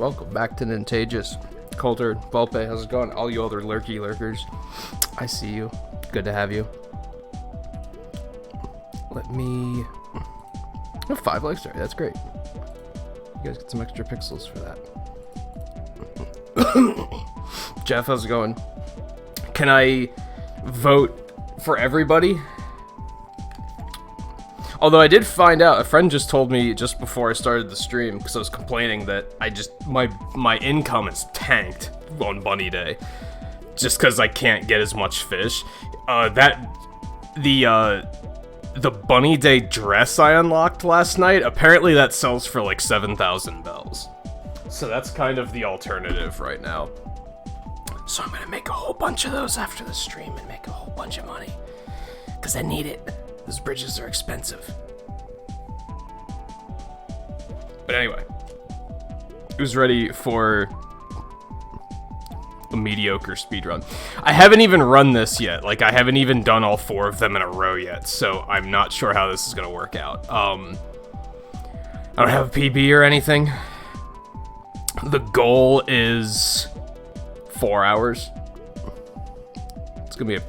welcome back to Nintagious. Coulter, Volpe, how's it going? All you other lurkers. I see you. Good to have you. Let me... Oh, 5 likes already, that's great. You guys get some extra pixels for that. Jeff, how's it going? Can I vote for everybody? Although I did find out, a friend just told me just before I started the stream, because I was complaining that my income is tanked on Bunny Day, just because I can't get as much fish. The Bunny Day dress I unlocked last night, apparently that sells for like 7,000 bells. So that's kind of the alternative right now. So I'm gonna make a whole bunch of those after the stream and make a whole bunch of money, because I need it. Those bridges are expensive. But anyway, who's ready for a mediocre speedrun? I haven't even run this yet. Like, I haven't even done all 4 of them in a row yet, so I'm not sure how this is gonna work out. I don't have a PB or anything. The goal is 4 hours. It's gonna be a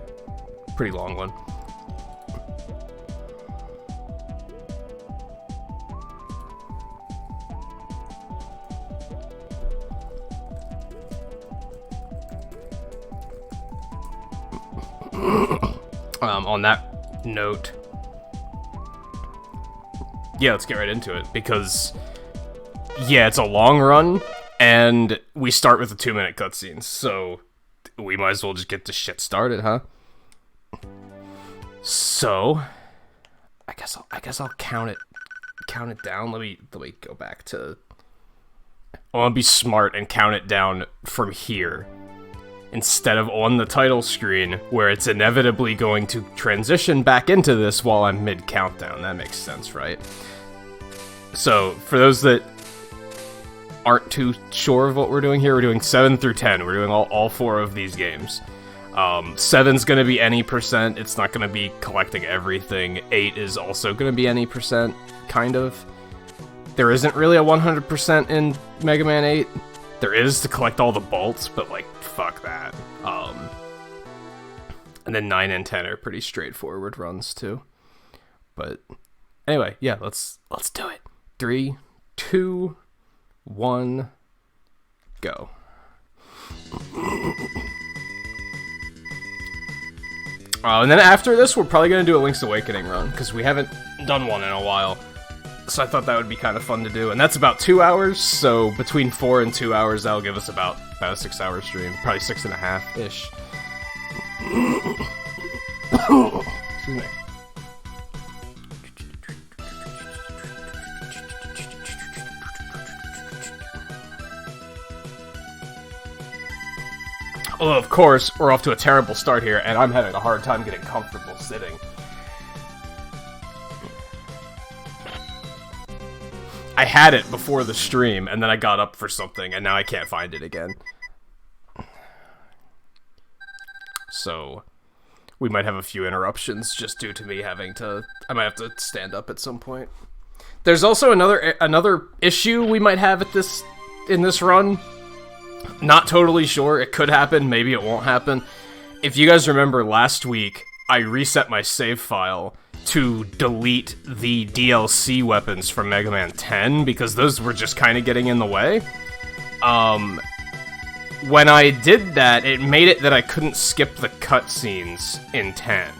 pretty long one. On that note, yeah, let's get right into it, because, yeah, it's a long run, and we start with a 2-minute cutscene, so we might as well just get this shit started, huh? So, I guess I'll count it down. Let me go back to... I want to be smart and count it down from here, instead of on the title screen, where it's inevitably going to transition back into this while I'm mid-countdown. That makes sense, right? So, for those that aren't too sure of what we're doing here, we're doing 7 through 10. We're doing all 4 of these games. 7's gonna be any percent. It's not gonna be collecting everything. 8 is also gonna be any percent, kind of. There isn't really a 100% in Mega Man 8. There is to collect all the bolts, but, like, fuck that. And then 9 and 10 are pretty straightforward runs, too. But, anyway, yeah, let's do it. 3, 2, 1, go. And then after this, we're probably going to do a Link's Awakening run, because we haven't done one in a while. So I thought that would be kind of fun to do, and that's about 2 hours, so between 4 and 2 hours, that'll give us about a 6-hour stream, probably 6.5-ish. Excuse me. Although, of course, we're off to a terrible start here, and I'm having a hard time getting comfortable sitting. I had it before the stream, and then I got up for something, and now I can't find it again. So, we might have a few interruptions just due to me having to... I might have to stand up at some point. There's also another issue we might have in this run. Not totally sure. It could happen. Maybe it won't happen. If you guys remember last week, I reset my save file to delete the DLC weapons from Mega Man 10, because those were just kind of getting in the way. When I did that, it made it that I couldn't skip the cutscenes in 10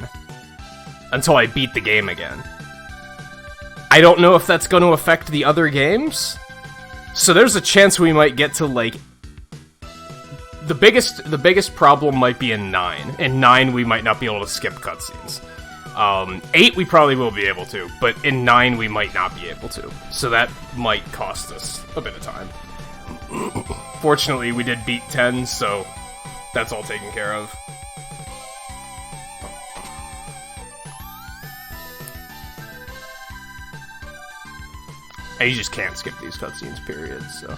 until I beat the game again. I don't know if that's going to affect the other games, so there's a chance we might get to, like... The biggest problem might be in 9. In 9, we might not be able to skip cutscenes. 8 we probably will be able to, but in 9 we might not be able to. So that might cost us a bit of time. Fortunately, we did beat 10, so that's all taken care of. And you just can't skip these cutscenes, period, so...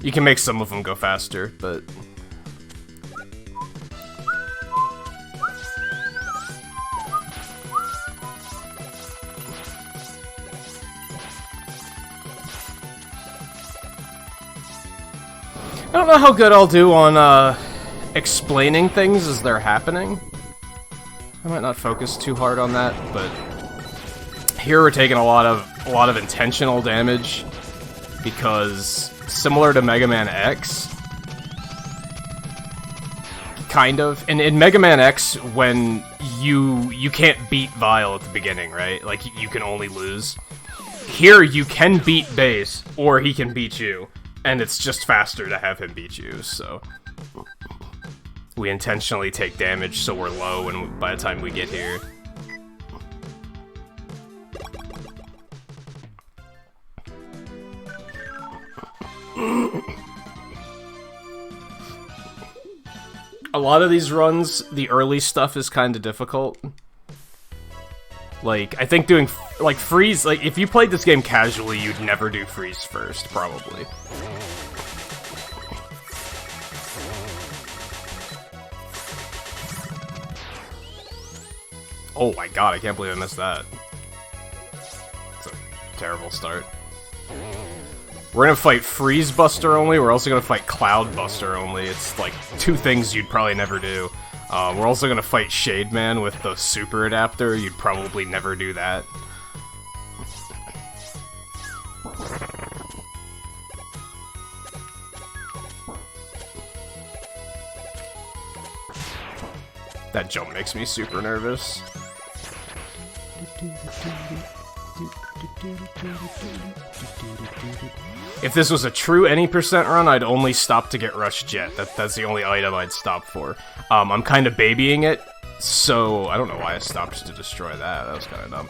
You can make some of them go faster, but... I don't know how good I'll do on, explaining things as they're happening. I might not focus too hard on that, but here we're taking a lot of intentional damage because similar to Mega Man X, kind of. And in Mega Man X, when you can't beat Vile at the beginning, right? Like you can only lose. Here you can beat Bass, or he can beat you, and it's just faster to have him beat you. So we intentionally take damage so we're low when by the time we get here. A lot of these runs, the early stuff is kind of difficult. Like, I think doing, like, freeze, like, if you played this game casually, you'd never do freeze first, probably. Oh my god, I can't believe I missed that. It's a terrible start. We're gonna fight Freeze Buster only, we're also gonna fight Cloud Buster only. It's like two things you'd probably never do. We're also gonna fight Shade Man with the Super Adapter, you'd probably never do that. That jump makes me super nervous. If this was a true any percent run, I'd only stop to get Rush Jet. That's the only item I'd stop for. I'm kind of babying it, so I don't know why I stopped to destroy that. That was kind of dumb.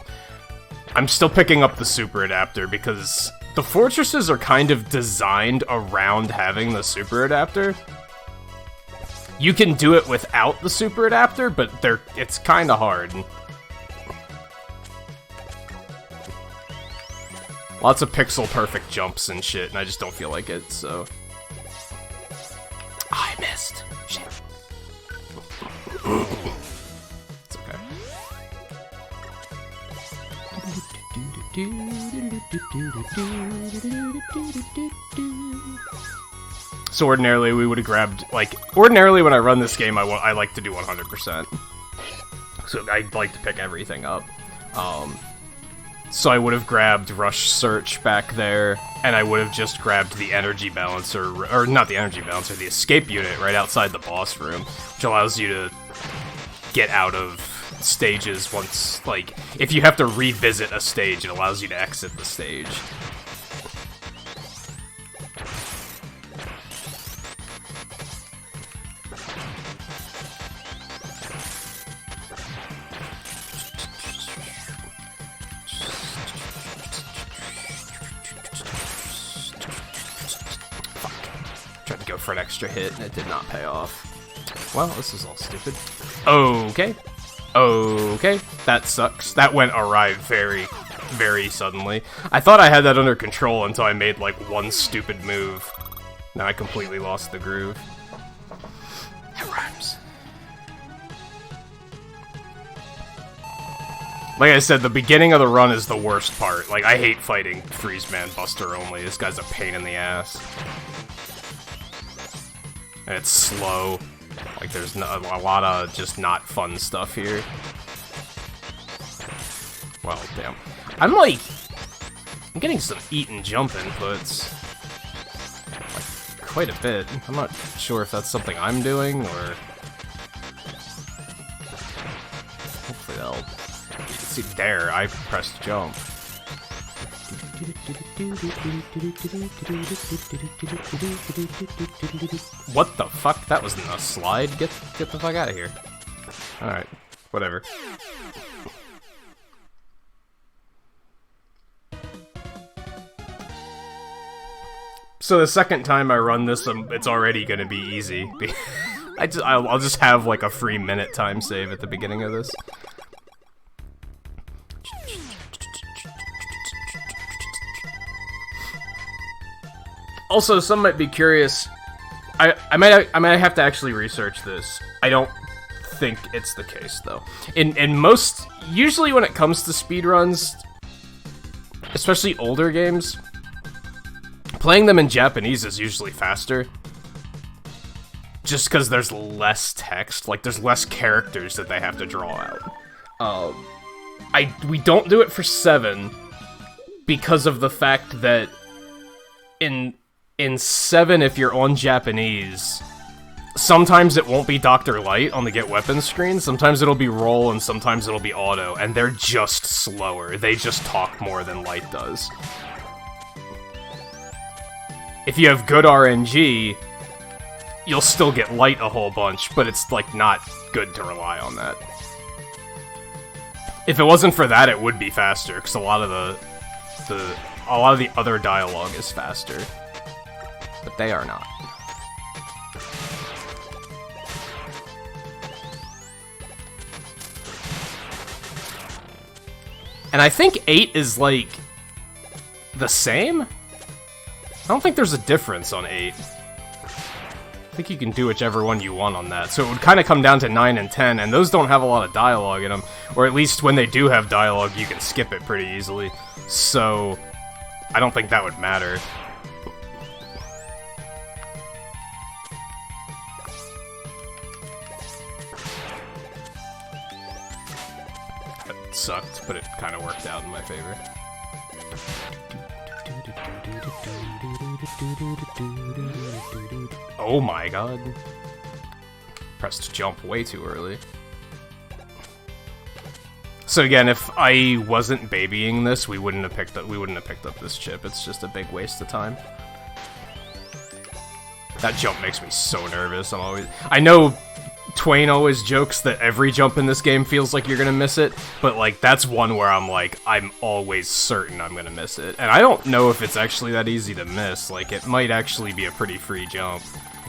I'm still picking up the Super Adapter because the fortresses are kind of designed around having the Super Adapter. You can do it without the Super Adapter, but it's kind of hard. Lots of pixel-perfect jumps and shit, and I just don't feel like it, so... Oh, I missed. Shit. It's okay. So ordinarily we would have grabbed, like... Ordinarily when I run this game, I like to do 100%. So I like to pick everything up. So I would have grabbed Rush Search back there, and I would have just grabbed the Energy Balancer, or not the Energy Balancer, the Escape Unit right outside the boss room, which allows you to get out of stages once, like, if you have to revisit a stage, it allows you to exit the stage. For an extra hit, and it did not pay off. Well, this is all stupid. Okay. Okay. That sucks. That went awry very, very suddenly. I thought I had that under control until I made, like, one stupid move. Now I completely lost the groove. That rhymes. Like I said, the beginning of the run is the worst part. Like, I hate fighting Freeze Man Buster only. This guy's a pain in the ass. And it's slow. Like, there's a lot of just not fun stuff here. Well, damn. I'm getting some eat and jump inputs. Like, quite a bit. I'm not sure if that's something I'm doing, or... Hopefully that'll... See, there, I pressed jump. What the fuck? That wasn't a slide. Get the fuck out of here. Alright, whatever. So the second time I run this, it's already gonna be easy. I'll just have like a free minute time save at the beginning of this. Also, some might be curious. I might have to actually research this. I don't think it's the case though. In most, usually when it comes to speedruns, especially older games, playing them in Japanese is usually faster. just because there's less text, like there's less characters that they have to draw out. We don't do it for 7 because of the fact that in 7, if you're on Japanese, sometimes it won't be Dr. Light on the get weapons screen, sometimes it'll be roll, and sometimes it'll be auto, and they're just slower. They just talk more than Light does. If you have good RNG, you'll still get Light a whole bunch, but it's, like, not good to rely on that. If it wasn't for that, it would be faster, because a lot of the other dialogue is faster. But they are not. And I think 8 is, like, the same? I don't think there's a difference on 8. I think you can do whichever one you want on that. So it would kind of come down to 9 and 10, and those don't have a lot of dialogue in them. Or at least when they do have dialogue, you can skip it pretty easily. So I don't think that would matter. That sucked, but it kind of worked out in my favor. Oh my god. Pressed jump way too early. So again, if I wasn't babying this, we wouldn't have picked up this chip. It's just a big waste of time. That jump makes me so nervous. I know Twain always jokes that every jump in this game feels like you're gonna miss it, but like that's one where I'm like, I'm always certain I'm gonna miss it. And I don't know if it's actually that easy to miss. Like, it might actually be a pretty free jump.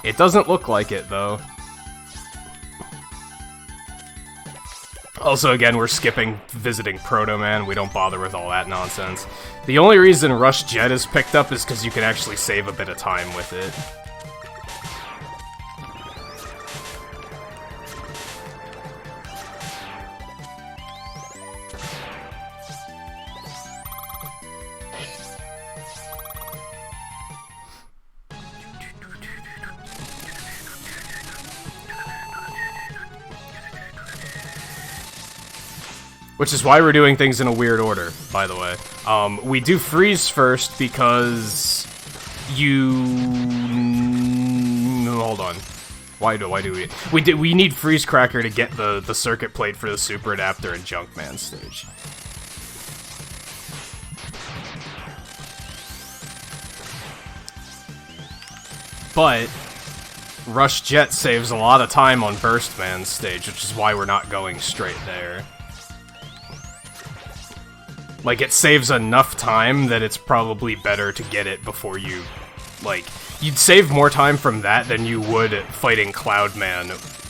It doesn't look like it, though. Also, again, we're skipping visiting Proto Man. We don't bother with all that nonsense. The only reason Rush Jet is picked up is because you can actually save a bit of time with it. Which is why we're doing things in a weird order, by the way. We do freeze first because hold on. Why do we need Freeze Cracker to get the circuit plate for the Super Adapter and Junkman stage. But Rush Jet saves a lot of time on Burst Man stage, which is why we're not going straight there. Like, it saves enough time that it's probably better to get it before you, like, you'd save more time from that than you would fighting Cloudman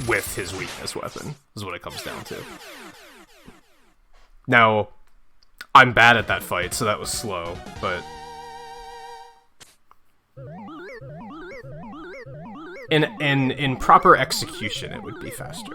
with his weakness weapon, is what it comes down to. Now, I'm bad at that fight, so that was slow, but in proper execution, it would be faster.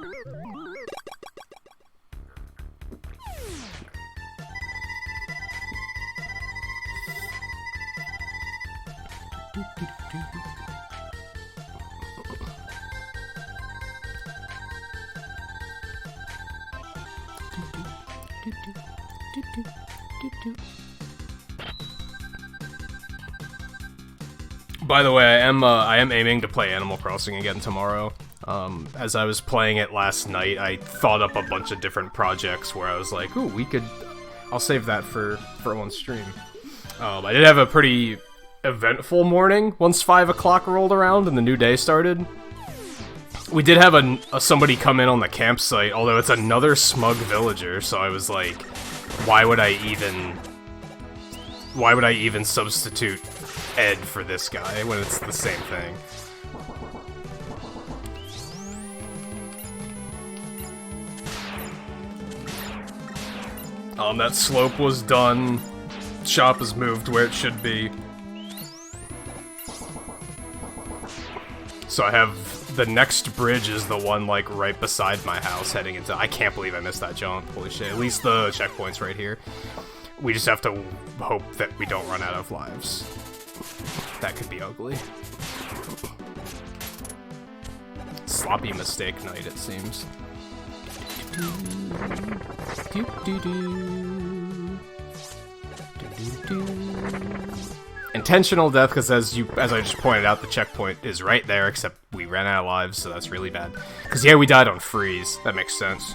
By the way, I am aiming to play Animal Crossing again tomorrow. As I was playing it last night, I thought up a bunch of different projects where I was like, ooh, I'll save that for one stream. I did have a pretty eventful morning once 5 o'clock rolled around and the new day started. We did have somebody come in on the campsite, although it's another smug villager, so I was like, why would I even substitute Ed for this guy when it's the same thing? That slope was done. Shop is moved where it should be. So I have the next bridge is the one like right beside my house heading into. I can't believe I missed that jump. Holy shit. At least the checkpoint's right here. We just have to hope that we don't run out of lives. That could be ugly. sloppy mistake night, it seems. Intentional death, because as I just pointed out, the checkpoint is right there, except we ran out of lives, so that's really bad. Because, yeah, we died on freeze. That makes sense.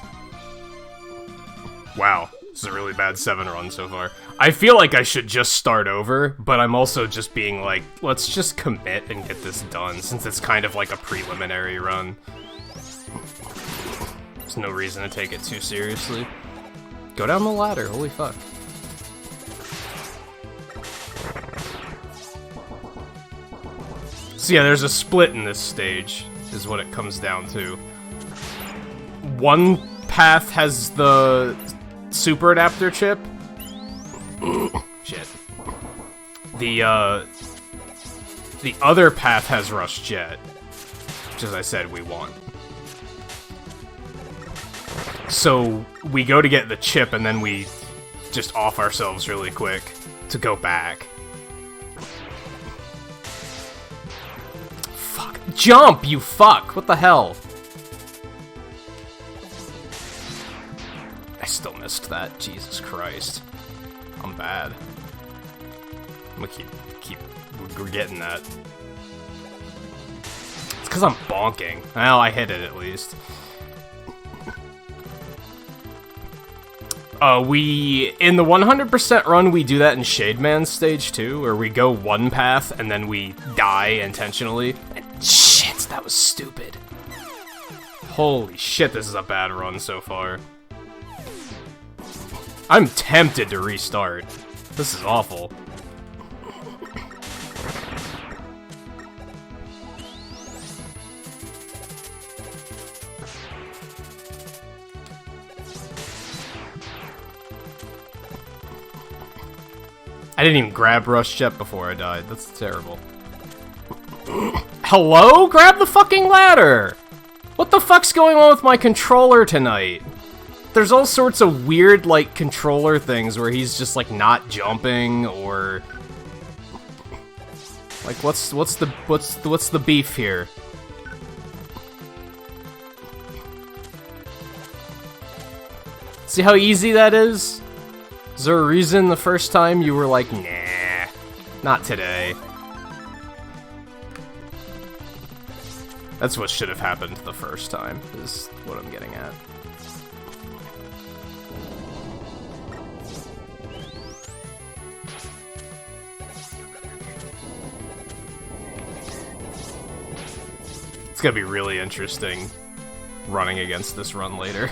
Wow. This is a really bad 7 run so far. I feel like I should just start over, but I'm also just being like, let's just commit and get this done, since it's kind of like a preliminary run. There's no reason to take it too seriously. Go down the ladder, holy fuck. So yeah, there's a split in this stage, is what it comes down to. One path has the super adapter chip. Shit. The other path has Rush Jet, which, as I said, we want. So we go to get the chip, and then we just off ourselves really quick to go back. Fuck. Jump, you fuck! What the hell? I still missed that. Jesus Christ. I'm bad. I'm gonna we're getting that. It's because I'm bonking. Well, I hit it at least. In the 100% run, we do that in Shade Man stage 2, where we go one path and then we die intentionally. And shit, that was stupid. Holy shit, this is a bad run so far. I'm tempted to restart. This is awful. I didn't even grab Rush Jet before I died. That's terrible. Hello? Grab the fucking ladder! What the fuck's going on with my controller tonight? There's all sorts of weird, like, controller things where he's just, like, not jumping, or... Like, what's the beef here? See how easy that is? Is there a reason the first time you were like, nah, not today? That's what should have happened the first time, is what I'm getting at. It's gonna be really interesting running against this run later.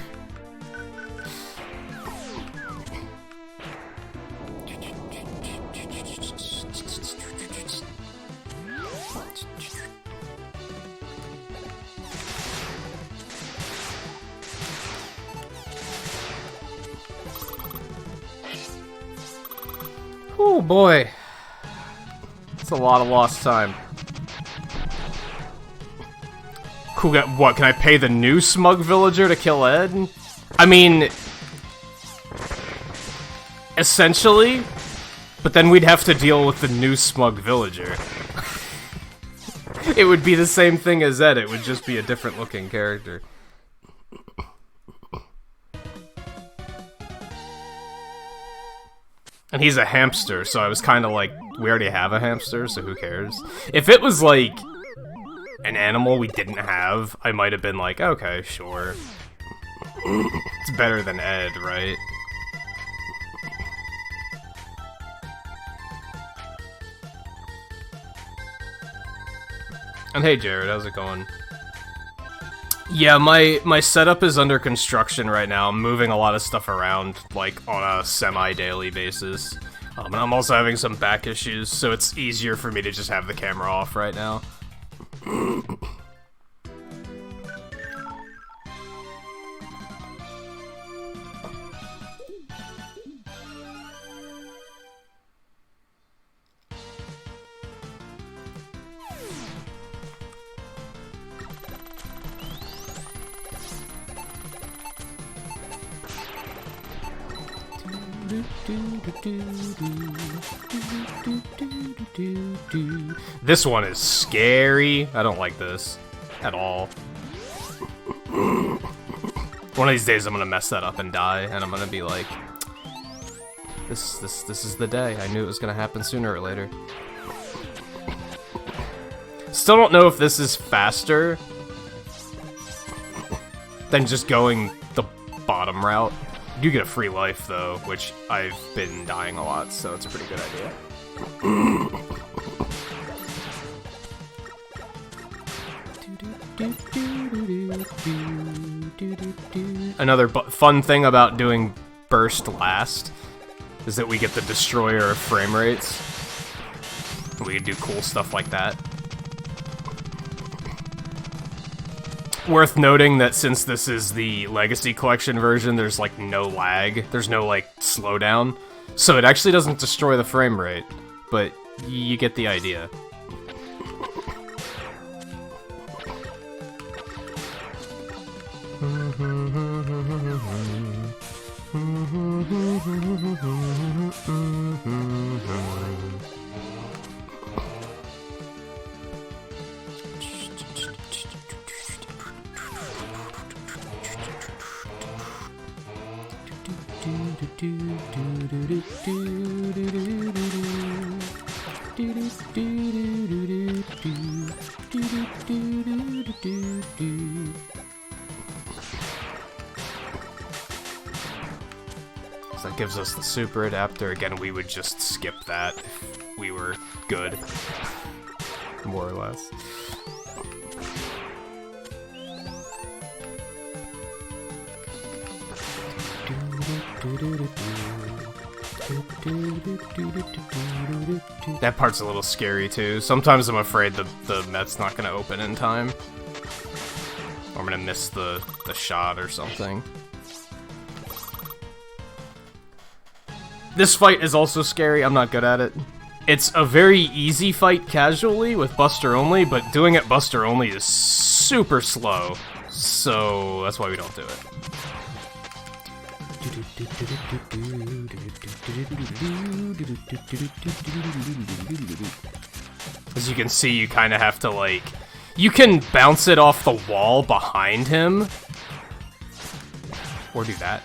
Oh boy, it's a lot of lost time. Cool, what, can I pay the new smug villager to kill Ed? I mean, essentially, but then we'd have to deal with the new smug villager. It would be the same thing as Ed, it would just be a different looking character. And he's a hamster, so I was kind of like, we already have a hamster, so who cares? If it was, like, an animal we didn't have, I might have been like, okay, sure. It's better than Ed, right? And hey Jared, how's it going? Yeah, my setup is under construction right now. I'm moving a lot of stuff around, like, on a semi-daily basis. And I'm also having some back issues, so it's easier for me to just have the camera off right now. This one is scary. I don't like this at all. One of these days I'm gonna mess that up and die, and I'm gonna be like, this is the day. I knew it was gonna happen sooner or later. Still don't know if this is faster than just going the bottom route. You do get a free life though, which I've been dying a lot, so it's a pretty good idea. Another fun thing about doing burst last is that we get the destroyer of frame rates. We can do cool stuff like that. Worth noting that since this is the Legacy Collection version, there's like no lag. There's no like slowdown. So it actually doesn't destroy the frame rate, but you get the idea. So that gives us the super adapter. Again, we would just skip that if we were good, more or less. That part's a little scary too. Sometimes I'm afraid the met's not gonna open in time. Or I'm gonna miss the shot or something. This fight is also scary. I'm not good at it. It's a very easy fight casually with Buster only, but doing it Buster only is super slow. So that's why we don't do it. As you can see, you kind of have to, like... You can bounce it off the wall behind him. Or do that.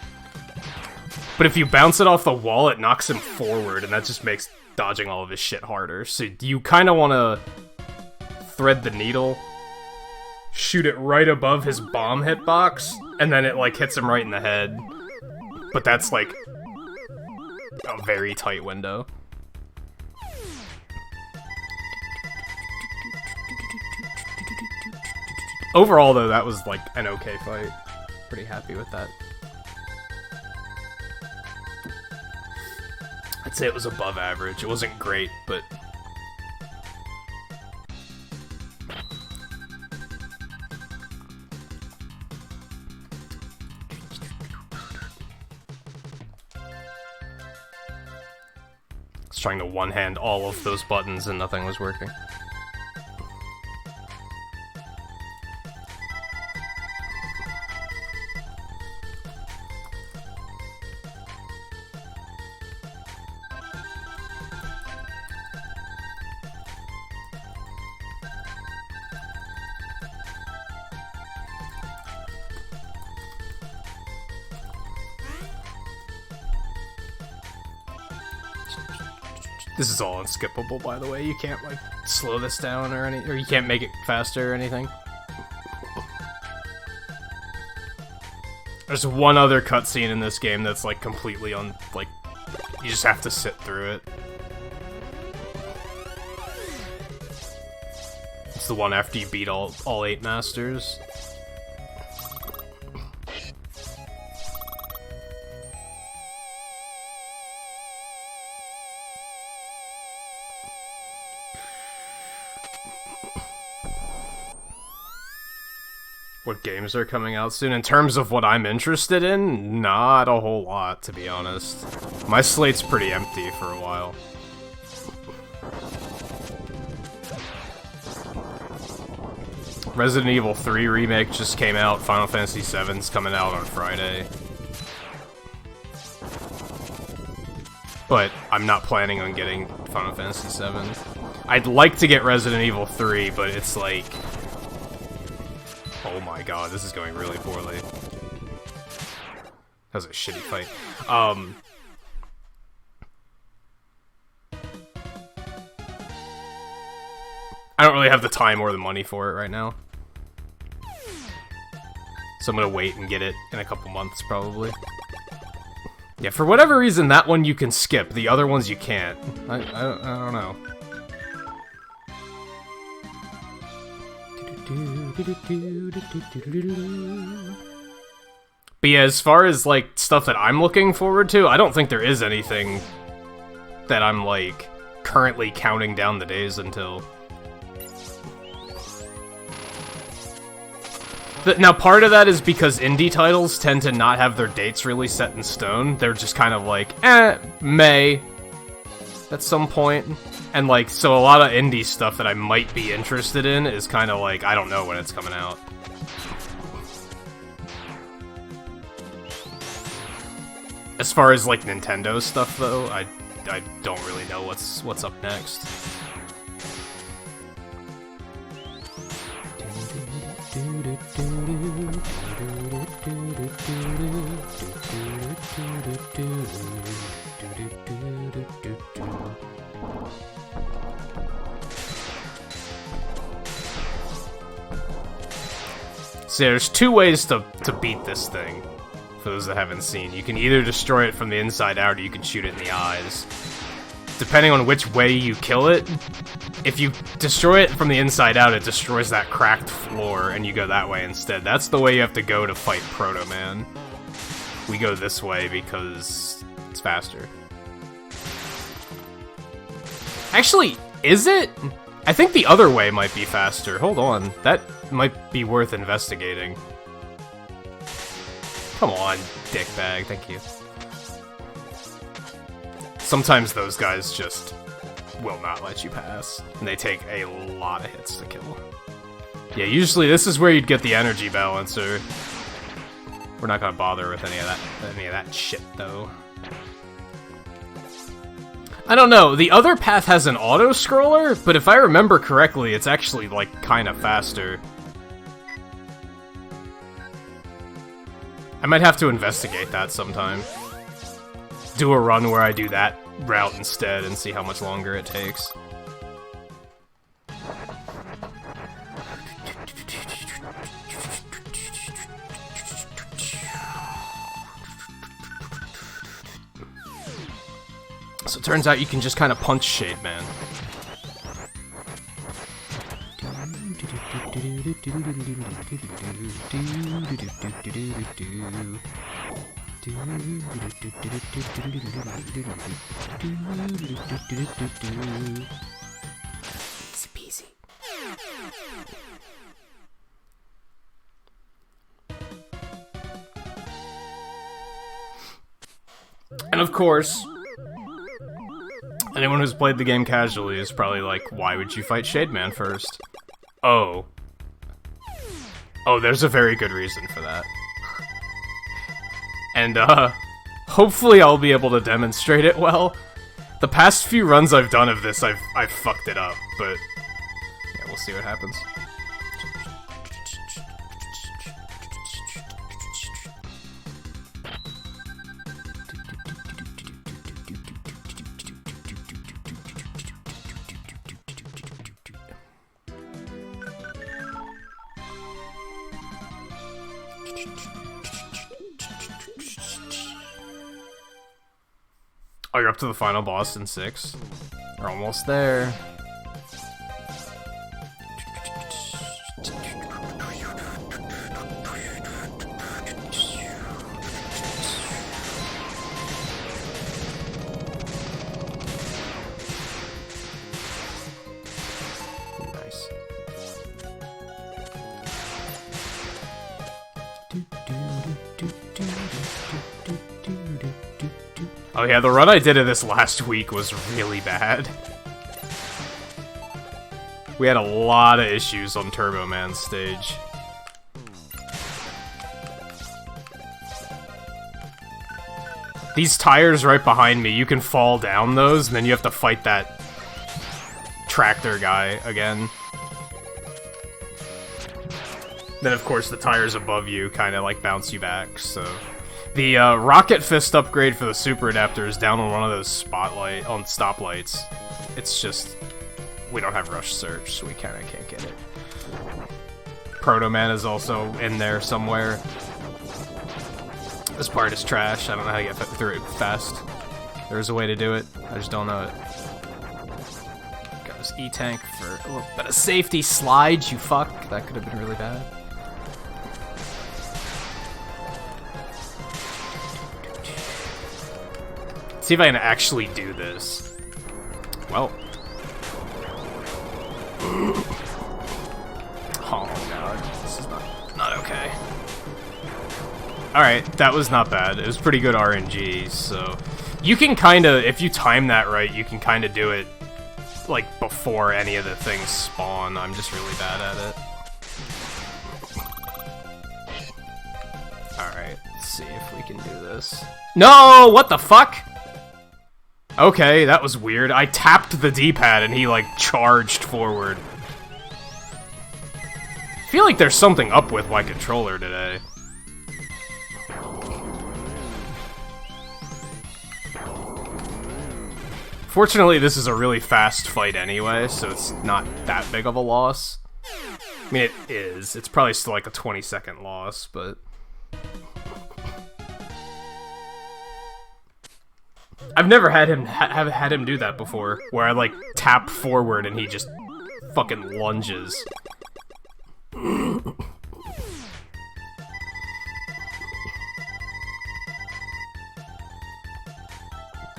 But if you bounce it off the wall, it knocks him forward, and that just makes dodging all of his shit harder. So you kind of want to thread the needle, shoot it right above his bomb hitbox, and then it, like, hits him right in the head. But that's, like, a very tight window. Overall, though, that was, like, an okay fight. Pretty happy with that. I'd say it was above average. It wasn't great, but... I was trying to one-hand all of those buttons and nothing was working. This is all unskippable, by the way. You can't, like, slow this down or or you can't make it faster or anything. There's one other cutscene in this game that's, like, completely like, you just have to sit through it. It's the one after you beat all 8 masters. What games are coming out soon? In terms of what I'm interested in, not a whole lot, to be honest. My slate's pretty empty for a while. Resident Evil 3 Remake just came out. Final Fantasy VII's coming out on Friday. But I'm not planning on getting Final Fantasy VII. I'd like to get Resident Evil 3, but it's like... a Oh my god, this is going really poorly. That was a shitty fight. I don't really have the time or the money for it right now. So I'm gonna wait and get it in a couple months, probably. Yeah, for whatever reason, that one you can skip. The other ones you can't. I don't know. But yeah, as far as, like, stuff that I'm looking forward to, I don't think there is anything that I'm, like, currently counting down the days until. Now, part of that is because indie titles tend to not have their dates really set in stone. They're just kind of like, May, at some point. And, like, so a lot of indie stuff that I might be interested in is kind of like, I don't know when it's coming out. As far as, like, Nintendo stuff, though, I don't really know what's up next. So there's two ways to beat this thing, for those that haven't seen. You can either destroy it from the inside out, or you can shoot it in the eyes. Depending on which way you kill it, if you destroy it from the inside out, it destroys that cracked floor, and you go that way instead. That's the way you have to go to fight Proto Man. We go this way because it's faster. Actually, is it? I think the other way might be faster. Hold on, that might be worth investigating. Come on, dickbag, thank you. Sometimes those guys just will not let you pass, and they take a lot of hits to kill. Yeah, usually this is where you'd get the energy balancer. We're not gonna bother with any of that shit, though. I don't know, the other path has an auto-scroller, but if I remember correctly, it's actually, like, kinda faster. I might have to investigate that sometime. Do a run where I do that route instead and see how much longer it takes. So it turns out you can just kind of punch Shade Man. Easy peasy. And of course, anyone who's played the game casually is probably like, why would you fight Shade Man first? Oh, there's a very good reason for that. And, hopefully I'll be able to demonstrate it well. The past few runs I've done of this, I've fucked it up, but yeah, we'll see what happens. Oh, you're up to the final boss in 6. You're almost there. Nice. Oh yeah, the run I did of this last week was really bad. We had a lot of issues on Turbo Man's stage. These tires right behind me, you can fall down those, and then you have to fight that tractor guy again. Then, of course, the tires above you kind of, like, bounce you back, so... The, Rocket Fist upgrade for the Super Adapter is down on one of those stoplights. It's just... we don't have Rush Search, so we kinda can't get it. Proto Man is also in there somewhere. This part is trash. I don't know how to get through it fast. There's a way to do it. I just don't know it. Got this E-Tank for a little bit of safety. Slide, you fuck. That could have been really bad. See if I can actually do this. Well. Oh god, this is not okay. Alright, that was not bad. It was pretty good RNG, so... You can kinda, if you time that right, you can kinda do it, like, before any of the things spawn. I'm just really bad at it. Alright, let's see if we can do this. No! What the fuck? Okay, that was weird. I tapped the D-pad and he, like, charged forward. I feel like there's something up with my controller today. Fortunately, this is a really fast fight anyway, so it's not that big of a loss. I mean, it is. It's probably still like a 20-second loss, but... I've never had him do that before, where I, like, tap forward and he just fucking lunges.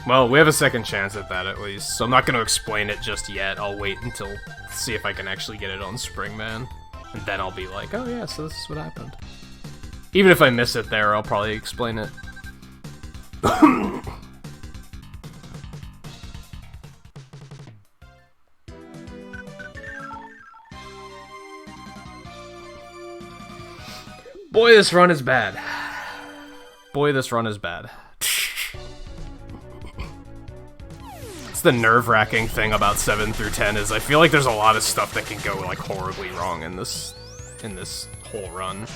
Well, we have a second chance at that at least, so I'm not gonna explain it just yet. I'll wait until see if I can actually get it on Springman, and then I'll be like, oh yeah, so this is what happened. Even if I miss it there, I'll probably explain it. Boy, this run is bad. Boy, this run is bad. It's the nerve-wracking thing about 7 through 10 is I feel like there's a lot of stuff that can go, like, horribly wrong in this whole run.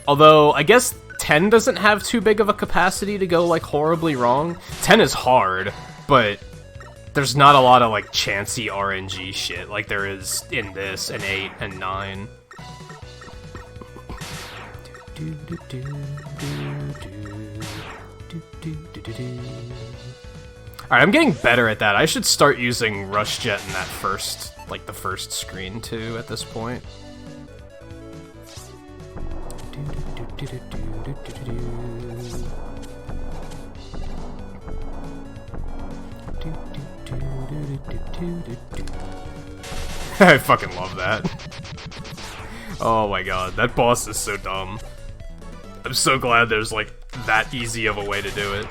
Although, I guess 10 doesn't have too big of a capacity to go, like, horribly wrong. 10 is hard, but there's not a lot of, like, chancy RNG shit like there is in this, and 8, and 9. Alright, I'm getting better at that. I should start using Rush Jet in that first, like, the first screen, too, at this point. I fucking love that. Oh my god, that boss is so dumb. I'm so glad there's, like, that easy of a way to do it.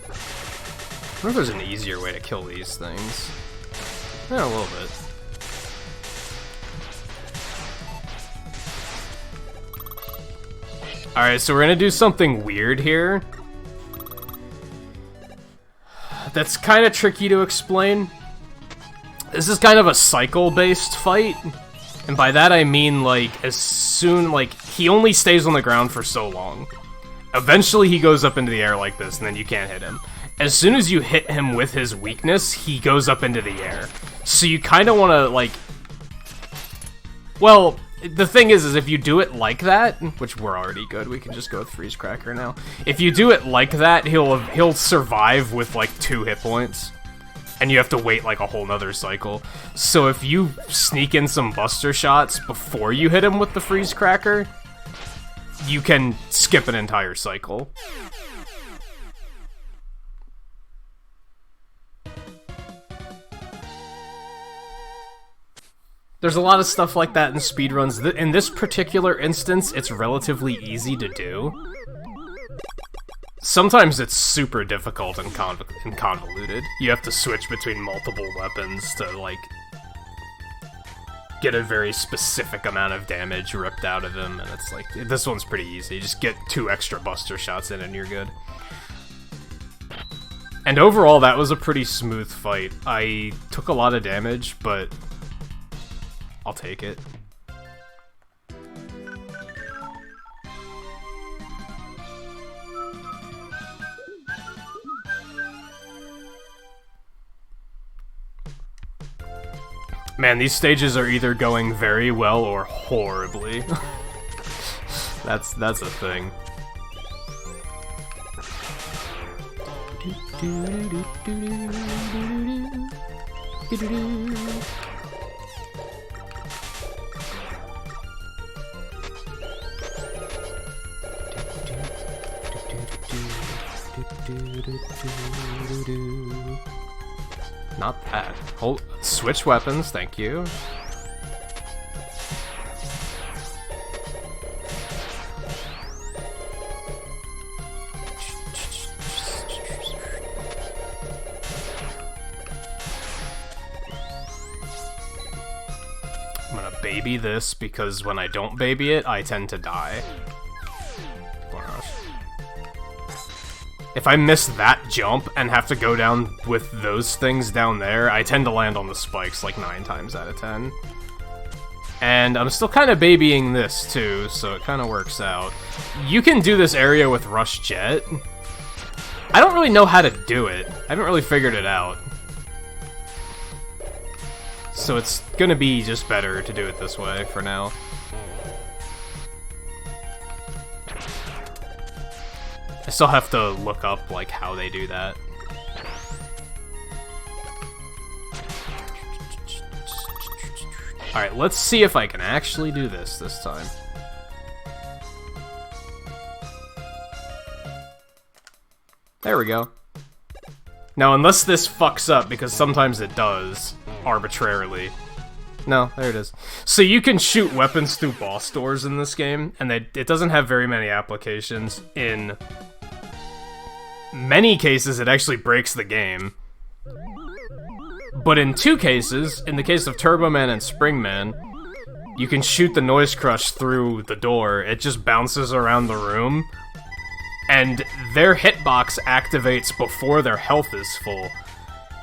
I wonder if there's an easier way to kill these things. Yeah, a little bit. Alright, so we're gonna do something weird here. That's kind of tricky to explain. This is kind of a cycle-based fight. And by that I mean, like, as soon, like, he only stays on the ground for so long. Eventually he goes up into the air like this, and then you can't hit him. As soon as you hit him with his weakness, he goes up into the air. So you kind of want to, like... Well, the thing is if you do it like that, which we're already good, we can just go with Freeze Cracker now. If you do it like that, he'll survive with, like, 2 hit points. And you have to wait, like, a whole nother cycle. So if you sneak in some Buster Shots before you hit him with the Freeze Cracker, you can skip an entire cycle. There's a lot of stuff like that in speedruns. In this particular instance, it's relatively easy to do. Sometimes it's super difficult and convoluted. You have to switch between multiple weapons to, like, get a very specific amount of damage ripped out of him, and it's like, this one's pretty easy. Just get 2 extra buster shots in and you're good. And overall, that was a pretty smooth fight. I took a lot of damage, but I'll take it. Man, these stages are either going very well or horribly. That's a thing. Not that. Hold. Switch weapons, thank you. I'm gonna baby this because when I don't baby it, I tend to die. If I miss that jump and have to go down with those things down there, I tend to land on the spikes like 9 times out of 10. And I'm still kind of babying this too, so it kind of works out. You can do this area with Rush Jet. I don't really know how to do it. I haven't really figured it out. So it's gonna be just better to do it this way for now. I still have to look up, like, how they do that. Alright, let's see if I can actually do this time. There we go. Now, unless this fucks up, because sometimes it does, arbitrarily. No, there it is. So you can shoot weapons through boss doors in this game, and it doesn't have very many applications. In many cases, it actually breaks the game. But in 2 cases, in the case of Turbo Man and Spring Man, you can shoot the Noise Crush through the door. It just bounces around the room, and their hitbox activates before their health is full.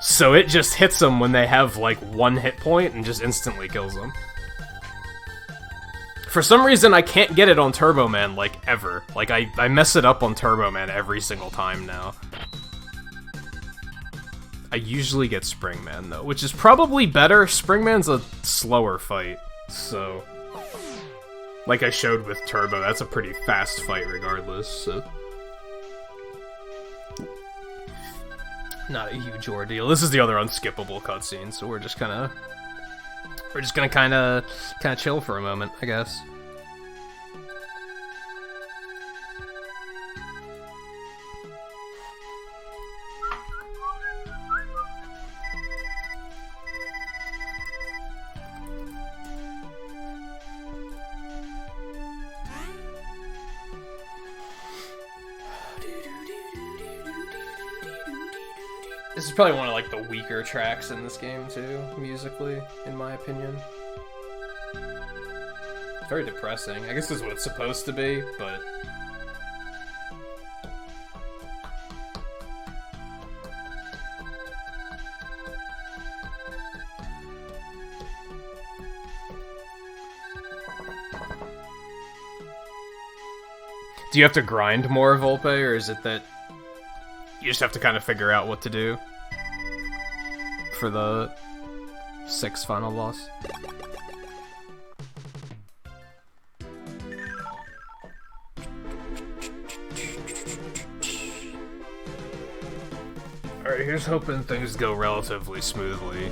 So it just hits them when they have, like, 1 hit point and just instantly kills them. For some reason, I can't get it on Turbo Man, like, ever. Like, I mess it up on Turbo Man every single time now. I usually get Spring Man, though, which is probably better. Spring Man's a slower fight, so... Like I showed with Turbo, that's a pretty fast fight regardless, so... Not a huge ordeal. This is the other unskippable cutscene, so we're just gonna kinda chill for a moment, I guess. This is probably one of, like, the weaker tracks in this game, too, musically, in my opinion. It's very depressing. I guess this is what it's supposed to be, but... Do you have to grind more, Volpe, or is it that you just have to kind of figure out what to do for the 6th final boss? Alright, here's hoping things go relatively smoothly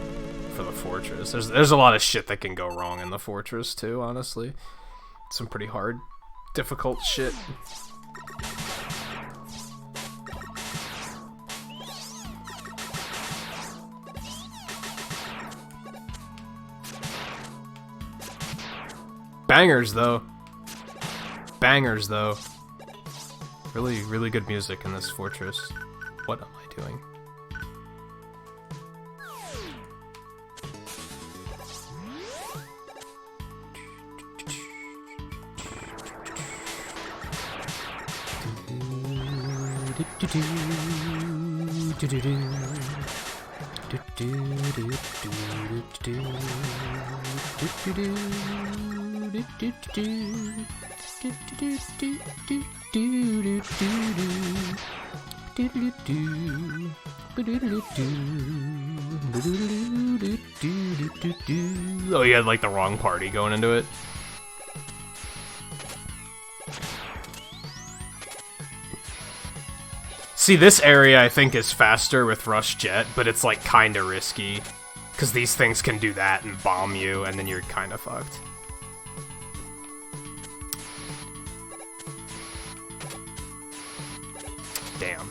for the fortress. There's a lot of shit that can go wrong in the fortress, too, honestly. Some pretty hard, difficult shit. Bangers, though. Bangers, though. Really, really good music in this fortress. What am I doing? Oh, you had like the wrong party going into it. See, this area I think is faster with Rush Jet, but it's like kinda risky. Because these things can do that and bomb you, and then you're kinda fucked. Damn.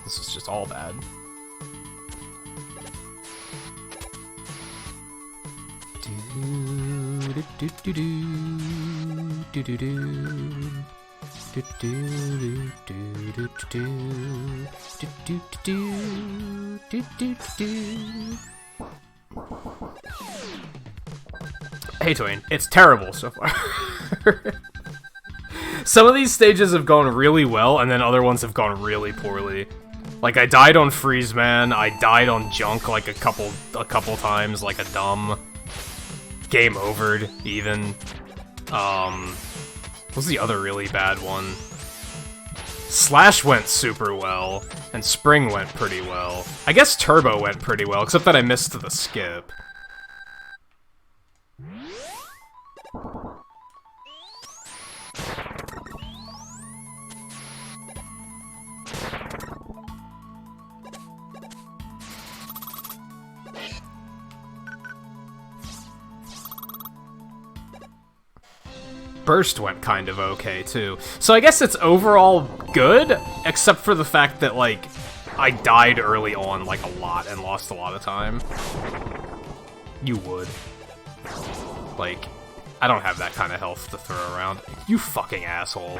This is just all bad. Hey Twain, it's terrible so far. Some of these stages have gone really well, and then other ones have gone really poorly. Like, I died on Freeze Man, I died on Junk like a couple times, like a dumb. Game overed, even. What's the other really bad one? Slash went super well, and Spring went pretty well. I guess Turbo went pretty well, except that I missed the skip. Burst went kind of okay, too. So I guess it's overall good, except for the fact that, like, I died early on, like, a lot and lost a lot of time. You would. Like, I don't have that kind of health to throw around. You fucking asshole.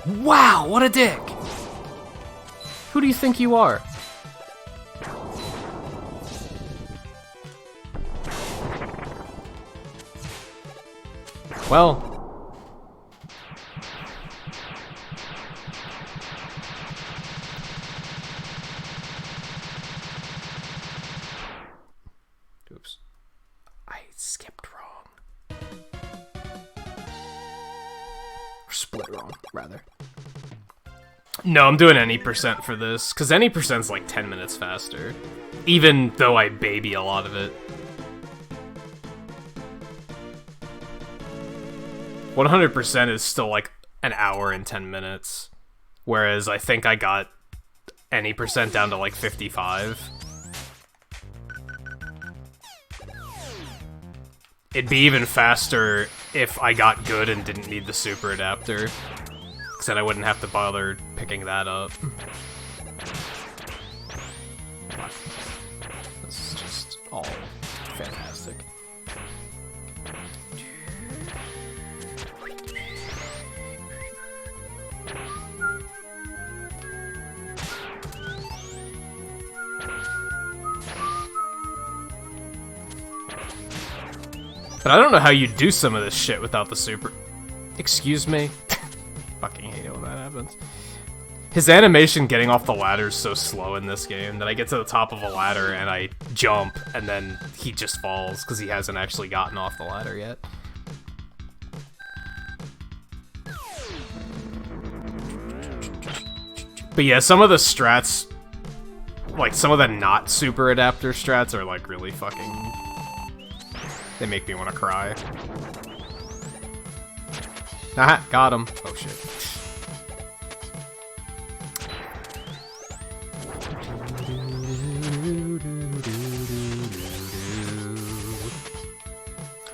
Wow, what a dick! Who do you think you are? Well, oops, I skipped wrong. Or split wrong, rather. No, I'm doing any percent for this, because any percent's like 10 minutes faster, even though I baby a lot of it. 100% is still like an hour and 10 minutes, whereas I think I got any percent down to like 55. It'd be even faster if I got good and didn't need the super adapter, because then I wouldn't have to bother picking that up. This is just all fantastic. But I don't know how you do some of this shit without the super... Excuse me? Fucking hate it when that happens. His animation getting off the ladder is so slow in this game that I get to the top of a ladder and I jump, and then he just falls because he hasn't actually gotten off the ladder yet. But yeah, some of the strats, like some of the not super adapter strats are like really fucking... They make me want to cry. Aha, got him. Oh shit.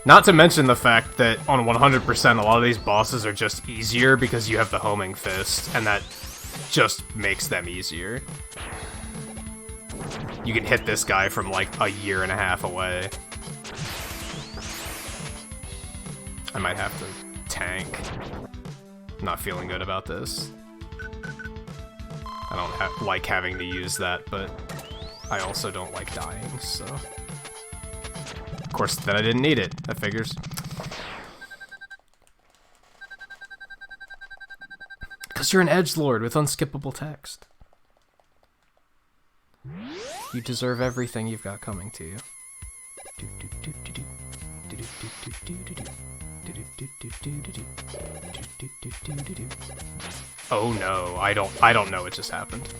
Not to mention the fact that on 100% a lot of these bosses are just easier because you have the homing fist, and that just makes them easier. you can hit this guy from like a year and a half away. I might have to tank. I'm not feeling good about this. I don't like having to use that, but I also don't like dying, so... Of course, then I didn't need it. That figures. Because you're an edgelord with unskippable text. You deserve everything you've got coming to you. Oh no, I don't know what just happened.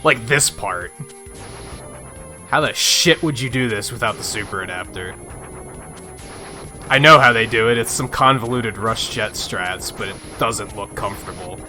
Like this part. How the shit would you do this without the super adapter? I know how they do it, it's some convoluted rush jet strats, but it doesn't look comfortable.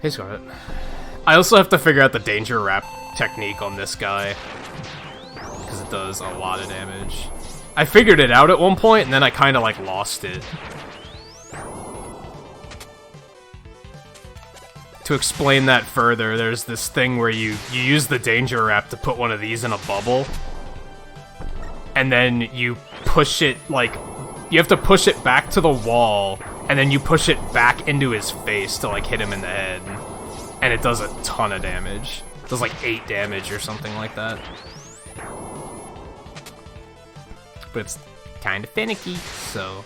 He's got it. I also have to figure out the danger wrap technique on this guy, because it does a lot of damage. I figured it out at one point, and then I kind of like lost it. To explain that further, there's this thing where you use the danger wrap to put one of these in a bubble, and then you push it, like, you have to push it back to the wall, and then you push it back into his face to, like, hit him in the head. And it does a ton of damage. It does, like, 8 damage or something like that. But it's kind of finicky, so...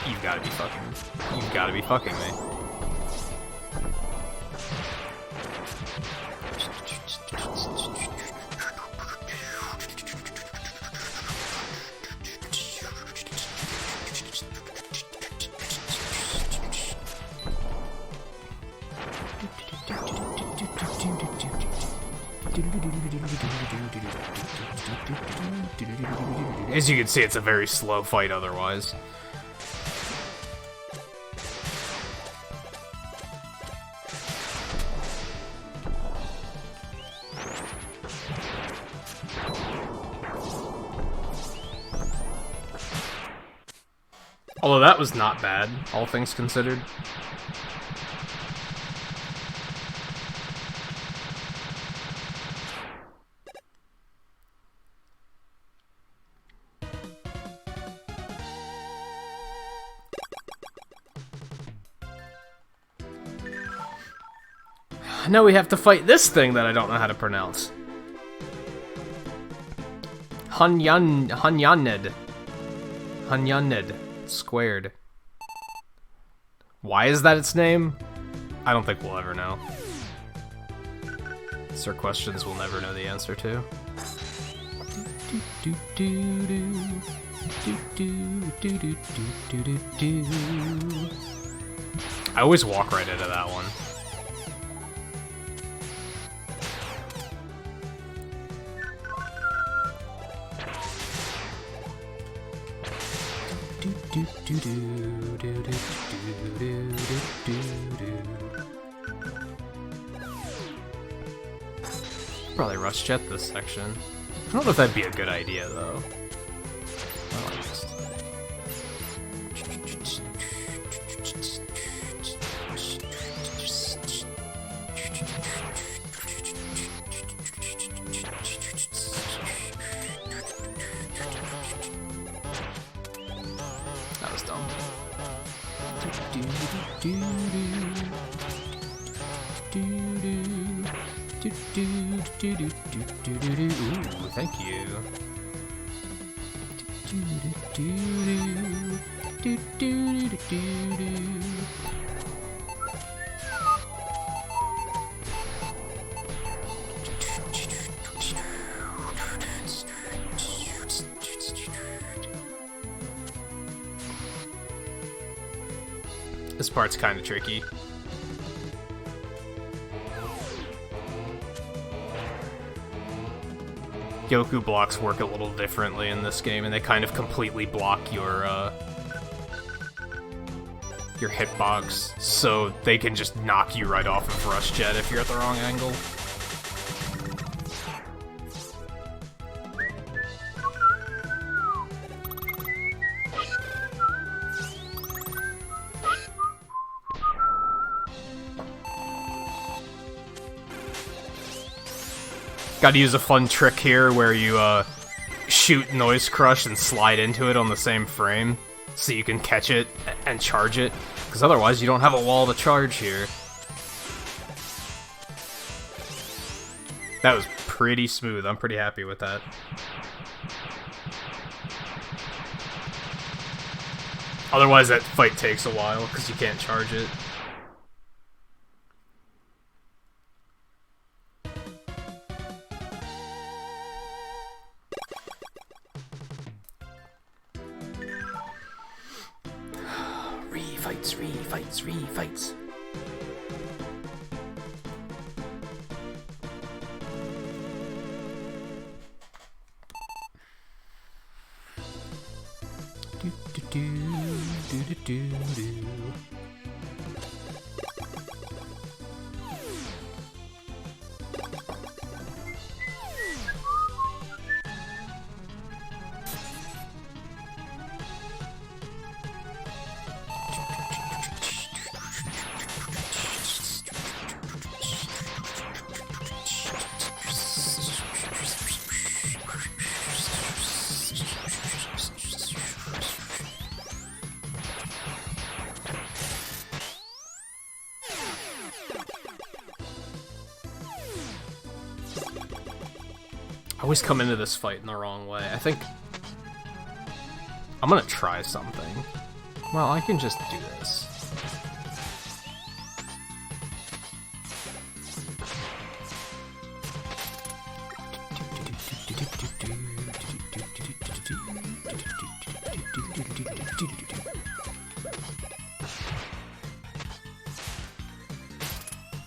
You've gotta be fucking me. As you can see, it's a very slow fight otherwise. Although that was not bad, all things considered. Now we have to fight this thing that I don't know how to pronounce. Hunyaned squared. Why is that its name? I don't think we'll ever know. These are questions we'll never know the answer to. I always walk right into that one. Probably rush jet this section. I don't know if that'd be a good idea though. That was dumb. Ooh, thank you. This part's kind of tricky. Goku blocks work a little differently in this game, and they kind of completely block your hitbox, so they can just knock you right off of Rush Jet if you're at the wrong angle. Gotta use a fun trick here where you shoot Noise Crush and slide into it on the same frame so you can catch it and charge it, because otherwise you don't have a wall to charge here. That was pretty smooth. I'm pretty happy with that. Otherwise that fight takes a while because you can't charge it. Refights. Do. I always come into this fight in the wrong way. I think I'm gonna try something. Well, I can just do this.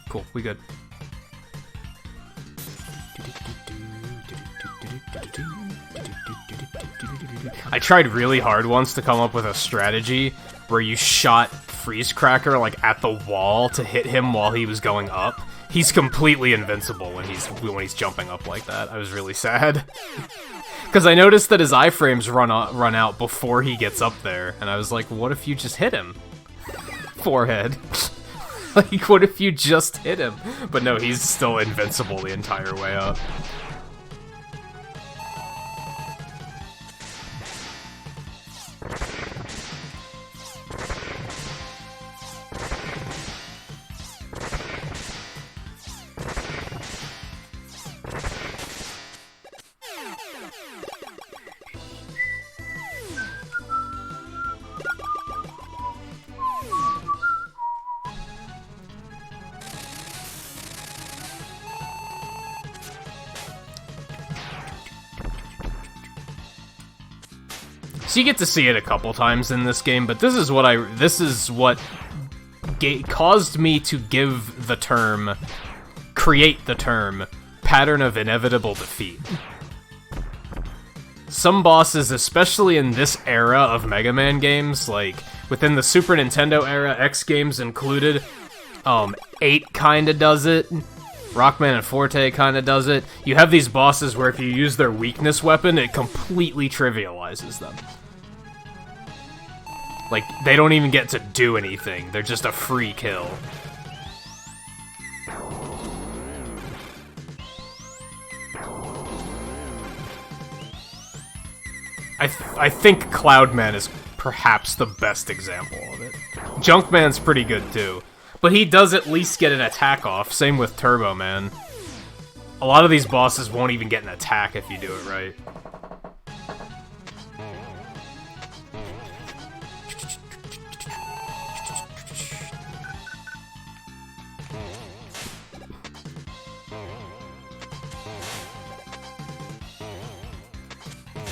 Cool, we good. I tried really hard once to come up with a strategy where you shot Freeze Cracker like at the wall to hit him while he was going up. He's completely invincible when he's jumping up like that. I was really sad. Because I noticed that his iframes run out before he gets up there, and I was like, what if you just hit him? Forehead. Like, what if you just hit him? But no, he's still invincible the entire way up. So you get to see it a couple times in this game, but this is what caused me to create the term pattern of inevitable defeat. Some bosses, especially in this era of Mega Man games, like within the Super Nintendo era, X games included, 8 kinda does it, Rockman and Forte kinda does it. You have these bosses where if you use their weakness weapon, it completely trivializes them. Like, they don't even get to do anything, they're just a free kill. I think Cloudman is perhaps the best example of it. Junkman's pretty good too, but he does at least get an attack off, same with Turbo Man. A lot of these bosses won't even get an attack if you do it right.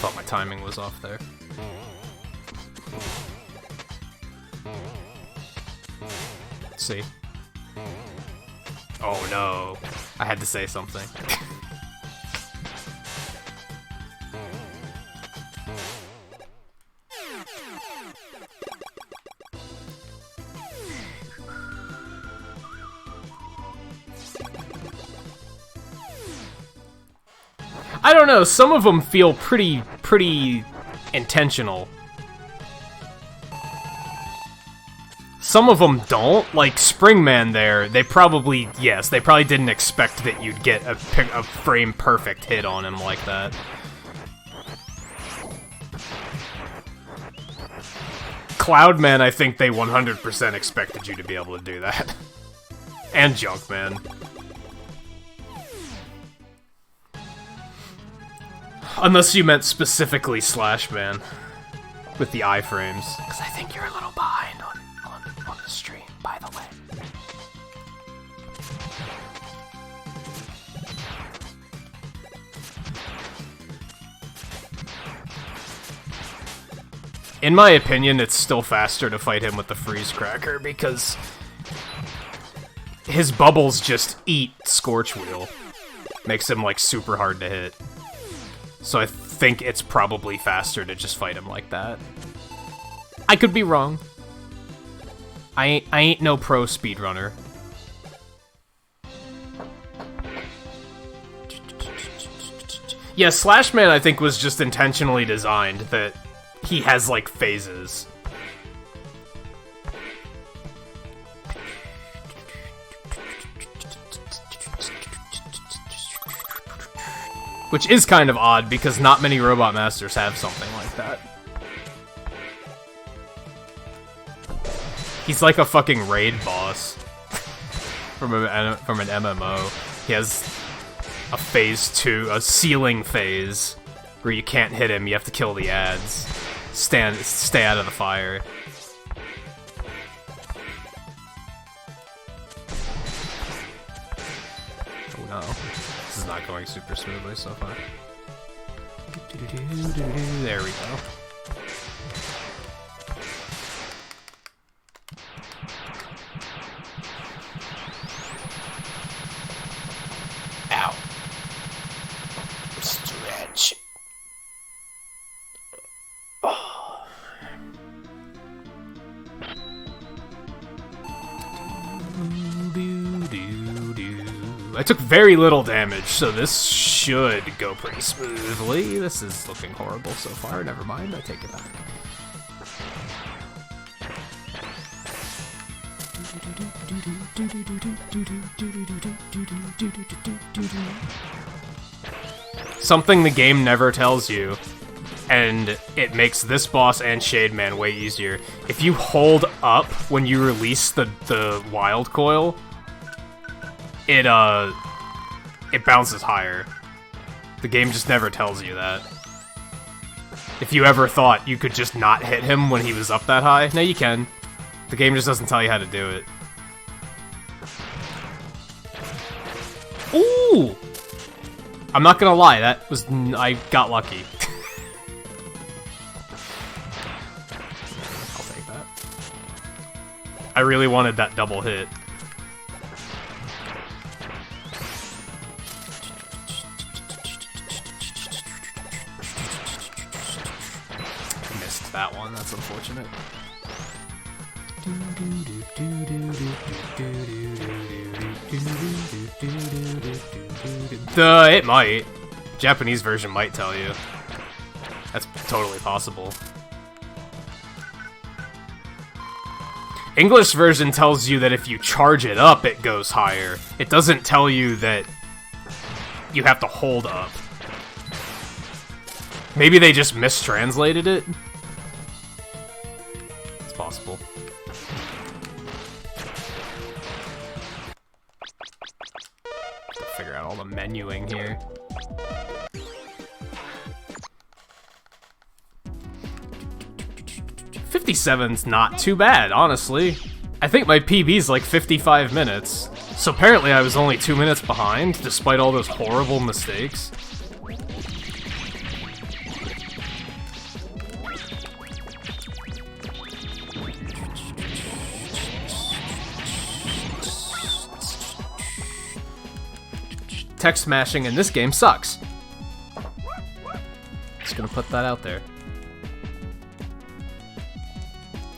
thought my timing was off there. Let's see. Oh no. I had to say something. I don't know, some of them feel pretty intentional. Some of them don't. Like Springman there, they probably didn't expect that you'd get a frame perfect hit on him like that. Cloudman, I think they 100% expected you to be able to do that. And Junkman. Unless you meant specifically Slashman with the iframes. Because I think you're a little behind on the stream, by the way. In my opinion, it's still faster to fight him with the Freeze Cracker because his bubbles just eat Scorch Wheel. Makes him, like, super hard to hit. So I think it's probably faster to just fight him like that. I could be wrong. I ain't no pro speedrunner. Yeah, Slashman I think was just intentionally designed that he has like phases. Which is kind of odd, because not many Robot Masters have something like that. He's like a fucking raid boss from an MMO. He has a phase 2, a ceiling phase, where you can't hit him, you have to kill the ads. Stay out of the fire. Oh no. This is not going super smoothly so far. There we go. Ow. Stretch. Oh. I took very little damage, so this should go pretty smoothly. This is looking horrible so far. Never mind, I take it back. Something the game never tells you, and it makes this boss and Shade Man way easier. If you hold up when you release the Wild Coil, it bounces higher. The game just never tells you that. If you ever thought you could just not hit him when he was up that high, no, you can. The game just doesn't tell you how to do it. Ooh! I'm not gonna lie, that was... I got lucky. I'll take that. I really wanted that double hit. Missed that one, that's unfortunate. It might. Japanese version might tell you. That's totally possible. English version tells you that if you charge it up, it goes higher. It doesn't tell you that you have to hold up. Maybe they just mistranslated it? It's possible. Figure out all the menuing here. $57's not too bad, honestly. I think my PB's like 55 minutes. So apparently I was only 2 minutes behind, despite all those horrible mistakes. text mashing in this game sucks. Just gonna put that out there.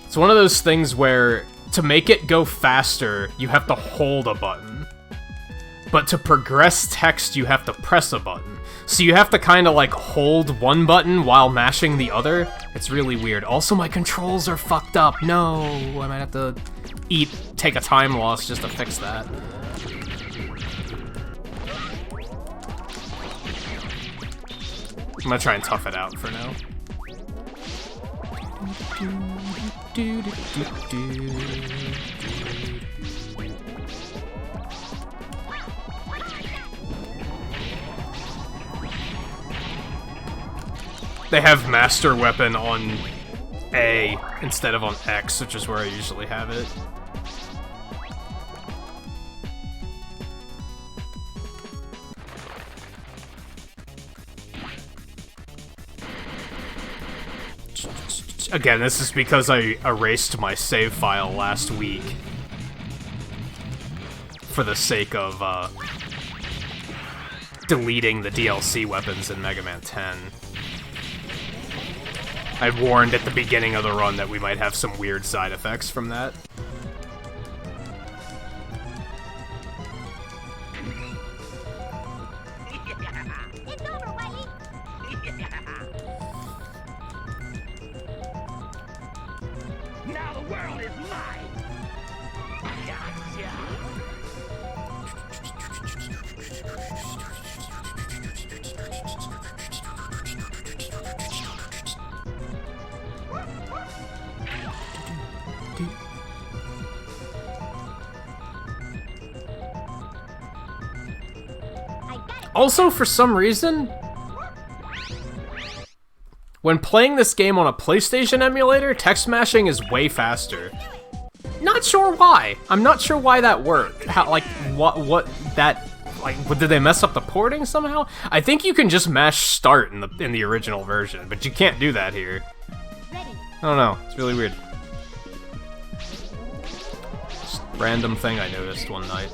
It's one of those things where to make it go faster, you have to hold a button. But to progress text, you have to press a button. So you have to kind of like hold one button while mashing the other. It's really weird. Also, my controls are fucked up. No, I might have to take a time loss just to fix that. I'm gonna try and tough it out for now. They have Master Weapon on A instead of on X, which is where I usually have it. Again, this is because I erased my save file last week for the sake of deleting the DLC weapons in Mega Man 10. I warned at the beginning of the run that we might have some weird side effects from that. Now the world is mine. Also, for some reason, when playing this game on a PlayStation emulator, text mashing is way faster. Not sure why. I'm not sure why that worked. How, like, did they mess up the porting somehow? I think you can just mash start in the original version, but you can't do that here. I don't know. It's really weird. Just random thing I noticed one night.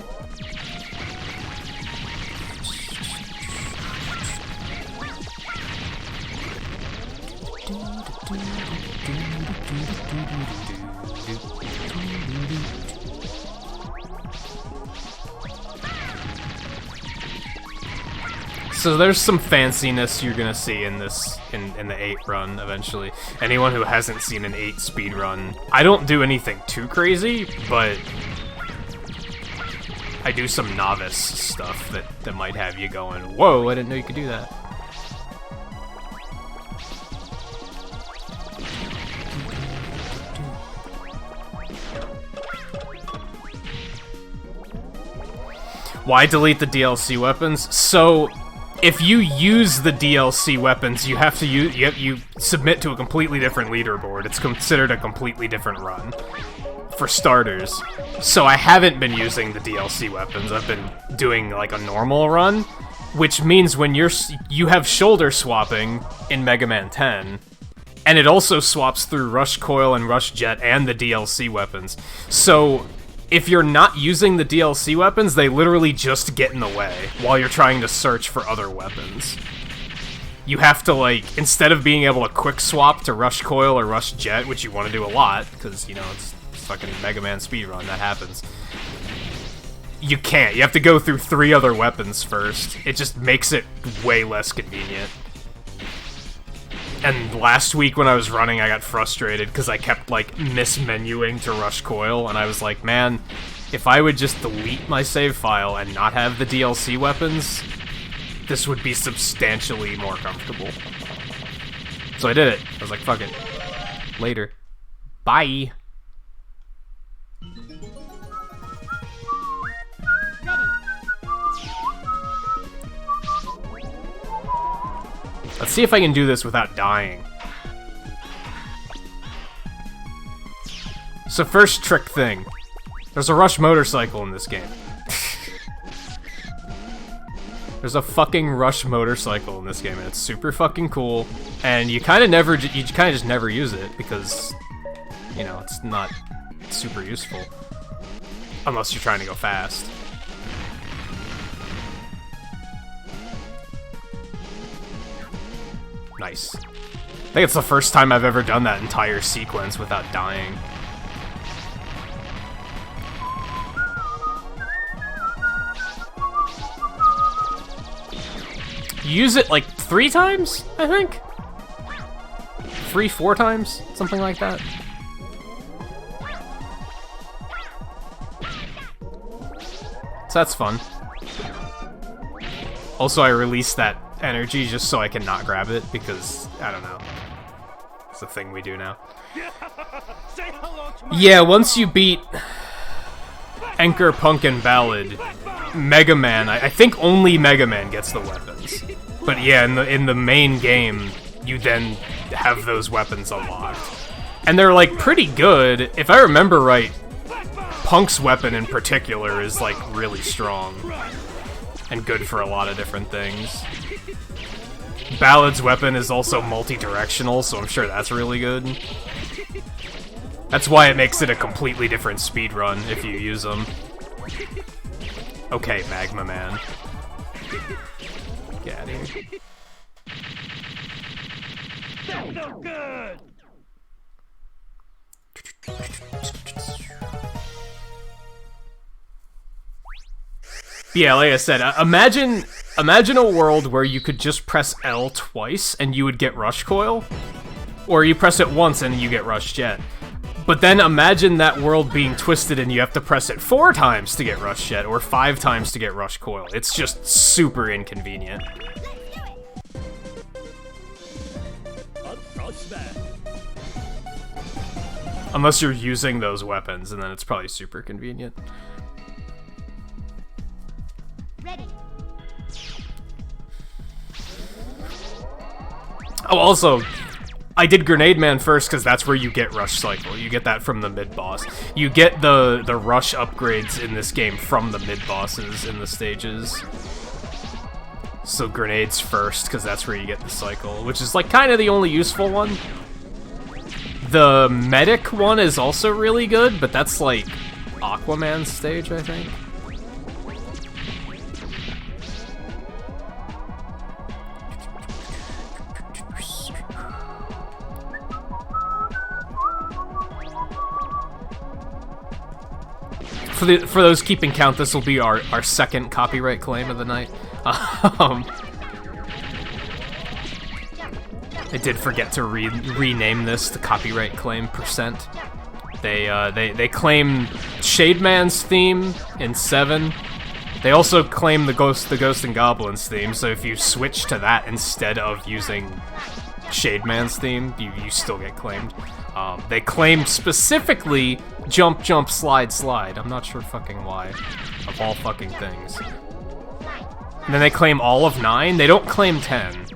So there's some fanciness you're gonna see in this in the 8 run eventually. Anyone who hasn't seen an 8 speed run, I don't do anything too crazy, but I do some novice stuff that might have you going, whoa, I didn't know you could do that. Why delete the DLC weapons? So, if you use the DLC weapons, you have to you submit to a completely different leaderboard. It's considered a completely different run, for starters. So I haven't been using the DLC weapons. I've been doing like a normal run, which means when you have shoulder swapping in Mega Man 10, and it also swaps through Rush Coil and Rush Jet and the DLC weapons. So if you're not using the DLC weapons, they literally just get in the way while you're trying to search for other weapons. You have to, like, instead of being able to quick swap to Rush Coil or Rush Jet, which you want to do a lot, because, you know, it's fucking Mega Man speedrun, that happens. You can't. You have to go through 3 other weapons first. It just makes it way less convenient. And last week when I was running, I got frustrated because I kept, like, mismenuing to Rush Coil, and I was like, man, if I would just delete my save file and not have the DLC weapons, this would be substantially more comfortable. So I did it. I was like, fuck it. Later. Bye. Let's see if I can do this without dying. So first trick thing. There's a Rush motorcycle in this game. There's a fucking Rush motorcycle in this game, and it's super fucking cool. And you kind of just never use it because, you know, it's not super useful. Unless you're trying to go fast. Nice. I think it's the first time I've ever done that entire sequence without dying. You use it like 3 times, I think? 3-4 times? Something like that. So that's fun. Also, I released that energy just so I can not grab it, because, I don't know. It's a thing we do now. Yeah, once you beat Anchor, Punk, and Ballad, Mega Man, I think only Mega Man gets the weapons. But yeah, in the main game, you then have those weapons unlocked. And they're, like, pretty good. If I remember right, Punk's weapon in particular is, like, really strong. And good for a lot of different things. Ballad's weapon is also multi-directional, so I'm sure that's really good. That's why it makes it a completely different speedrun if you use them. Okay, Magma Man. Get out of here. That's no good. Yeah, like I said, imagine a world where you could just press L twice and you would get Rush Coil, or you press it once and you get Rush Jet. But then imagine that world being twisted and you have to press it 4 times to get Rush Jet, or 5 times to get Rush Coil. It's just super inconvenient. Unless you're using those weapons, and then it's probably super convenient. Ready. Oh, also, I did Grenade Man first because that's where you get Rush Cycle. You get that from the mid-boss. You get the Rush upgrades in this game from the mid-bosses in the stages. So Grenades first, because that's where you get the cycle, which is like kind of the only useful one. The Medic one is also really good, but that's like Aquaman's stage, I think. For those keeping count, this will be our second copyright claim of the night. I did forget to rename this the copyright claim %. They claim Shademan's theme in 7. They also claim the Ghost and Goblins theme. So if you switch to that instead of using Shademan's theme, you still get claimed. They claim specifically Jump, Jump, Slide, Slide. I'm not sure fucking why. Of all fucking things. And then they claim all of 9. They don't claim 10.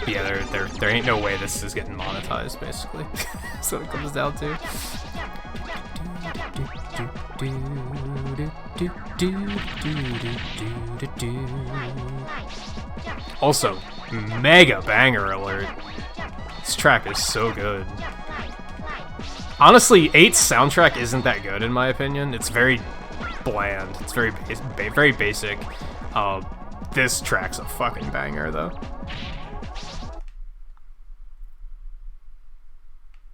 Yeah, there ain't no way this is getting monetized, basically. That's what it comes down to. Also, mega banger alert. This track is so good. Honestly, 8's soundtrack isn't that good in my opinion. It's very bland. It's very basic. This track's a fucking banger though.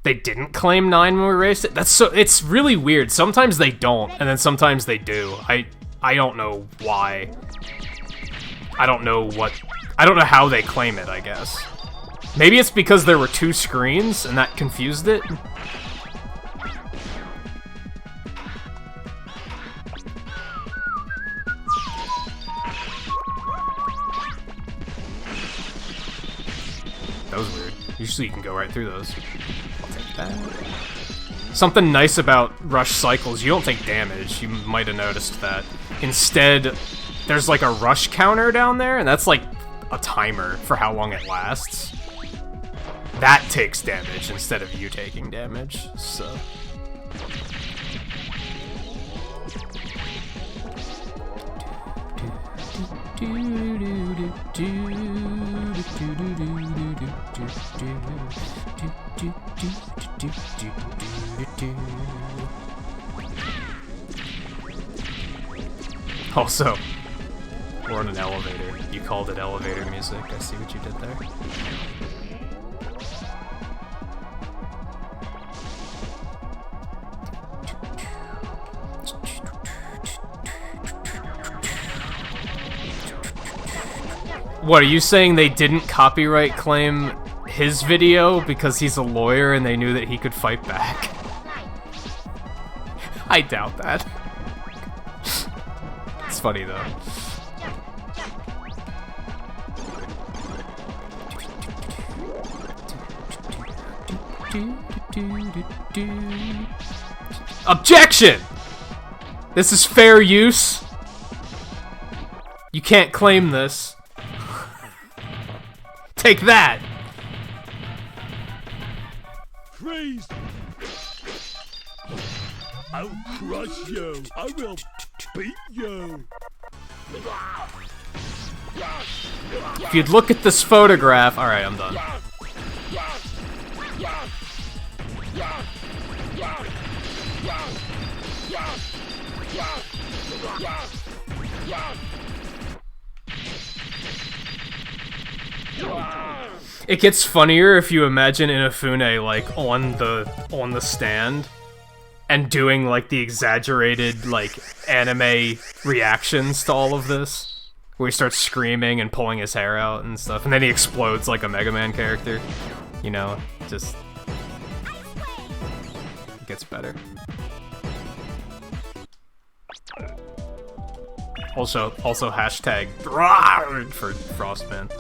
They didn't claim 9 when we raced it? It's really weird. Sometimes they don't, and then sometimes they do. I don't know why. I don't know how they claim it, I guess. Maybe it's because there were 2 screens, and that confused it? That was weird. Usually you can go right through those. Something nice about Rush Cycles, you don't take damage. You might have noticed that. Instead, there's like a rush counter down there, and that's like a timer for how long it lasts. That takes damage instead of you taking damage, so... Also, we're on an elevator. You called it elevator music. I see what you did there. What, are you saying they didn't copyright claim his video because he's a lawyer and they knew that he could fight back? I doubt that. It's funny though. Objection! This is fair use. You can't claim this. Take that! Freeze! I'll crush you. I will beat you. If you'd look at this photograph... Alright, I'm done. It gets funnier if you imagine Inafune like on the stand and doing like the exaggerated like anime reactions to all of this, where he starts screaming and pulling his hair out and stuff, and then he explodes like a Mega Man character. You know, just it gets better. Also hashtag for Frostman.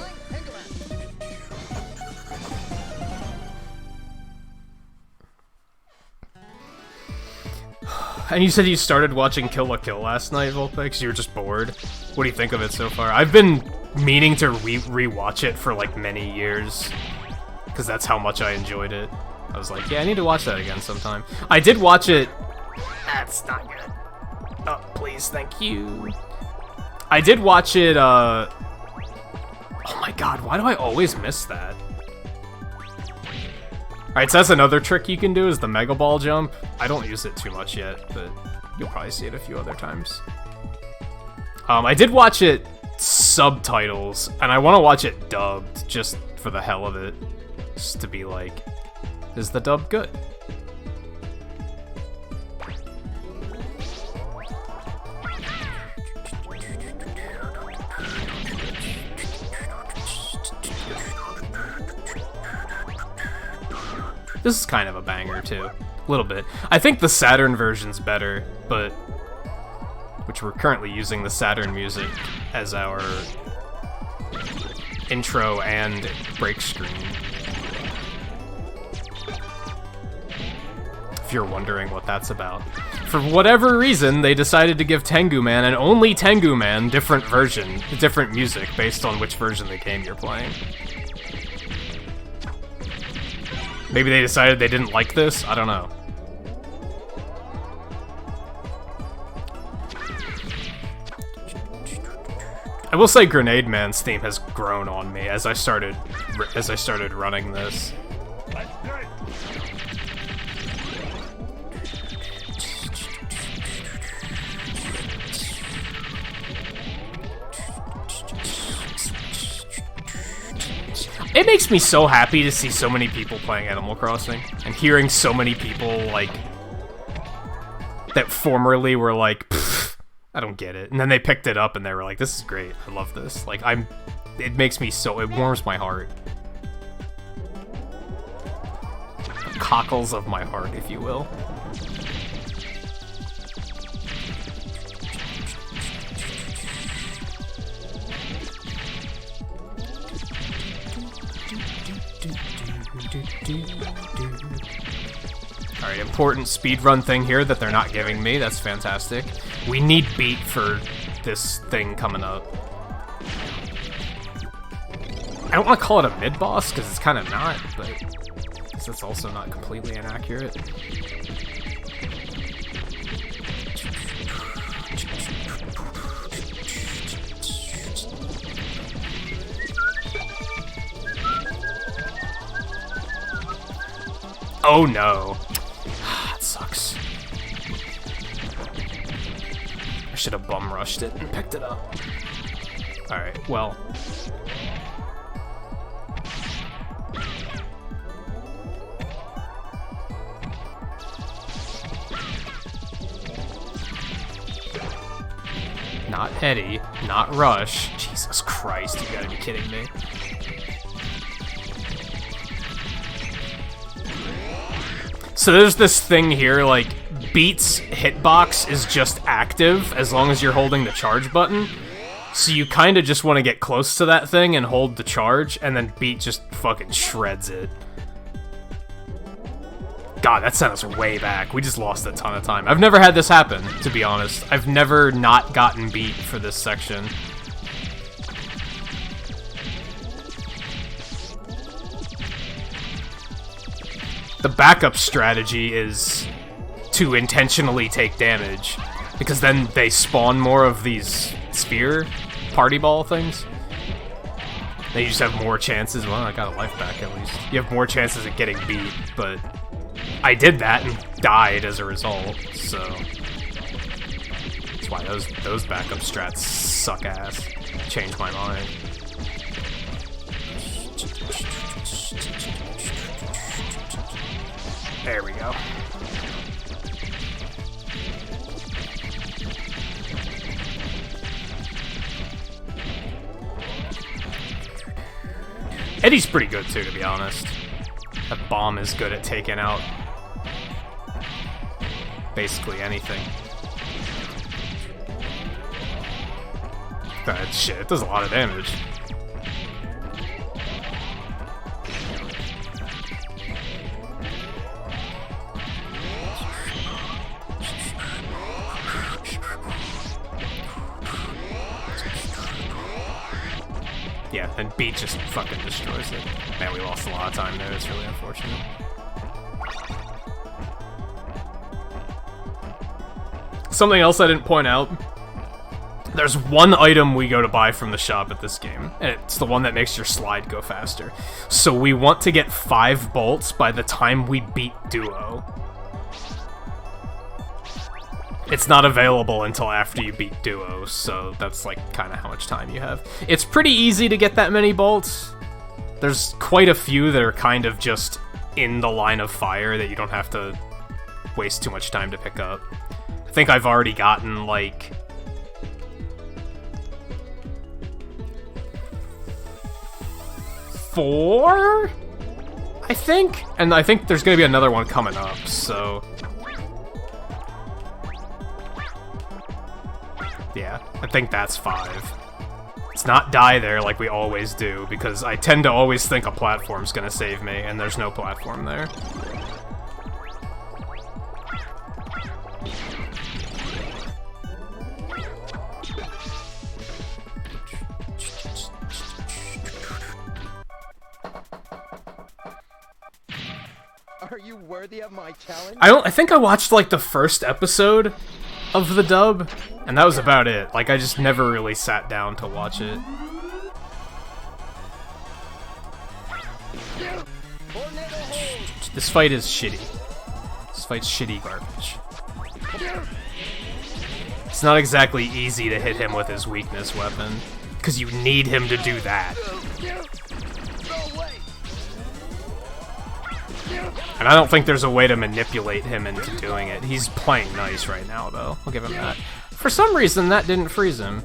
And you said you started watching Kill la Kill last night, Volpe, because you were just bored. What do you think of it so far? I've been meaning to re-watch it for like many years, because that's how much I enjoyed it. I was like, yeah, I need to watch that again sometime. I did watch it. That's not good. Oh, please, thank you. I did watch it, oh my god, why do I always miss that? Alright, so that's another trick you can do, is the Mega Ball jump. I don't use it too much yet, but you'll probably see it a few other times. I did watch it subtitles, and I want to watch it dubbed, just for the hell of it. Just to be like, is the dub good? This is kind of a banger, too. A little bit. I think the Saturn version's better, but... which we're currently using the Saturn music as our intro and break screen. If you're wondering what that's about. For whatever reason, they decided to give Tengu Man, and only Tengu Man, different music based on which version of the game you're playing. Maybe they decided they didn't like this? I don't know. I will say Grenade Man's theme has grown on me as I started running this. It makes me so happy to see so many people playing Animal Crossing, and hearing so many people, like, that formerly were like, I don't get it, and then they picked it up and they were like, this is great, I love this. Like, it makes me so, it warms my heart. The cockles of my heart, if you will. Alright, important speedrun thing here that they're not giving me. That's fantastic. We need beat for this thing coming up. I don't want to call it a mid-boss, because it's kind of not, but it's also not completely inaccurate. Oh no. That sucks. I should have bum rushed it and picked it up. Alright, well. Not Eddie, not Rush. Jesus Christ, you gotta be kidding me. So there's this thing here, like, Beat's hitbox is just active as long as you're holding the charge button. So you kind of just want to get close to that thing and hold the charge, and then Beat just fucking shreds it. God, that sent us way back. We just lost a ton of time. I've never had this happen, to be honest. I've never not gotten Beat for this section. The backup strategy is to intentionally take damage, because then they spawn more of these sphere party ball things. Then you just have more chances. Well, I got a life back at least. You have more chances of getting beat, but I did that and died as a result, so that's why those backup strats suck ass. Changed my mind. There we go. Eddie's pretty good too, to be honest. That bomb is good at taking out basically anything. That shit, it does a lot of damage. Yeah, and Beat just fucking destroys it. Man, we lost a lot of time there, it's really unfortunate. Something else I didn't point out. There's one item we go to buy from the shop at this game, and it's the one that makes your slide go faster. So we want to get 5 bolts by the time we beat Duo. It's not available until after you beat Duo, so that's like kind of how much time you have. It's pretty easy to get that many bolts. There's quite a few that are kind of just in the line of fire that you don't have to waste too much time to pick up. I think I've already gotten like 4, I think? And I think there's gonna be another one coming up, so yeah, I think that's 5. Let's not die there like we always do, because I tend to always think a platform's gonna save me, and there's no platform there. Are you worthy of my challenge? I think I watched like the first episode of the dub, and that was about it. Like, I just never really sat down to watch it. This fight is shitty. This fight's shitty garbage. It's not exactly easy to hit him with his weakness weapon, because you need him to do that. And I don't think there's a way to manipulate him into doing it. He's playing nice right now, though. I'll give him that. For some reason, that didn't freeze him.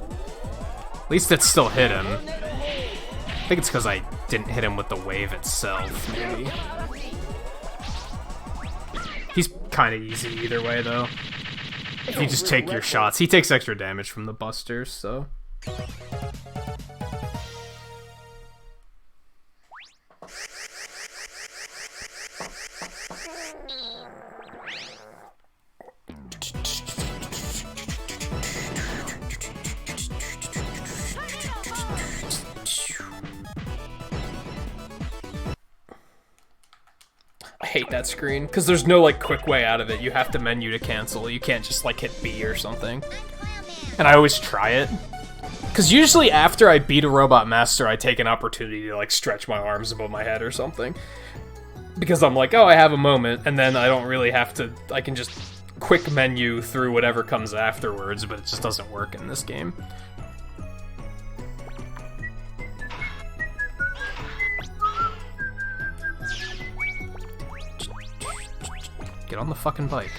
At least it still hit him. I think it's because I didn't hit him with the wave itself, maybe. He's kind of easy either way, though. If you just take your shots. He takes extra damage from the busters, so... I hate that screen, because there's no, like, quick way out of it. You have to menu to cancel. You can't just, like, hit B or something. And I always try it. Because usually after I beat a Robot Master, I take an opportunity to, like, stretch my arms above my head or something. Because I'm like, oh, I have a moment, and then I don't really have to... I can just quick menu through whatever comes afterwards, but it just doesn't work in this game. Get on the fucking bike.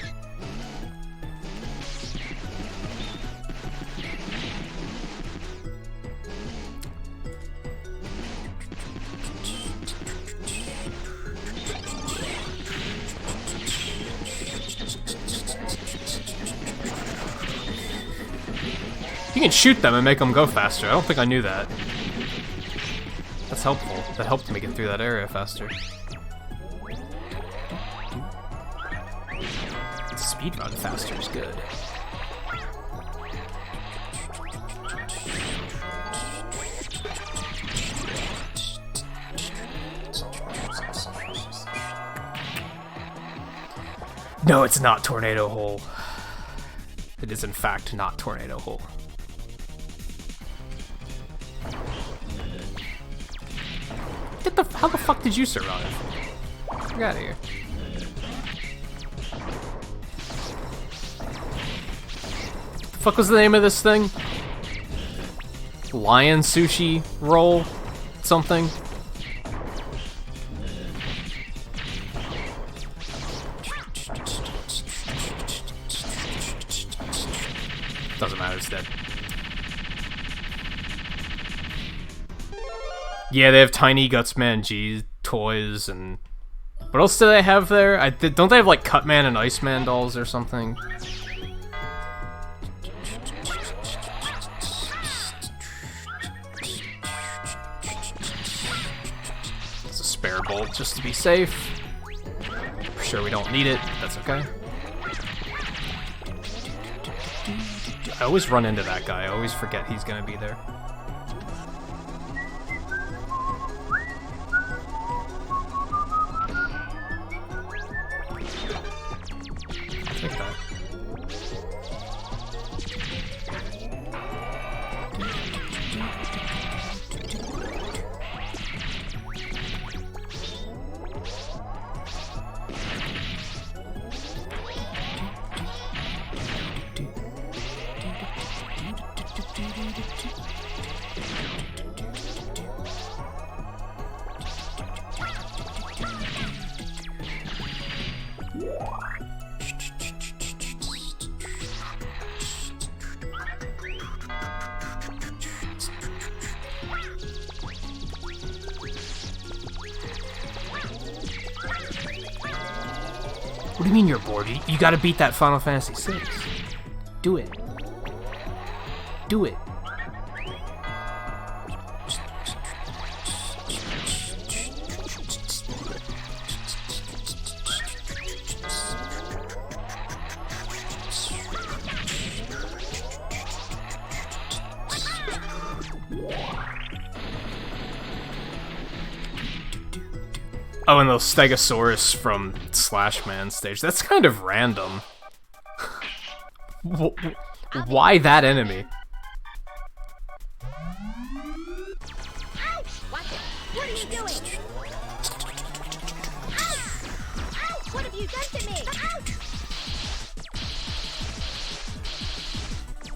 You can shoot them and make them go faster. I don't think I knew that. That's helpful. That helped me get through that area faster. Speedrun faster is good. No, it's not Tornado Hole. It is in fact not Tornado Hole. How the fuck did you survive? Get out of here. The fuck was the name of this thing? Lion sushi roll? Something? Doesn't matter, it's dead. Yeah, they have Tiny Gutsman G toys, and what else do they have there? Don't they have like Cutman and Iceman dolls or something? It's a spare bolt just to be safe. For sure we don't need it, that's okay. I always run into that guy, I always forget he's gonna be there. Take that. What do you mean you're bored? You gotta beat that Final Fantasy VI. Do it. Do it. Oh, and those Stegosaurus from Slash Man stage. That's kind of random. Why that enemy? Ouch! Watch it! What are you doing? Ouch! Ouch! What have you done to me? Ouch!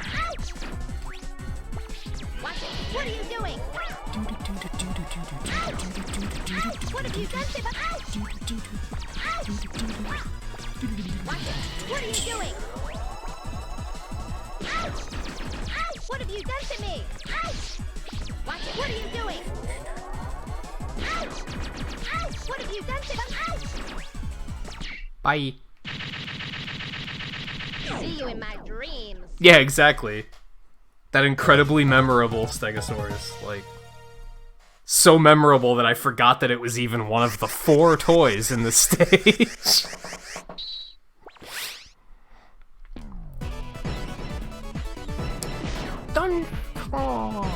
Ouch! Watch it! What are you doing? Ouch! Ouch! What have you done to me? Ouch! Ouch! Watch it! What are you doing? Ouch! Ouch! What have you done to me? Ouch! Watch it! What are you doing? Ouch! Ouch! What have you done to me? Ouch! Bye. See you in my dreams. Yeah, exactly. That incredibly memorable Stegosaurus. Like, so memorable that I forgot that it was even one of the 4 toys in the stage. Thunderclaw!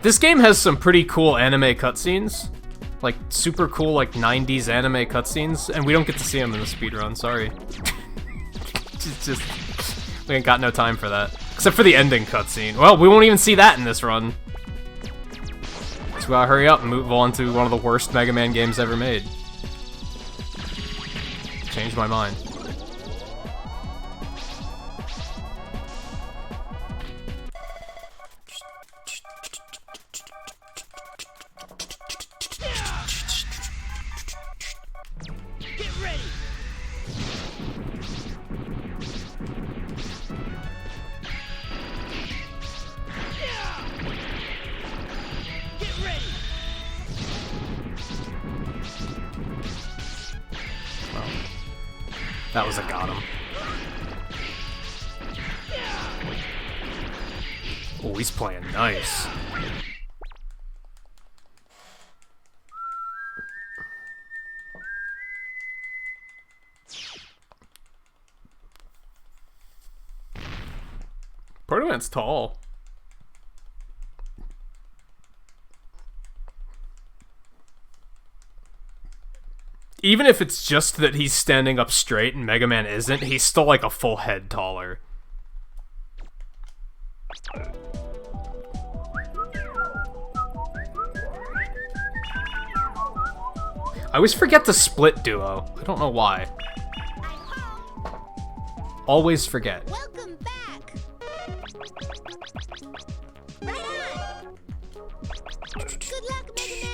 This game has some pretty cool anime cutscenes. Like, super cool, like, 90s anime cutscenes, and we don't get to see them in the speedrun, sorry. just, we ain't got no time for that. Except for the ending cutscene. Well, we won't even see that in this run. Just gotta hurry up and move on to one of the worst Mega Man games ever made. Changed my mind. Get ready. Get ready. Well, that was a got him. Oh, he's playing nice. Proto Man's tall. Even if it's just that he's standing up straight and Mega Man isn't, he's still like a full head taller. I always forget the split duo. I don't know why. Always forget. Welcome back. Right on. Good luck, Mega Man.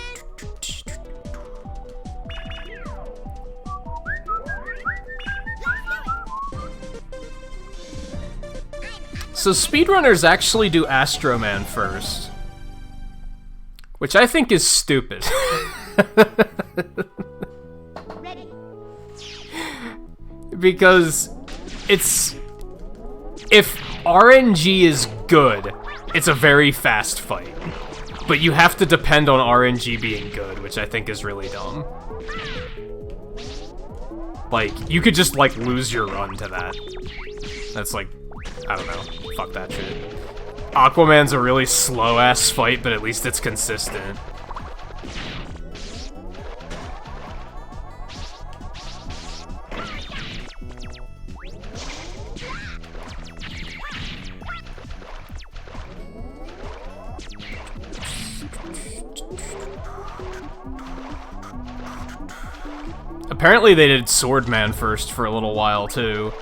So speedrunners actually do Astro Man first, which I think is stupid. Ready. Because it's... if RNG is good, it's a very fast fight. But you have to depend on RNG being good, which I think is really dumb. Like, you could just, like, lose your run to that. That's like, I don't know. Fuck that shit. Aquaman's a really slow-ass fight, but at least it's consistent. Apparently they did Swordman first for a little while, too.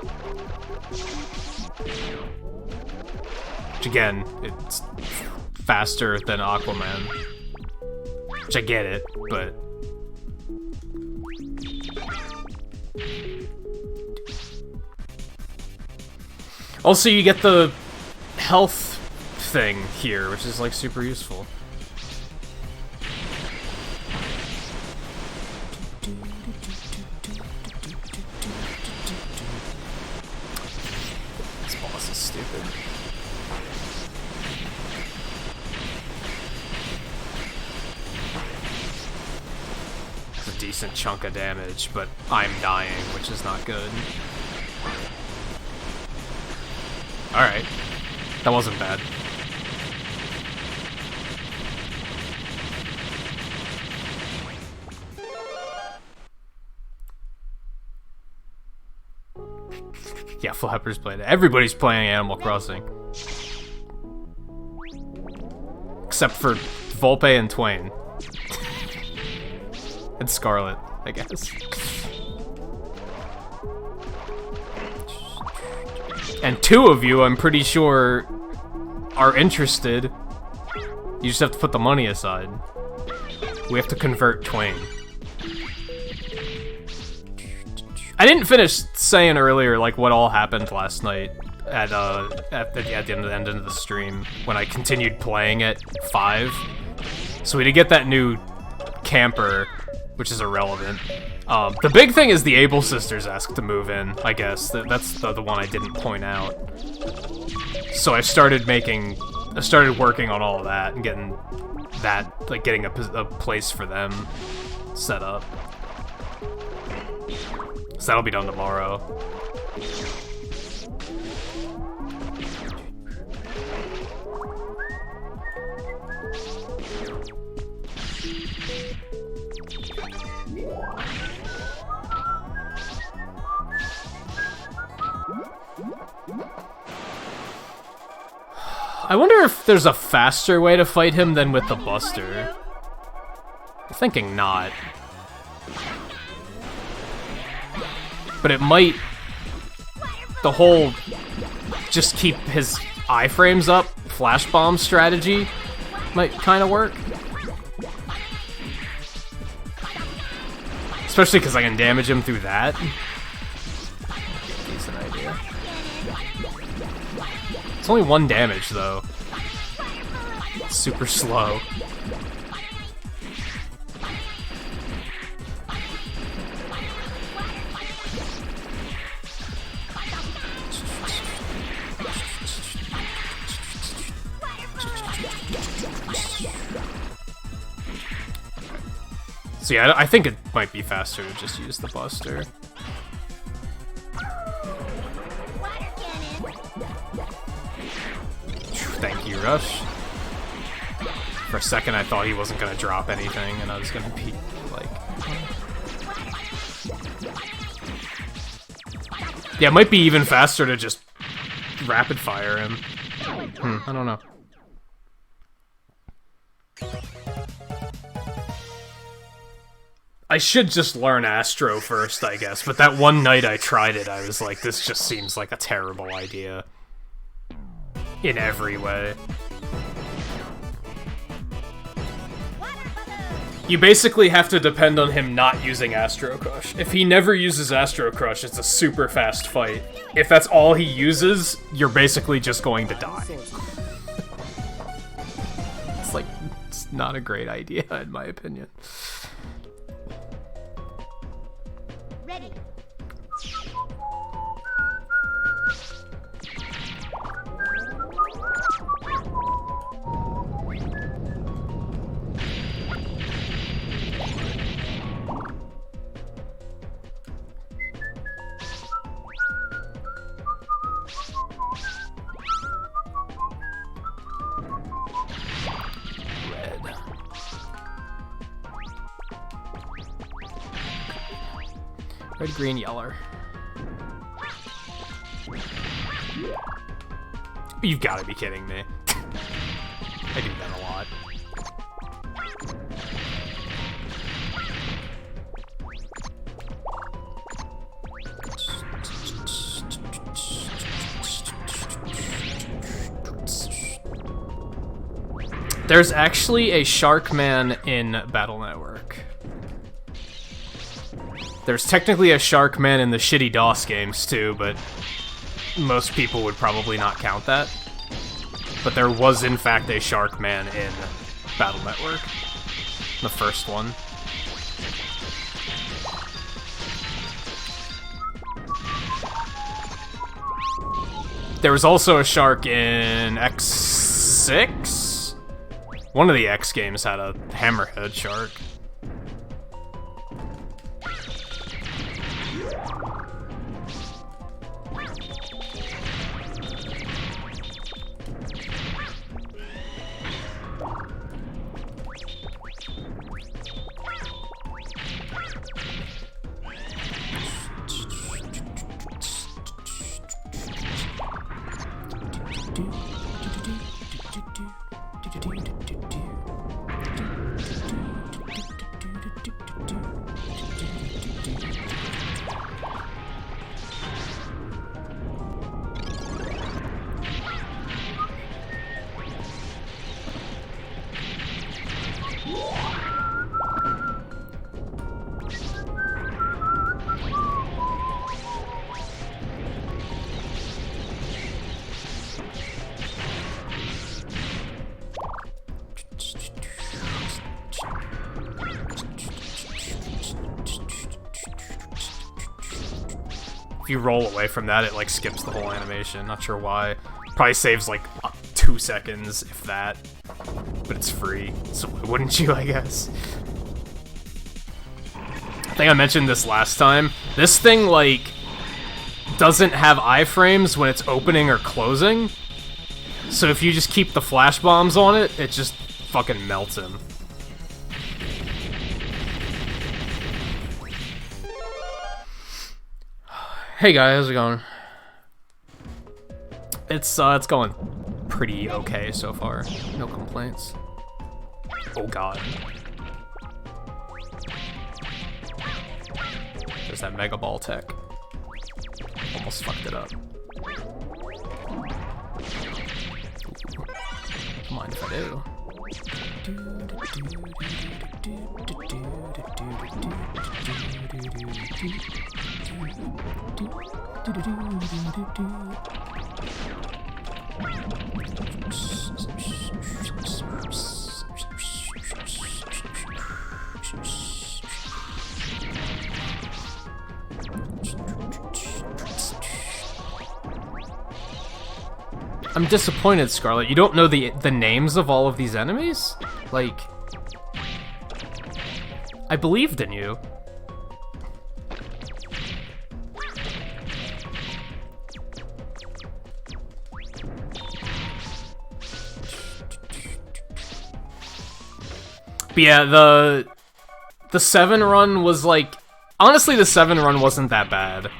Which, again, it's faster than Aquaman. Which I get it, but... also, you get the health thing here, which is, like, super useful. This boss is stupid. It's a decent chunk of damage, but I'm dying, which is not good. Alright. That wasn't bad. Yeah, Flapper's playing it. Everybody's playing Animal Crossing. Except for Volpe and Twain. And Scarlet, I guess. And two of you, I'm pretty sure, are interested. You just have to put the money aside. We have to convert Twain. I didn't finish saying earlier, like, what all happened last night at the end of the stream when I continued playing at 5. So we did get that new camper, which is irrelevant. The big thing is the Able Sisters asked to move in, I guess. That's the one I didn't point out. So I started working on all of that and getting that, like, getting a place for them set up. So that'll be done tomorrow. I wonder if there's a faster way to fight him than with the Buster. I'm thinking not. But it might... The whole... Just keep his iframes up, flash bomb strategy might kind of work. Especially because I can damage him through that. Decent idea. It's only 1 damage, though. It's super slow. So yeah, I think it might be faster to just use the Buster. Thank you, Rush. For a second I thought he wasn't gonna drop anything and I was gonna be like... Yeah, it might be even faster to just rapid fire him. I don't know. I should just learn Astro first, I guess, but that one night I tried it, I was like, this just seems like a terrible idea. In every way. You basically have to depend on him not using Astro Crush. If he never uses Astro Crush, it's a super fast fight. If that's all he uses, you're basically just going to die. It's like, it's not a great idea, in my opinion. Ready. Red, green, yellow. You've got to be kidding me. I do that a lot. There's actually a Sharkman in Battle Network. There's technically a Sharkman in the shitty DOS games too, but most people would probably not count that. But there was in fact a Sharkman in Battle Network. The first one. There was also a shark in X6? One of the X games had a hammerhead shark. If you roll away from that, it like skips the whole animation. Not sure why. Probably saves like 2 seconds, if that. But it's free, so why wouldn't you, I guess? I think I mentioned this last time. This thing, like, doesn't have iframes when it's opening or closing. So if you just keep the flash bombs on it, it just fucking melts him. Hey guys, how's it going? It's going pretty okay so far. No complaints. Oh god. there's that Mega Ball tech. Almost fucked it up. Don't mind if I do. I'm disappointed, Scarlet. You don't know the names of all of these enemies? Like, I believed in you. But yeah, the 7 run was like, honestly, the 7 run wasn't that bad.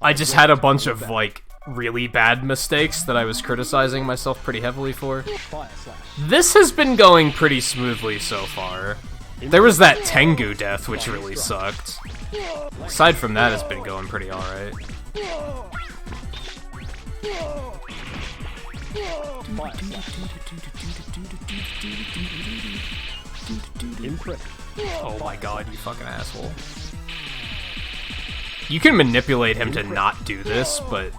I just had a bunch of like really bad mistakes that I was criticizing myself pretty heavily for. This has been going pretty smoothly so far. There was that Tengu death, which really sucked. Aside from that, it's been going pretty alright. Oh my god, you fucking asshole. You can manipulate him to not do this, but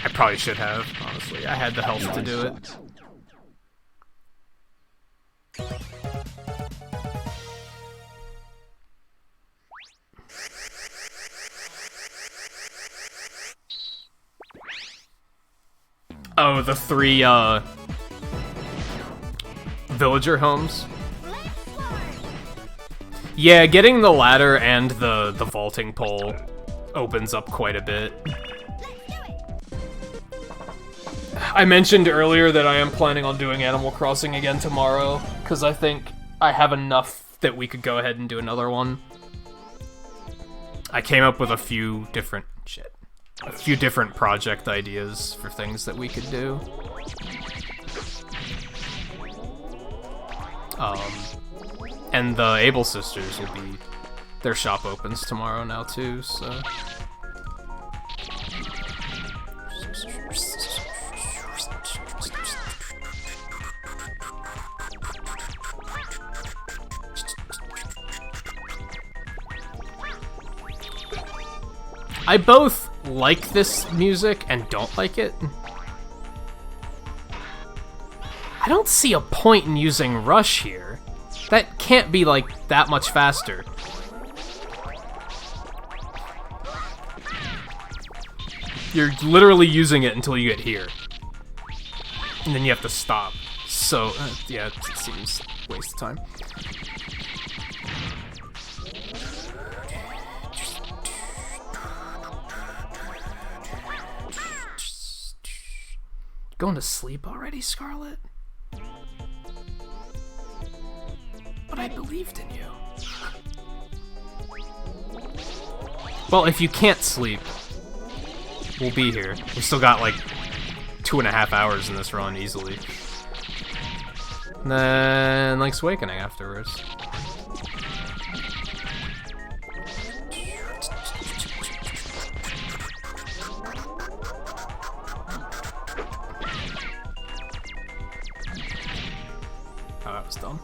I probably should have, honestly. I had the health to do it. Oh, the 3, villager homes? Yeah, getting the ladder and the vaulting pole opens up quite a bit. I mentioned earlier that I am planning on doing Animal Crossing again tomorrow, because I think I have enough that we could go ahead and do another one. I came up with a few different project ideas for things that we could do. And the Able Sisters will be... their shop opens tomorrow now too, so... I both like this music and don't like it. I don't see a point in using Rush here. That can't be, like, that much faster. You're literally using it until you get here. And then you have to stop. So, yeah, it seems a waste of time. Going to sleep already, Scarlet? But I believed in you. Well, if you can't sleep, we'll be here. We still got like 2.5 hours in this run easily. And then Link's Awakening afterwards. Oh, that was dumb.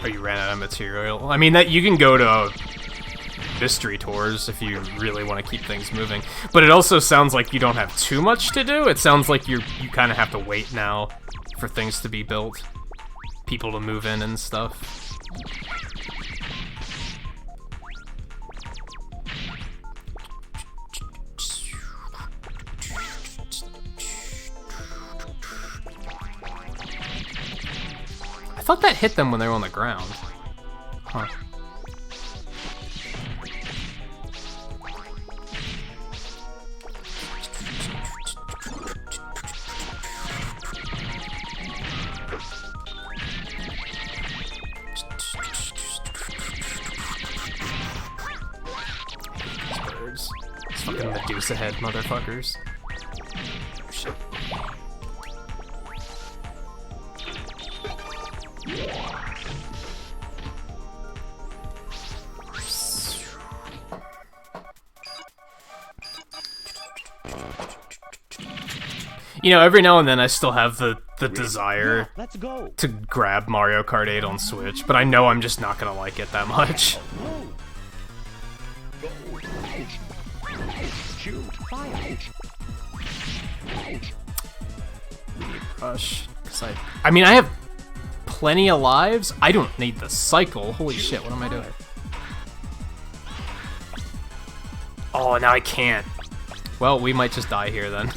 Oh, you ran out of material? I mean, that you can go to mystery tours if you really want to keep things moving. But it also sounds like you don't have too much to do. It sounds like you kind of have to wait now for things to be built. People to move in and stuff. I thought that hit them when they were on the ground. Huh. These birds. These fucking Medusa head motherfuckers. Shit. You know, every now and then I still have the desire Let's go. to grab Mario Kart 8 on Switch, but I know I'm just not gonna like it that much. Shoot. Fire. Rush. 'Cause I mean, I have plenty of lives. I don't need the cycle. Holy shit, what am I doing? Oh, now I can't. Well, we might just die here then.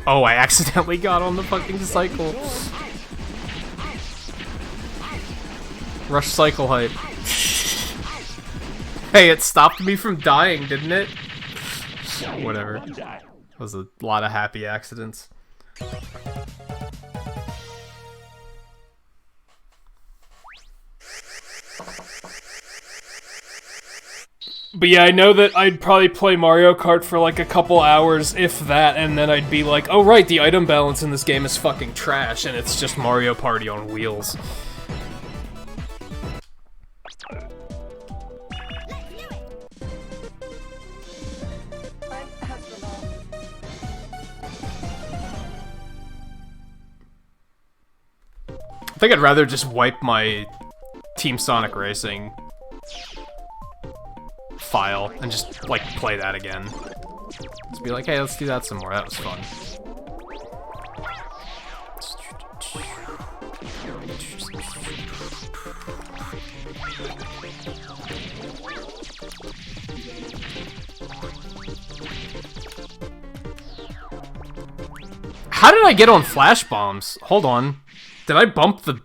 Oh, I accidentally got on the fucking cycle. Rush cycle hype. Hey, it stopped me from dying, didn't it? Whatever. That was a lot of happy accidents. But yeah, I know that I'd probably play Mario Kart for like a couple hours, if that, and then I'd be like, oh right, the item balance in this game is fucking trash, and it's just Mario Party on wheels. I think I'd rather just wipe my Team Sonic Racing file and just, like, play that again. Just be like, hey, let's do that some more, that was fun. How did I get on flash bombs? Hold on. Did I bump the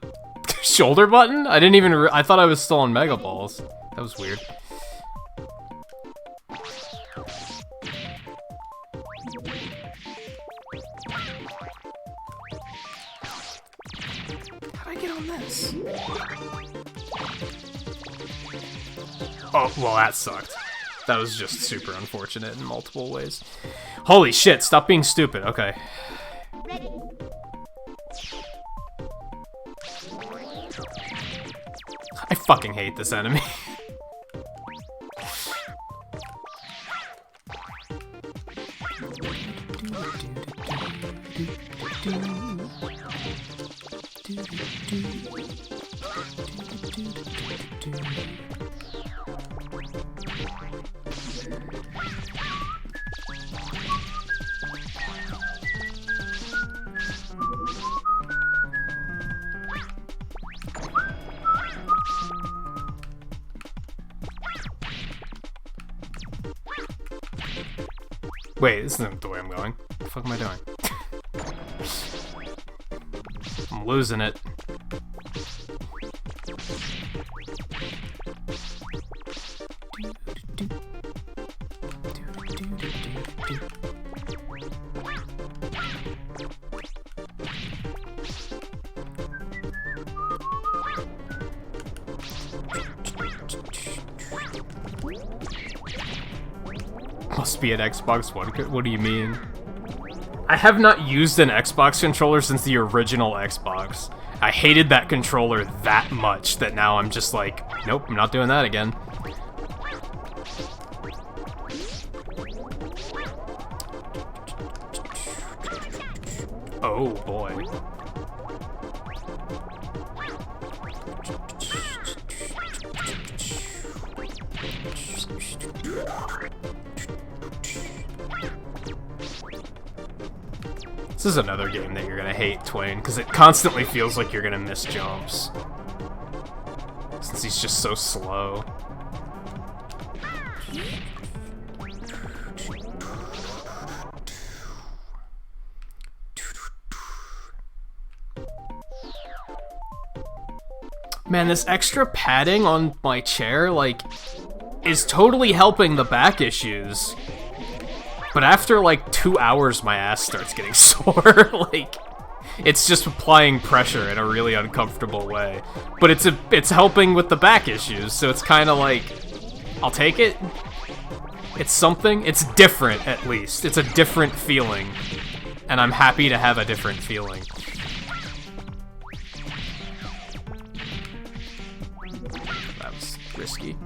shoulder button? I didn't even I thought I was still on Mega Balls. That was weird. How'd I get on this? Oh, well that sucked. That was just super unfortunate in multiple ways. Holy shit, stop being stupid. Okay. Ready. I fucking hate this enemy. Wait, this isn't the way I'm going. What the fuck am I doing? I'm losing it. Must be an Xbox One. What do you mean? I have not used an Xbox controller since the original Xbox. I hated that controller that much that now I'm just like, nope, I'm not doing that again. Oh boy. This is another game that you're gonna hate, Twain, because it constantly feels like you're gonna miss jumps. Since he's just so slow. Man, this extra padding on my chair, like, is totally helping the back issues. But after, like, 2 hours, my ass starts getting sore. Like, it's just applying pressure in a really uncomfortable way. But it's helping with the back issues, so it's kind of like, I'll take it. It's something. It's different, at least. It's a different feeling. And I'm happy to have a different feeling. It's risky.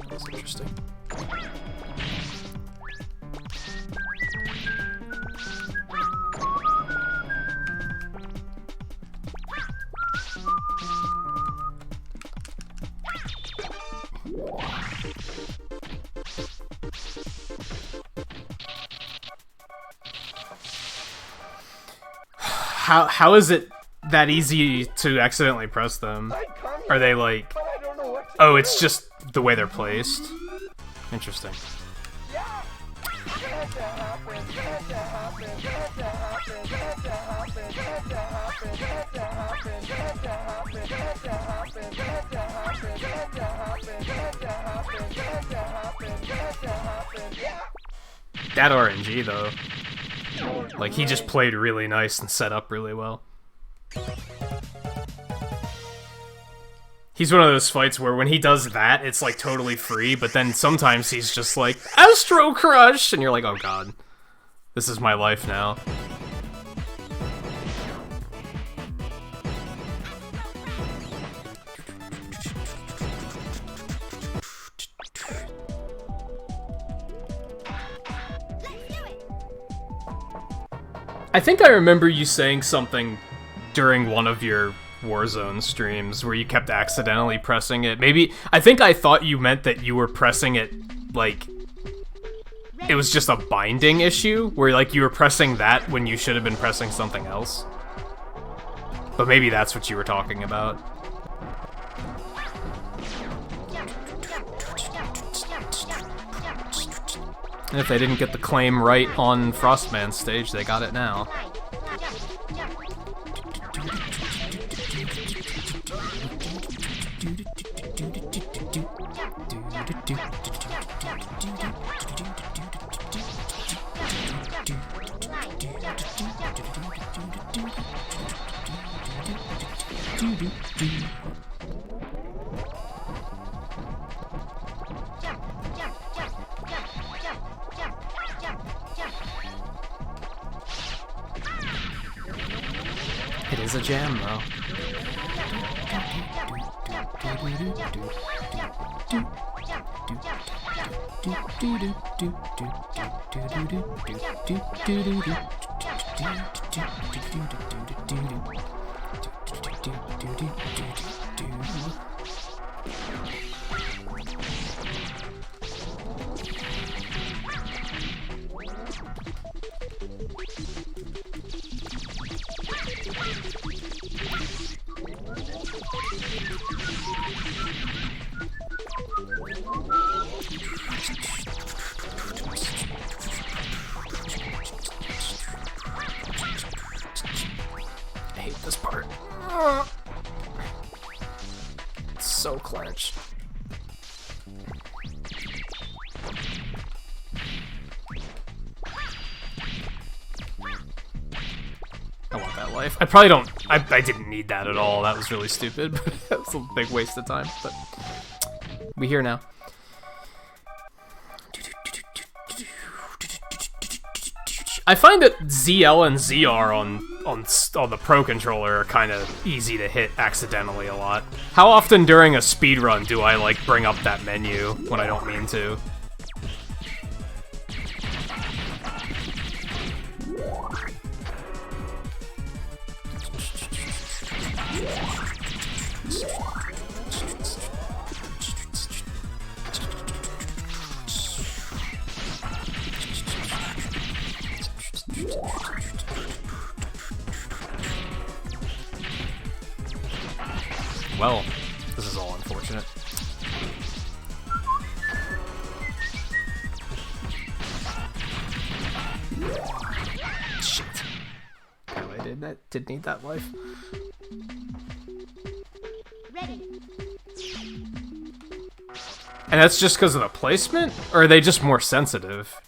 That's interesting. How is it that easy to accidentally press them? Are they like... Oh, it's just the way they're placed? Interesting. That RNG though. Like, he just played really nice and set up really well. He's one of those fights where when he does that, it's like totally free, but then sometimes he's just like, Astro Crush! And you're like, oh god. This is my life now. I think I remember you saying something during one of your Warzone streams where you kept accidentally pressing it. Maybe, I think I thought you meant that you were pressing it, like, it was just a binding issue, where, like, you were pressing that when you should have been pressing something else. But maybe that's what you were talking about. And if they didn't get the claim right on Frostman's stage, they got it now. It is a jam, though. I hate this part. It's so clenched. I want that life. I probably don't... I didn't need that at all. That was really stupid. But that was a big waste of time. But we're here now. I find that ZL and ZR on the Pro Controller are kind of easy to hit accidentally a lot. How often during a speedrun do I, like, bring up that menu when I don't mean to? Well, this is all unfortunate. Shit. Anyway. did need that life. Ready. And that's just because of the placement? Or are they just more sensitive?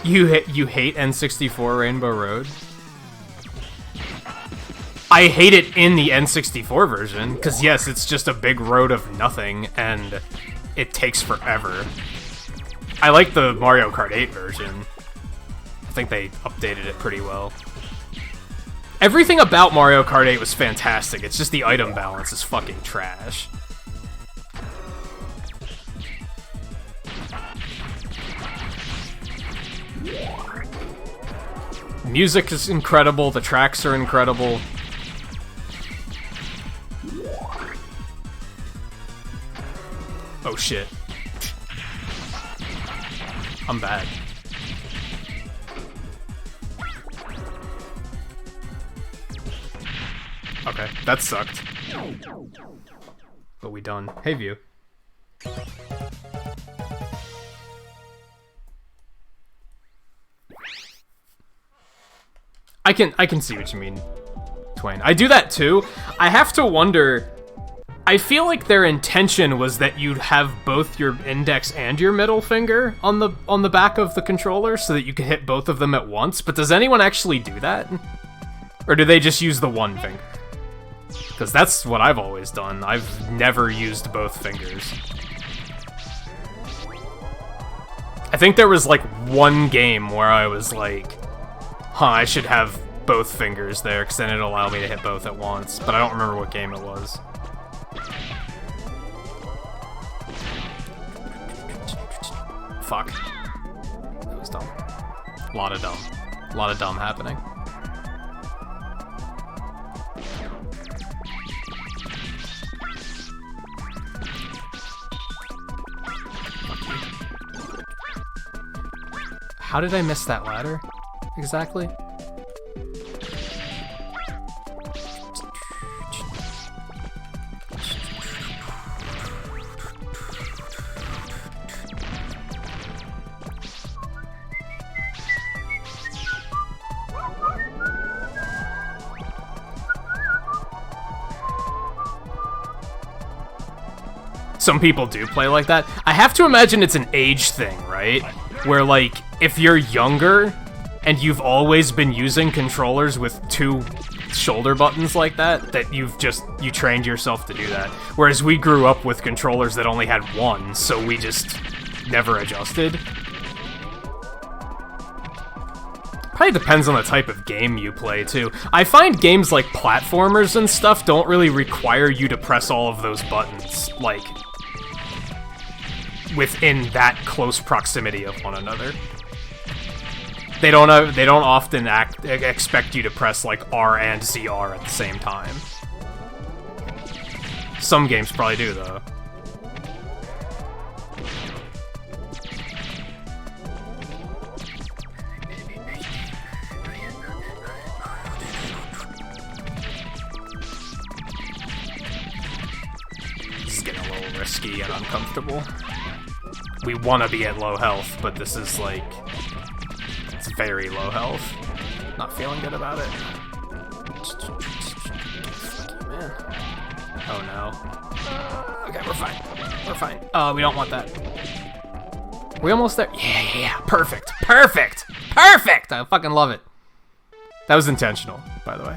You hate N64 Rainbow Road? I hate it in the N64 version, because yes, it's just a big road of nothing, and it takes forever. I like the Mario Kart 8 version. I think they updated it pretty well. Everything about Mario Kart 8 was fantastic, it's just the item balance is fucking trash. Music is incredible, the tracks are incredible. Oh shit. I'm bad. Okay, that sucked. But we done. Hey, View. I can see what you mean, Twain. I do that too. I have to wonder. I feel like their intention was that you'd have both your index and your middle finger on the back of the controller so that you could hit both of them at once. But does anyone actually do that? Or do they just use the one finger? Because that's what I've always done. I've never used both fingers. I think there was like one game where I was like, huh, I should have both fingers there, because then it'll allow me to hit both at once. But I don't remember what game it was. Fuck. That was dumb. A lot of dumb. A lot of dumb happening. How did I miss that ladder? Exactly? Some people do play like that. I have to imagine it's an age thing, right? Where, like, if you're younger and you've always been using controllers with two shoulder buttons like that, that you trained yourself to do that. Whereas we grew up with controllers that only had one, so we just never adjusted. Probably depends on the type of game you play, too. I find games like platformers and stuff don't really require you to press all of those buttons, like, within that close proximity of one another. They don't often expect you to press like R and ZR at the same time. Some games probably do though. This is getting a little risky and uncomfortable. We want to be at low health, but this is like, it's very low health. Not feeling good about it. Man. Oh no. Okay, we're fine. We're fine. We don't want that. We almost there? Yeah. Perfect. Perfect. Perfect! I fucking love it. That was intentional, by the way.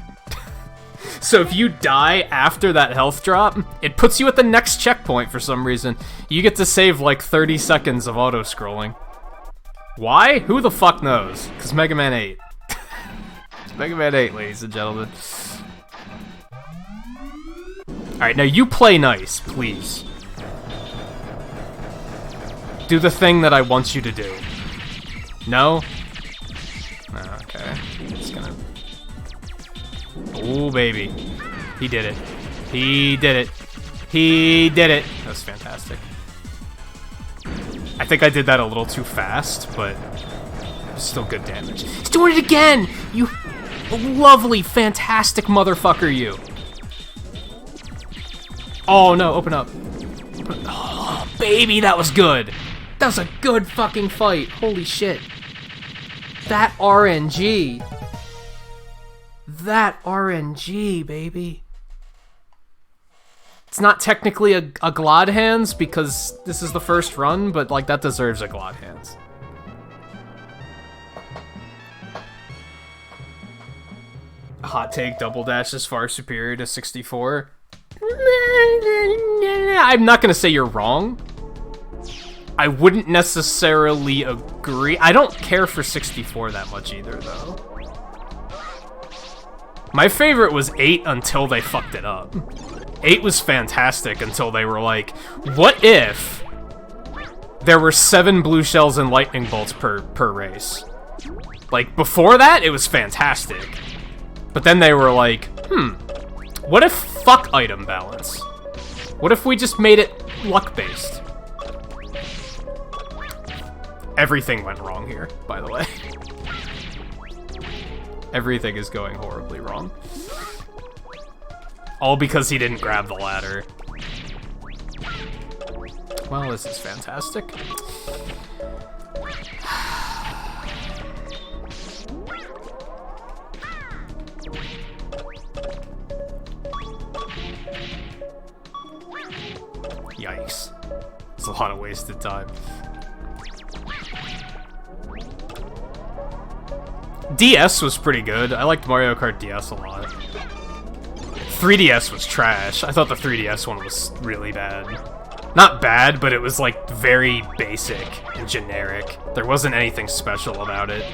So if you die after that health drop, it puts you at the next checkpoint for some reason. You get to save like 30 seconds of auto-scrolling. Why? Who the fuck knows? Because Mega Man 8. It's Mega Man 8, ladies and gentlemen. Alright, now you play nice, please. Do the thing that I want you to do. No? Okay. It's gonna... Ooh, baby. He did it. He did it. He did it. That was fantastic. I think I did that a little too fast, but still good damage. He's doing it again! You lovely, fantastic motherfucker, you. Oh, no. Open up. baby, that was good. That was a good fucking fight. Holy shit. That RNG. That RNG, baby. It's not technically a Glod Hands because this is the first run, but like that deserves a Glod Hands. Hot take, Double Dash is far superior to 64. I'm not gonna say you're wrong. I wouldn't necessarily agree. I don't care for 64 that much either, though. My favorite was 8 until they fucked it up. 8 was fantastic until they were like, what if there were 7 blue shells and lightning bolts per race? Like, before that, it was fantastic. But then they were like, what if fuck item balance? What if we just made it luck-based? Everything went wrong here, by the way. Everything is going horribly wrong. All because he didn't grab the ladder. Well, this is fantastic. Yikes. It's a lot of wasted time. DS was pretty good. I liked Mario Kart DS a lot. 3DS was trash. I thought the 3DS one was really bad. Not bad, but it was like very basic and generic. There wasn't anything special about it.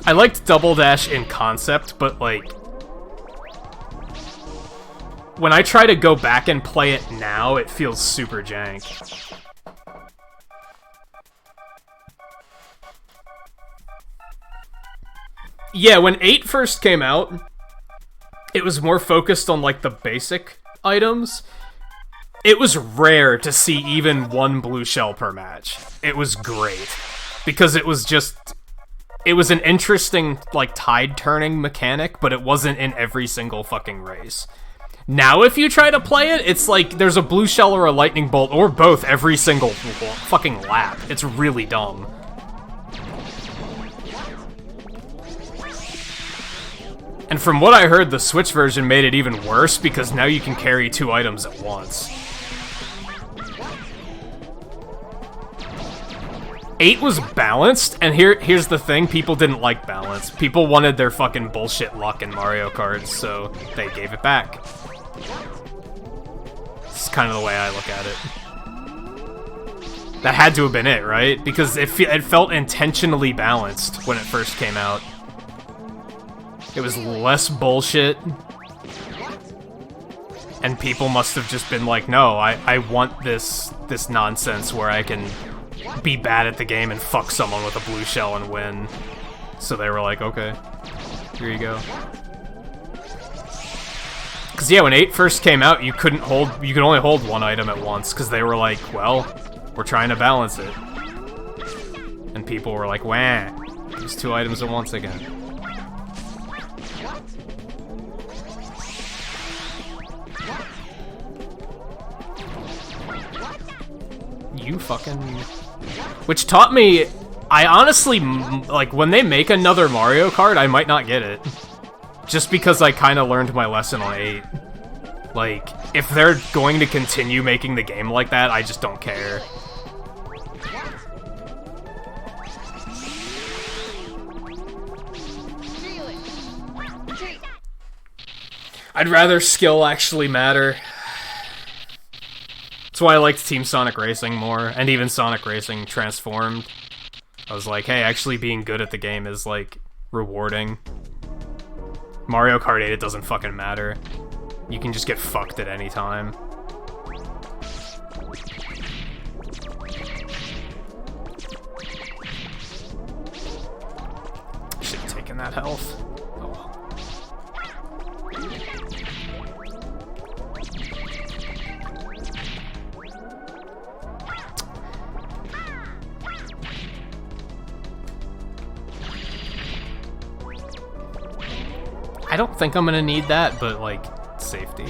I liked Double Dash in concept, but like, when I try to go back and play it now, it feels super jank. Yeah, when 8 first came out, it was more focused on like the basic items. It was rare to see even 1 blue shell per match. It was great. Because it was just... It was an interesting, like, tide-turning mechanic, but it wasn't in every single fucking race. Now, if you try to play it, it's like there's a blue shell or a lightning bolt, or both, every single fucking lap. It's really dumb. And from what I heard, the Switch version made it even worse, because now you can carry 2 items at once. 8 was balanced, and here's the thing, people didn't like balance. People wanted their fucking bullshit luck in Mario Kart, so they gave it back. It's kind of the way I look at it. That had to have been it, right? Because it felt intentionally balanced when it first came out. It was less bullshit. And people must have just been like, no, I want this nonsense where I can be bad at the game and fuck someone with a blue shell and win. So they were like, okay, here you go. Cause yeah, when 8 first came out, you could only hold 1 item at once, cause they were like, well, we're trying to balance it. And people were like, wah, use 2 items at once again. You fucking... Which taught me, I honestly, like, when they make another Mario Kart, I might not get it. Just because I kind of learned my lesson on 8. Like, if they're going to continue making the game like that, I just don't care. I'd rather skill actually matter. That's why I liked Team Sonic Racing more, and even Sonic Racing Transformed. I was like, hey, actually being good at the game is, like, rewarding. Mario Kart 8, it doesn't fucking matter. You can just get fucked at any time. Should have taken that health. Oh well. I don't think I'm gonna need that, but, like, safety.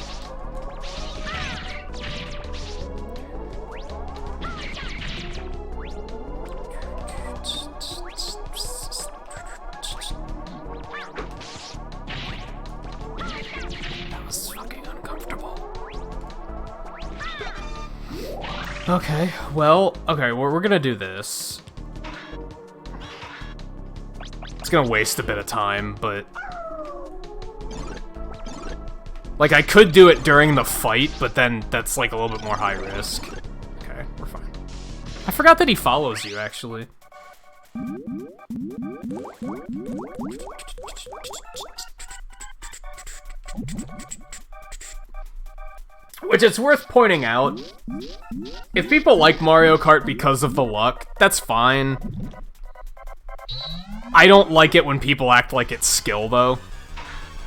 That was fucking uncomfortable. Okay, well, we're gonna do this. It's gonna waste a bit of time, but... Like, I could do it during the fight, but then that's, like, a little bit more high risk. Okay, we're fine. I forgot that he follows you, actually. Which it's worth pointing out, if people like Mario Kart because of the luck, that's fine. I don't like it when people act like it's skill, though.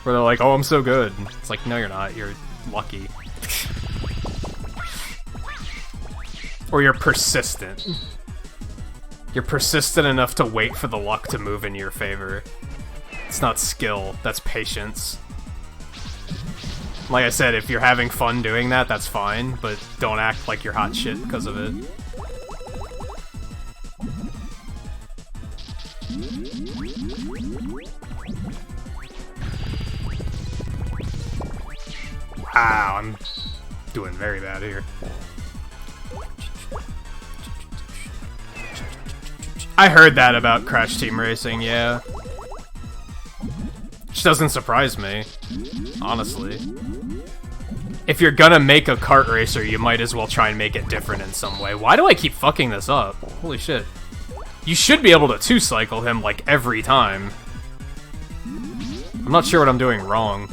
Where they're like, oh, I'm so good. It's like, no, you're not. You're lucky. Or you're persistent. You're persistent enough to wait for the luck to move in your favor. It's not skill, that's patience. Like I said, if you're having fun doing that, that's fine, but don't act like you're hot shit because of it. Wow, I'm doing very bad here. I heard that about Crash Team Racing, yeah. Which doesn't surprise me, honestly. If you're gonna make a kart racer, you might as well try and make it different in some way. Why do I keep fucking this up? Holy shit. You should be able to two-cycle him, like, every time. I'm not sure what I'm doing wrong.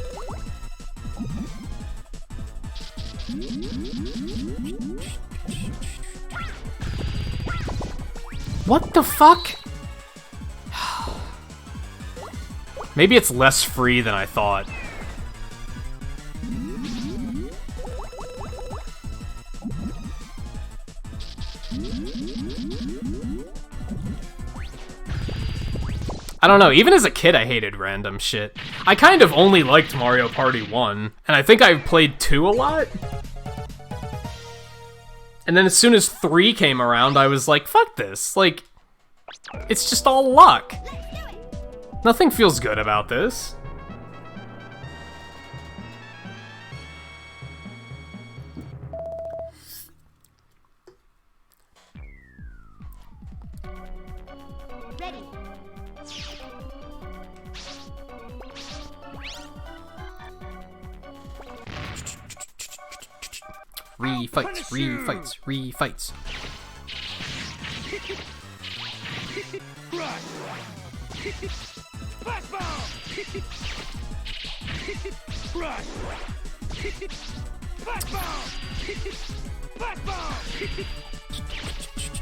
What the fuck? Maybe it's less free than I thought. I don't know, even as a kid I hated random shit. I kind of only liked Mario Party 1, and I think I played 2 a lot? And then as soon as 3 came around, I was like, fuck this. Like, it's just all luck. Nothing feels good about this. Ready. Refights, refights, refights. Back bomb! Right! Back bomb! Back bomb!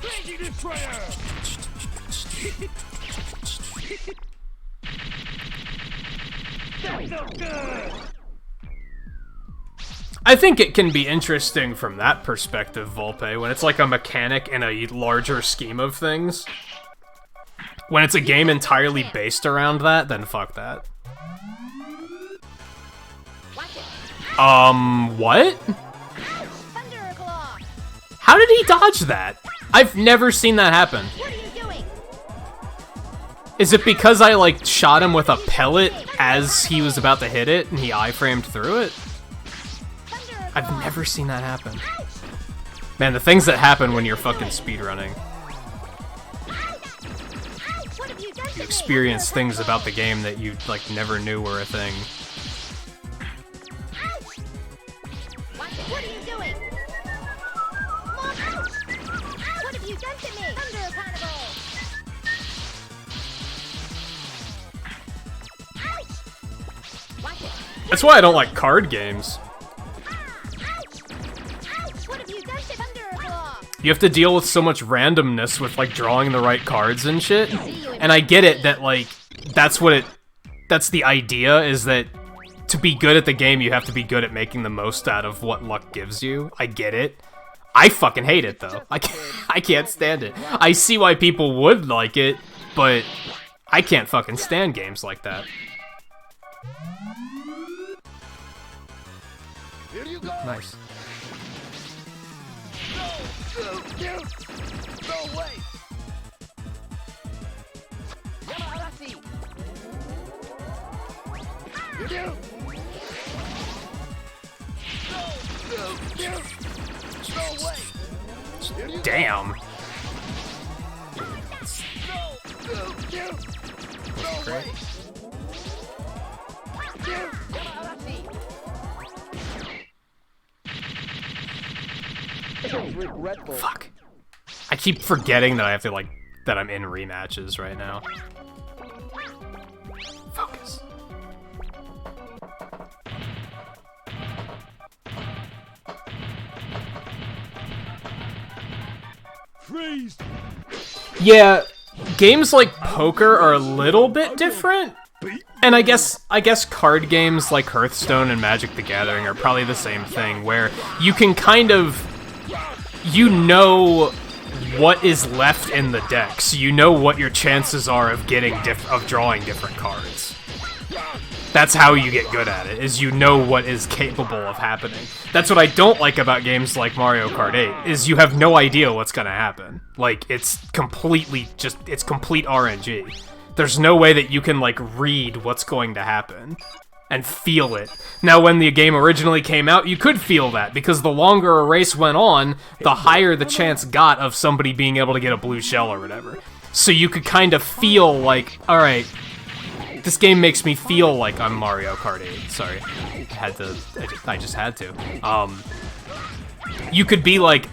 Crazy destroyer! That's so good! I think it can be interesting from that perspective, Volpe, when it's like a mechanic in a larger scheme of things. When it's a game entirely based around that, then fuck that. What? How did he dodge that? I've never seen that happen. What are you doing? Is it because I, like, shot him with a pellet as he was about to hit it, and he iframed through it? I've never seen that happen. Man, the things that happen when you're fucking speedrunning. You experience things about the game that you, like, never knew were a thing. What are you doing? What have you done to me? Thunder Carnival! Watch it. That's why I don't like card games. What have you done to Thunderclaw? You have to deal with so much randomness with, like, drawing the right cards and shit. And I get it that, like, that's the idea, is that to be good at the game, you have to be good at making the most out of what luck gives you. I get it. I fucking hate it, though. I can't stand it. I see why people would like it, but I can't fucking stand games like that. Here you go. Nice. No way. Yamarasi. You do. No way. Here you Damn. No way. Regretful. Fuck. I keep forgetting that I have to, like, that I'm in rematches right now. Focus. Freeze! Yeah, games like poker are a little bit different. And I guess card games like Hearthstone and Magic the Gathering are probably the same thing, where you can kind of, you know what is left in the deck, so you know what your chances are of drawing different cards. That's how you get good at it, is you know what is capable of happening. That's what I don't like about games like Mario Kart 8, is you have no idea what's gonna happen. Like, it's complete RNG. There's no way that you can, like, read what's going to happen and feel it. Now, when the game originally came out, you could feel that, because the longer a race went on, the higher the chance got of somebody being able to get a blue shell or whatever. So you could kind of feel like, alright, this game makes me feel like I'm Mario Kart 8. Sorry, I just had to. You could be like,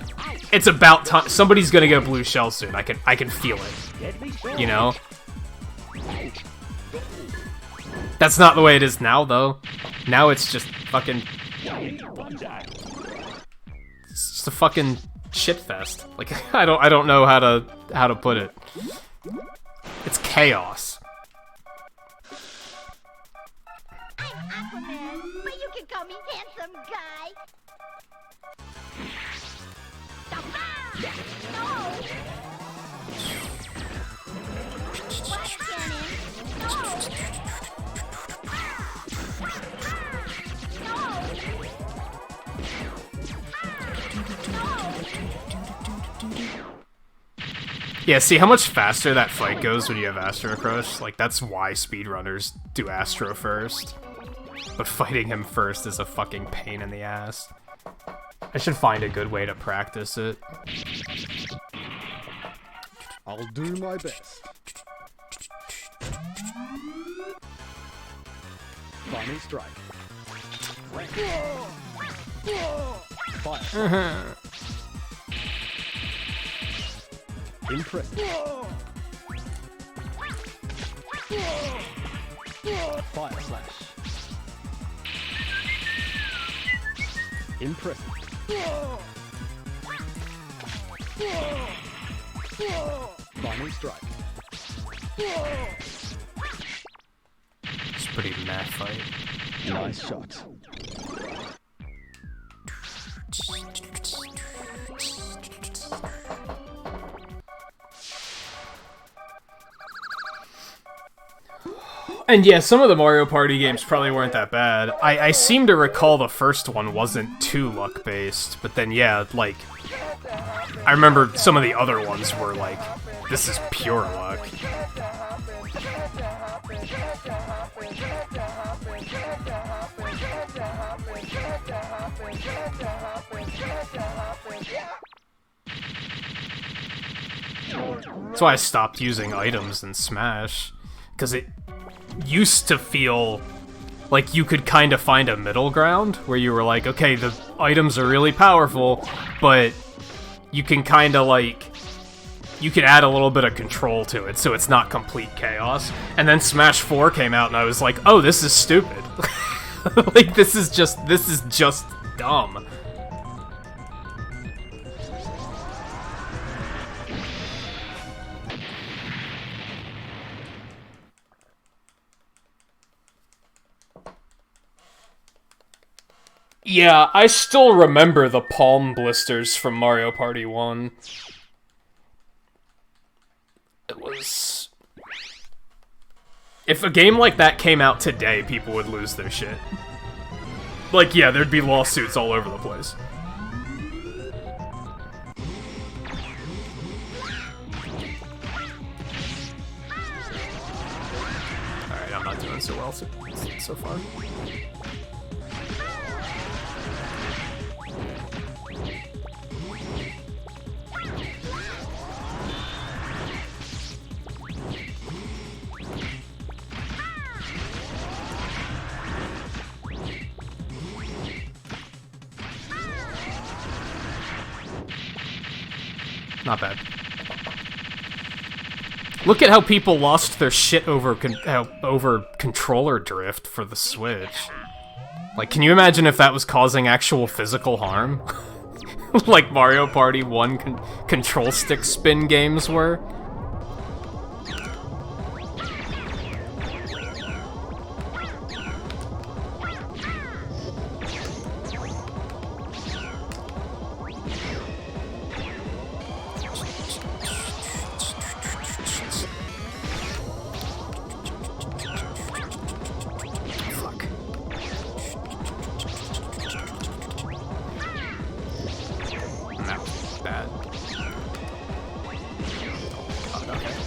it's about time, somebody's gonna get a blue shell soon, I can feel it, you know? That's not the way it is now, though. Now it's just fucking... It's just a fucking shitfest. Like, I don't know how to put it. It's chaos. I'm Aquaman, but you can call me handsome guy. No! What, Shannon? No! Yeah, see how much faster that fight goes when you have Astro Crush? Like, that's why speedrunners do Astro first. But fighting him first is a fucking pain in the ass. I should find a good way to practice it. I'll do my best. Final strike. Fire. Impressive. Fire slash. Impressive. Final strike. It's a pretty mad fight. Nice shot. And yeah, some of the Mario Party games probably weren't that bad. I seem to recall the first one wasn't too luck-based, but then yeah, like, I remember some of the other ones were like, this is pure luck. That's why I stopped using items in Smash, because it used to feel like you could kind of find a middle ground where you were like, okay, the items are really powerful, but you can kind of like, you can add a little bit of control to it so it's not complete chaos. And then Smash 4 came out and I was like, oh, this is stupid. Like, this is just dumb. Yeah, I still remember the palm blisters from Mario Party 1. It was... If a game like that came out today, people would lose their shit. Like, yeah, there'd be lawsuits all over the place. Alright, I'm not doing so well so far. Not bad. Look at how people lost their shit over over controller drift for the Switch. Like, can you imagine if that was causing actual physical harm? Like Mario Party 1 control stick spin games were?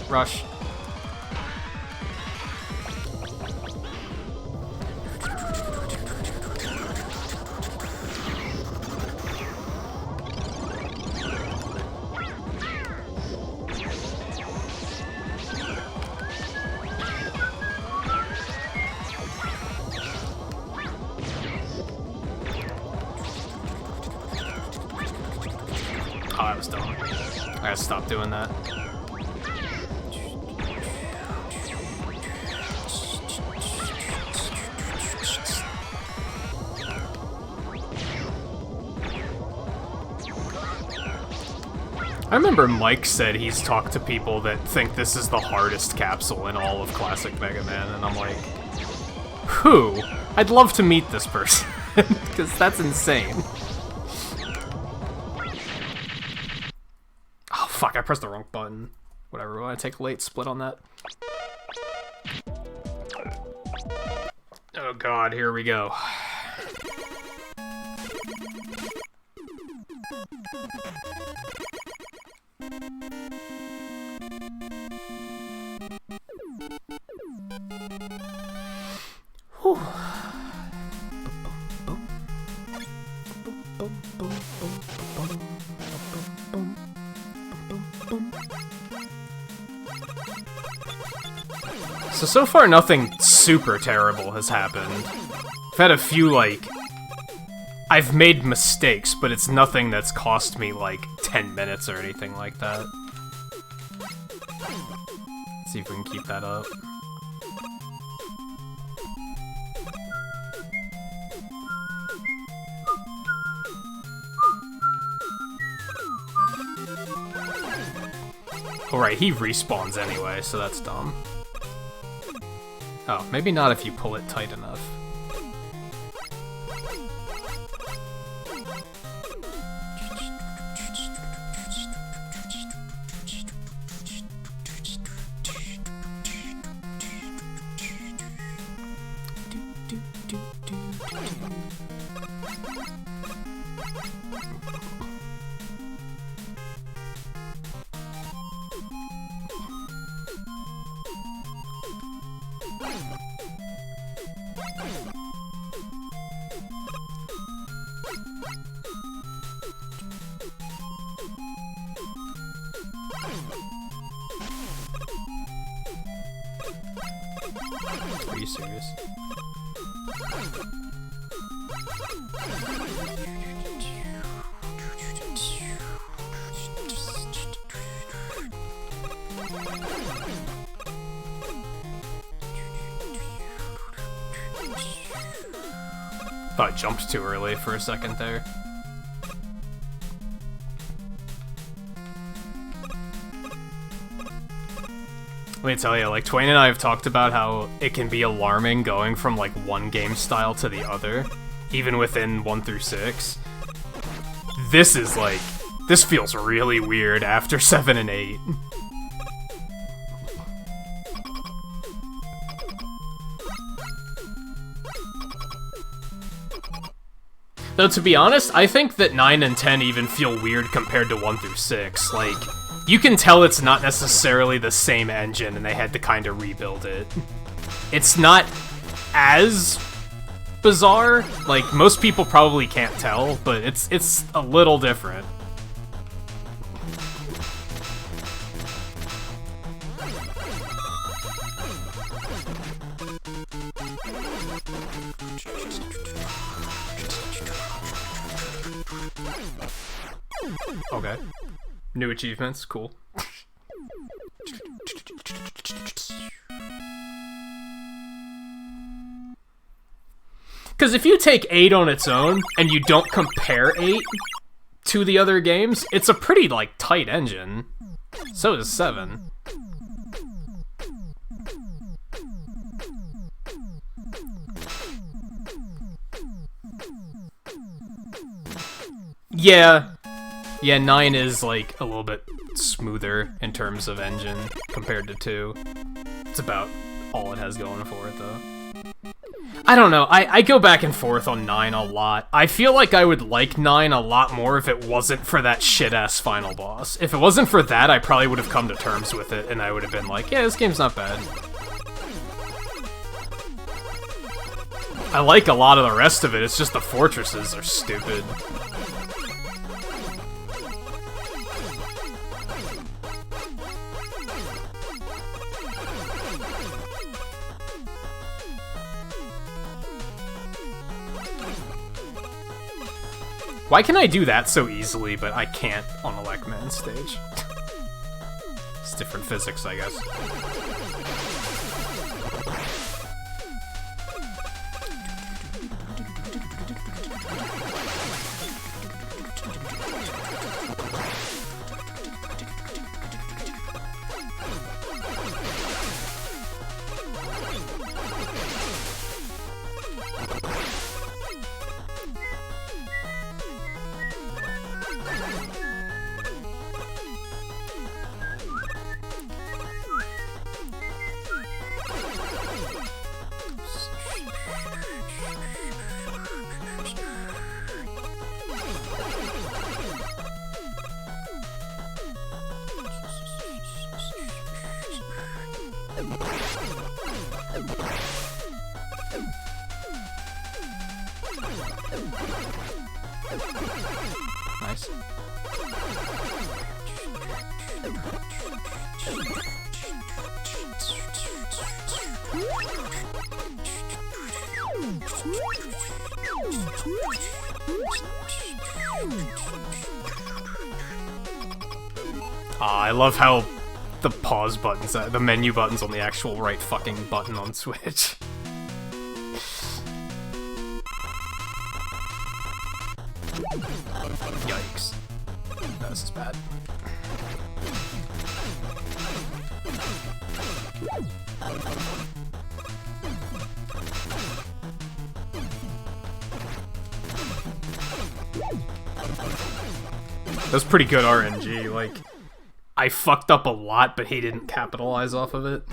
Rush. Oh, that was dumb. I gotta stop doing that. I remember Mike said he's talked to people that think this is the hardest capsule in all of classic Mega Man, and I'm like, who? I'd love to meet this person, because that's insane. Oh fuck, I pressed the wrong button. Whatever, want to take a late split on that? Oh god, here we go. Whew. So far nothing super terrible has happened. I've had a few, like... I've made mistakes, but it's nothing that's cost me, like, 10 minutes or anything like that. Let's see if we can keep that up. Alright, he respawns anyway, so that's dumb. Oh, maybe not if you pull it tight enough. Are you serious? Thought I jumped too early for a second there. Let me tell you, like, Twain and I have talked about how it can be alarming going from, like, one game style to the other, even within 1 through 6. This is, like, this feels really weird after 7 and 8. Though, to be honest, I think that 9 and 10 even feel weird compared to 1 through 6. Like, you can tell it's not necessarily the same engine, and they had to kind of rebuild it. It's not as bizarre. Like, most people probably can't tell, but it's a little different. Okay. New achievements, cool. Because if you take 8 on its own, and you don't compare 8 to the other games, it's a pretty, like, tight engine. So is 7. Yeah, 9 is, like, a little bit smoother in terms of engine compared to 2. It's about all it has going for it, though. I don't know, I go back and forth on 9 a lot. I feel like I would like 9 a lot more if it wasn't for that shit-ass final boss. If it wasn't for that, I probably would have come to terms with it, and I would have been like, yeah, this game's not bad. I like a lot of the rest of it, it's just the fortresses are stupid. Why can I do that so easily, but I can't on a Lekman stage? It's different physics, I guess. Nice. I love how the pause buttons, the menu buttons on the actual right fucking button on Switch. Yikes. No, this is bad. That's pretty good RNG, like, I fucked up a lot, but he didn't capitalize off of it.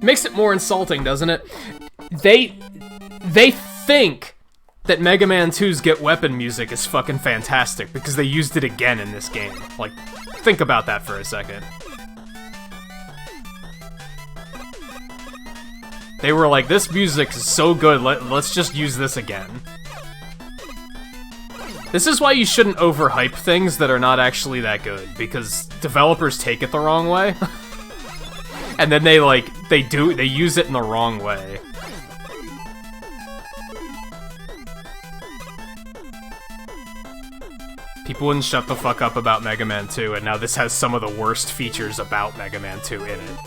Makes it more insulting, doesn't it? They think that Mega Man 2's Get Weapon music is fucking fantastic because they used it again in this game. Like, think about that for a second. They were like, this music is so good, let's just use this again. This is why you shouldn't overhype things that are not actually that good, because developers take it the wrong way. And then they use it in the wrong way. People wouldn't shut the fuck up about Mega Man 2, and now this has some of the worst features about Mega Man 2 in it.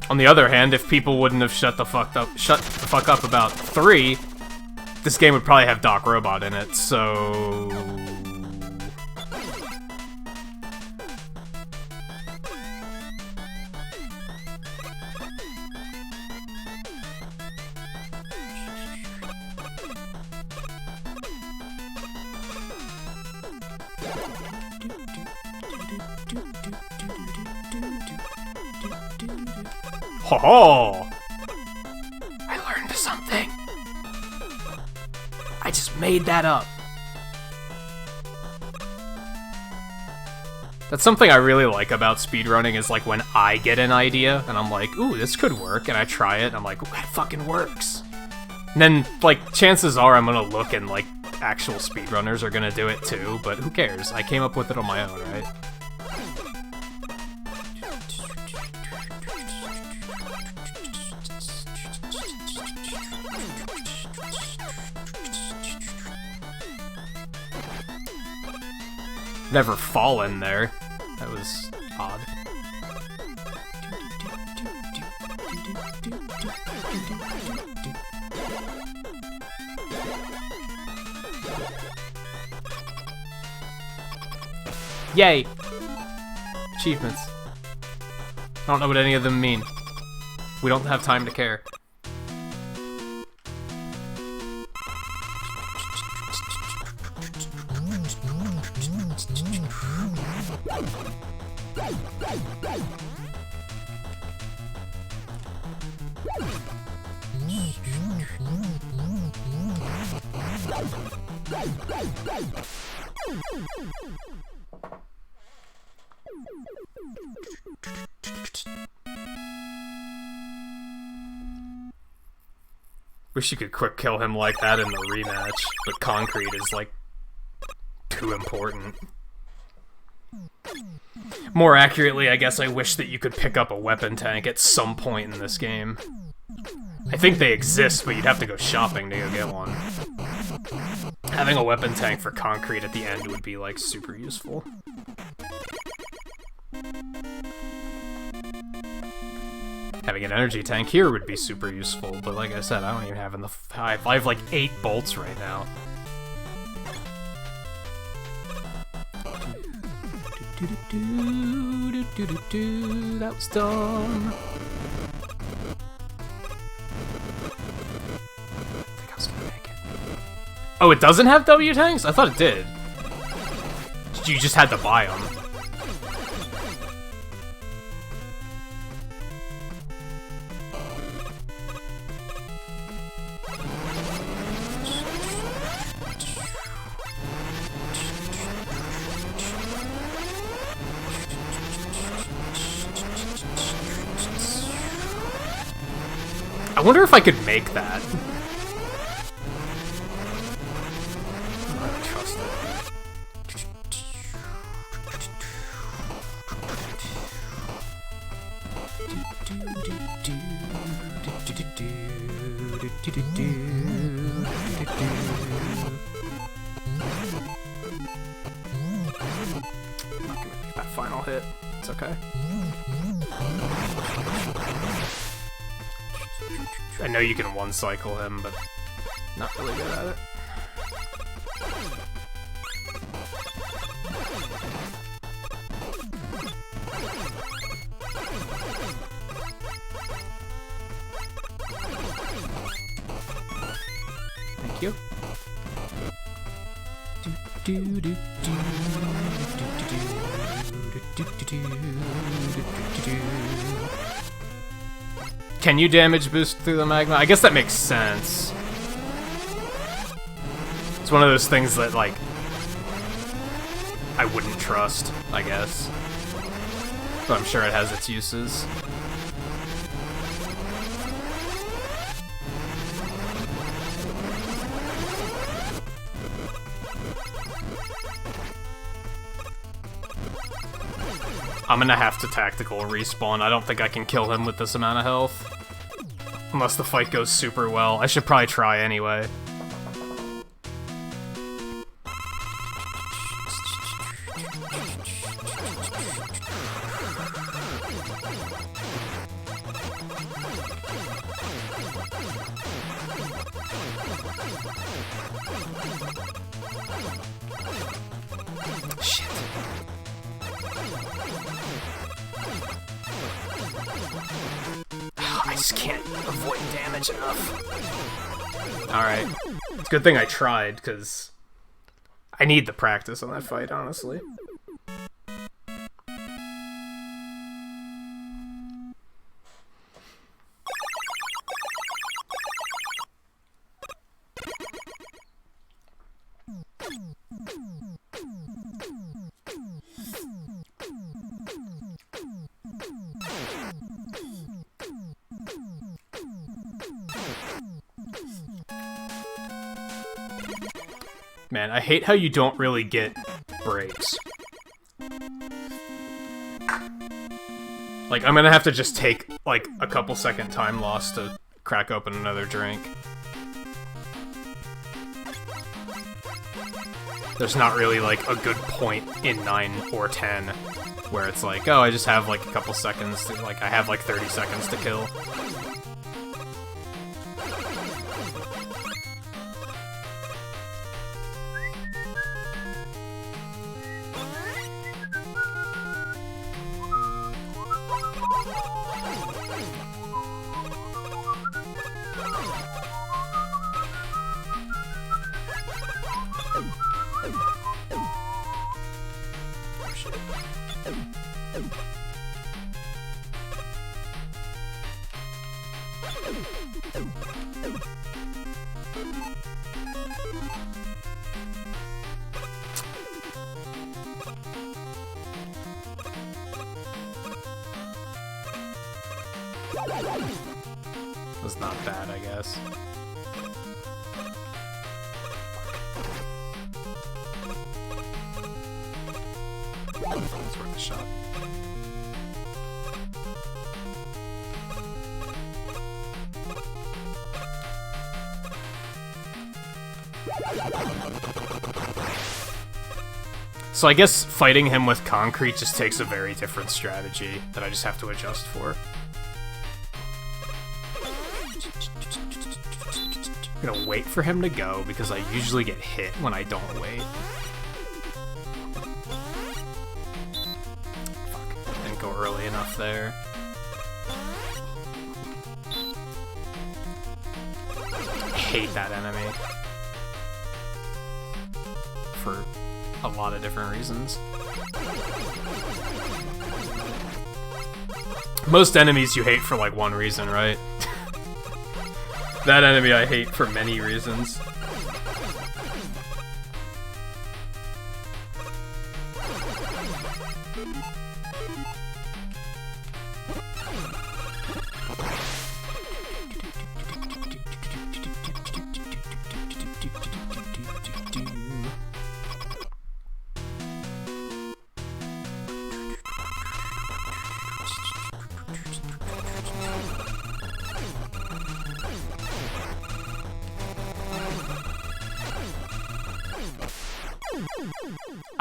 On the other hand, if people wouldn't have shut the fuck up about 3, this game would probably have Doc Robot in it, so... Ho ho! I learned something. I just made that up. That's something I really like about speedrunning is like when I get an idea and I'm like, ooh, this could work, and I try it and I'm like, ooh, that fucking works. And then, like, chances are I'm gonna look and, like, actual speedrunners are gonna do it too, but who cares? I came up with it on my own, right? Never fallen there. That was odd. Yay! Achievements. I don't know what any of them mean. We don't have time to care. Wish you could quick kill him like that in the rematch, but concrete is, like, too important. More accurately, I guess I wish that you could pick up a weapon tank at some point in this game. I think they exist, but you'd have to go shopping to go get one. Having a weapon tank for concrete at the end would be, like, super useful. Having an energy tank here would be super useful, but like I said, I don't even have enough. I have like 8 bolts right now. That was dumb. I think I was gonna make it. Oh, it doesn't have W tanks? I thought it did. You just had to buy them. I wonder if I could make that. I don't trust it. That final hit. It's okay. I know you can one-cycle him, but not really good at it. Thank you. Can you damage boost through the magma? I guess that makes sense. It's one of those things that, like, I wouldn't trust, I guess. But I'm sure it has its uses. I'm gonna have to tactical respawn. I don't think I can kill him with this amount of health. Unless the fight goes super well. I should probably try anyway. just can't avoid damage enough. Alright. It's a good thing I tried, because I need the practice on that fight, honestly. Man, I hate how you don't really get breaks. Like, I'm gonna have to just take, like, a couple second time loss to crack open another drink. There's not really, like, a good point in 9 or 10 where it's like, oh, I just have, like, a couple seconds to, like, I have, like, 30 seconds to kill. Was not bad, I guess. It's worth a shot. So I guess fighting him with concrete just takes a very different strategy that I just have to adjust for. I'm gonna wait for him to go because I usually get hit when I don't wait. Fuck, didn't go early enough there. I hate that enemy. For a lot of different reasons. Most enemies you hate for like one reason, right? That enemy I hate for many reasons.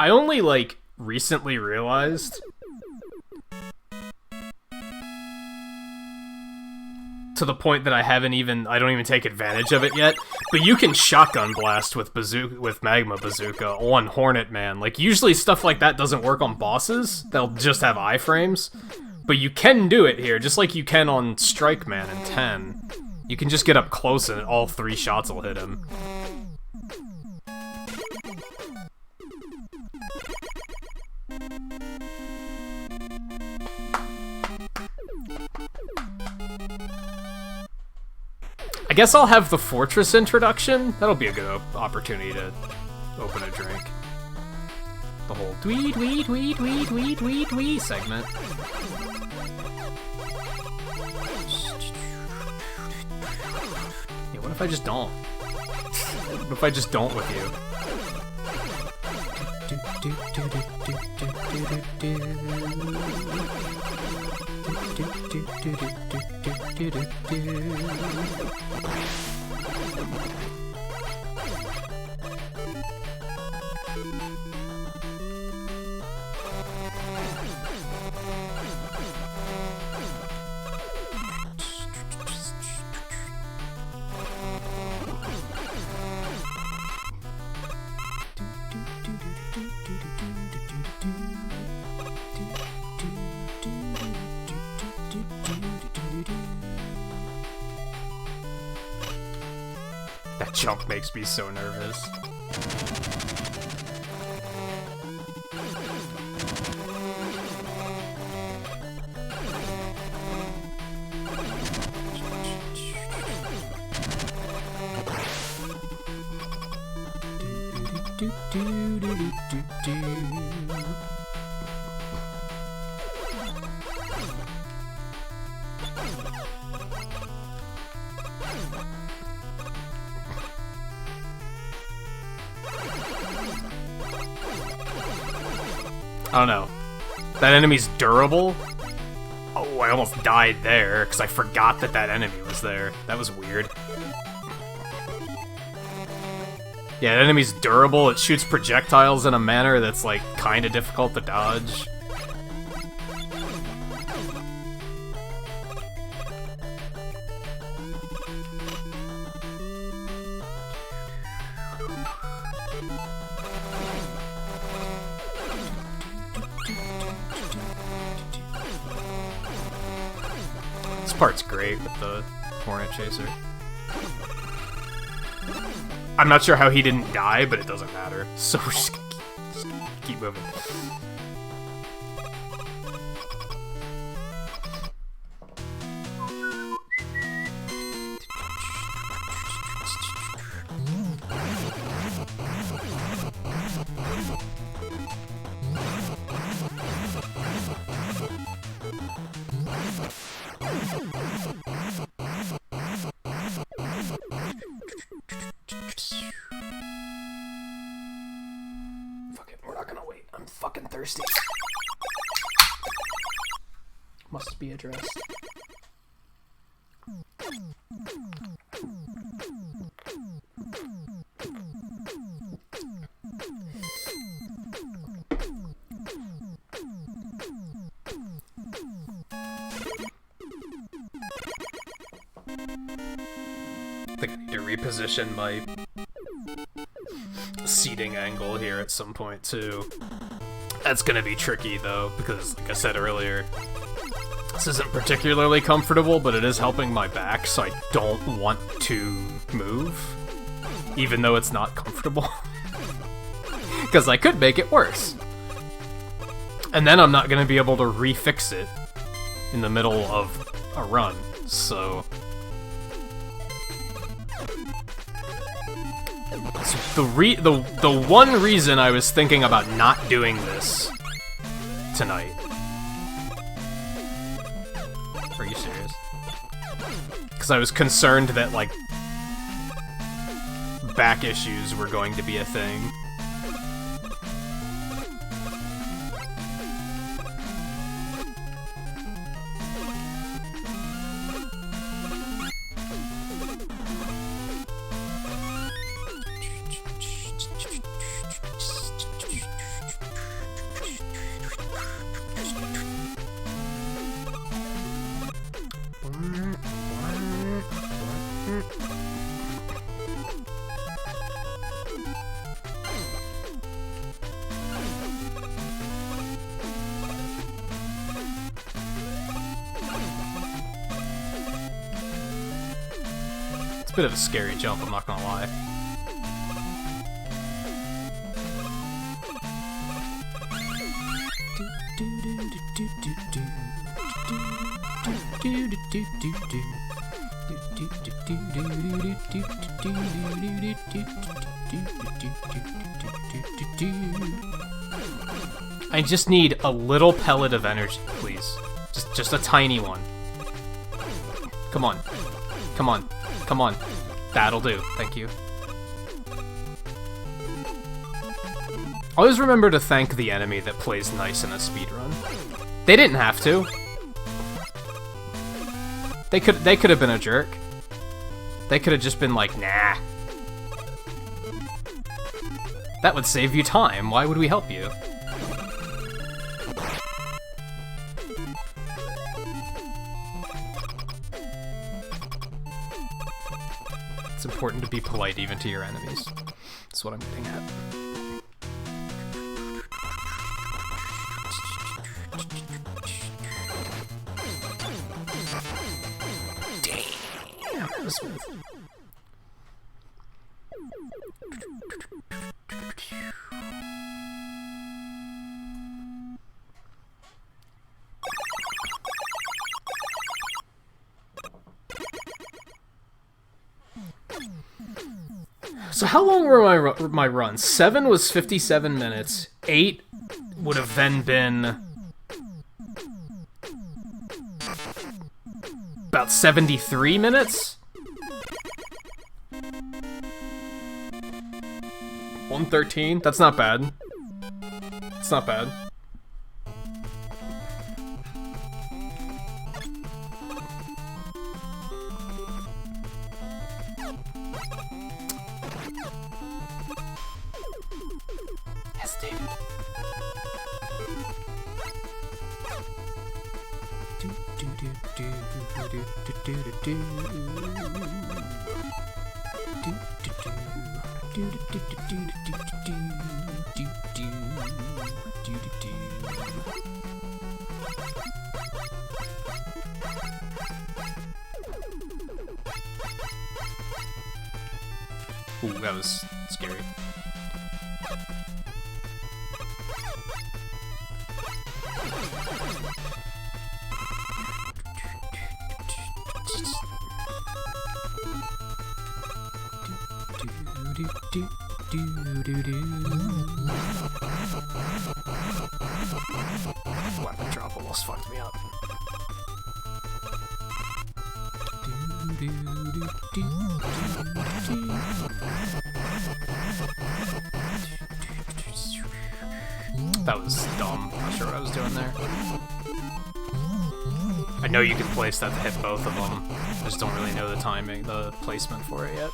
I only, like, recently realized to the point that I don't even take advantage of it yet, but you can shotgun blast with magma bazooka on Hornet Man. Like, usually stuff like that doesn't work on bosses, they'll just have iframes, but you can do it here, just like you can on Strike Man in 10. You can just get up close and all 3 shots will hit him. I guess I'll have the Fortress introduction. That'll be a good opportunity to open a drink. The whole dwee dwee dwee dwee dwee dwee dwee segment. Yeah, what if I just don't? What if I just don't with you? That jump makes me so nervous. I don't know. That enemy's durable? Oh, I almost died there, because I forgot that that enemy was there. That was weird. Yeah, that enemy's durable. It shoots projectiles in a manner that's, like, kinda difficult to dodge. This part's great with the Hornet Chaser. I'm not sure how he didn't die, but it doesn't matter. So we're just keep moving. Fuck it, we're not gonna wait. I'm fucking thirsty. Must be addressed. I think I need to reposition my seating angle here at some point too. That's gonna be tricky though, because like I said earlier, this isn't particularly comfortable, but it is helping my back, so I don't want to move, even though it's not comfortable. Because I could make it worse. And then I'm not gonna be able to refix it in the middle of a run, so... The one reason I was thinking about not doing this tonight. Are you serious? Because I was concerned that, like, back issues were going to be a thing. It's a bit of a scary jump, I'm not gonna lie. I just need a little pellet of energy, please. Just a tiny one. Come on. Come on. Come on. That'll do. Thank you. Always remember to thank the enemy that plays nice in a speedrun. They didn't have to. They could have been a jerk. They could have just been like, nah. That would save you time. Why would we help you? It's important to be polite even to your enemies. That's what I'm getting at. Damn, that was smooth. So how long were my runs? 7 was 57 minutes. 8 would have then been about 73 minutes. 113. That's not bad. It's not bad. Yes, David. Ooh, that was scary. Weapon drop almost fucked me up. That was dumb. Not sure what I was doing there. I know you can place that to hit both of them. I just don't really know the timing, the placement for it yet.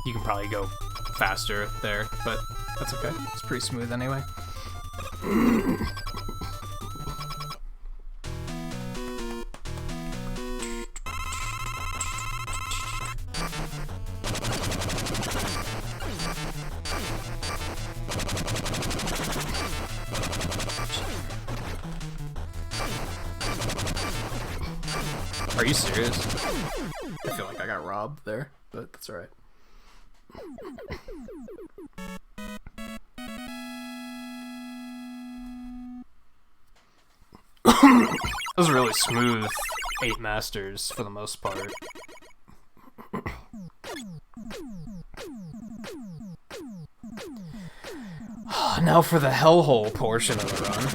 You can probably go faster there, but that's okay. It's pretty smooth anyway. Are you serious? I feel like I got robbed there, but that's alright. That was really smooth 8 masters for the most part. Now for the hellhole portion of the run.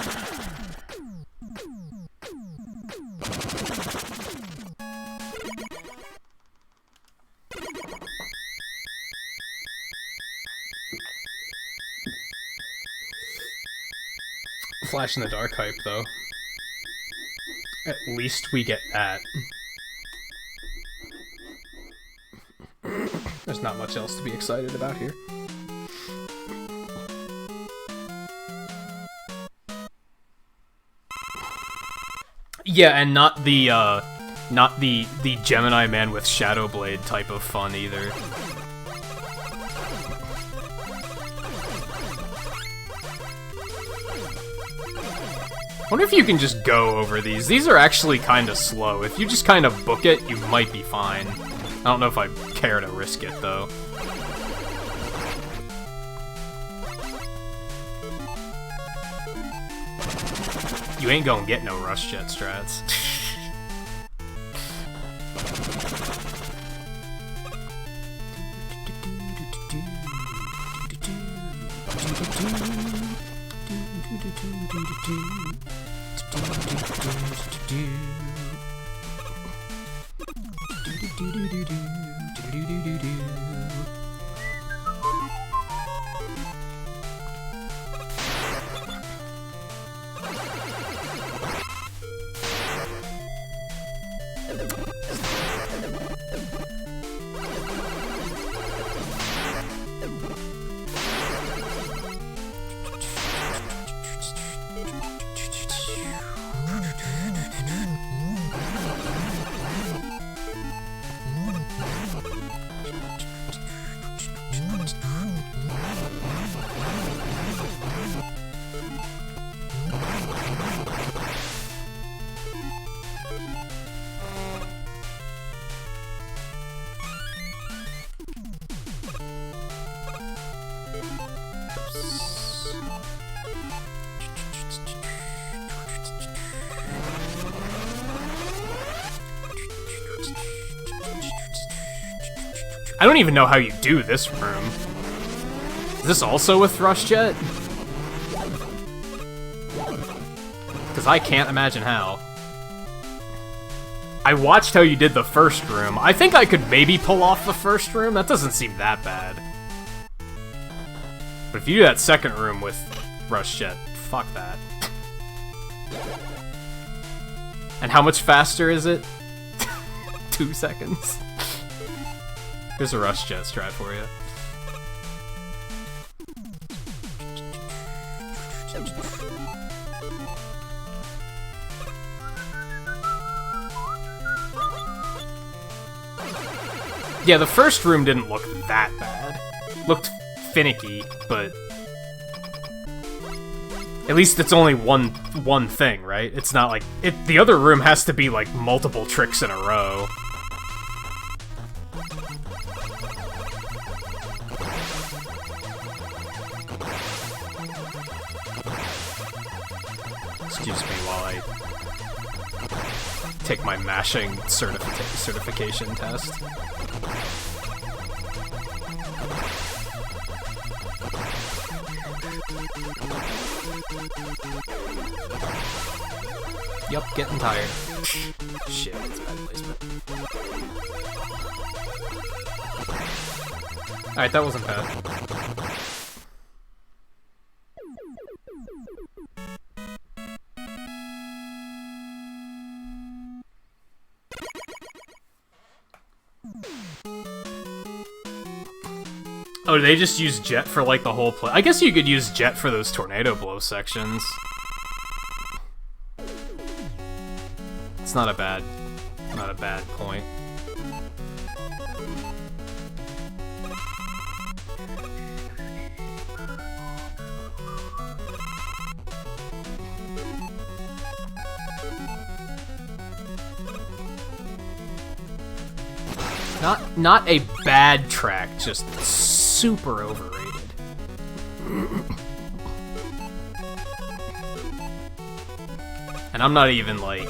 Flash in the dark hype, though. At least we get that. There's not much else to be excited about here. Yeah, and not the Gemini Man with Shadow Blade type of fun either. I wonder if you can just go over these. These are actually kind of slow. If you just kind of book it, you might be fine. I don't know if I care to risk it, though. You ain't gonna get no rush jet strats. I don't even know how you do this room. Is this also with Rush Jet? Because I can't imagine how. I watched how you did the first room. I think I could maybe pull off the first room. That doesn't seem that bad. But if you do that second room with Rush Jet, fuck that. And how much faster is it? 2 seconds. Here's a Rush Jet strat for you. Yeah, the first room didn't look that bad. Looked finicky, but at least it's only one thing, right? It's not like the other room has to be like multiple tricks in a row. Excuse me while I take my mashing certification test. Yup, getting tired. Shit, that's bad placement. Alright, that wasn't bad. Oh, do they just use Jet for, like, the whole play? I guess you could use Jet for those tornado blow sections. It's not a bad point. Not a bad track, just super overrated. And I'm not even like...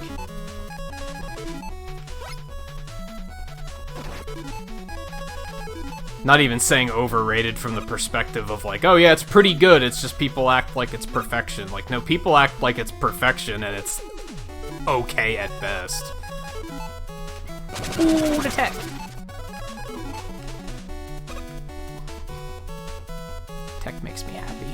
Not even saying overrated from the perspective of like, oh yeah, it's pretty good, it's just people act like it's perfection. Like, no, people act like it's perfection and it's okay at best. Ooh, the tech! Tech makes me happy.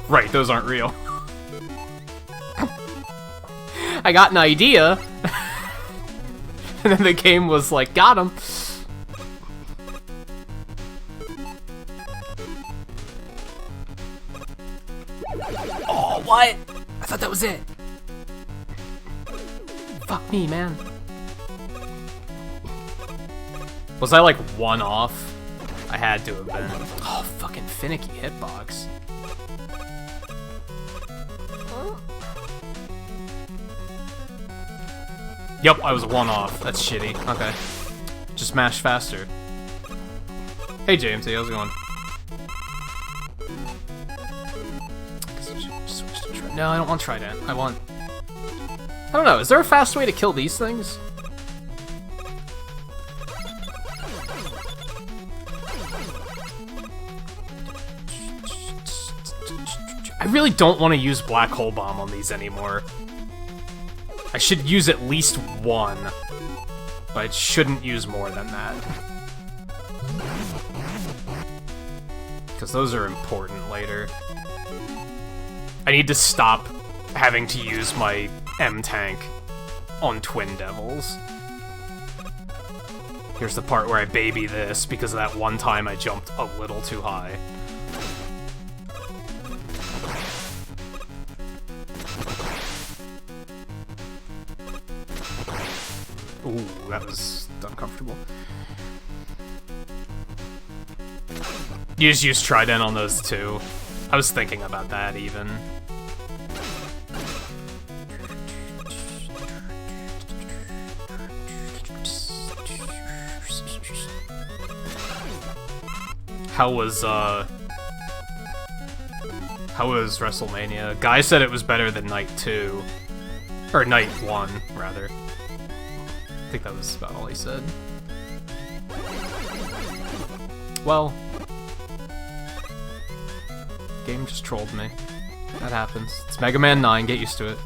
Right, those aren't real. I got an idea, and then the game was like, got him. Oh, what? I thought that was it. Fuck me, man. Was I like one off? I had to have been. Oh, fucking finicky hitbox. Yep, I was one off. That's shitty. Okay. Just mash faster. Hey, James. Hey, how's it going? No, I don't want Trident. I want... I don't know. Is there a fast way to kill these things? I really don't want to use Black Hole Bomb on these anymore. I should use at least one, but I shouldn't use more than that. Because those are important later. I need to stop having to use my M-Tank on Twin Devils. Here's the part where I baby this, because of that one time I jumped a little too high. Ooh, that was uncomfortable. You just use Trident on those too. I was thinking about that even. How How was WrestleMania? Guy said it was better than Night 2. Or Night 1, rather. I think that was about all he said. Well, game just trolled me. That happens. It's Mega Man 9, get used to it.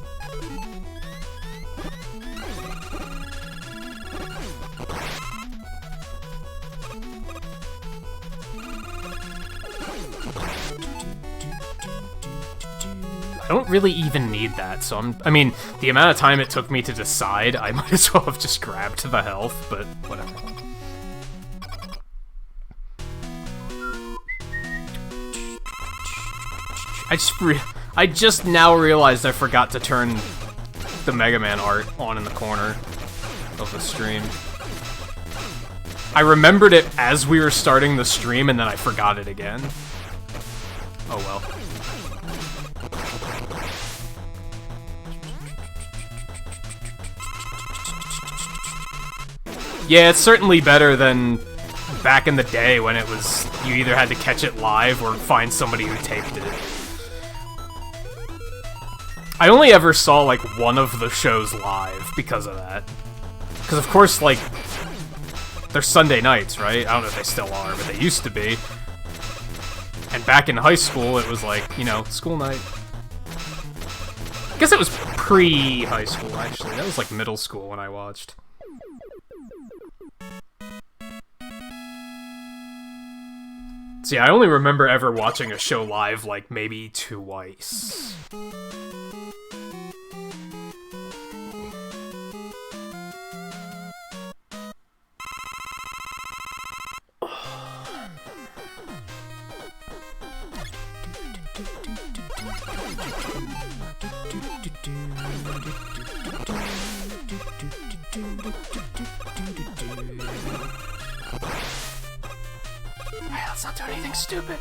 I don't really even need that, so I mean, the amount of time it took me to decide, I might as well have just grabbed the health, but whatever. I just now realized I forgot to turn the Mega Man art on in the corner of the stream. I remembered it as we were starting the stream, and then I forgot it again. Oh well. Yeah, it's certainly better than back in the day when it was you either had to catch it live or find somebody who taped it. I only ever saw, like, one of the shows live because of that. Because, of course, like, they're Sunday nights, right? I don't know if they still are, but they used to be. And back in high school, it was like, you know, school night. I guess it was pre-high school, actually. That was, like, middle school when I watched. See, I only remember ever watching a show live, like, maybe twice. Hey, let's not do anything stupid.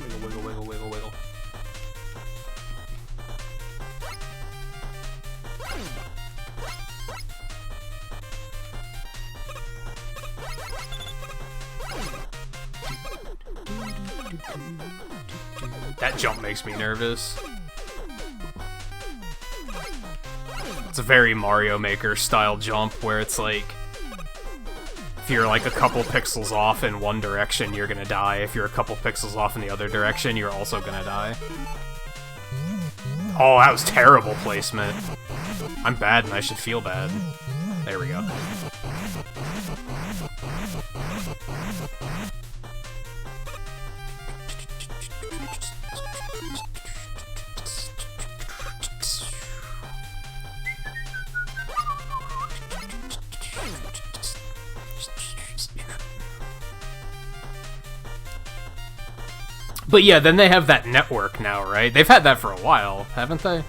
Wiggle, wiggle, wiggle, wiggle, wiggle. That jump makes me nervous. It's a very Mario Maker style jump where it's like, if you're like a couple pixels off in one direction, you're gonna die. If you're a couple pixels off in the other direction, you're also gonna die. Oh, that was terrible placement. I'm bad and I should feel bad. There we go. But yeah, then they have that network now, right? They've had that for a while, haven't they?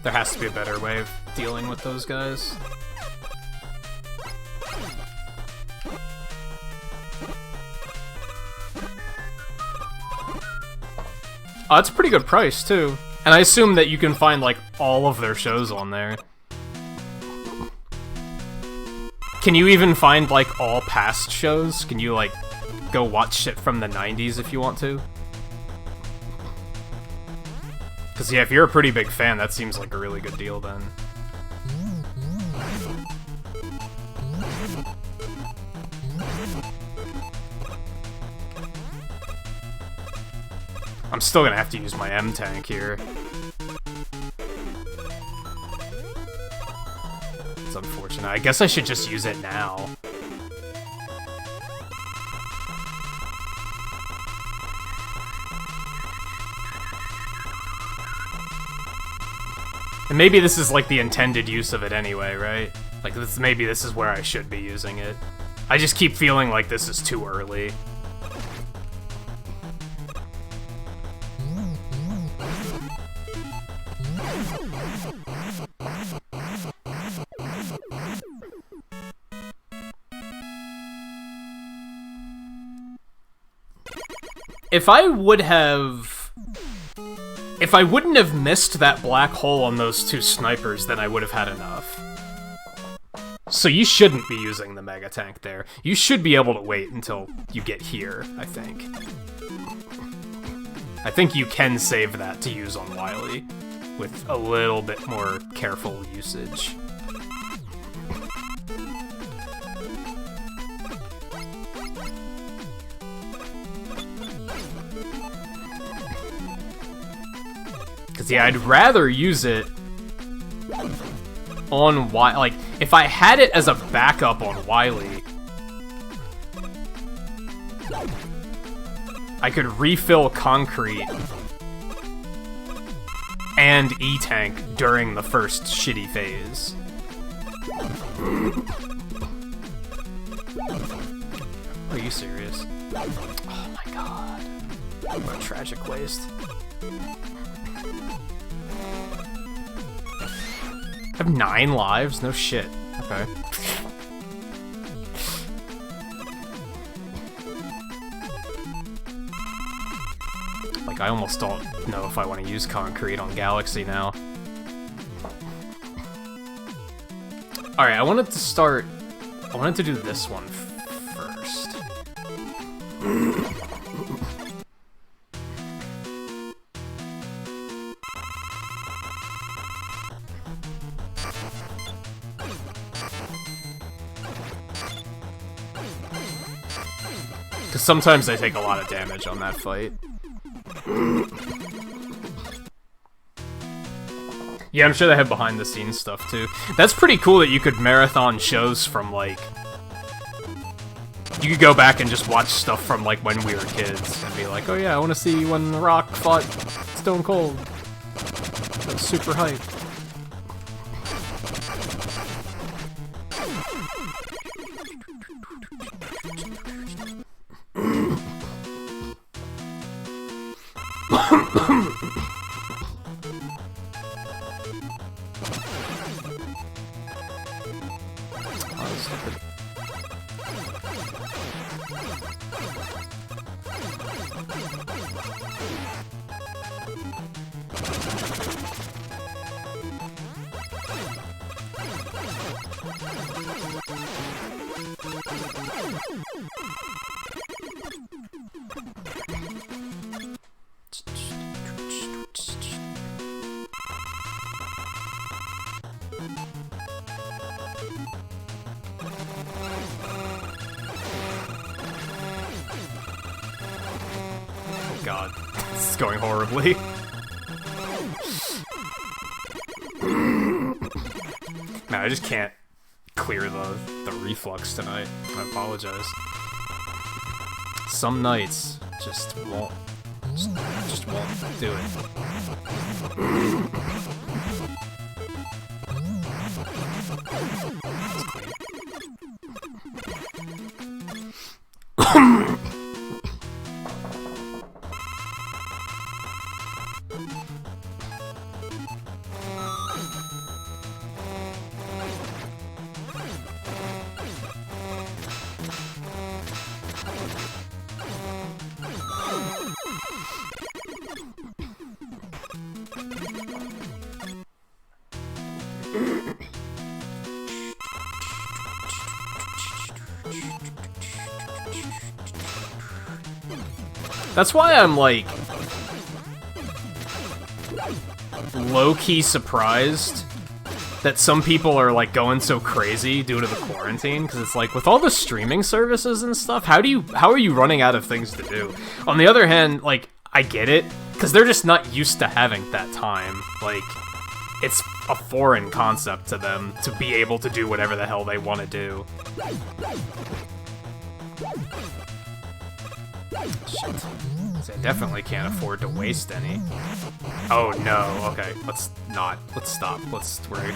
There has to be a better way of dealing with those guys. Oh, that's a pretty good price, too. And I assume that you can find, like, all of their shows on there. Can you even find, like, all past shows? Can you, like, go watch shit from the 90s if you want to? Because, yeah, if you're a pretty big fan, that seems like a really good deal then. I'm still gonna have to use my M tank here. It's unfortunate. I guess I should just use it now. And maybe this is like the intended use of it anyway, right? Like maybe this is where I should be using it. I just keep feeling like this is too early. If I wouldn't have missed that black hole on those two snipers, then I would have had enough. So you shouldn't be using the Mega Tank there. You should be able to wait until you get here, I think. I think you can save that to use on Wily, with a little bit more careful usage. Because, yeah, I'd rather use it on Wily. Like, if I had it as a backup on Wily, I could refill Concrete and E-Tank during the first shitty phase. Are you serious? Oh my god. What a tragic waste. I have 9 lives? No shit. Okay. Like, I almost don't know if I want to use Concrete on Galaxy now. Alright, I wanted to do this one first. Because sometimes I take a lot of damage on that fight. Yeah, I'm sure they have behind-the-scenes stuff, too. That's pretty cool that you could marathon shows from, like... You could go back and just watch stuff from, like, when we were kids, and be like, oh yeah, I want to see when The Rock fought Stone Cold. That was super hype. God, this is going horribly. Man, I just can't clear the reflux tonight. I apologize. Some nights just won't do it. That's why I'm, like, low-key surprised that some people are, like, going so crazy due to the quarantine, because it's like, with all the streaming services and stuff, how are you running out of things to do? On the other hand, like, I get it, because they're just not used to having that time. Like, it's a foreign concept to them to be able to do whatever the hell they want to do. Shit. I definitely can't afford to waste any. Oh no, okay, let's stop, we're...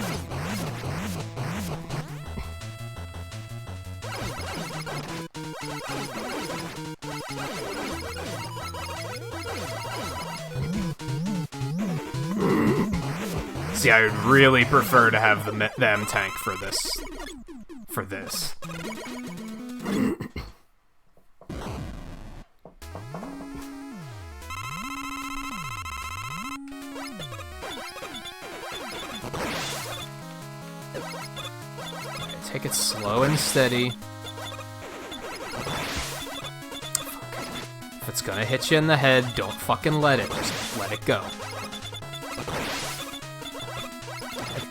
See, I would really prefer to have the M tank for this. Take it slow and steady. If it's gonna hit you in the head, don't fucking let it. Just let it go.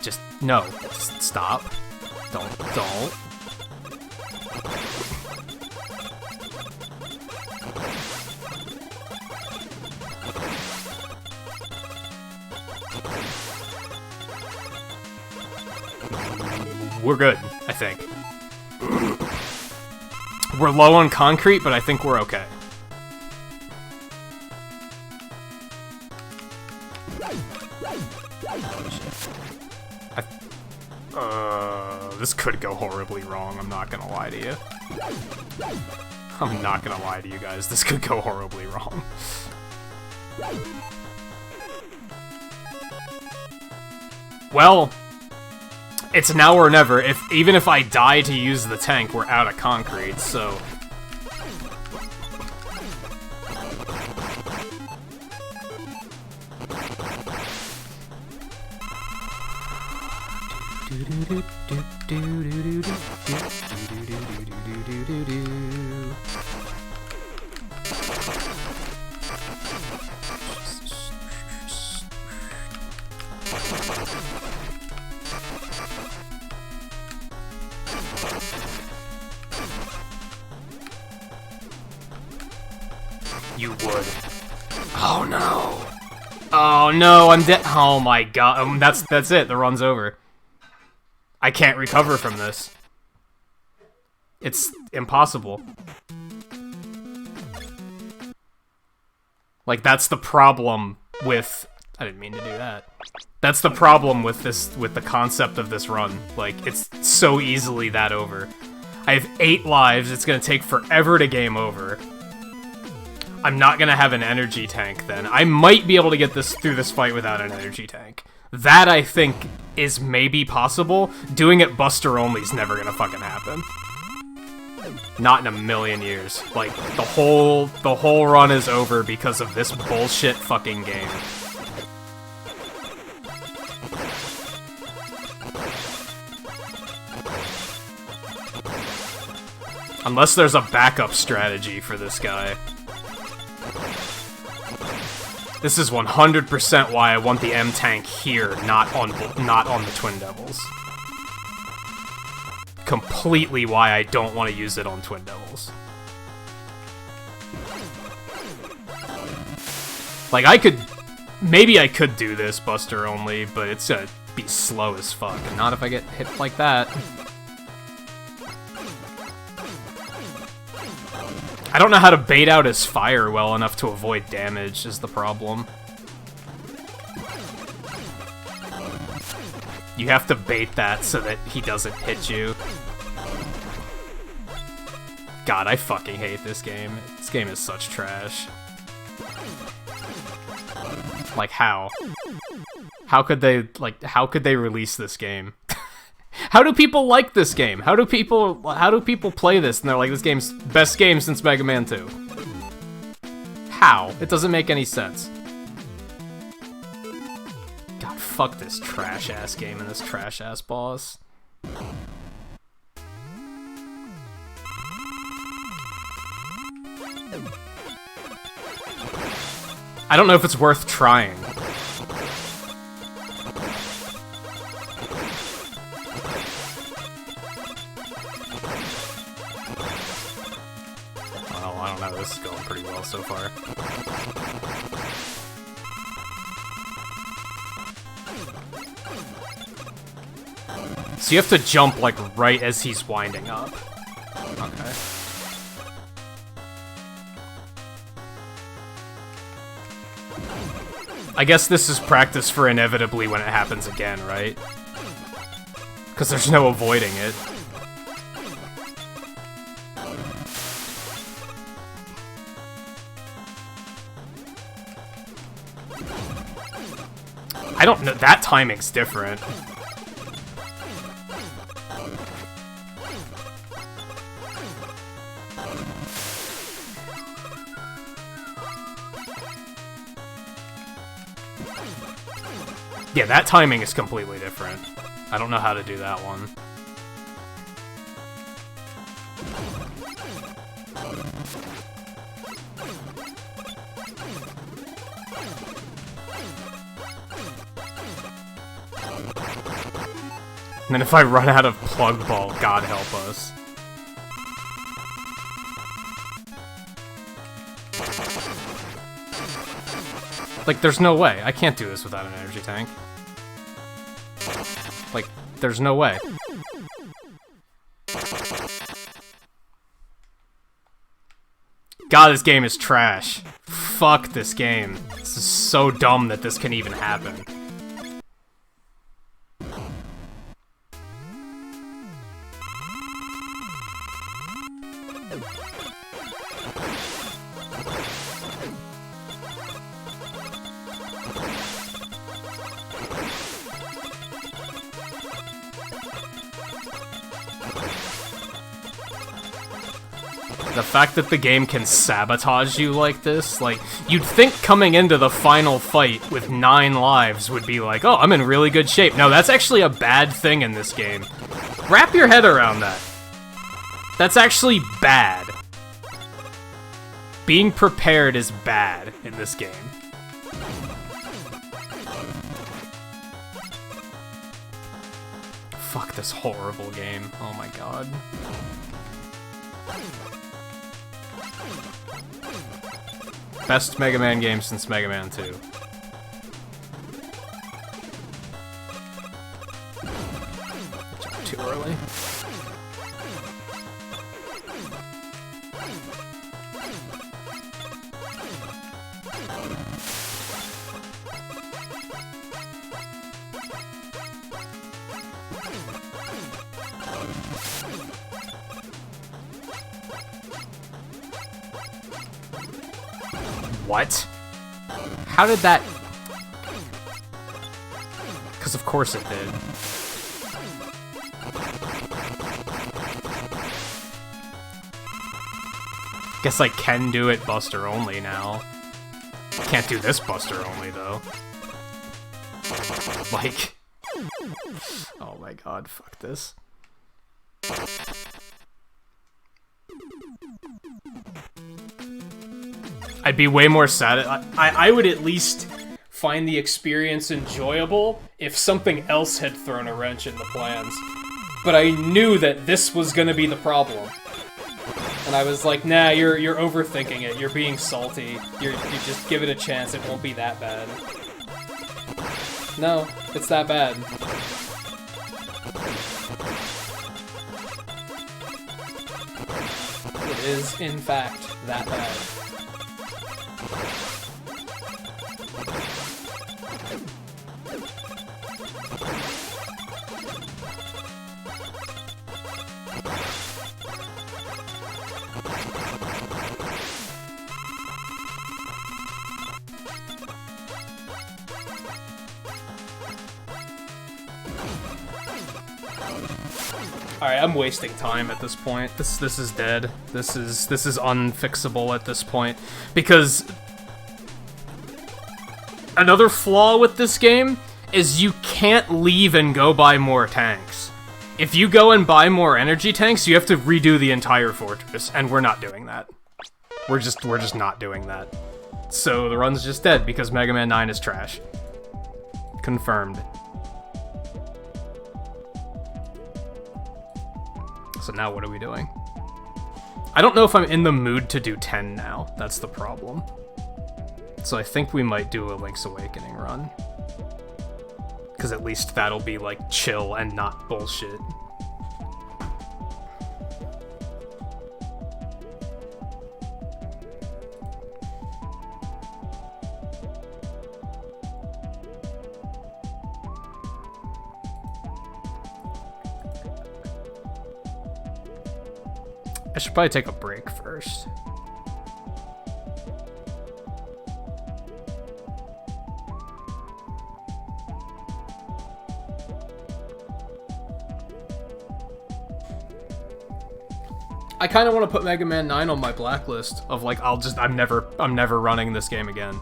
Just, no. Just stop. Don't. We're good, I think. We're low on concrete, but I think we're okay. This could go horribly wrong, I'm not gonna lie to you. I'm not gonna lie to you guys, this could go horribly wrong. Well, it's now or never. Even if I die to use the tank, we're out of concrete, so... You would. Oh no! Oh no, I'm dead. Oh my god, that's it, the run's over. I can't recover from this. It's impossible. Like, that's the problem with... I didn't mean to do that. That's the problem with the concept of this run. Like, it's so easily that over. I have 8 lives, it's gonna take forever to game over. I'm not gonna have an energy tank then. I might be able to get through this fight without an energy tank. That, I think, is maybe possible. Doing it Buster only is never gonna fucking happen. Not in a million years. Like, the whole run is over because of this bullshit fucking game. Unless there's a backup strategy for this guy. This is 100% why I want the M tank here, not on the Twin Devils. Completely why I don't want to use it on Twin Devils. Like, maybe I could do this Buster only, but it's gonna be slow as fuck, and not if I get hit like that. I don't know how to bait out his fire well enough to avoid damage, is the problem. You have to bait that so that he doesn't hit you. God, I fucking hate this game. This game is such trash. Like, how? How could they release this game? How do people like this game? How do people play this and they're like, this game's best game since Mega Man 2? How? It doesn't make any sense. God, fuck this trash-ass game and this trash-ass boss. I don't know if it's worth trying. Well, I don't know, this is going pretty well so far. So you have to jump, like, right as he's winding up. Okay. I guess this is practice for inevitably when it happens again, right? Because there's no avoiding it. I don't know, that timing's different. Yeah, that timing is completely different. I don't know how to do that one. And then if I run out of plug ball, God help us. Like, there's no way. I can't do this without an energy tank. Like, there's no way. God, this game is trash. Fuck this game. This is so dumb that this can even happen. The fact that the game can sabotage you like this, like, you'd think coming into the final fight with 9 lives would be like, oh, I'm in really good shape. No, that's actually a bad thing in this game. Wrap your head around that. That's actually bad. Being prepared is bad in this game. Fuck this horrible game. Oh my god. Best Mega Man game since Mega Man 2. Too early. What? How did that... Because of course it did. Guess I can do it Buster only now. Can't do this Buster only though. Like... Oh my god, fuck this. I'd be way more sad. I would at least find the experience enjoyable if something else had thrown a wrench in the plans. But I knew that this was gonna be the problem. And I was like, nah, you're overthinking it. You're being salty. You just give it a chance. It won't be that bad. No, it's that bad. It is, in fact, that bad. Alright, I'm wasting time at this point. This is dead. This is unfixable at this point. Because another flaw with this game is you can't leave and go buy more tanks. If you go and buy more energy tanks, you have to redo the entire fortress, and we're not doing that. We're just not doing that. So the run's just dead because Mega Man 9 is trash. Confirmed. So now what are we doing? I don't know if I'm in the mood to do 10 now. That's the problem. So I think we might do a Link's Awakening run. Because at least that'll be, like, chill and not bullshit. I should probably take a break first. I kind of want to put Mega Man 9 on my blacklist of like I'm never running this game again.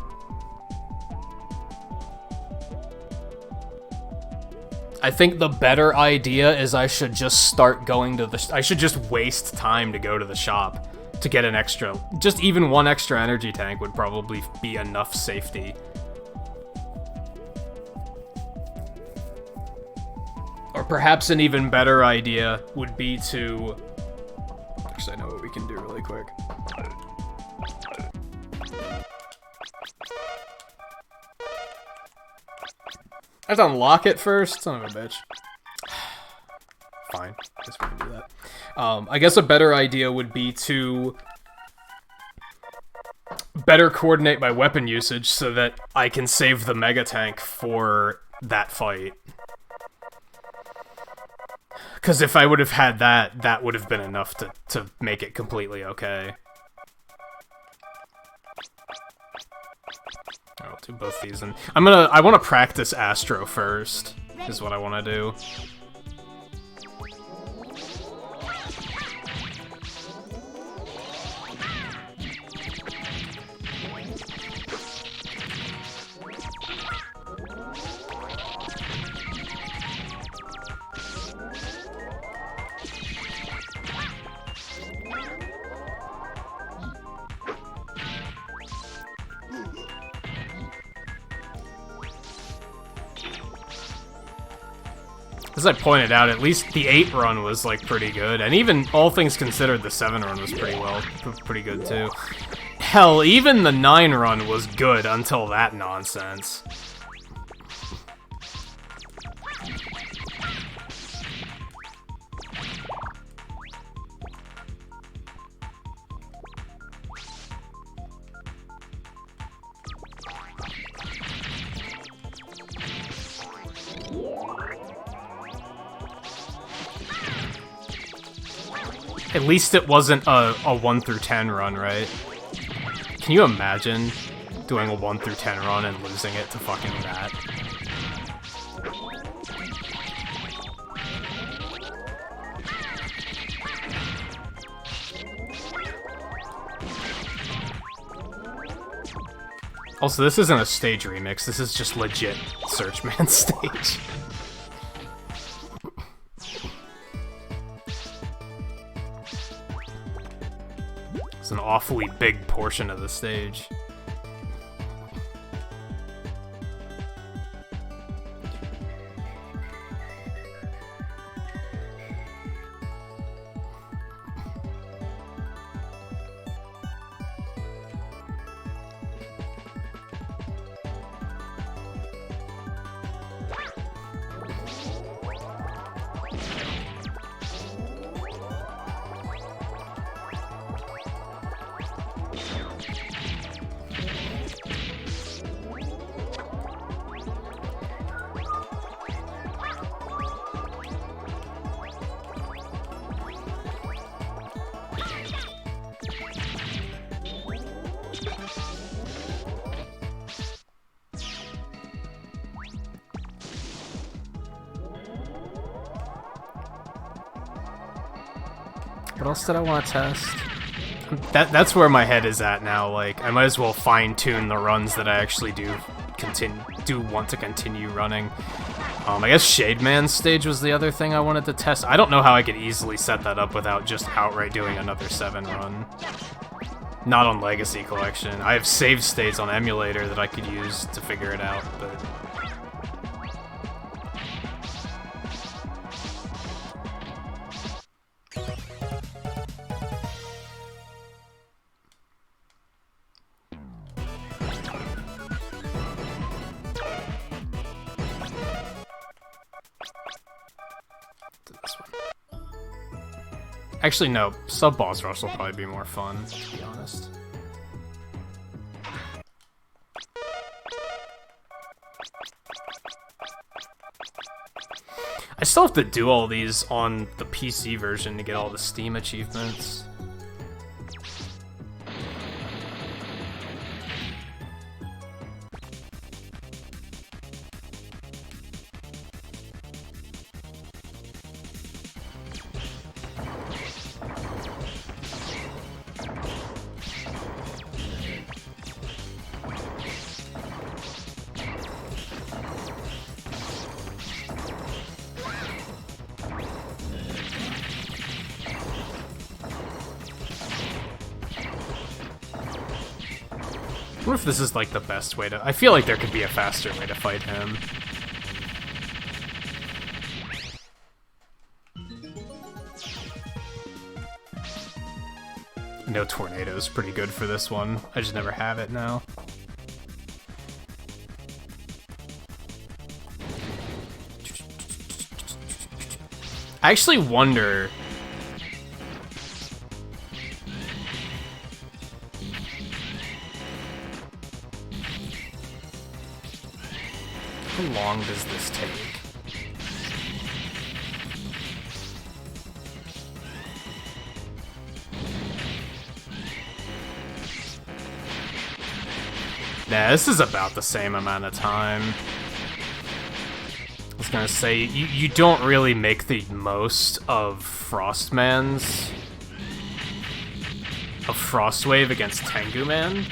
I think the better idea is I should just start going to I should just waste time to go to the shop to get an extra, just even one extra energy tank would probably be enough safety. Or perhaps an even better idea would be to, actually I know what we can do really quick. I have to unlock it first? Son of a bitch. Fine. Guess we can do that. I guess a better idea would be to better coordinate my weapon usage so that I can save the Mega Tank for that fight. Because if I would have had that, that would have been enough to make it completely okay. I'll do both these, and I want to practice Astro first, is what I want to do. As I pointed out, at least the 8 run was, like, pretty good. And even, all things considered, the 7 run was pretty good, too. Hell, even the 9 run was good until that nonsense. At least it wasn't a 1 through 10 run, right? Can you imagine doing a 1 through 10 run and losing it to fucking that? Also, this isn't a stage remix, this is just legit Searchman stage. It's an awfully big portion of the stage. What else did I want to test? That's where my head is at now, like, I might as well fine-tune the runs that I actually do continue, do want to continue running. I guess Shade Man's stage was the other thing I wanted to test. I don't know how I could easily set that up without just outright doing another 7 run. Not on Legacy Collection. I have save states on emulator that I could use to figure it out, but... This one. Actually, no. Sub-boss rush will probably be more fun, to be honest. I still have to do all these on the PC version to get all the Steam achievements. I wonder if this is like the best way to... I feel like there could be a faster way to fight him. No tornado is pretty good for this one. I just never have it now. I actually wonder... How long does this take? Nah, this is about the same amount of time. I was gonna say, you don't really make the most of Frostman's... of Frostwave against Tengu Man.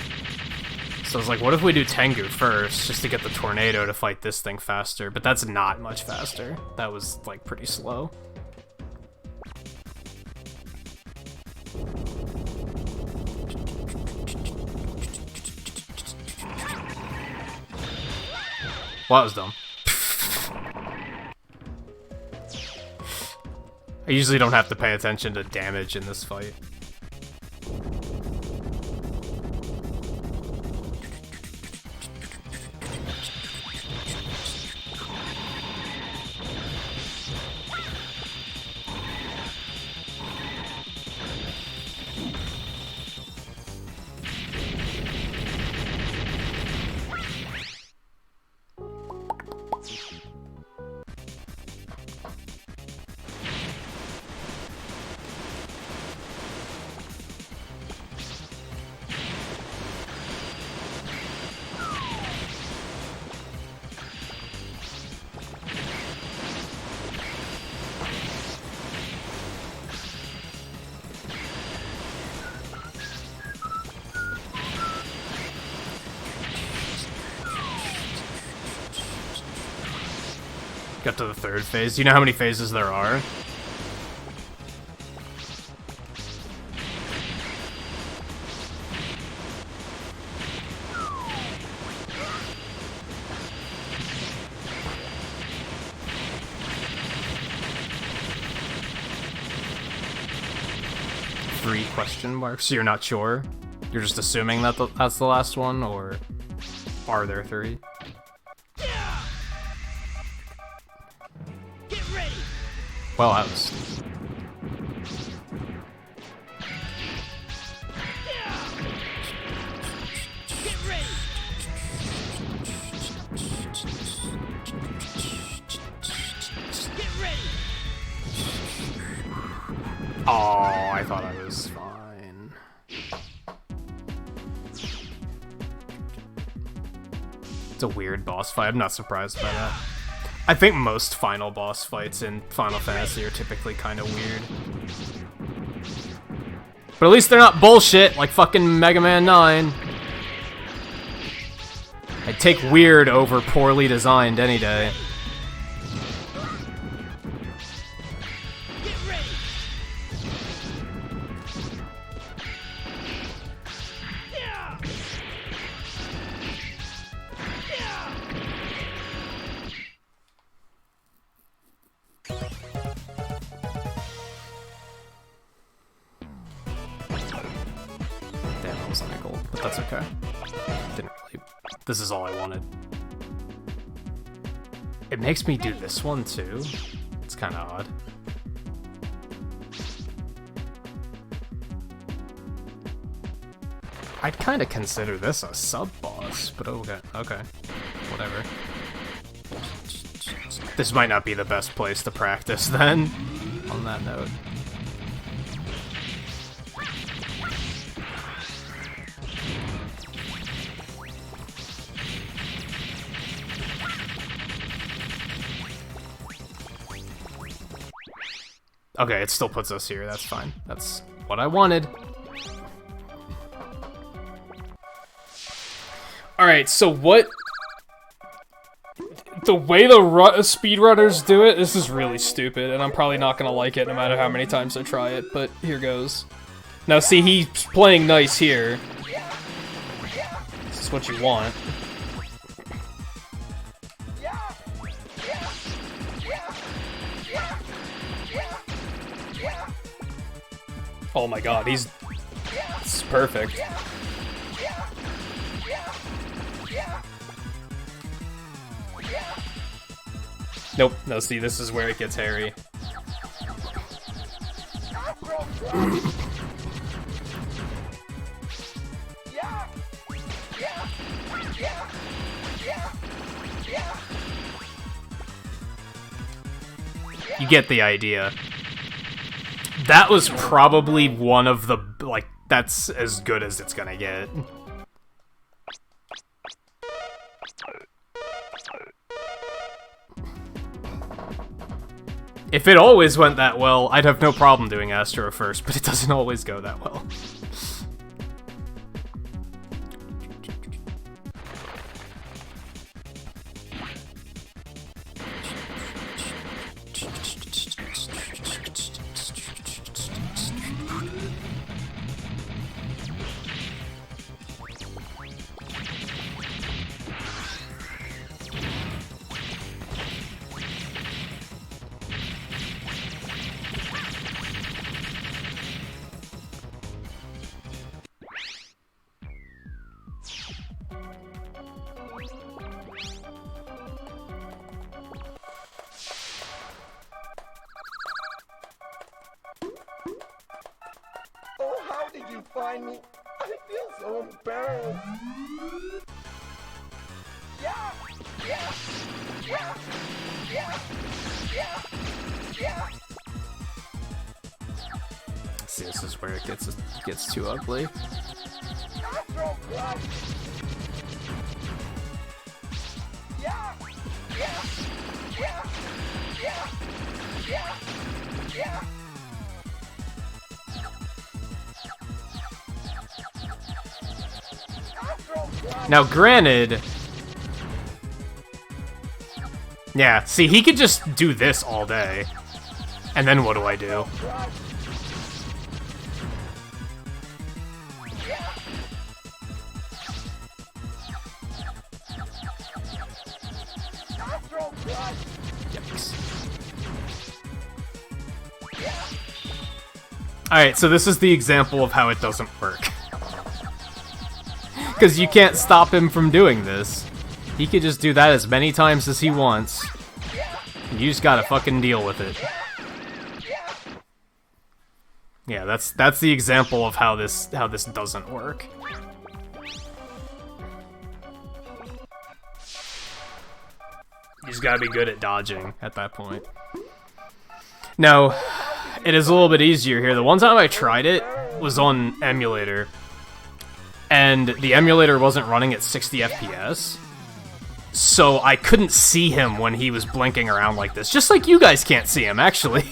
So I was like, what if we do Tengu first, just to get the tornado to fight this thing faster? But that's not much faster. That was, like, pretty slow. Well, that was dumb. I usually don't have to pay attention to damage in this fight. Got to the third phase. Do you know how many phases there are? Three question marks? So you're not sure? You're just assuming that that's the last one, or are there 3? Well, that was... Oh, I thought I was fine. It's a weird boss fight. I'm not surprised by that. I think most final boss fights in Final Fantasy are typically kind of weird. But at least they're not bullshit like fucking Mega Man 9. I'd take weird over poorly designed any day. Damn, that was an ankle, but that's okay. Didn't really. This is all I wanted. It makes me do this one too. It's kind of odd. I'd kind of consider this a sub-boss, but okay, whatever. This might not be the best place to practice then, on that note. Okay, it still puts us here, that's fine. That's what I wanted. Alright, so what... The way the speedrunners do it, this is really stupid, and I'm probably not gonna like it no matter how many times I try it, but here goes. Now see, he's playing nice here. This is what you want. Oh my god, this is perfect. Nope, no, see, this is where it gets hairy. You get the idea. That was probably one of the, like, that's as good as it's gonna get. If it always went that well, I'd have no problem doing Astro first, but it doesn't always go that well. Oh, how did you find me? I feel so embarrassed. Yeah, yeah, yeah, yeah, yeah, yeah. See, this is where it gets too ugly. Astro Crush. Yeah, yeah, yeah, yeah, yeah, yeah. Now, granted... Yeah, see, he could just do this all day. And then what do I do? Yikes. Alright, so this is the example of how it doesn't work. Because you can't stop him from doing this. He could just do that as many times as he wants. You just gotta fucking deal with it. Yeah, that's the example of how this doesn't work. You just gotta be good at dodging at that point. No, it is a little bit easier here. The one time I tried it was on emulator. And the emulator wasn't running at 60 FPS. So I couldn't see him when he was blinking around like this. Just like you guys can't see him, actually.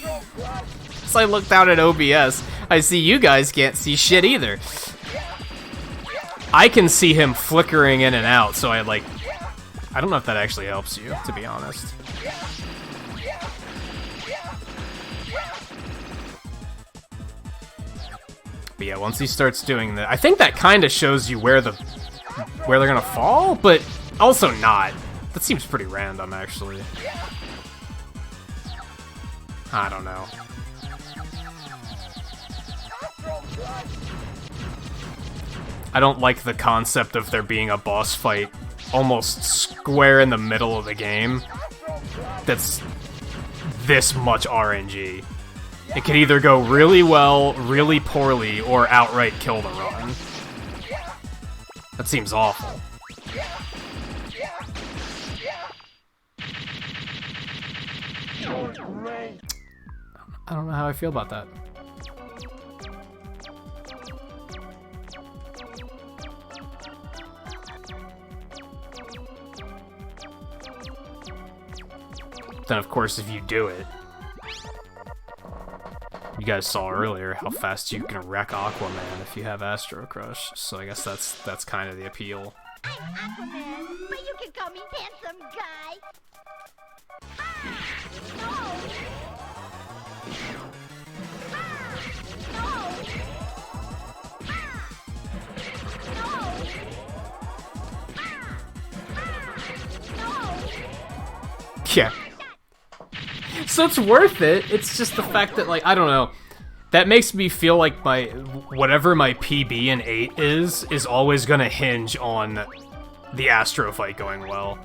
So I looked out at OBS. I see you guys can't see shit either. I can see him flickering in and out, so I, like, I don't know if that actually helps you, to be honest. But yeah, once he starts doing that, I think that kind of shows you where they're gonna fall, but also not. That seems pretty random, actually. I don't know. I don't like the concept of there being a boss fight almost square in the middle of the game that's this much RNG. It could either go really well, really poorly, or outright kill the run. That seems awful. I don't know how I feel about that. Then, of course, if you do it, you guys saw earlier how fast you can wreck Aquaman if you have Astro Crush, so I guess that's kind of the appeal. I'm Aquaman, but you can call me handsome guy. Yeah. So it's worth it. It's just the fact that, like, I don't know. That makes me feel like my whatever my PB in 8 is always gonna hinge on the Astro fight going well.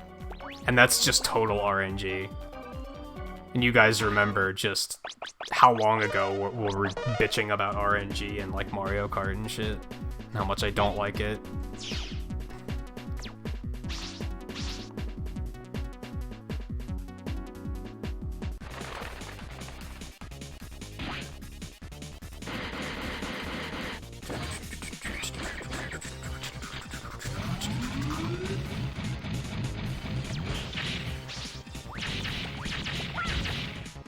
And that's just total RNG. And you guys remember just how long ago we were bitching about RNG and like Mario Kart and shit. And how much I don't like it.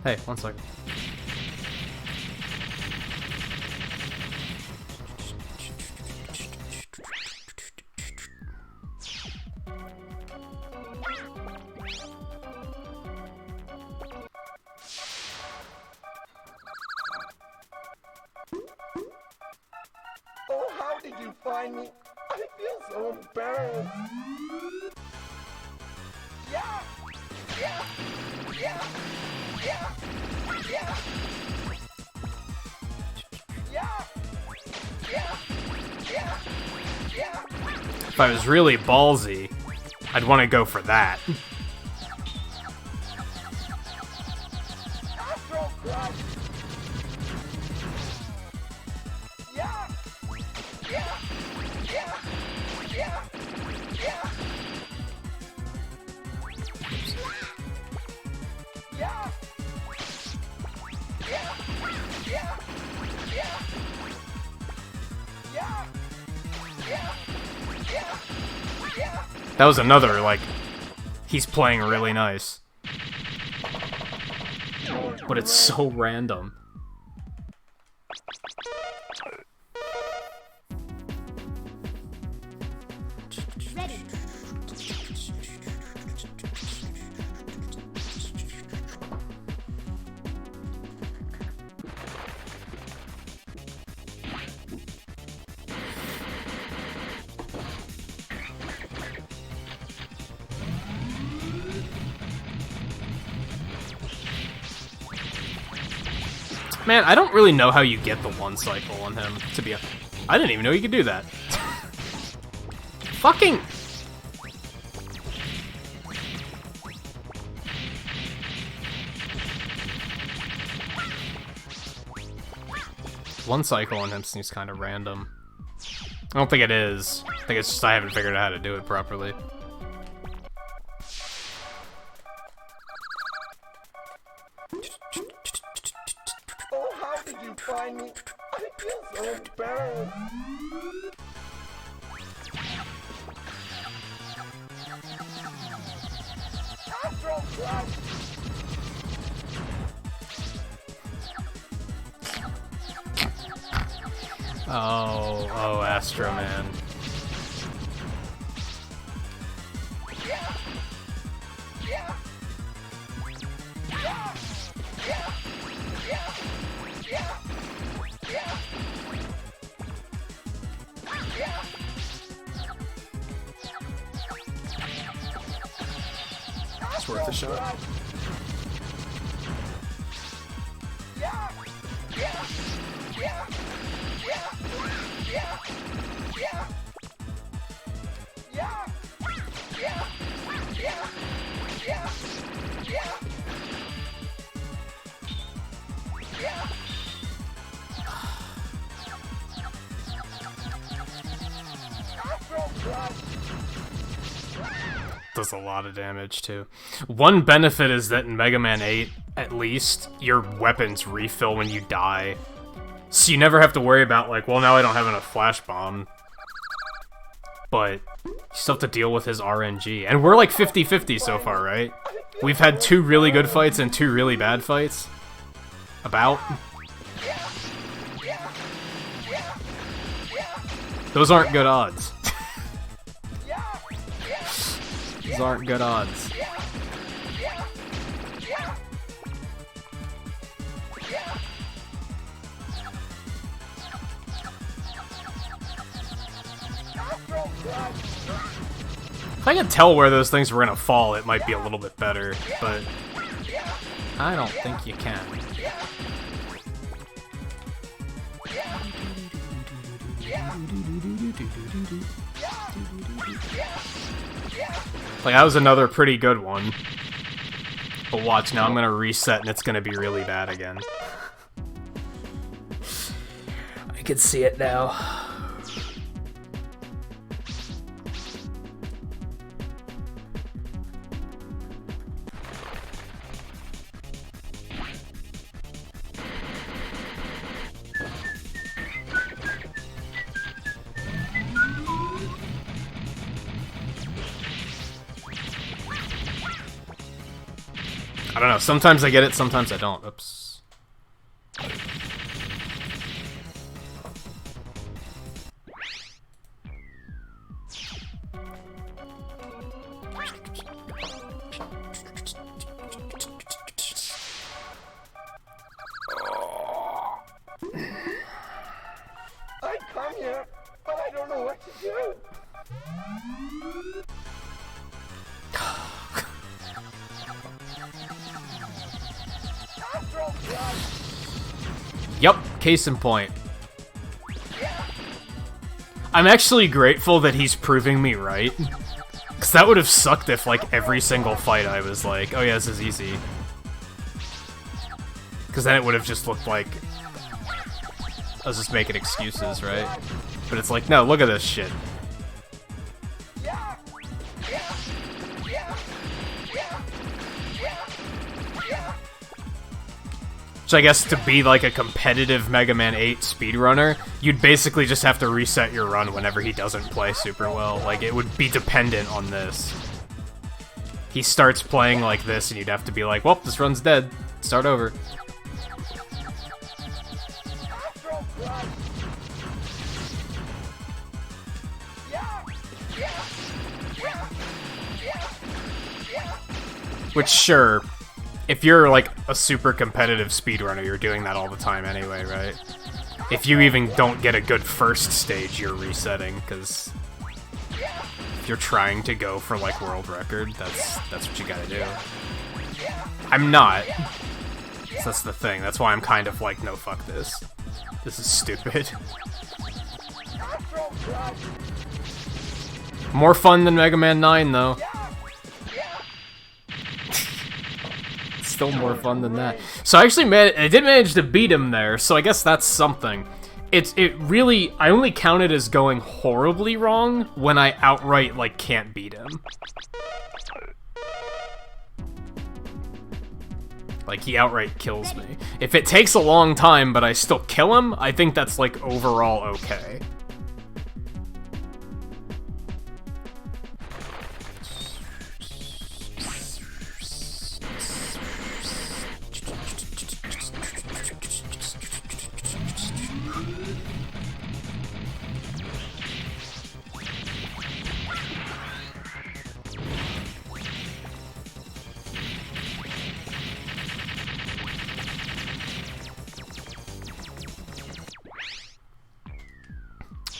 Hey, one second. Oh, how did you find me? I feel so embarrassed. Yeah! Yeah! Yeah! Yeah! Yeah! Yeah! Yeah! Yeah! Yeah! If I was really ballsy, I'd want to go for that. Astro Crush! Yeah! Yeah! Yeah! Yeah! Yeah! Yeah! Yeah! Yeah! Yeah! Yeah! Yeah! Yeah! Yeah! That was another, like, he's playing really nice. But it's so random. Ready. Man, I don't really know how you get the one cycle on him, to be honest. I didn't even know you could do that. Fucking... One cycle on him seems kind of random. I don't think it is. I think it's just I haven't figured out how to do it properly. Oh, how did you find me? I feel so embarrassed. Astro Crush! Oh, Astro Man. Yeah! It's worth a shot. Does a lot of damage too. One benefit is that in Mega Man 8, at least, your weapons refill when you die. So you never have to worry about, like, well, now I don't have enough Flash Bomb. But you still have to deal with his RNG. And we're like 50-50 so far, right? We've had 2 really good fights and 2 really bad fights. About. Those aren't good odds. Those aren't good odds. If I could tell where those things were gonna fall, it might be a little bit better, but I don't think you can. Like, that was another pretty good one. But watch, now I'm gonna reset and it's gonna be really bad again. I can see it now. I don't know, sometimes I get it, sometimes I don't. Oops. I come here, but I don't know what to do. Yep, case in point. I'm actually grateful that he's proving me right. Because that would have sucked if, like, every single fight I was like, oh yeah, this is easy. Because then it would have just looked like I was just making excuses, right? But it's like, no, look at this shit. Which I guess to be like a competitive Mega Man 8 speedrunner, you'd basically just have to reset your run whenever he doesn't play super well. Like, it would be dependent on this. He starts playing like this and you'd have to be like, well, this run's dead. Start over. Which, sure, if you're like a super competitive speedrunner, you're doing that all the time anyway, right? If you even don't get a good first stage, you're resetting, because if you're trying to go for like world record, that's what you gotta do. I'm not. So that's the thing. That's why I'm kind of like, no, fuck this. This is stupid. More fun than Mega Man 9, though. Still more fun than that. So I actually I did manage to beat him there, so I guess that's something. It really, I only count it as going horribly wrong when I outright, like, can't beat him. Like, he outright kills me. If it takes a long time, but I still kill him, I think that's, like, overall okay.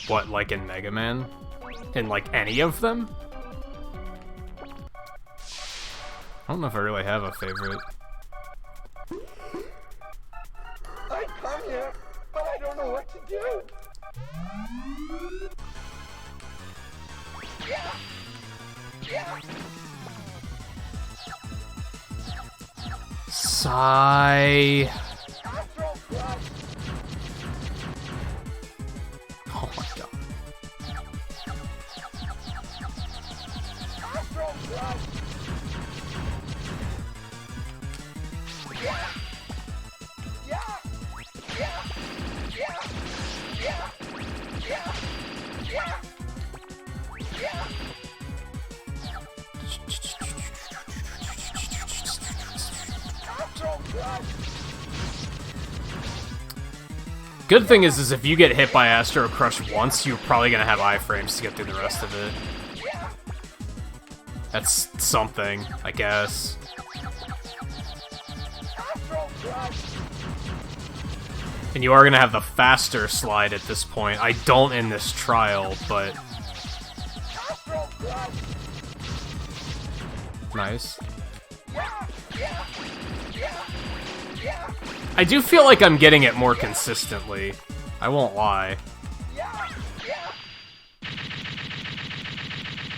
What, like in Mega Man? In, like, any of them? I don't know if I really have a favorite. I come here, but I don't know what to do. Yeah. Yeah. Sigh. Astro Crush. Oh my god. Astro Crush. Yeah. Yeah. Yeah. Yeah. Yeah. Yeah. Yeah. Yeah. Astro Crush. Good thing is if you get hit by Astro Crush once, you're probably gonna have iframes to get through the rest of it. That's something, I guess. Astro Crush. And you are gonna have the faster slide at this point. I don't in this trial, but Astro Crush. nice. Yeah. Yeah. Yeah. Yeah. I do feel like I'm getting it more consistently. I won't lie. Yeah. Yeah.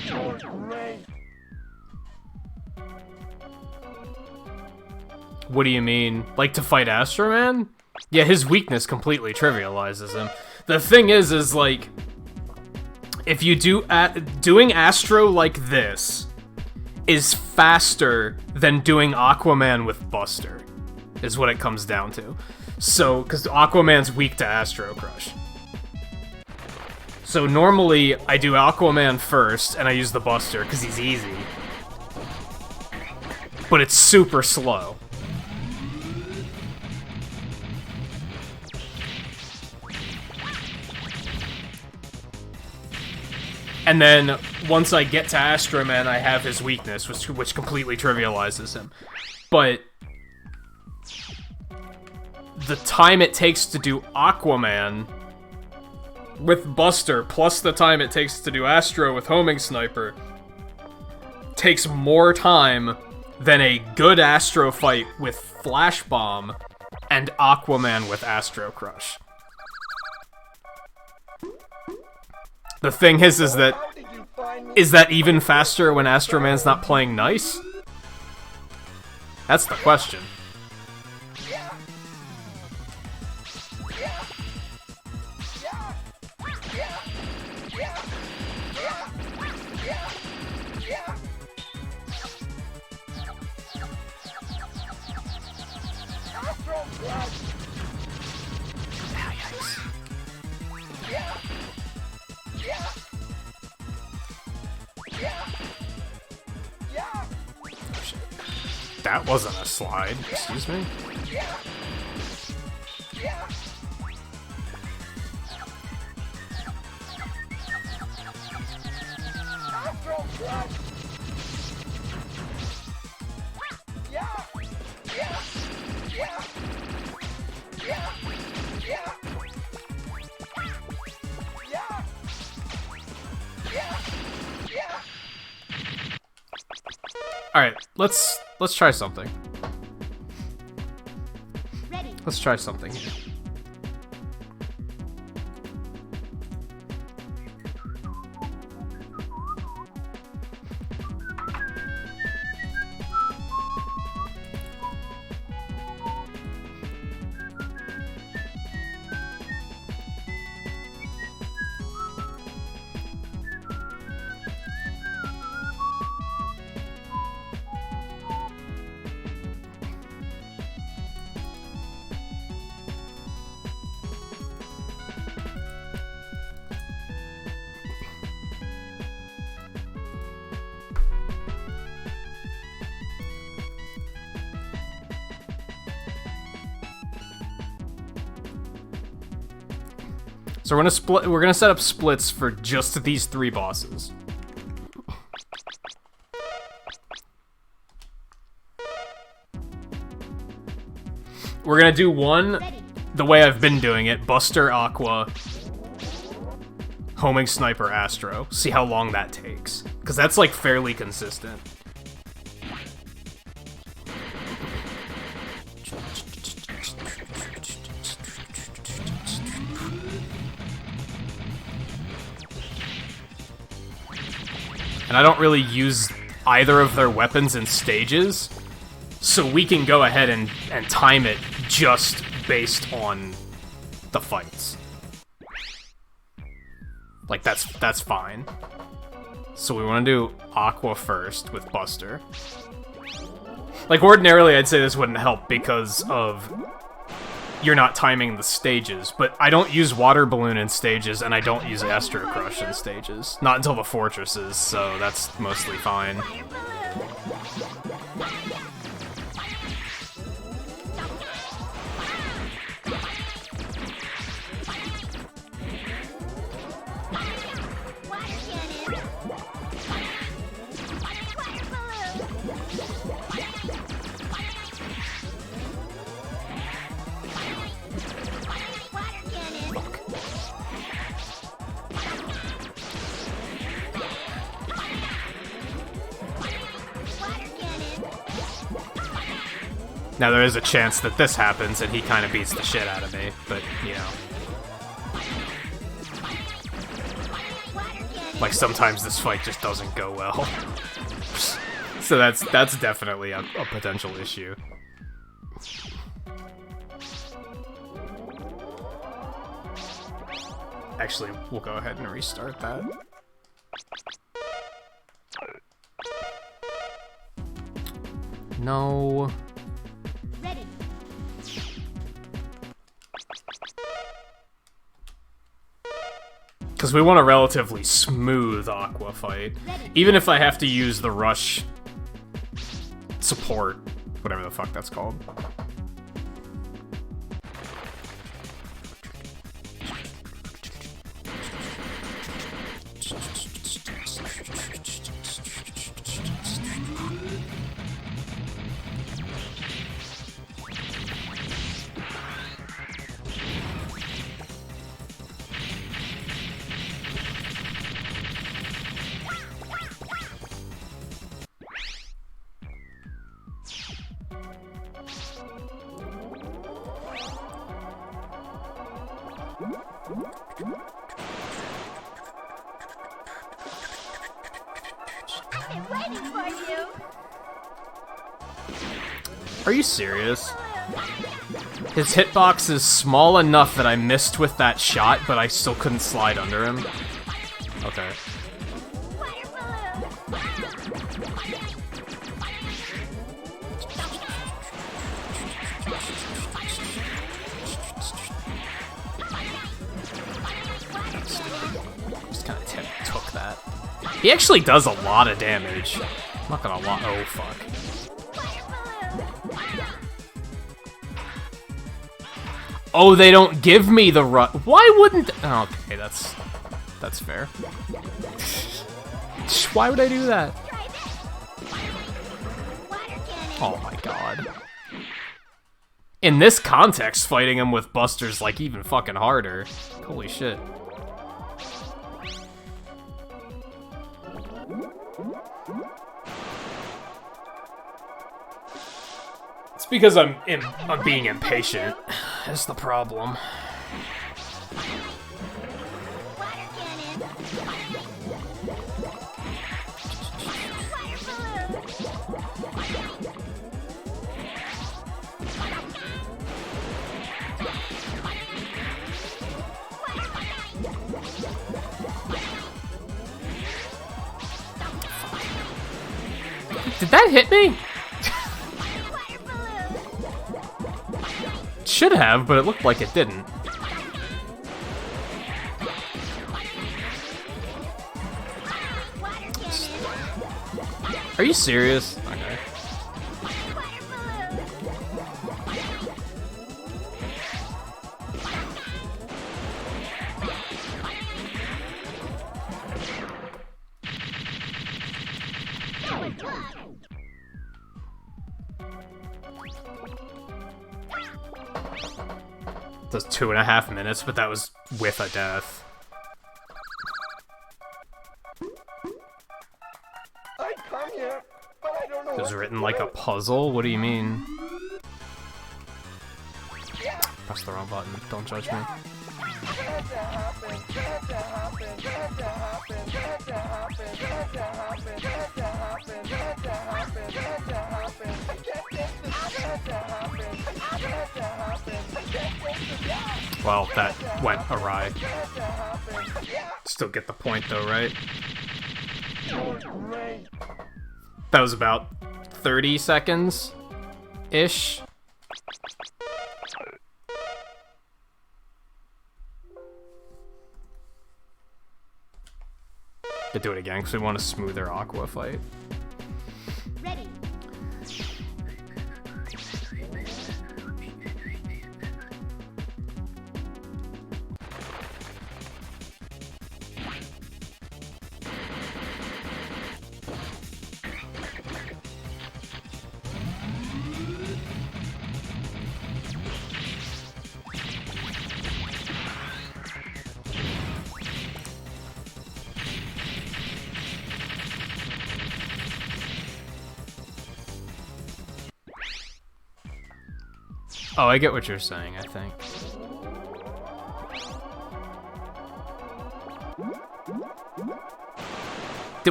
You're great. What do you mean? Like to fight Astro Man? Yeah, his weakness completely trivializes him. The thing is like, if you doing Astro like this is faster than doing Aquaman with Buster, is what it comes down to. So, because Aquaman's weak to Astro Crush. So normally, I do Aquaman first, and I use the Buster, because he's easy. But it's super slow. And then, once I get to Astro Man, I have his weakness, which completely trivializes him. But the time it takes to do Aquaman with Buster, plus the time it takes to do Astro with Homing Sniper, takes more time than a good Astro fight with Flash Bomb and Aquaman with Astro Crush. The thing is that How did you find me? is that even faster when Astro Man's not playing nice? That's the question. Yeah. Yeah. Yeah. Yeah. Yeah. Yeah. Yeah. Yeah. Astro Crush. Yeah. Yeah. Yeah. Yeah. That wasn't a slide, excuse me. Yeah. Yeah. Astro Crush. Yeah. Yeah. Yeah. Yeah. Yeah. Yeah. Yeah. Yeah. Alright, let's try something. Ready. Let's try something here. So we're gonna set up splits for just these 3 bosses. We're gonna do one Ready. the way I've been doing it, Buster, Aqua, homing sniper Astro. See how long that takes. Because that's like fairly consistent. And I don't really use either of their weapons in stages, so we can go ahead and time it just based on the fights. Like, that's fine. So we want to do Aqua first with Buster. Like, ordinarily I'd say this wouldn't help because of you're not timing the stages, but I don't use Water Balloon in stages, and I don't use Astro Crush in stages. Not until the Fortresses, so that's mostly fine. Now, there is a chance that this happens and he kind of beats the shit out of me, but, you know. Like, sometimes this fight just doesn't go well. So that's definitely a potential issue. Actually, we'll go ahead and restart that. No. Ready. Because we want a relatively smooth Aqua fight. Even if I have to use the rush support, whatever the fuck that's called. I've been waiting for you. Are you serious? His hitbox is small enough that I missed with that shot, but I still couldn't slide under him. Okay. Just kind of took that. He actually does a lot of damage. I'm not gonna lie. Oh, fuck. Oh, they don't give me the rush. Why wouldn't? Oh, okay, that's fair. Why would I do that? Oh my god. In this context, fighting him with Buster's like even fucking harder. Holy shit. It's because I'm being impatient. That's the problem. Did that hit me? Should have, but it looked like it didn't. Are you serious? Okay. Those 2.5 minutes, but that was with a death. It was written like a puzzle? What do you mean? Press the wrong button. Don't judge me. Well, that went awry. Still get the point though, right? That was about 30 seconds-ish. To do it again, because we want a smoother Aqua fight. Ready. Oh, I get what you're saying, I think.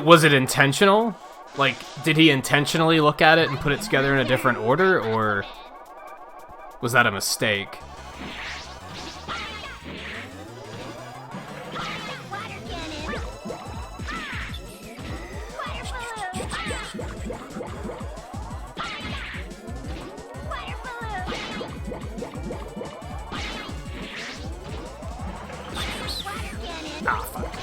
Was it intentional? Like, did he intentionally look at it and put it together in a different order, or was that a mistake? Ah, fuck.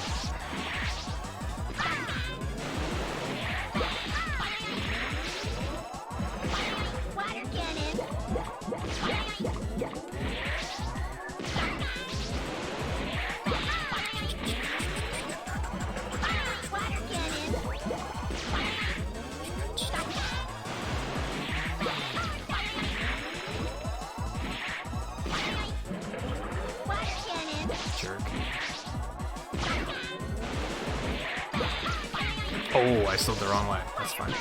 Jerk. Oh, I slid the wrong way. That's fine.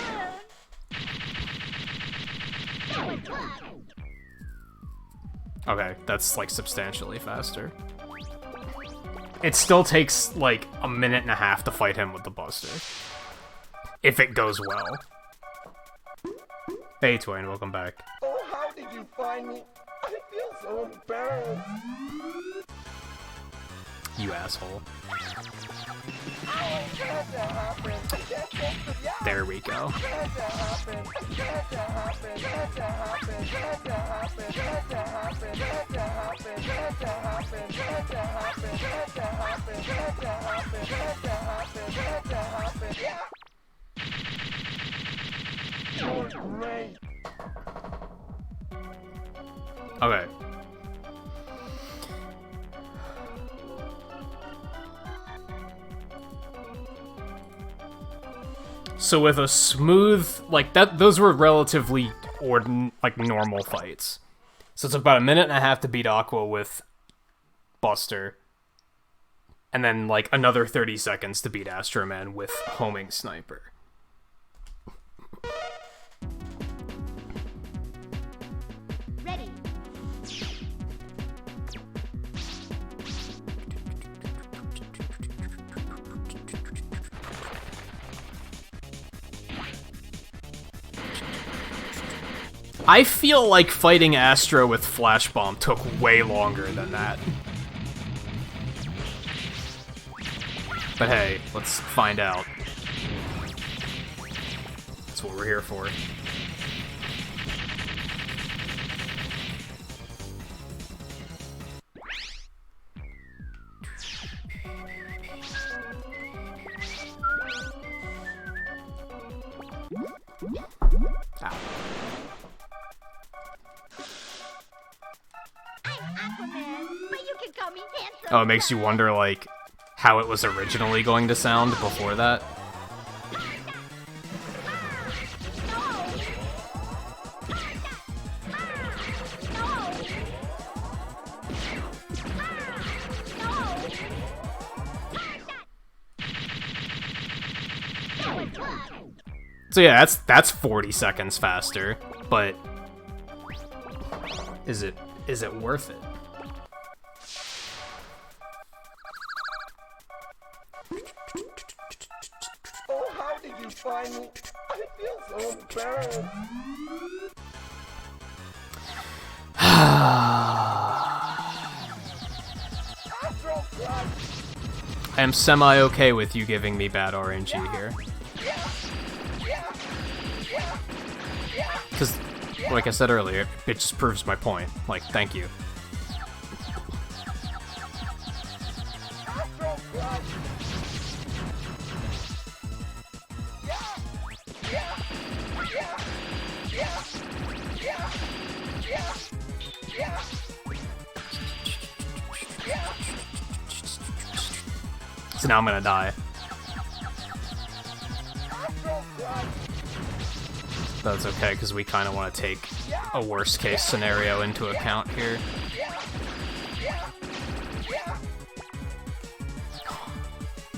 Okay, that's like substantially faster. It still takes like a minute and a half to fight him with the Buster. If it goes well. Hey Twain, welcome back. Oh, how did you find me? I feel so embarrassed. You asshole. How did that happen? There we go. Great. Okay. So with a smooth, like that, those were relatively normal fights. So it's about a minute and a half to beat Aqua with Buster, and then like another 30 seconds to beat Astro Man with Homing Sniper. Ready. I feel like fighting Astro with Flash Bomb took way longer than that. But hey, let's find out. That's what we're here for. Ow. Aquaman, but you can call me handsome. Oh, it makes you wonder, like, how it was originally going to sound before that. So yeah, that's 40 seconds faster, but is it worth it? Oh, how did you find me? I feel so embarrassed. Astro Crush! I am semi-okay with you giving me bad RNG here. Because, like I said earlier, it just proves my point. Like, thank you. Astro Crush! So now I'm gonna die. That's okay, because we kind of want to take a worst case scenario into account here.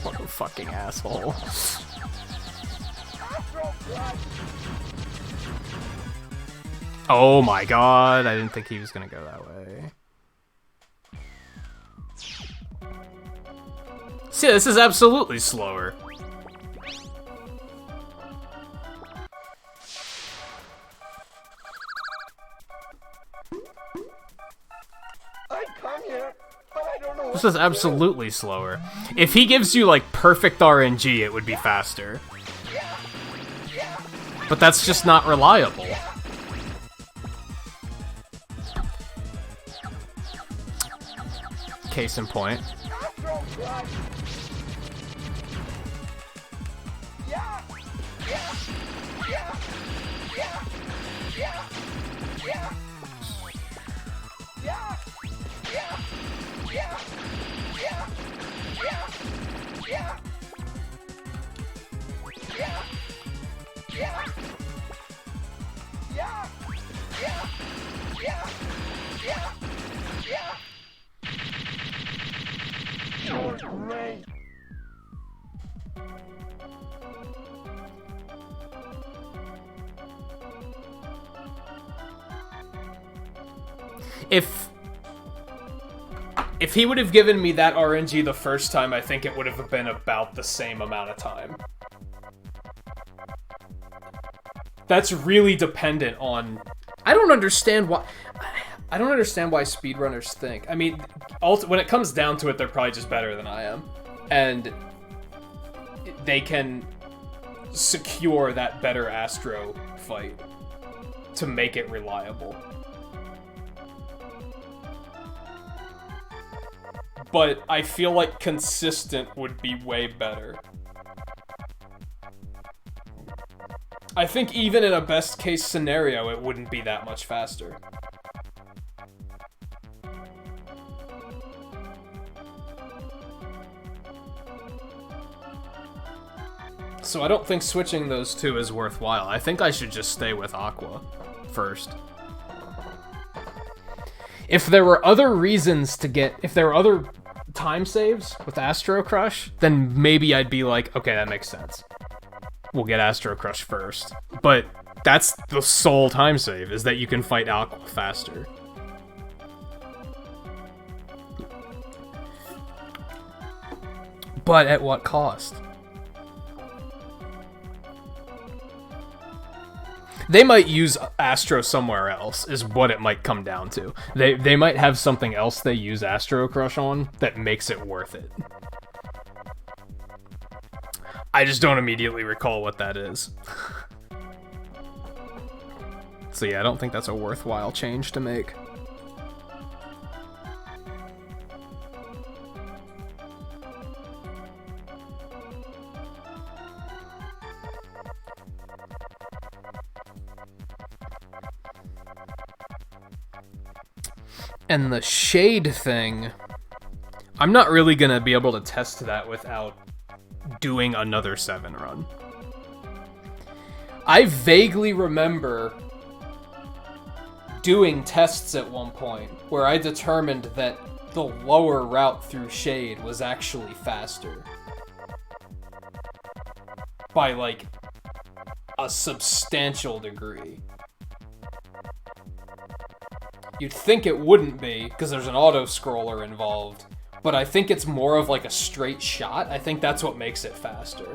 What a fucking asshole. Oh my god, I didn't think he was gonna go that way. See, this is absolutely slower. I come here, but I don't know. This is absolutely slower. If he gives you, like, perfect RNG, it would be faster. But that's just not reliable. Case in point. You're great. If he would have given me that RNG the first time, I think it would have been about the same amount of time. That's really dependent on... I don't understand why speedrunners think. I mean, when it comes down to it, they're probably just better than I am. And they can secure that better Astro fight to make it reliable. But I feel like consistent would be way better. I think even in a best case scenario, it wouldn't be that much faster. So I don't think switching those two is worthwhile. I think I should just stay with Aqua first. If there were other reasons to get... If there were other time saves with Astro Crush, then maybe I'd be like, okay, that makes sense. We'll get Astro Crush first. But that's the sole time save, is that you can fight Aqua faster. But at what cost? They might use Astro somewhere else, is what it might come down to. They might have something else they use Astro Crush on that makes it worth it. I just don't immediately recall what that is. So yeah, I don't think that's a worthwhile change to make. And the shade thing, I'm not really gonna be able to test that without doing another 7 run. I vaguely remember doing tests at one point where I determined that the lower route through shade was actually faster. By like a substantial degree. You'd think it wouldn't be, because there's an auto-scroller involved, but I think it's more of like a straight shot. I think that's what makes it faster.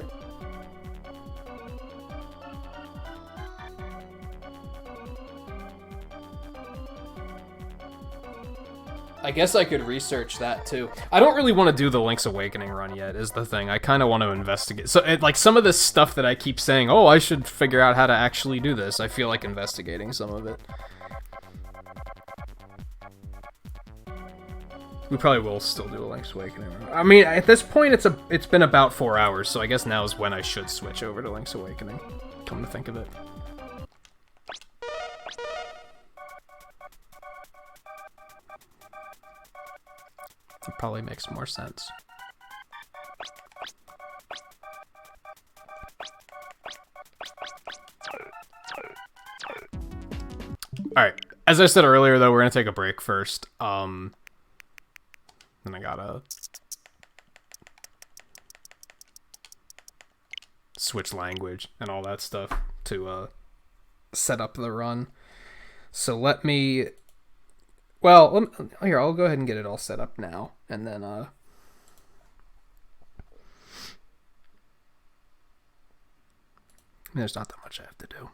I guess I could research that too. I don't really want to do the Link's Awakening run yet, is the thing. I kind of want to investigate. So, like, some of this stuff that I keep saying, oh, I should figure out how to actually do this, I feel like investigating some of it. We probably will still do a Link's Awakening run. I mean, at this point, it's been about 4 hours, so I guess now is when I should switch over to Link's Awakening, come to think of it. It probably makes more sense. Alright, as I said earlier though, we're gonna take a break first. Then I gotta switch language and all that stuff to set up the run. So let me... Well, here, I'll go ahead and get it all set up now, and then, there's not that much I have to do.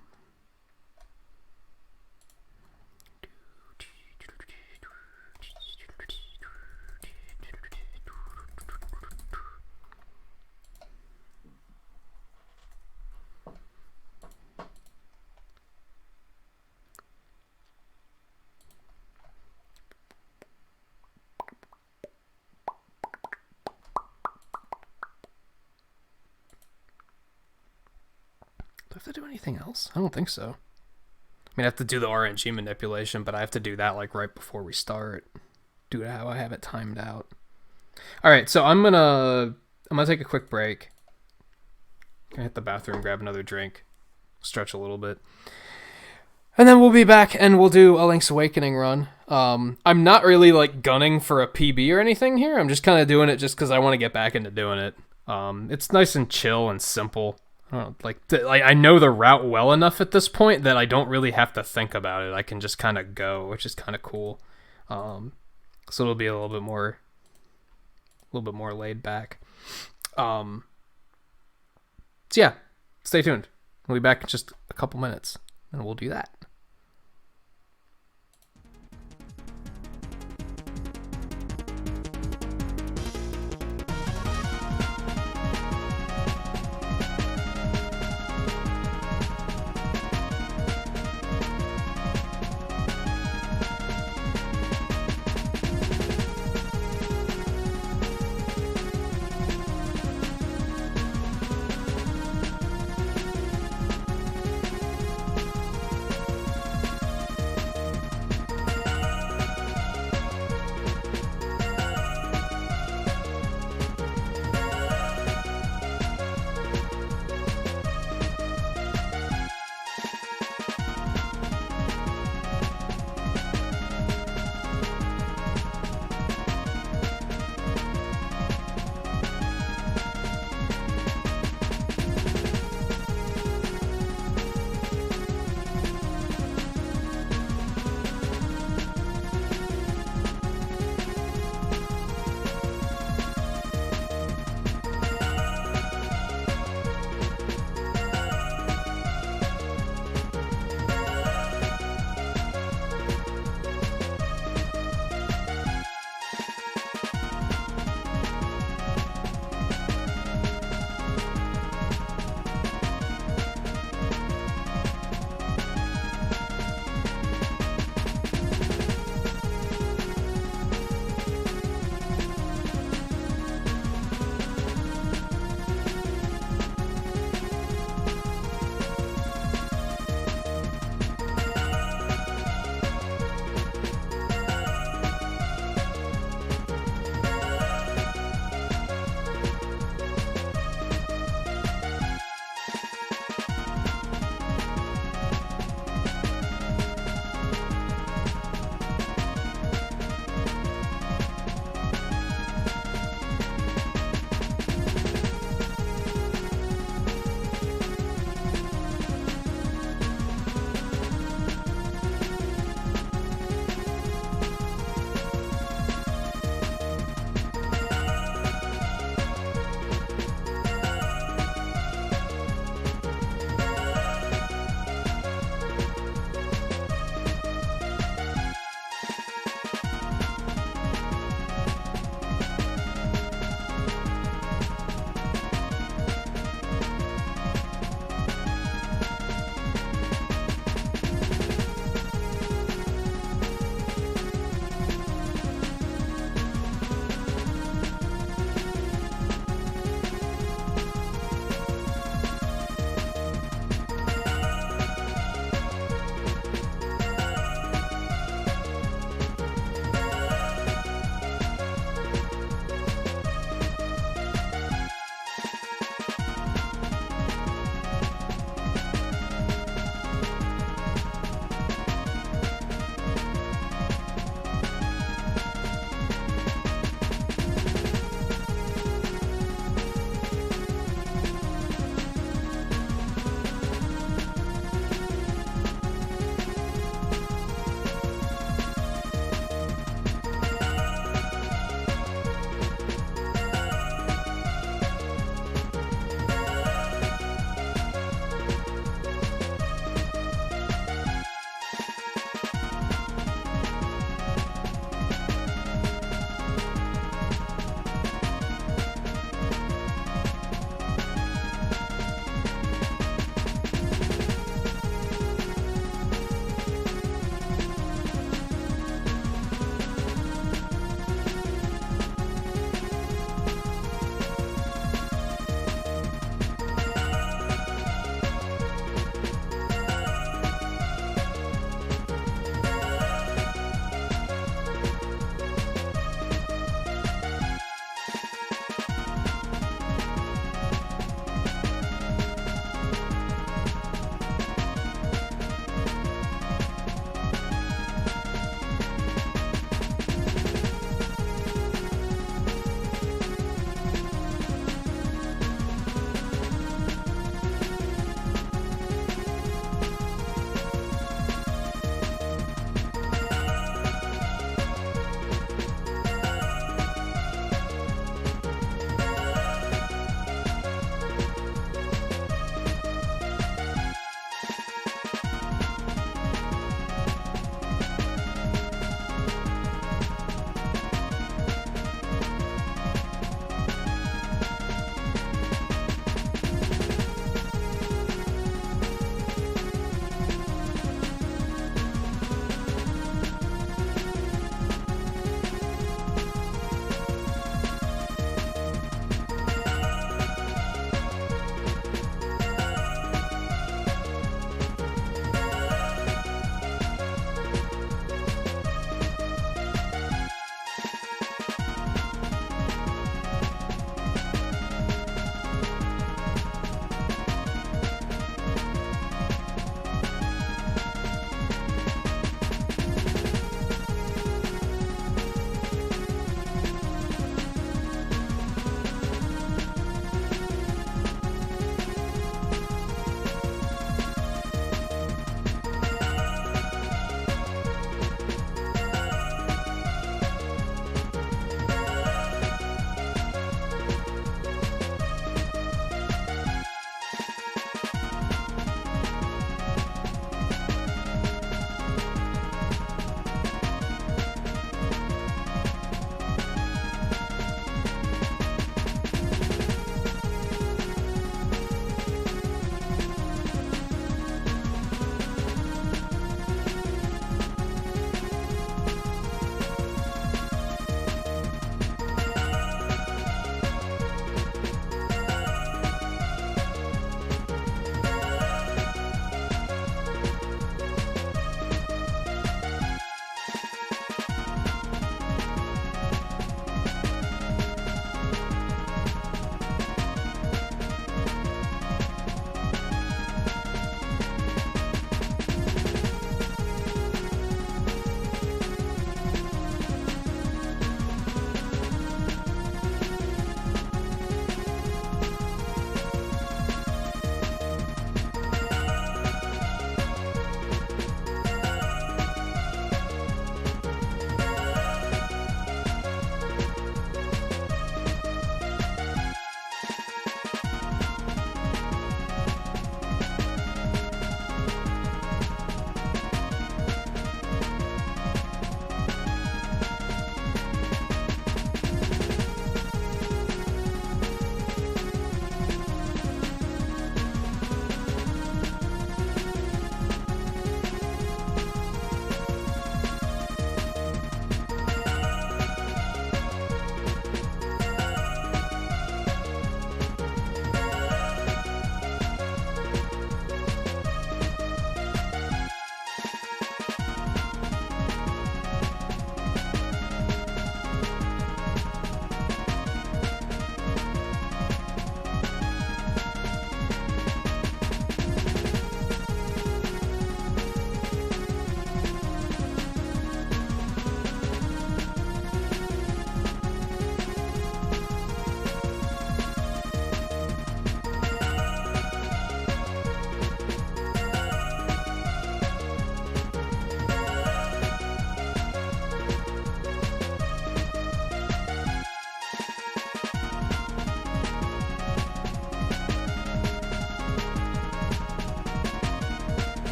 Do I have to do anything else? I don't think so. I mean, I have to do the RNG manipulation, but I have to do that like right before we start. Do it how I have it timed out. All right, so I'm gonna take a quick break. Gonna hit the bathroom, grab another drink, stretch a little bit, and then we'll be back and we'll do a Link's Awakening run. I'm not really like gunning for a PB or anything here. I'm just kind of doing it just because I want to get back into doing it. It's nice and chill and simple. I don't know, I know the route well enough at this point that I don't really have to think about it. I can just kind of go, which is kind of cool. So it'll be a little bit more laid back. So yeah, stay tuned. We'll be back in just a couple minutes, and we'll do that.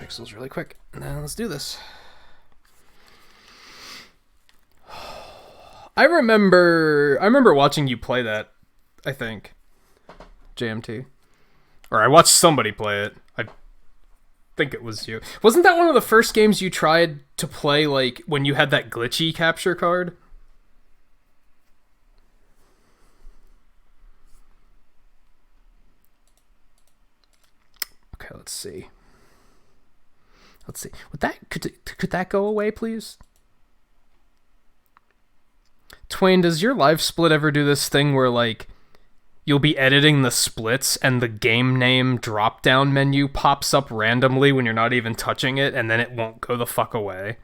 pixels really quick. Now let's do this. I remember watching you play that, I think. JMT. Or I watched somebody play it. I think it was you. Wasn't that one of the first games you tried to play, like, when you had that glitchy capture card? Okay, let's see. Could that go away, please? Twain, does your live split ever do this thing where, like, you'll be editing the splits and the game name drop-down menu pops up randomly when you're not even touching it, and then it won't go the fuck away?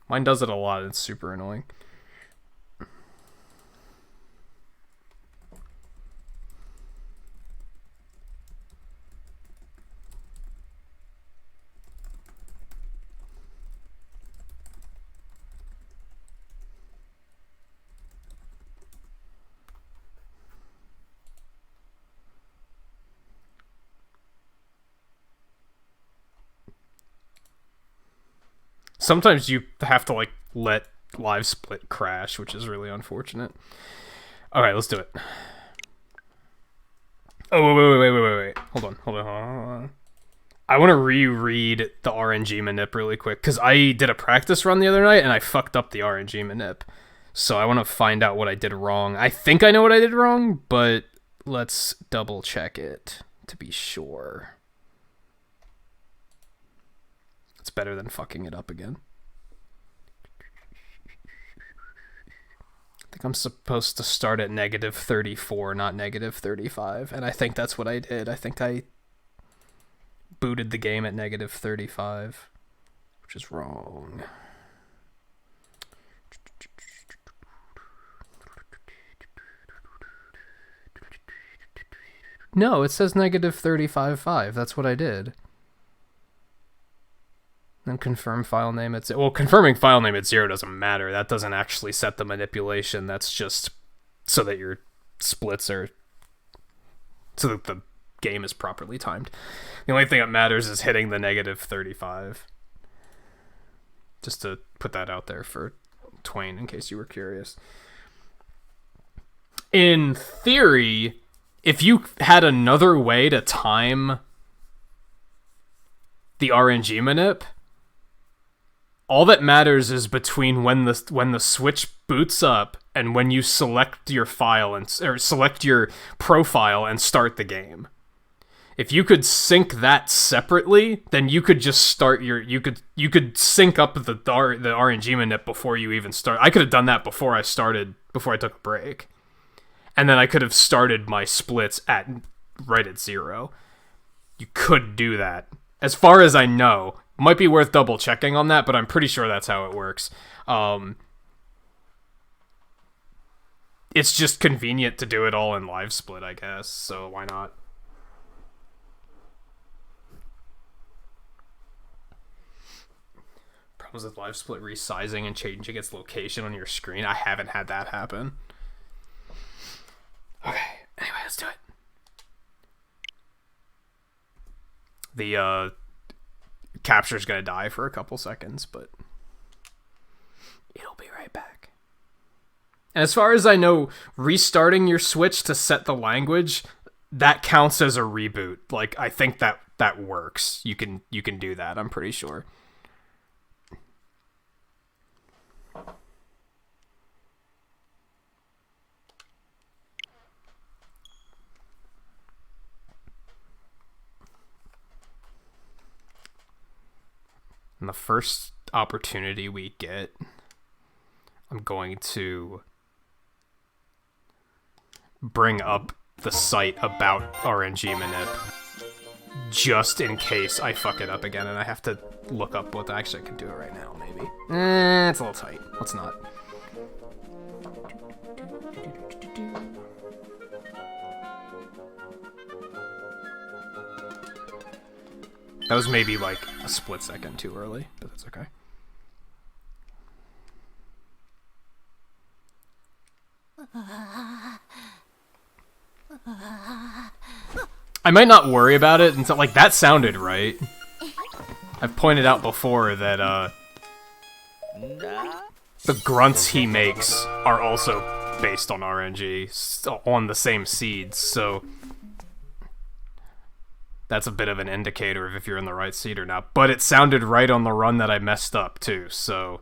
Mine does it a lot. It's super annoying. Sometimes you have to, like, let live split crash, which is really unfortunate. Alright, let's do it. Oh, wait. Hold on. I want to reread the RNG manip really quick, because I did a practice run the other night, and I fucked up the RNG manip. So I want to find out what I did wrong. I think I know what I did wrong, but let's double check it to be sure. It's better than fucking it up again. I think I'm supposed to start at -34, not -35, and I think that's what I did. I think I booted the game at -35, which is wrong. No, it says -35.5. That's what I did. Then confirm file name at 0. Well, confirming file name at 0 doesn't matter. That doesn't actually set the manipulation. That's just so that your splits are... so that the game is properly timed. The only thing that matters is hitting the -35. Just to put that out there for Twain, in case you were curious. In theory, if you had another way to time the RNG manip, all that matters is between when the switch boots up and when you select your file or select your profile and start the game. If you could sync that separately, then you could just start you could sync up the RNG manip before you even start. I could have done that before I took a break. And then I could have started my splits right at 0. You could do that. As far as I know. Might be worth double checking on that, but I'm pretty sure that's how it works. It's just convenient to do it all in live split, I guess, so why not? Problems with live split resizing and changing its location on your screen. I haven't had that happen. Okay, anyway, let's do it. The capture's gonna die for a couple seconds, but it'll be right back. And as far as I know, restarting your Switch to set the language, that counts as a reboot. Like, I think that works. You can do that, I'm pretty sure. And the first opportunity we get, I'm going to bring up the site about RNG manip, just in case I fuck it up again and I have to look up what... Actually, I can do it right now, maybe. It's a little tight. Let's not. That was maybe like a split second too early, but that's okay. I might not worry about it until, like, that sounded right. I've pointed out before that, the grunts he makes are also based on RNG, on the same seeds, so that's a bit of an indicator of if you're in the right seed or not. But it sounded right on the run that I messed up, too, so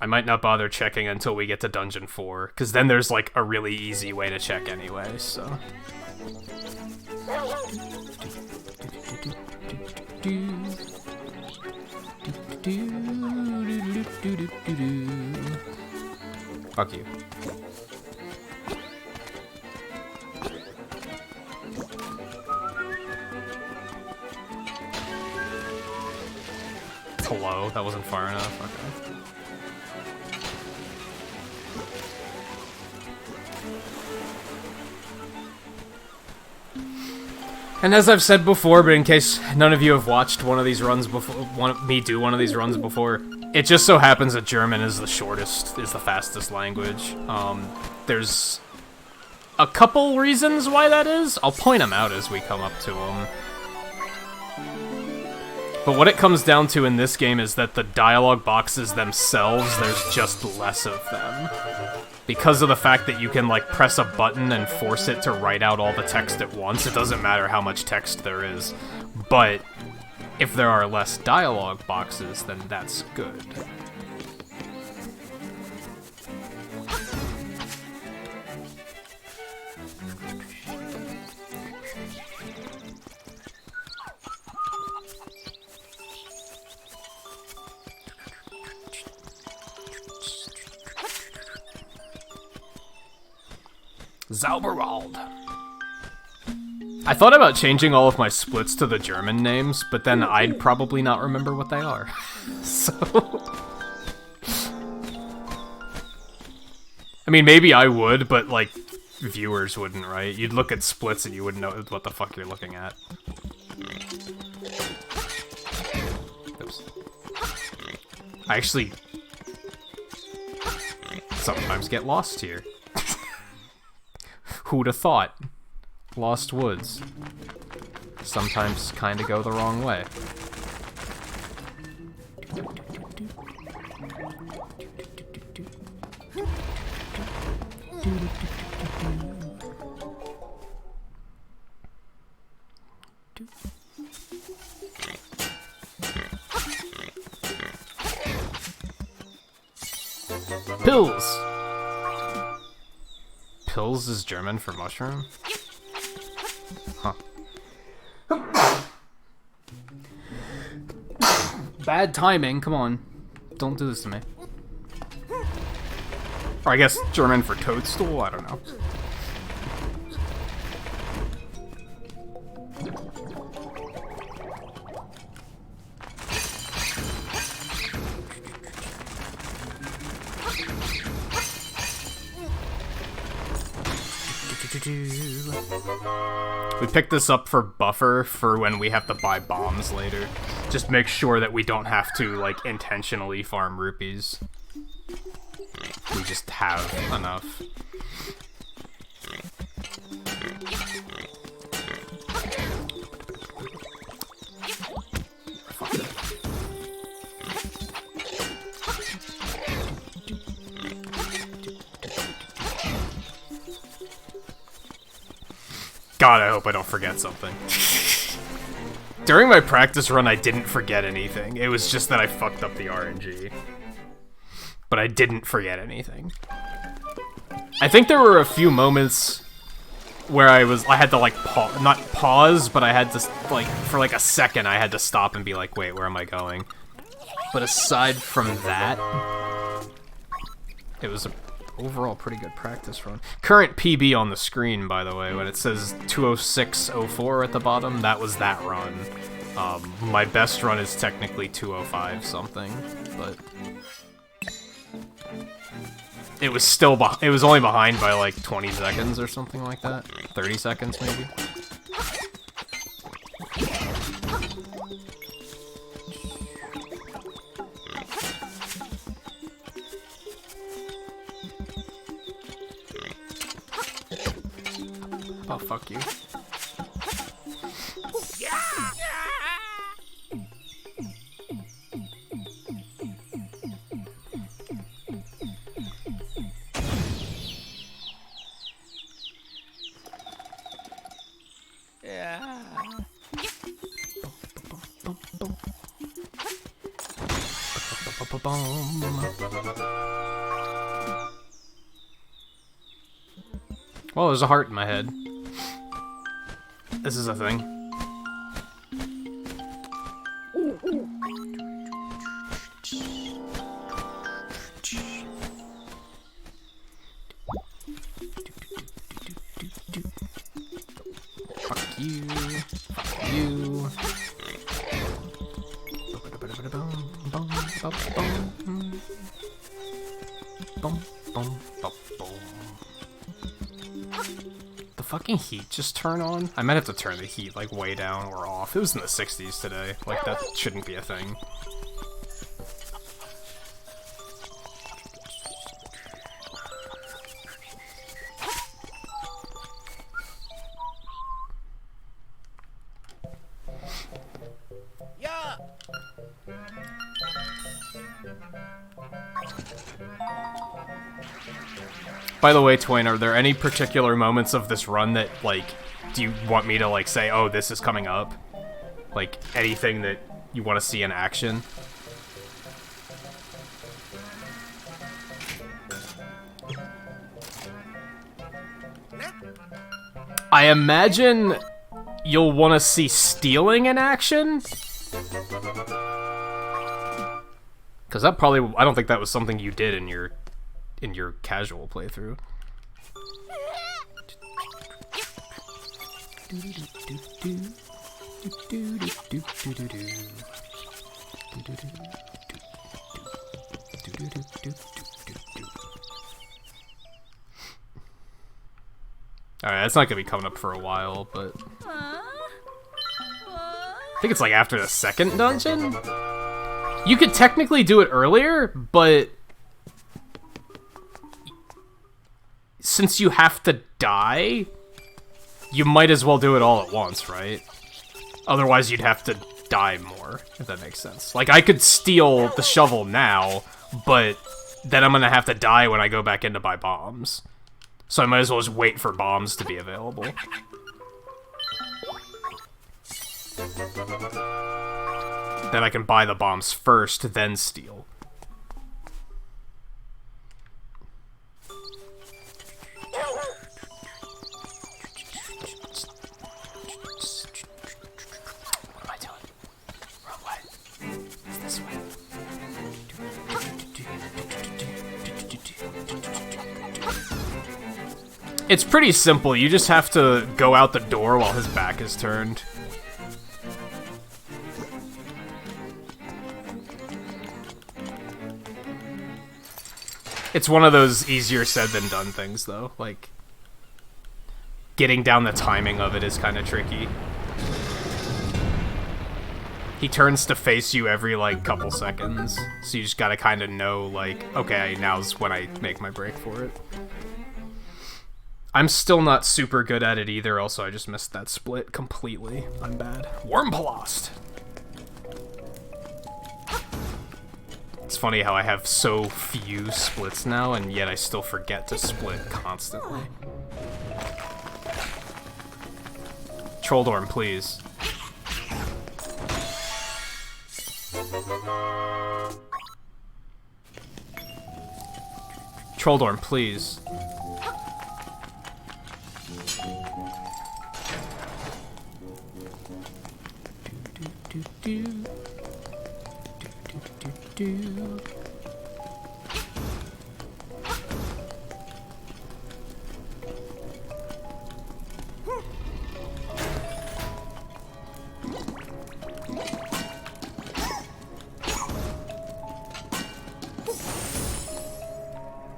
I might not bother checking until we get to Dungeon 4, because then there's, like, a really easy way to check anyway, so... Fuck you. Hello? That wasn't far enough? Okay. And as I've said before, but in case none of you have watched one of these runs before, me do one of these runs before, it just so happens that German is the fastest language. There's a couple reasons why that is. I'll point them out as we come up to them. But what it comes down to in this game is that the dialogue boxes themselves, there's just less of them. Because of the fact that you can, like, press a button and force it to write out all the text at once, it doesn't matter how much text there is. But if there are less dialogue boxes, then that's good. Zauberwald. I thought about changing all of my splits to the German names, but then I'd probably not remember what they are. So... I mean, maybe I would, but, like, viewers wouldn't, right? You'd look at splits and you wouldn't know what the fuck you're looking at. Oops. I actually... sometimes get lost here. Who'd have thought? Lost Woods. Sometimes kinda go the wrong way. Pills! Pills is German for mushroom? Huh. Bad timing, come on. Don't do this to me. Or I guess German for toadstool? I don't know. We picked this up for buffer for when we have to buy bombs later. Just make sure that we don't have to, like, intentionally farm rupees. We just have enough. God, I hope I don't forget something. During my practice run, I didn't forget anything. It was just that I fucked up the RNG. But I didn't forget anything. I think there were a few moments where I had to, like, not pause, but I had to, like, for like a second, I had to stop and be like, wait, where am I going? But aside from that, it was a overall pretty good practice run. Current PB on the screen, by the way, when it says 206.04 at the bottom, that was that run. My best run is technically 205 something, but it was still it was only behind by like 20 seconds or something like that. 30 seconds maybe. Oh, fuck you. Well, there's a heart in my head. This is a thing. Fuck you. Fuck you. The fucking heat just turn on? I might have to turn the heat like way down or off. It was in the 60s today. Like that shouldn't be a thing. Yeah. By the way, Twain, are there any particular moments of this run that, like, do you want me to, like, say, oh, this is coming up? Like, anything that you want to see in action? I imagine you'll want to see stealing in action? Because that probably, I don't think that was something you did in your casual playthrough. Alright, that's not gonna be coming up for a while, but I think it's like after the second dungeon? You could technically do it earlier, but since you have to die, you might as well do it all at once, right? Otherwise, you'd have to die more, if that makes sense. Like, I could steal the shovel now, but then I'm gonna have to die when I go back in to buy bombs. So I might as well just wait for bombs to be available. Then I can buy the bombs first, then steal. What am I doing? Wrong way. It's this way. It's pretty simple. You just have to go out the door while his back is turned. It's one of those easier said than done things, though. Like, getting down the timing of it is kind of tricky. He turns to face you every, like, couple seconds. So you just gotta kind of know, like, okay, now's when I make my break for it. I'm still not super good at it either, also I just missed that split completely. I'm bad. Wormpalost! It's funny how I have so few splits now, and yet I still forget to split constantly. Trolldorm, please. Trolldorm, please.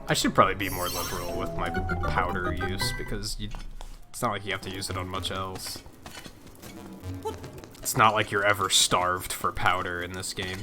I should probably be more liberal with my powder use, because it's not like you have to use it on much else. It's not like you're ever starved for powder in this game.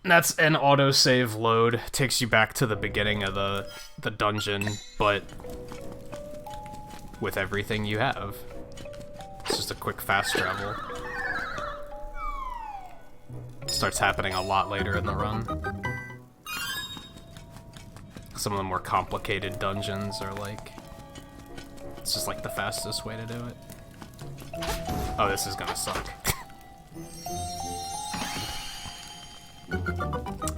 That's an autosave load. Takes you back to the beginning of the dungeon, but with everything you have. It's just a quick fast travel. Starts happening a lot later in the run. Some of the more complicated dungeons are like... It's just like the fastest way to do it. Oh, this is gonna suck.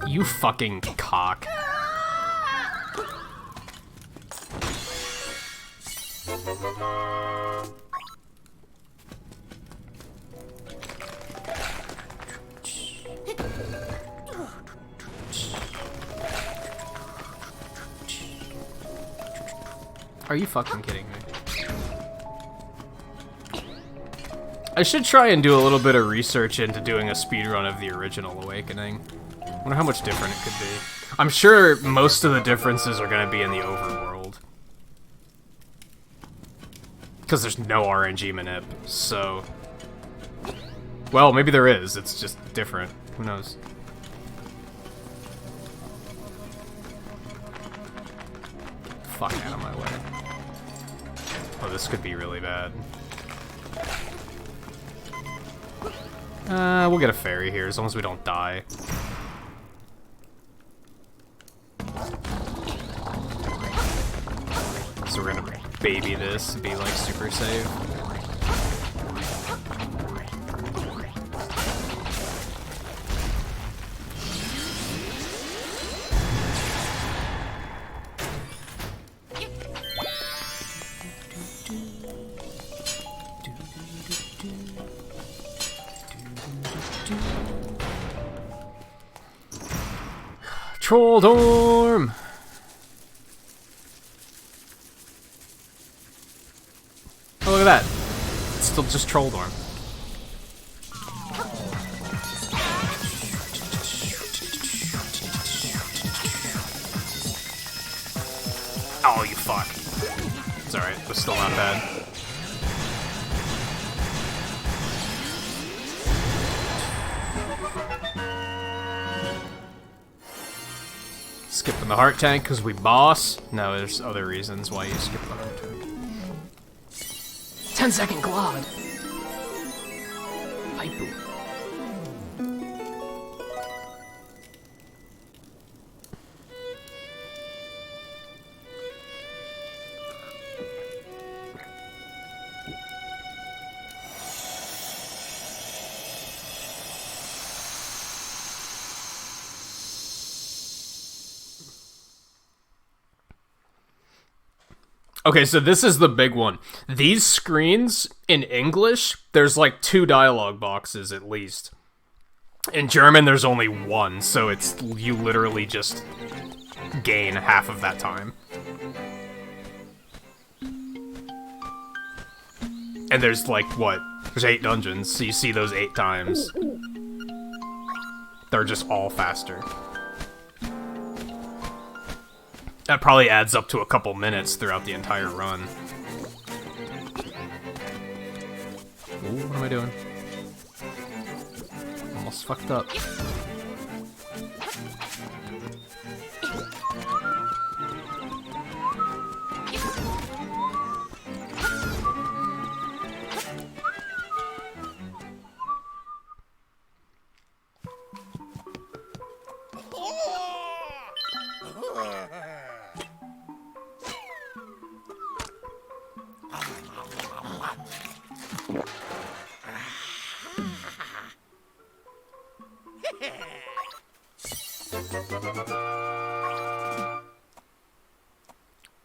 You fucking cock. Are you fucking kidding me? I should try and do a little bit of research into doing a speedrun of the original Awakening. I wonder how much different it could be. I'm sure most of the differences are gonna be in the overworld. Because there's no RNG manip, so... Well, maybe there is, it's just different. Who knows? Fuck out of my way. Oh, this could be really bad. We'll get a ferry here, as long as we don't die. So we're gonna baby this and be like super safe. Troll Dorm! Oh, look at that. It's still just Troll Dorm. Oh, you fuck. It's alright, it's still not bad. Skipping the heart tank because we boss. No, there's other reasons why you skip the heart tank. 10-second Glod. Hypo. Okay, so this is the big one. These screens, in English, there's like 2 dialogue boxes at least. In German, there's only 1, so it's you literally just gain half of that time. And there's like, what? There's 8 dungeons, so you see those 8 times. They're just all faster. That probably adds up to a couple minutes throughout the entire run. Ooh, what am I doing? Almost fucked up.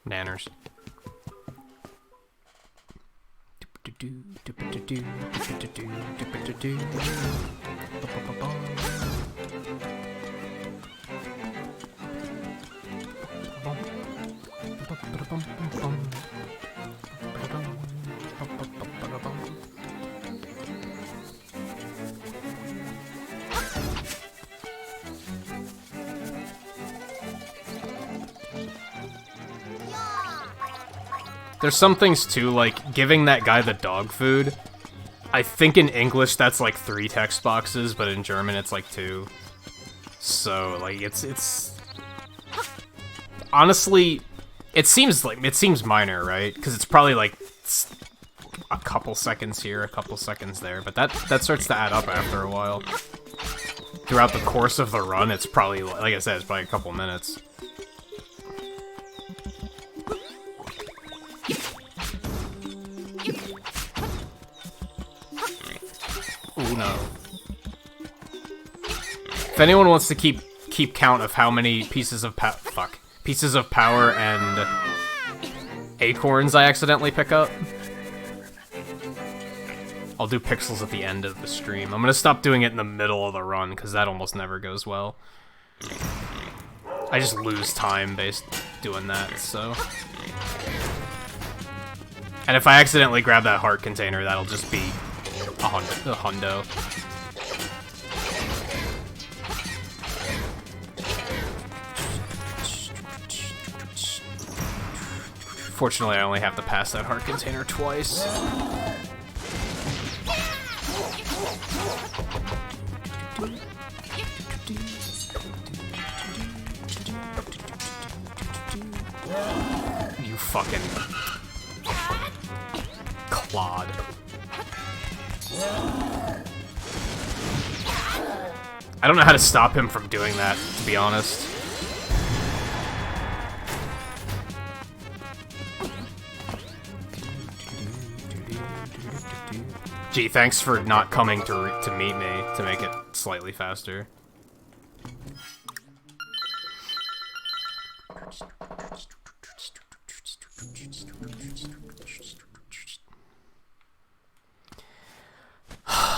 Nanners. There's some things too, like giving that guy the dog food. I think in English that's like 3 text boxes, but in German it's like 2. So like it's honestly, it seems minor, right? Because it's probably like a couple seconds here, a couple seconds there, but that starts to add up after a while. Throughout the course of the run, it's probably, like I said, it's probably a couple minutes. Ooh, no. If anyone wants to keep count of how many pieces of power and acorns I accidentally pick up, I'll do pixels at the end of the stream. I'm gonna stop doing it in the middle of the run, because that almost never goes well. I just lose time based doing that, so... And if I accidentally grab that heart container, that'll just be a hundo. Fortunately, I only have to pass that heart container twice. You fucking clod. I don't know how to stop him from doing that, to be honest. Gee, thanks for not coming to meet me to make it slightly faster.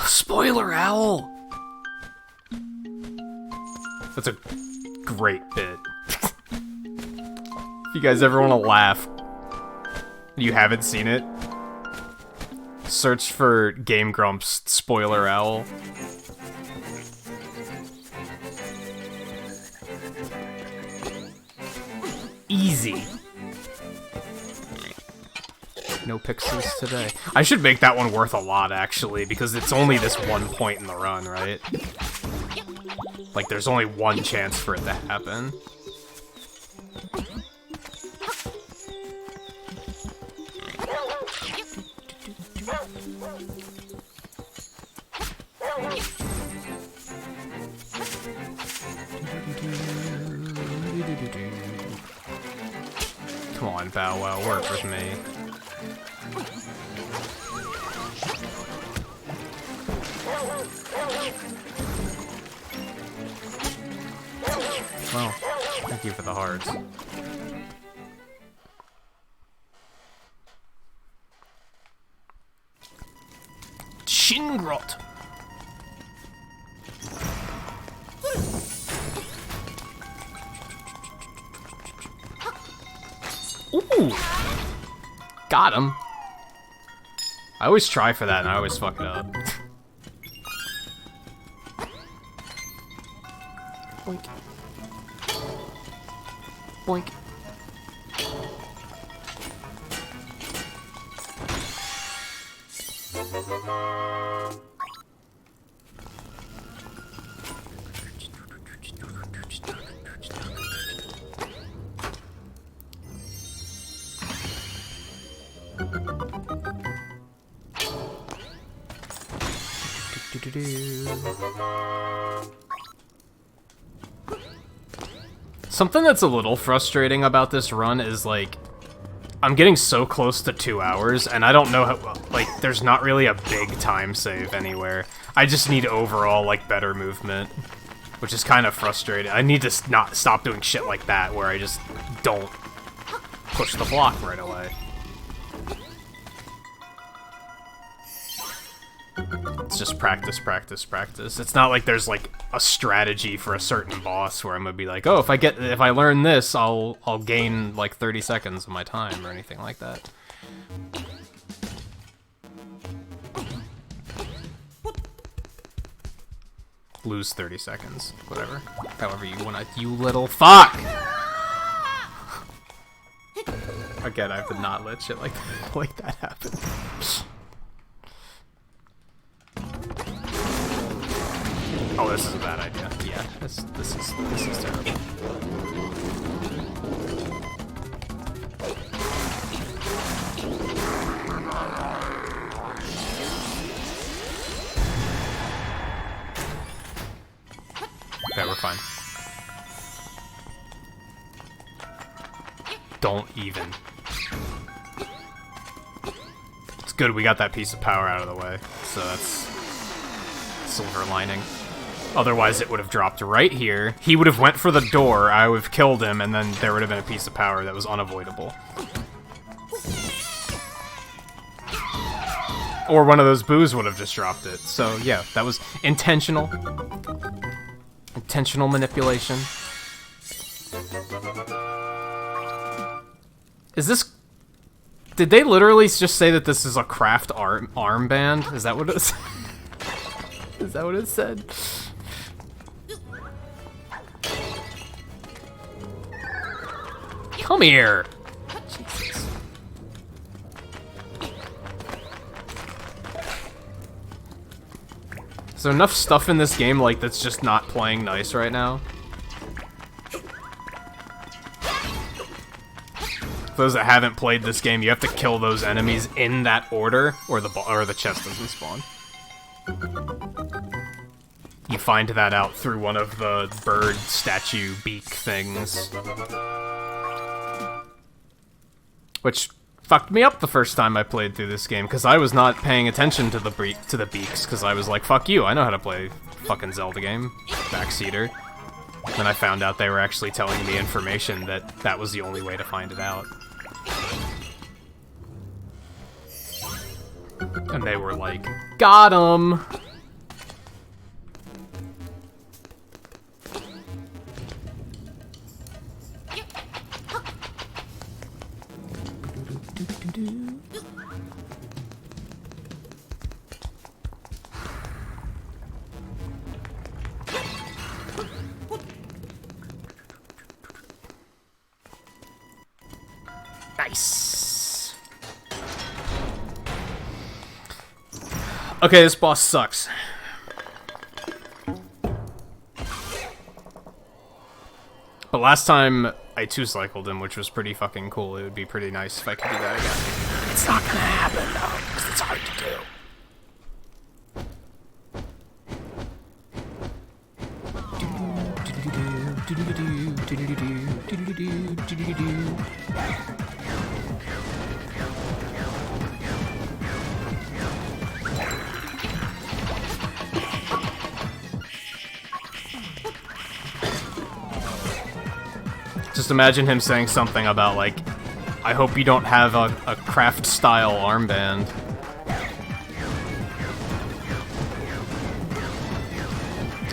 Spoiler owl! That's a great bit. If you guys ever want to laugh, you haven't seen it, search for Game Grumps Spoiler Owl. Easy. No pixels today. I should make that one worth a lot, actually, because it's only this one point in the run, right? Like, there's only one chance for it to happen. Come on, Bow Wow, work with me. Well, thank you for the hearts. Shingrot! Ooh! Got him! I always try for that and I always fuck it up. Boink. Boink. Something that's a little frustrating about this run is, like, I'm getting so close to 2 hours, and I don't know how, like, there's not really a big time save anywhere. I just need overall, like, better movement, which is kind of frustrating. I need to not stop doing shit like that, where I just don't push the block right away. It's just practice, practice, practice. It's not like there's like a strategy for a certain boss where I'm gonna be like, oh, if I learn this, I'll gain like 30 seconds of my time or anything like that. Lose 30 seconds, whatever. However you wanna, you little fuck! Again, I have to not let shit like that happen. Oh, this is a bad idea. Yeah, this is terrible. Okay, we're fine. Don't even. It's good we got that piece of power out of the way, so that's silver lining. Otherwise it would have dropped right here. He would have went for the door, I would have killed him, and then there would have been a piece of power that was unavoidable. Or one of those boos would have just dropped it. So yeah, that was intentional. Intentional manipulation. Is this... Did they literally just say that this is a craft armband? Is that what it is? Is that what it said? Come here! Jesus. Is there enough stuff in this game, like, that's just not playing nice right now? For those that haven't played this game, you have to kill those enemies in that order, or the chest doesn't spawn. You find that out through one of the bird statue beak things. Which fucked me up the first time I played through this game, because I was not paying attention to the beaks, because I was like, fuck you, I know how to play fucking Zelda game, backseater. Then I found out they were actually telling me information that was the only way to find it out. And they were like, got him! Nice. Okay, this boss sucks. But last time I two-cycled him, which was pretty fucking cool. It would be pretty nice if I could do that again. It's not gonna happen, though, because it's hard to do. Just imagine him saying something about, like, I hope you don't have a craft-style armband.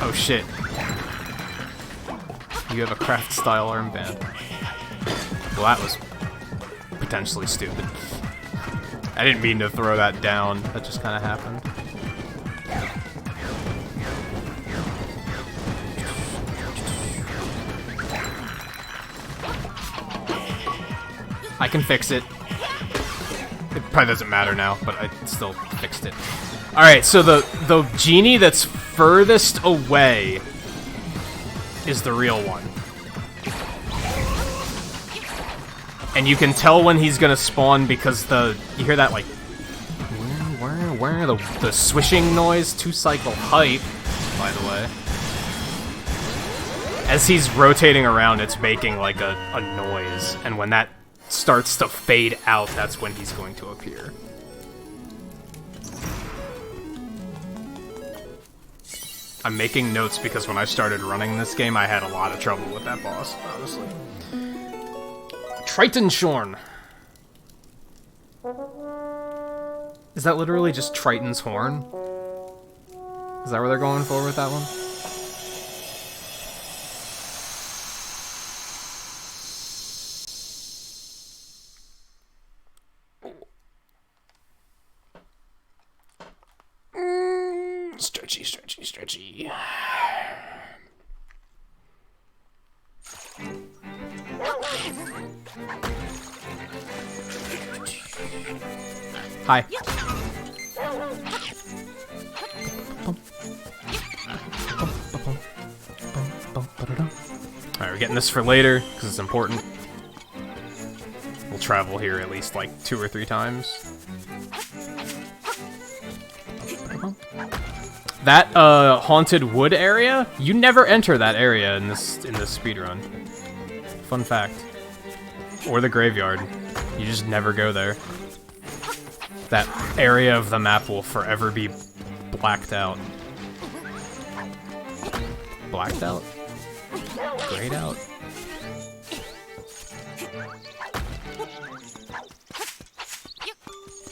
Oh shit. You have a craft-style armband. Well, that was potentially stupid. I didn't mean to throw that down. That just kind of happened. I can fix it. It probably doesn't matter now, but I still fixed it. Alright, so the genie that's furthest away is the real one. And you can tell when he's gonna spawn because you hear that, like, the swishing noise, two-cycle hype, by the way. As he's rotating around, it's making, like, a noise, and when that starts to fade out, that's when he's going to appear. I'm making notes because when I started running this game, I had a lot of trouble with that boss, honestly. Tritonshorn! Is that literally just Triton's horn? Is that where they're going for with that one? Stretchy, stretchy, stretchy. Hi. Alright, we're getting this for later, because it's important. We'll travel here at least like 2 or 3 times. That haunted wood area, you never enter that area in this speedrun. Fun fact. Or the graveyard. You just never go there. That area of the map will forever be blacked out. Blacked out? Grayed out?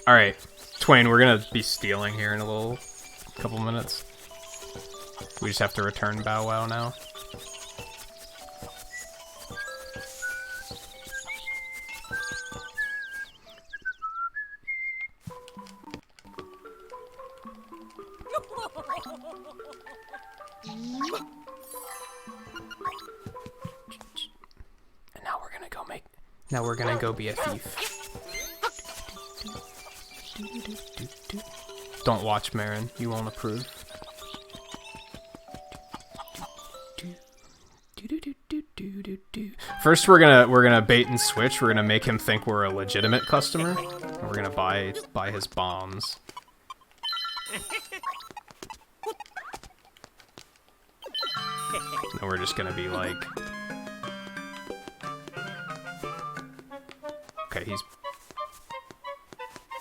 Alright, Twain, we're gonna be stealing here in a couple minutes. We just have to return Bow Wow now. And now we're gonna go be a thief. Don't watch Marin, you won't approve. First we're gonna bait and switch. We're gonna make him think we're a legitimate customer. And we're gonna buy his bombs. And we're just gonna be like, okay,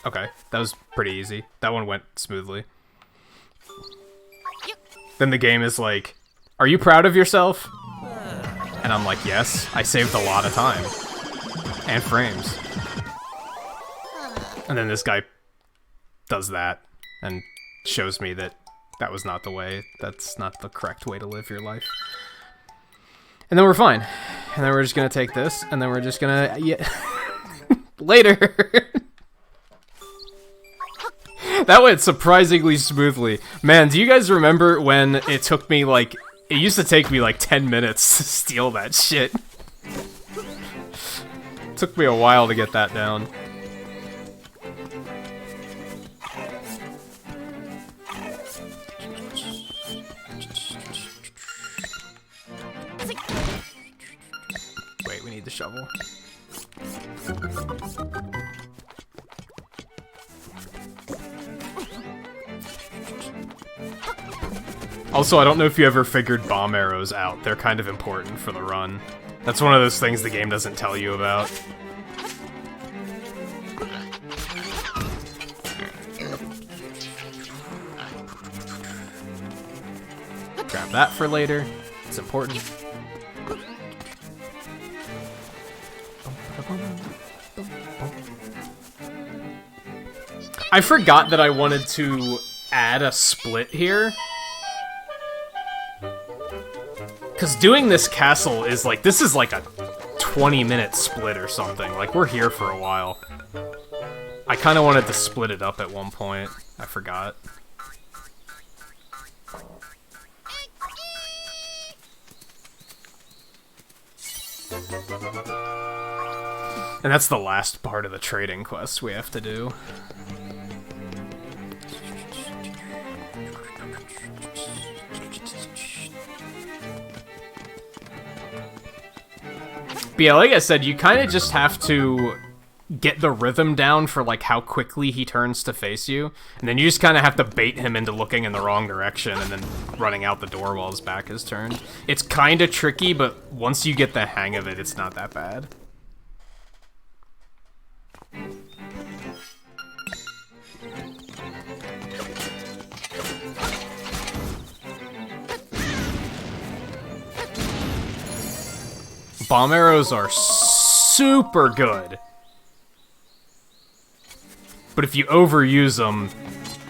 okay, that was pretty easy. That one went smoothly. Then the game is like, are you proud of yourself? And I'm like, yes, I saved a lot of time. And frames. And then this guy does that and shows me that that was not the way. That's not the correct way to live your life. And then we're fine. And then we're just gonna take this, and then we're just gonna... Yeah. Later! That went surprisingly smoothly. Man, do you guys remember when it took me, like... It used to take me, like, 10 minutes to steal that shit. It took me a while to get that down. Wait, we need the shovel. Also, I don't know if you ever figured bomb arrows out. They're kind of important for the run. That's one of those things the game doesn't tell you about. Grab that for later. It's important. I forgot that I wanted to add a split here. Because doing this castle is like, this is like a 20-minute split or something. Like, we're here for a while. I kind of wanted to split it up at one point. I forgot. And that's the last part of the trading quest we have to do. But yeah, like I said, you kind of just have to get the rhythm down for like how quickly he turns to face you, and then you just kind of have to bait him into looking in the wrong direction and then running out the door while his back is turned. It's kind of tricky, but once you get the hang of it, it's not that bad. Bomb arrows are super good. But if you overuse them,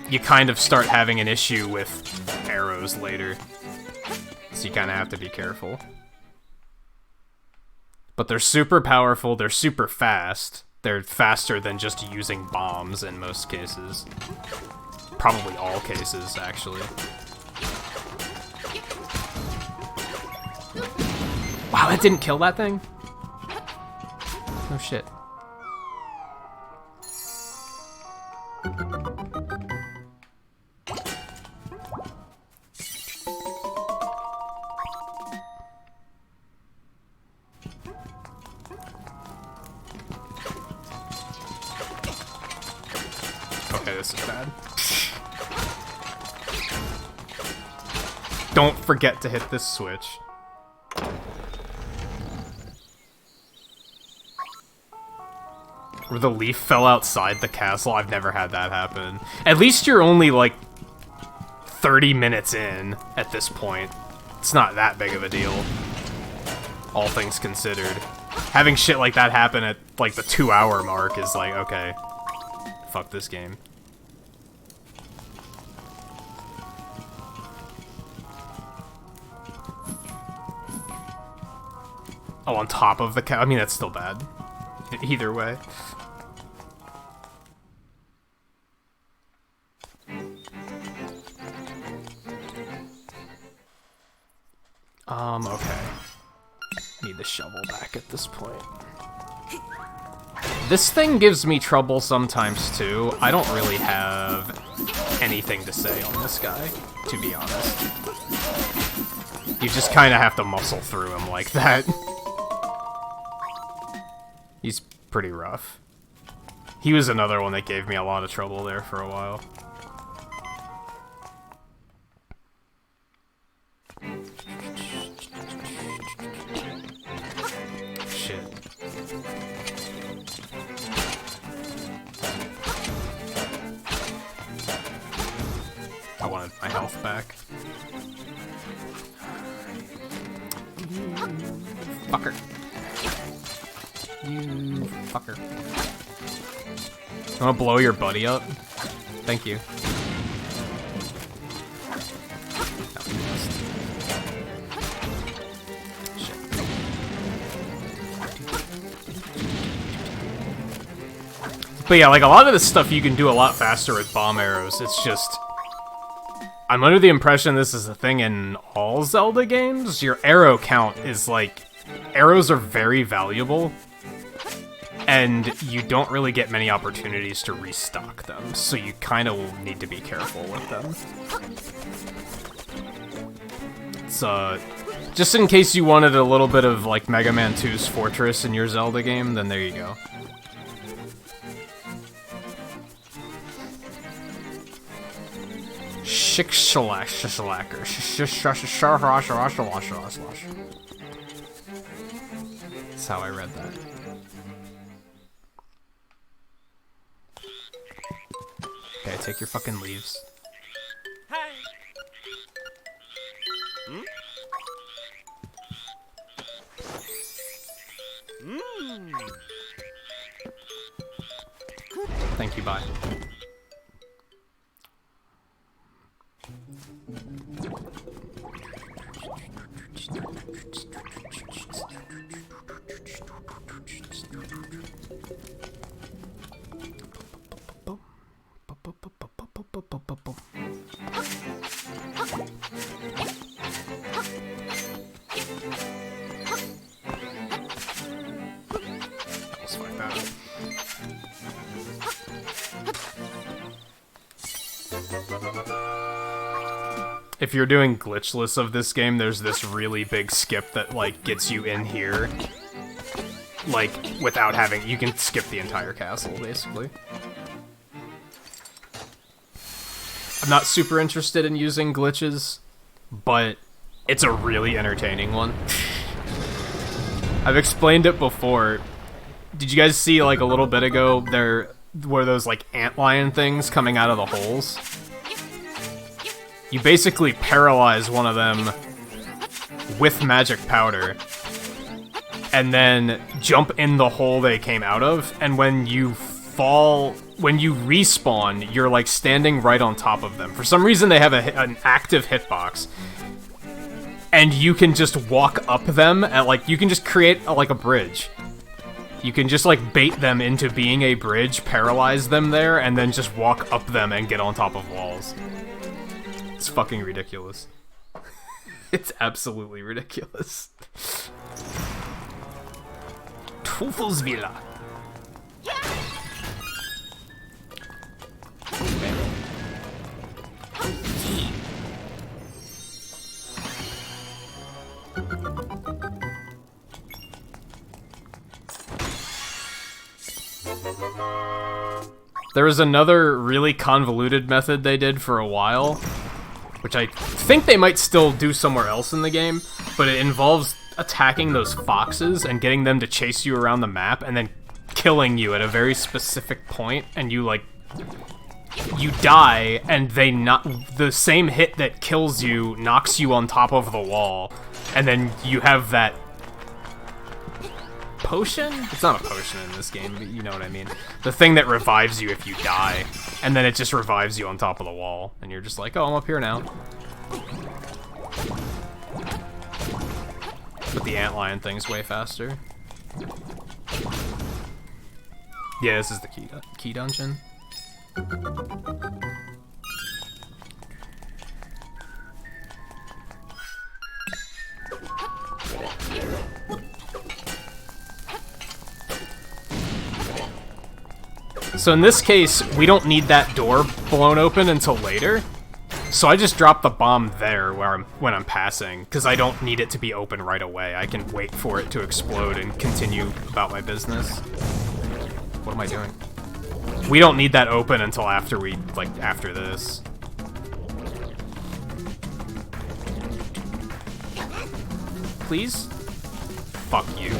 you kind of start having an issue with arrows later. So you kind of have to be careful. But they're super powerful, they're super fast. They're faster than just using bombs in most cases. Probably all cases, actually. Wow, that didn't kill that thing? No shit. this is bad. Don't forget to hit this switch. Where the leaf fell outside the castle. I've never had that happen. At least you're only, like, 30 minutes in at this point. It's not that big of a deal. All things considered. Having shit like that happen at, like, the 2-hour mark is like, okay. Fuck this game. Oh, on top of the I mean, that's still bad. Either way. Okay. Need the shovel back at this point. This thing gives me trouble sometimes, too. I don't really have anything to say on this guy, to be honest. You just kind of have to muscle through him like that. He's pretty rough. He was another one that gave me a lot of trouble there for a while. Shit. I wanted my health back. Fucker. You fucker. I'm gonna blow your buddy up. Thank you. But yeah, like, a lot of this stuff you can do a lot faster with bomb arrows. It's just... I'm under the impression this is a thing in all Zelda games. Your arrow count is, like... Arrows are very valuable. And you don't really get many opportunities to restock them. So you kind of will need to be careful with them. So... Just in case you wanted a little bit of, like, Mega Man 2's Fortress in your Zelda game, then there you go. Shikshlacker. That's how I read that. Okay, take your fucking leaves. Thank you, bye. If you're doing glitchless of this game, there's this really big skip that, like, gets you in here. Like, without having... You can skip the entire castle, basically. I'm not super interested in using glitches, but it's a really entertaining one. I've explained it before. Did you guys see, like, a little bit ago, there were those, like, antlion things coming out of the holes? You basically paralyze one of them with magic powder, and then jump in the hole they came out of, and when you fall, when you respawn, you're, like, standing right on top of them. For some reason, they have an active hitbox, and you can just walk up them, and, like, you can just create, like, a bridge. You can just, like, bait them into being a bridge, paralyze them there, and then just walk up them and get on top of walls. It's fucking ridiculous. It's absolutely ridiculous. Teufelsvilla. There was another really convoluted method they did for a while, which I think they might still do somewhere else in the game, but it involves attacking those foxes and getting them to chase you around the map and then killing you at a very specific point, and you die, and the same hit that kills you knocks you on top of the wall, and then you have that potion? It's not a potion in this game, but you know what I mean. The thing that revives you if you die, and then it just revives you on top of the wall, and you're just like, oh, I'm up here now. But the antlion thing's way faster. Yeah, this is the key dungeon. So in this case, we don't need that door blown open until later. So I just drop the bomb there when I'm passing, because I don't need it to be open right away. I can wait for it to explode and continue about my business. What am I doing? We don't need that open until after after this. Please? Fuck you.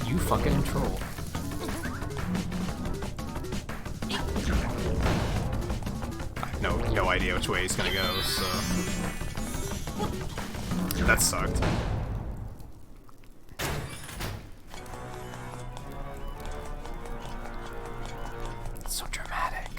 You fucking troll. I have no idea which way he's gonna go, so... That sucked. It's so dramatic.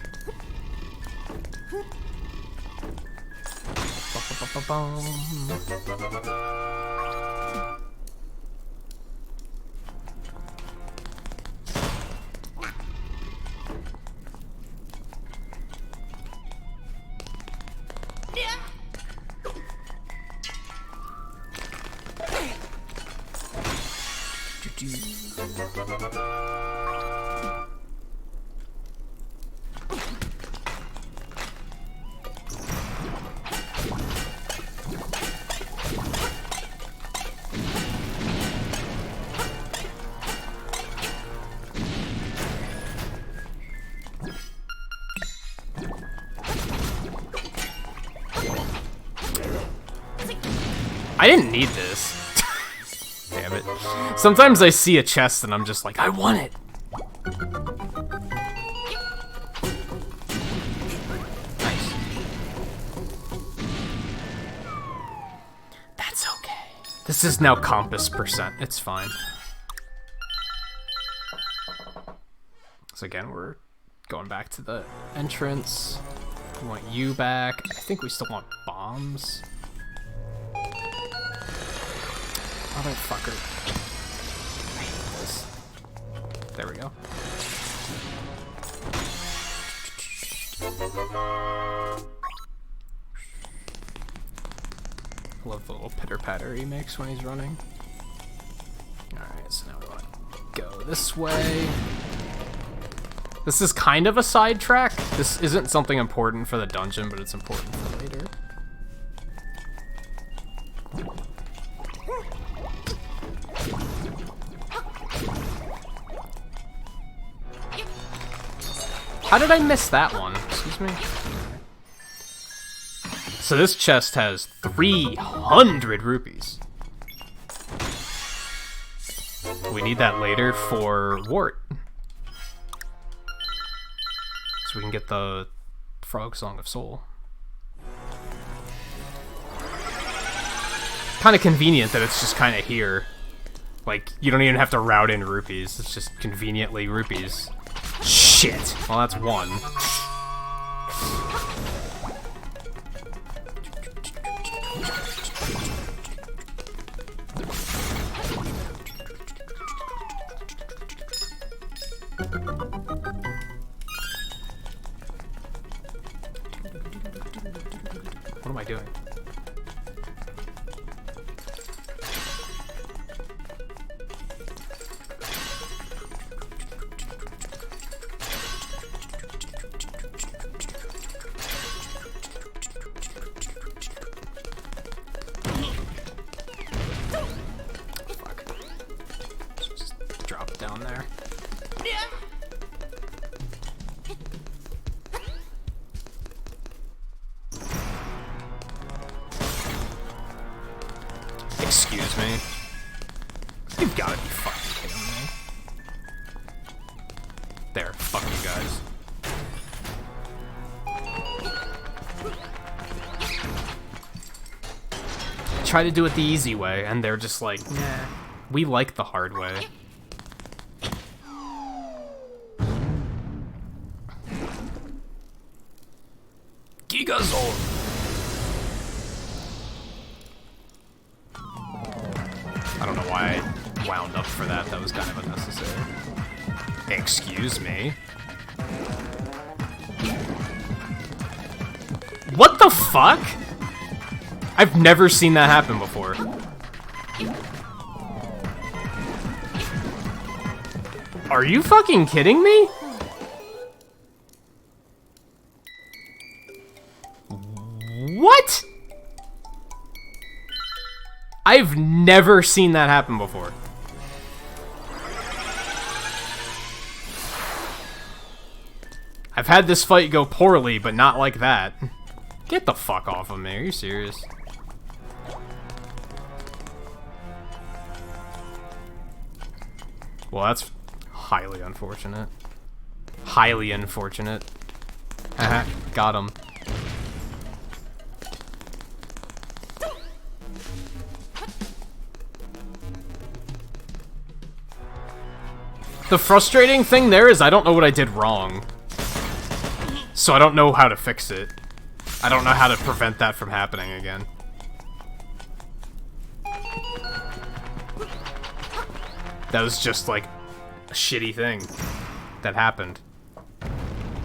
I didn't need this. Damn it. Sometimes I see a chest and I'm just like, I want it. Nice. That's okay. This is now compass percent. It's fine. So again, we're going back to the entrance. We want you back. I think we still want bombs. Motherfucker. I hate this. There we go. I love the little pitter-patter he makes when he's running. Alright, so now we want to go this way. This is kind of a sidetrack. This isn't something important for the dungeon, but it's important for later. How did I miss that one? Excuse me? So this chest has 300 rupees. We need that later for Wart. So we can get the Frog Song of Soul. Kind of convenient that it's just kind of here. Like, you don't even have to route in rupees. It's just conveniently rupees. Shit! Well, that's one. What am I doing? Excuse me. You've gotta be fucking kidding me. There, fuck you guys. Try to do it the easy way, and they're just like, nah, we like the hard way. Gigazord! I don't know why I wound up for that. That was kind of unnecessary. Excuse me. What the fuck? I've never seen that happen before. Are you fucking kidding me? What? I've never seen that happen before. I've had this fight go poorly, but not like that. Get the fuck off of me, are you serious? Well, that's highly unfortunate. Highly unfortunate. Haha, got him. The frustrating thing there is I don't know what I did wrong. So I don't know how to fix it. I don't know how to prevent that from happening again. That was just like a shitty thing that happened.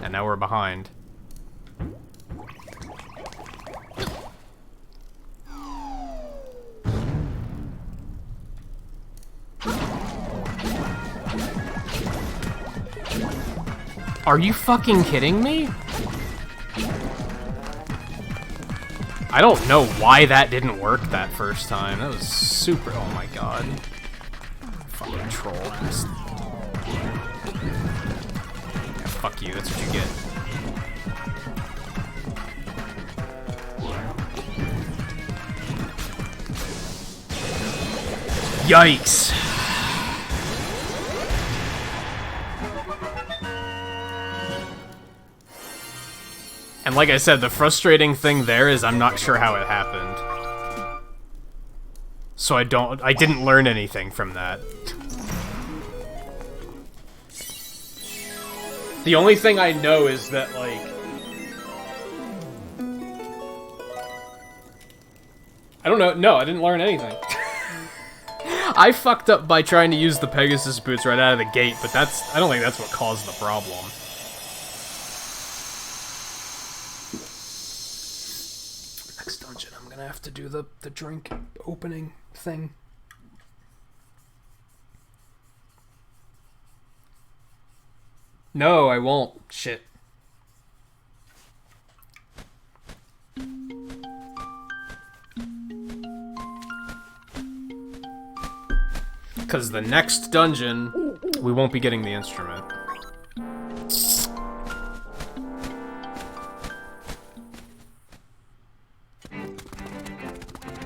And now we're behind. Are you fucking kidding me? I don't know why that didn't work that first time. That was super... Oh my god. Fucking troll ass. Yeah, fuck you, that's what you get. Yikes. And like I said, the frustrating thing there is I'm not sure how it happened. So I didn't learn anything from that. The only thing I know is that, like... I don't know, no, I didn't learn anything. I fucked up by trying to use the Pegasus boots right out of the gate, but I don't think that's what caused the problem. Next dungeon, I'm gonna have to do the drink opening thing. No, I won't. Shit. Because the next dungeon, we won't be getting the instrument.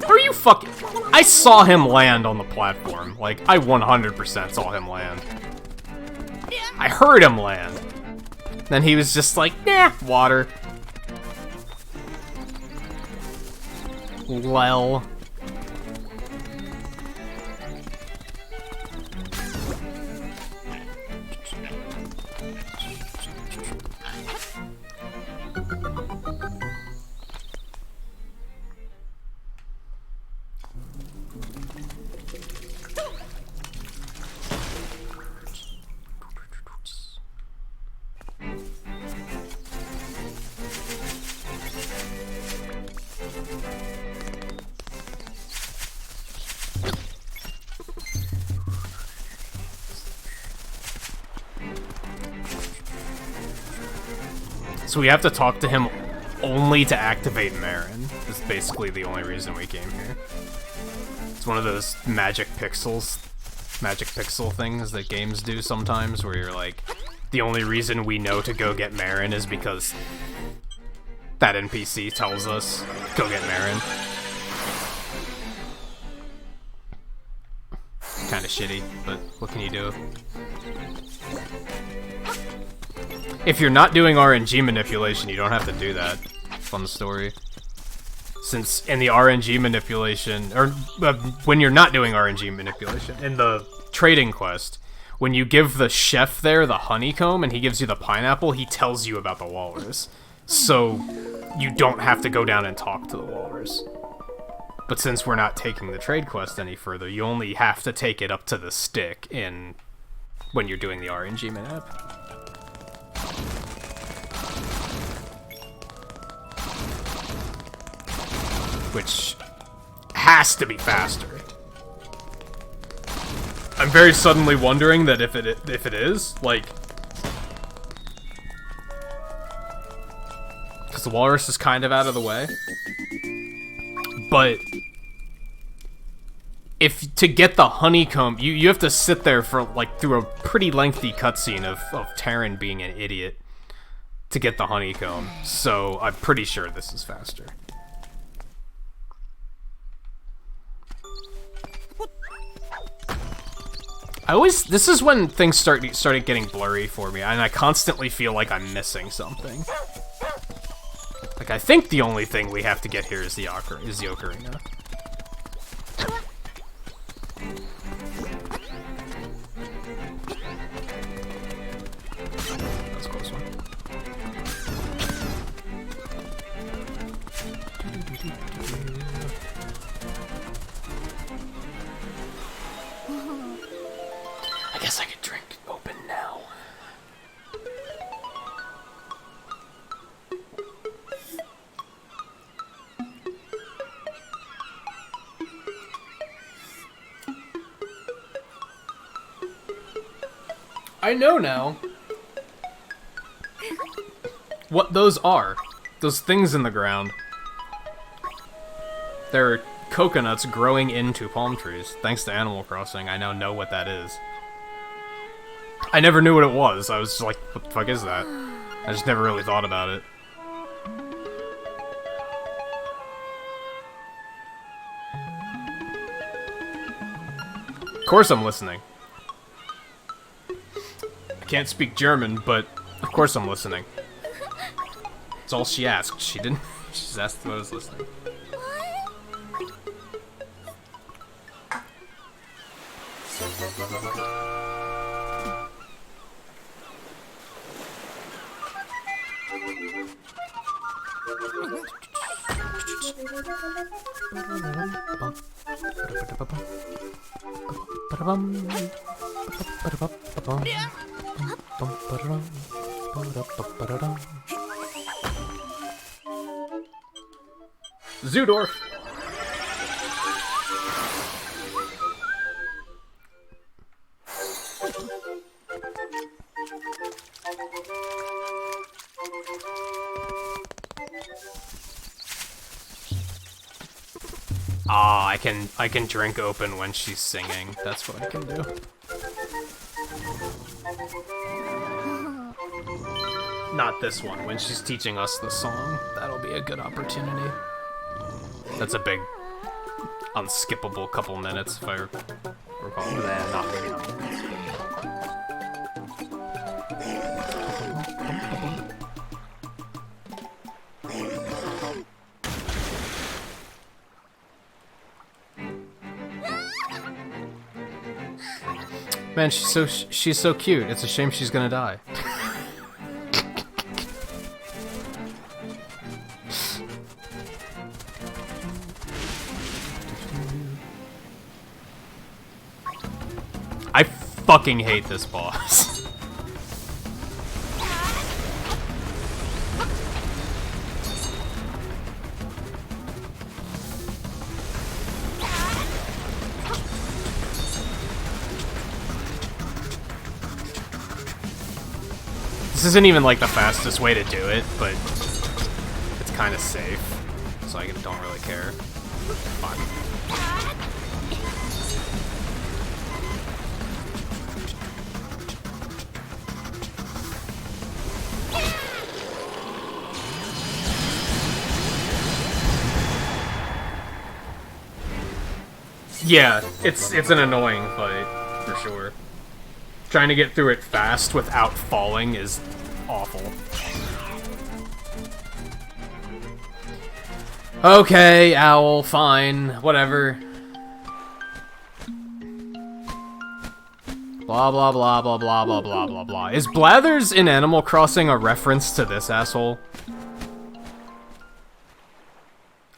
Are you fucking... I saw him land on the platform. Like, I 100% saw him land. I heard him land. Then he was just like, nah, water. Lel. So we have to talk to him only to activate Marin. That's basically the only reason we came here. It's one of those magic pixel things that games do sometimes, where you're like, the only reason we know to go get Marin is because that NPC tells us, go get Marin. kind of shitty, but what can you do? If you're not doing RNG manipulation, you don't have to do that. Fun story. Since in the RNG manipulation, or when you're not doing RNG manipulation, in the trading quest, when you give the chef there the honeycomb and he gives you the pineapple, he tells you about the walrus. So you don't have to go down and talk to the walrus. But since we're not taking the trade quest any further, you only have to take it up to the stick when you're doing the RNG manip. Which has to be faster. I'm very suddenly wondering that if it is, like, because the walrus is kind of out of the way, but if to get the honeycomb, you have to sit there for like through a pretty lengthy cutscene of Terran being an idiot to get the honeycomb. So I'm pretty sure this is faster. This is when things started getting blurry for me, and I constantly feel like I'm missing something. Like, I think the only thing we have to get here is the ocarina. That's a close one. I guess I could drink open now. I know now what those are. Those things in the ground. They're coconuts growing into palm trees. Thanks to Animal Crossing, I now know what that is. I never knew what it was. I was just like, what the fuck is that? I just never really thought about it. Of course I'm listening. I can't speak German, but of course I'm listening. That's all she asked. She didn't. She just asked if I was listening. Zoodorf. Ah, I can drink open when she's singing. That's what I can do. Not this one. When she's teaching us the song, that'll be a good opportunity. That's a big, unskippable couple minutes, if I recall. Maybe not. Man, she's so cute. It's a shame she's gonna die. I fucking hate this boss. This isn't even like the fastest way to do it, but it's kind of safe, so I don't really care. Fine. Yeah, it's an annoying fight, for sure. Trying to get through it fast without falling is awful. Okay, Owl, fine, whatever. Blah blah blah blah blah blah blah blah blah. Is Blathers in Animal Crossing a reference to this asshole?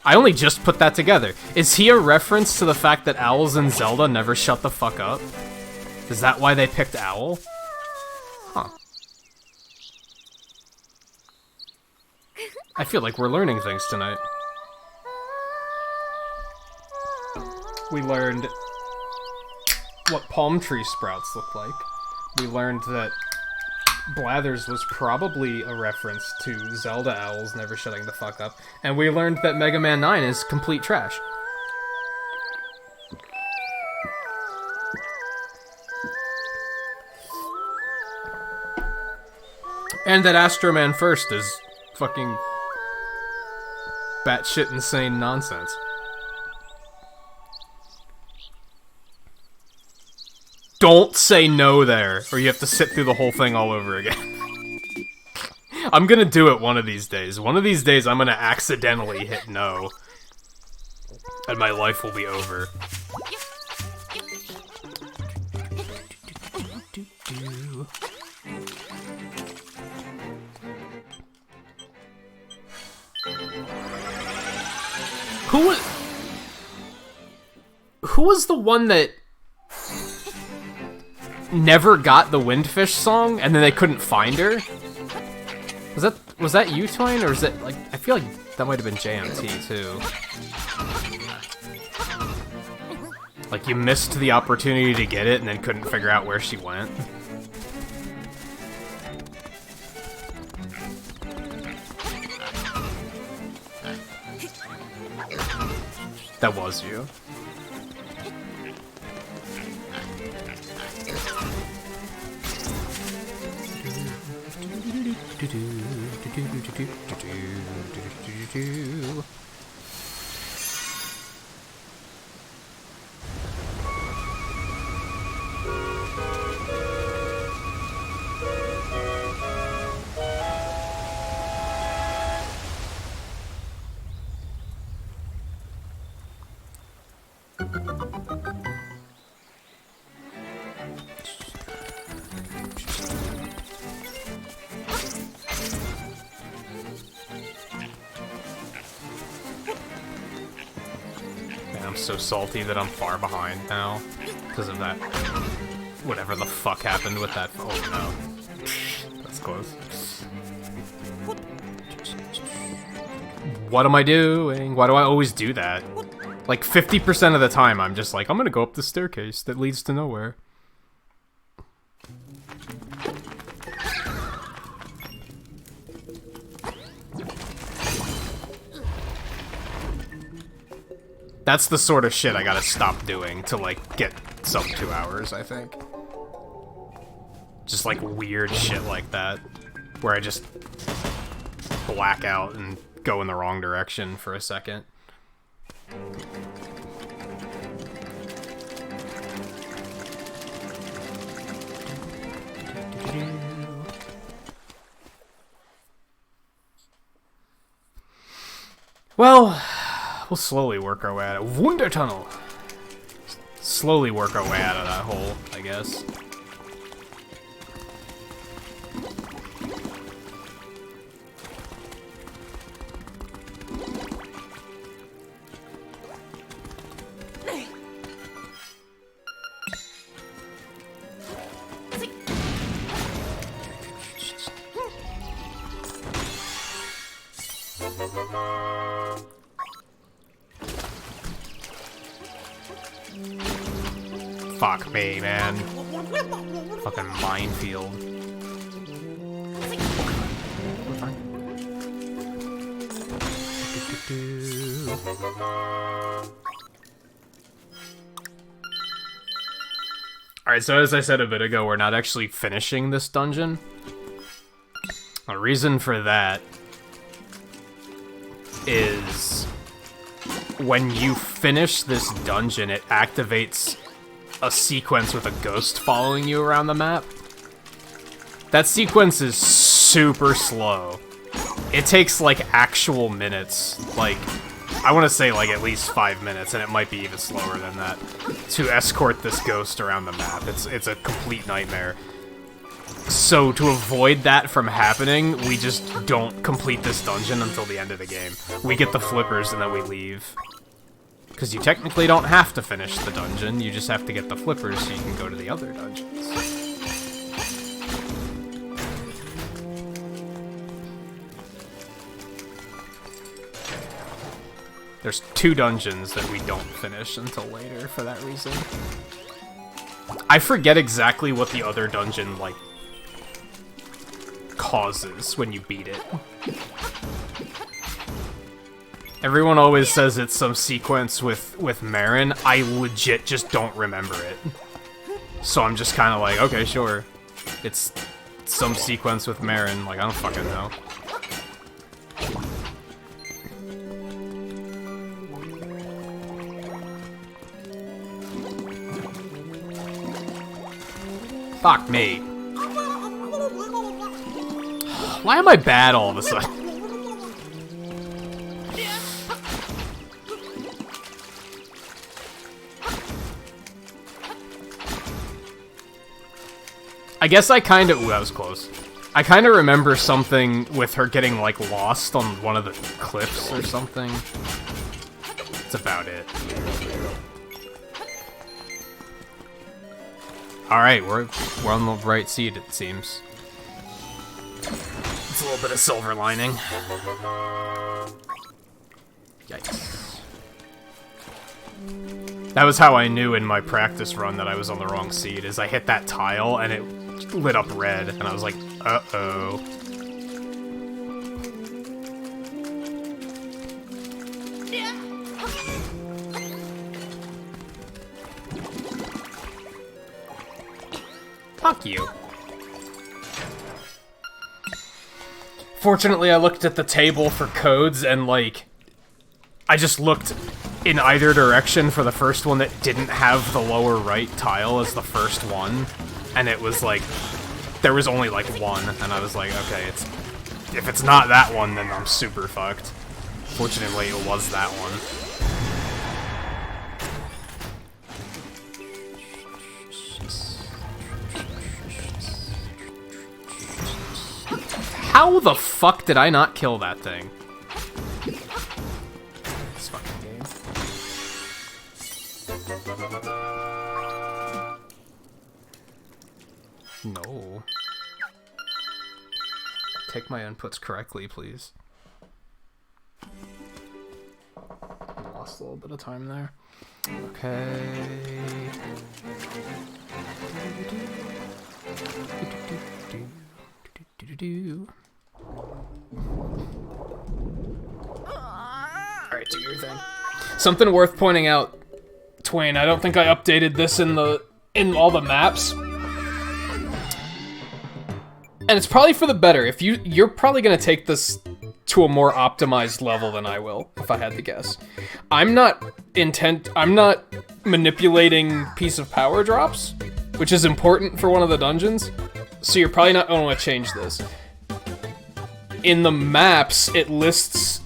I only just put that together. Is he a reference to the fact that owls in Zelda never shut the fuck up? Is that why they picked Owl? Huh. I feel like we're learning things tonight. We learned what palm tree sprouts look like. We learned that Blathers was probably a reference to Zelda owls never shutting the fuck up. And we learned that Mega Man 9 is complete trash. And that Astro Man First is fucking batshit insane nonsense. Don't say no there, or you have to sit through the whole thing all over again. I'm gonna do it one of these days. One of these days I'm gonna accidentally hit no. And my life will be over. Who was the one that never got the Windfish song and then they couldn't find her? Was that you, Twine, or is it like I feel like that might have been JMT too. Like you missed the opportunity to get it and then couldn't figure out where she went. That was you. I'm so salty that I'm far behind now because of that. Whatever the fuck happened with that. Oh no. That's close. What am I doing? Why do I always do that? Like 50% of the time I'm just like, I'm gonna go up the staircase that leads to nowhere. That's the sort of shit I gotta stop doing to, like, get sub 2 hours, I think. Just, like, weird shit like that. Where I just black out and go in the wrong direction for a second. Well, we'll slowly work our way out of Wunder Tunnel. Slowly work our way out of that hole, I guess. Fuck me, man. Fucking minefield. We're fine. Alright, so as I said a bit ago, we're not actually finishing this dungeon. A reason for that is when you finish this dungeon, it activates a sequence with a ghost following you around the map. That sequence is super slow. It takes, like, actual minutes. Like, I want to say, like, at least 5 minutes, and it might be even slower than that, to escort this ghost around the map. It's a complete nightmare. So, to avoid that from happening, we just don't complete this dungeon until the end of the game. We get the flippers and then we leave. Because you technically don't have to finish the dungeon, you just have to get the flippers so you can go to the other dungeons. There's 2 dungeons that we don't finish until later for that reason. I forget exactly what the other dungeon, like, causes when you beat it. Everyone always says it's some sequence with Marin. I legit just don't remember it. So I'm just kind of like, okay, sure. It's some sequence with Marin. Like, I don't fucking know. Fuck me. Why am I bad all of a sudden? I guess I kind of... Ooh, that was close. I kind of remember something with her getting, like, lost on one of the cliffs or something. That's about it. Alright, we're on the right seat, it seems. It's a little bit of silver lining. Yikes. That was how I knew in my practice run that I was on the wrong seat, is I hit that tile and it lit up red, and I was like, uh-oh. Fuck you. Fortunately, I looked at the table for codes, and, like, I just looked in either direction for the first one that didn't have the lower right tile as the first one, and it was, like, there was only, like, one, and I was like, okay, if it's not that one, then I'm super fucked. Fortunately, it was that one. How the fuck did I not kill that thing? This fucking game. No. Take my inputs correctly, please. Lost a little bit of time there. Okay. Alright, do your thing. Something worth pointing out, Twain, I don't think I updated this in all the maps. And it's probably for the better. If you're probably gonna take this to a more optimized level than I will, if I had to guess. I'm not manipulating piece of power drops, which is important for one of the dungeons. So you're probably not gonna want to change this. In the maps, it lists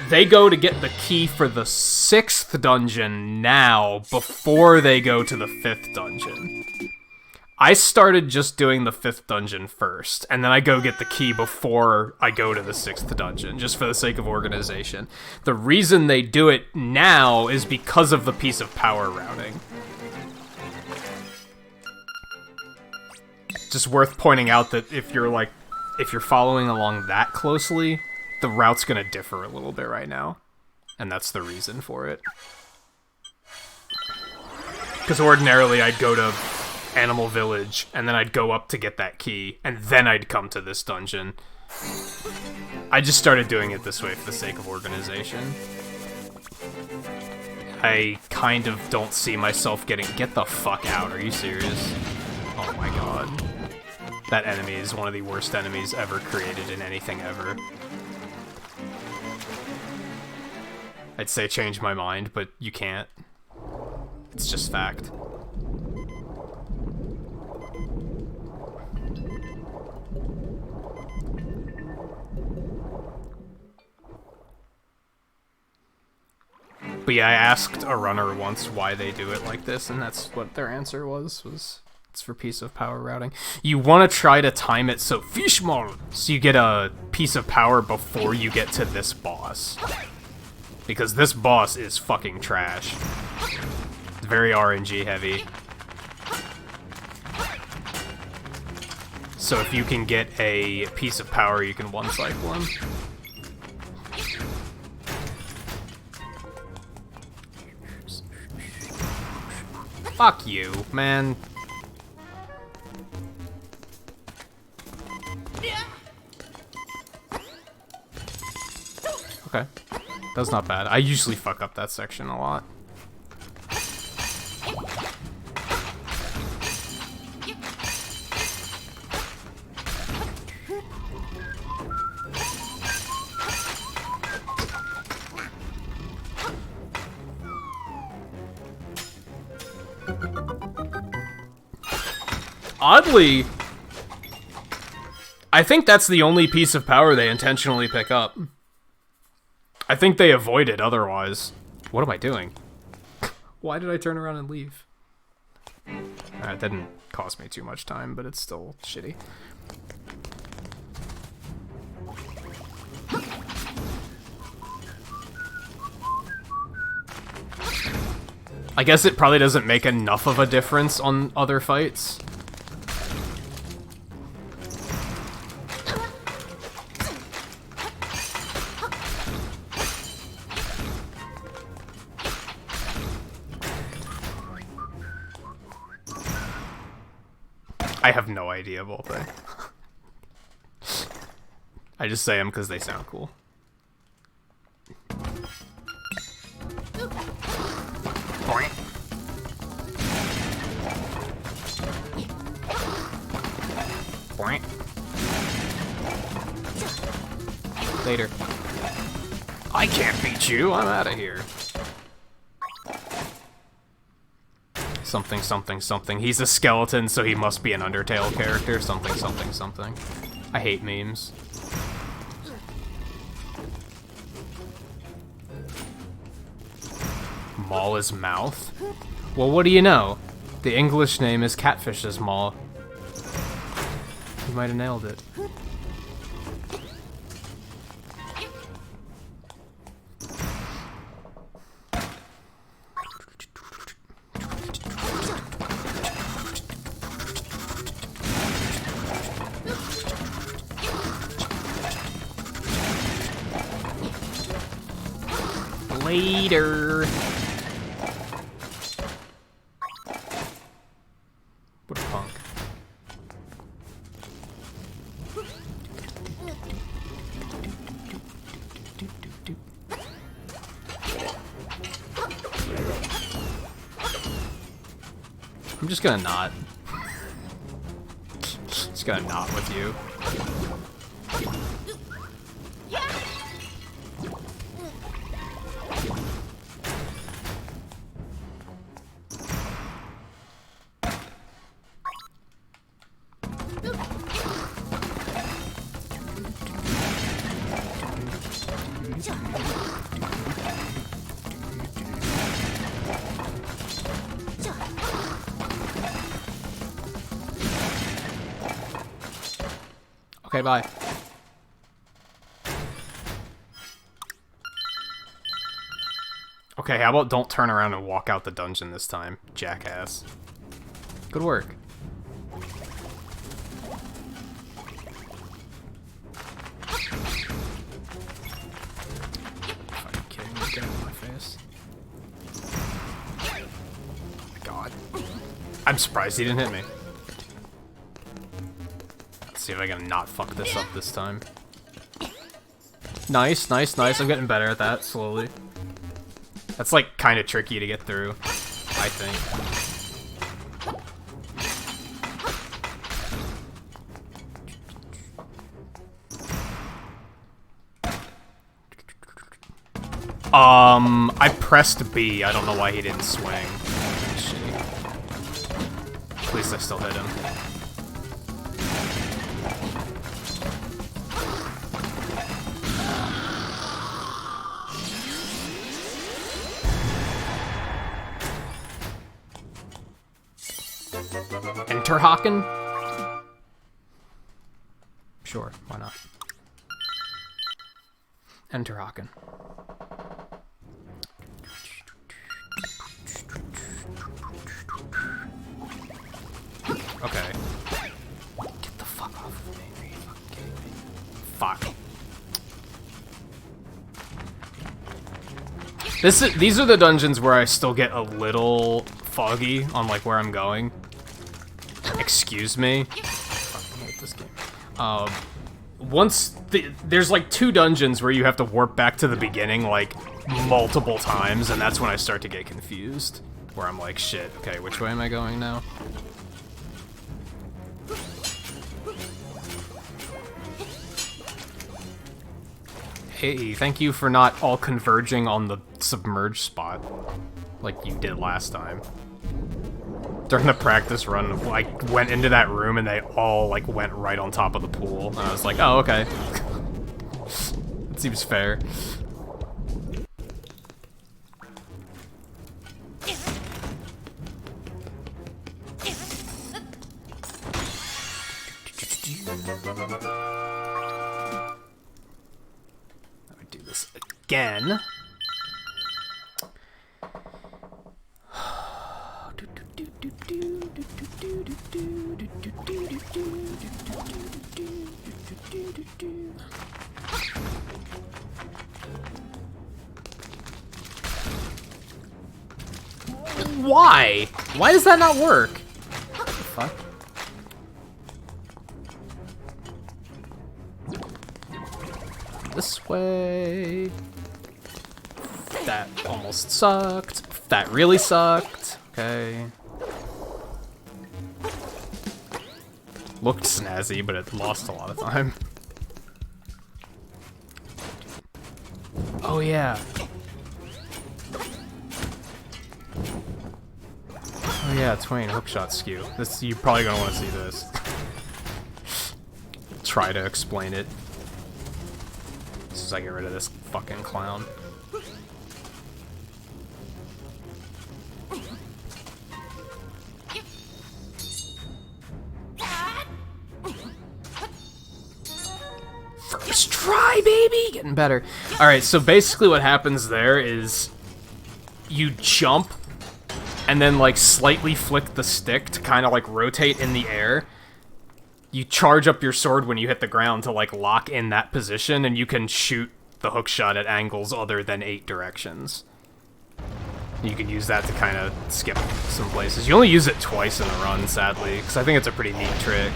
they go to get the key for the 6th dungeon now before they go to the 5th dungeon. I started just doing the 5th dungeon first, and then I go get the key before I go to the 6th dungeon, just for the sake of organization. The reason they do it now is because of the piece of power routing. Just worth pointing out that if you're following along that closely, the route's gonna differ a little bit right now. And that's the reason for it. Because ordinarily I'd go to Animal Village, and then I'd go up to get that key, and then I'd come to this dungeon. I just started doing it this way for the sake of organization. I kind of don't see myself get the fuck out, are you serious? Oh my god. That enemy is one of the worst enemies ever created in anything ever. I'd say change my mind, but you can't. It's just fact. But yeah, I asked a runner once why they do it like this, and that's what their answer was it's for piece of power routing. You want to try to time it so fishmal, so you get a piece of power before you get to this boss. Because this boss is fucking trash. It's very RNG heavy. So if you can get a piece of power, you can one-cycle him. Fuck you, man. Okay. That's not bad. I usually fuck up that section a lot. Oddly, I think that's the only piece of power they intentionally pick up. I think they avoid it otherwise. What am I doing? Why did I turn around and leave? It didn't cost me too much time, but it's still shitty. I guess it probably doesn't make enough of a difference on other fights. I have no idea, Volpe. I just say them because they sound cool. Later. I can't beat you, I'm out of here. Something, something, something. He's a skeleton, so he must be an Undertale character. Something, something, something. I hate memes. Maul is mouth? Well, what do you know? The English name is Catfish's Maw. You might have nailed it. Later. What a punk. I'm just gonna not. Just gonna not with you. Okay, bye. Okay, how about don't turn around and walk out the dungeon this time, jackass. Good work. Fucking kidding me, get out of my face. Oh my god. I'm surprised he didn't hit me. See if I can not fuck this up this time. Nice, nice, nice. I'm getting better at that, slowly. That's, like, kind of tricky to get through, I think. I pressed B. I don't know why he didn't swing. At least I still hit him. Interhaken? Sure, why not? Interhaken. Okay. Get the fuck off of me. Are you fucking kidding me? Fuck. These are the dungeons where I still get a little foggy on like where I'm going. Excuse me. Fuck, I hate this game. There's like 2 dungeons where you have to warp back to the beginning like multiple times, and that's when I start to get confused. Where I'm like, shit, okay, which way am I going now? Hey, thank you for not all converging on the submerged spot like you did last time. During the practice run, I went into that room and they all like went right on top of the pool, and I was like, oh, okay. It seems fair. I would do this again. Why? Why does that not work? What the fuck? This way. That almost sucked. That really sucked. Okay. Looked snazzy, but it lost a lot of time. Oh yeah. Oh yeah, Twain, hookshot skew. This, you're probably gonna want to see this. Try to explain it. As soon as I get rid of this fucking clown. First try, baby! Getting better. Alright, so basically what happens there is you jump and then like slightly flick the stick to kind of like rotate in the air. You charge up your sword when you hit the ground to like lock in that position, and you can shoot the hookshot at angles other than 8 directions. You can use that to kind of skip some places. You only use it twice in the run, sadly, because I think it's a pretty neat trick.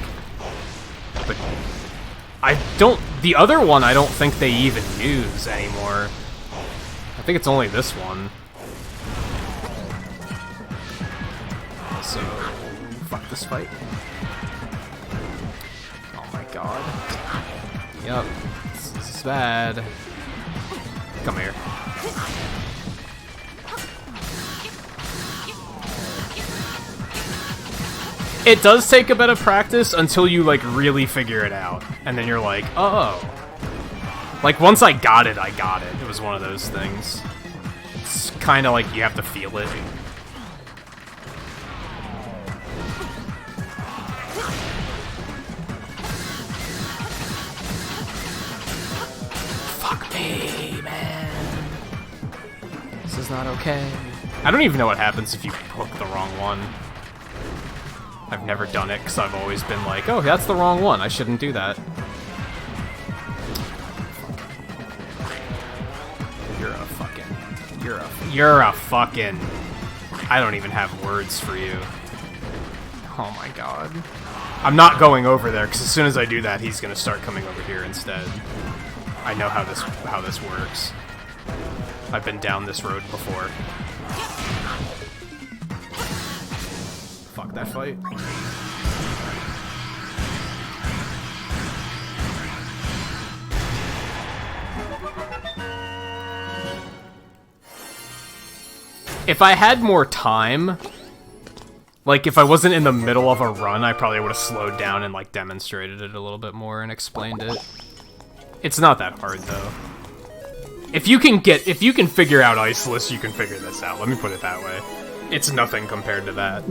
But I don't... The other one I don't think they even use anymore. I think it's only this one. So, fuck this fight. Oh my god. Yup. This is bad. Come here. It does take a bit of practice until you, like, really figure it out. And then you're like, oh. Like, once I got it, I got it. It was one of those things. It's kind of like you have to feel it. Fuck me, man. This is not okay. I don't even know what happens if you hook the wrong one. I've never done it because I've always been like, oh, that's the wrong one. I shouldn't do that. You're a fucking... I don't even have words for you. Oh my god. I'm not going over there because as soon as I do that, he's gonna start coming over here instead. I know how this works. I've been down this road before. Fuck that fight. If I had more time, like if I wasn't in the middle of a run, I probably would have slowed down and like demonstrated it a little bit more and explained it. It's not that hard though. If you can figure out Iceless, you can figure this out. Let me put it that way. It's nothing compared to that.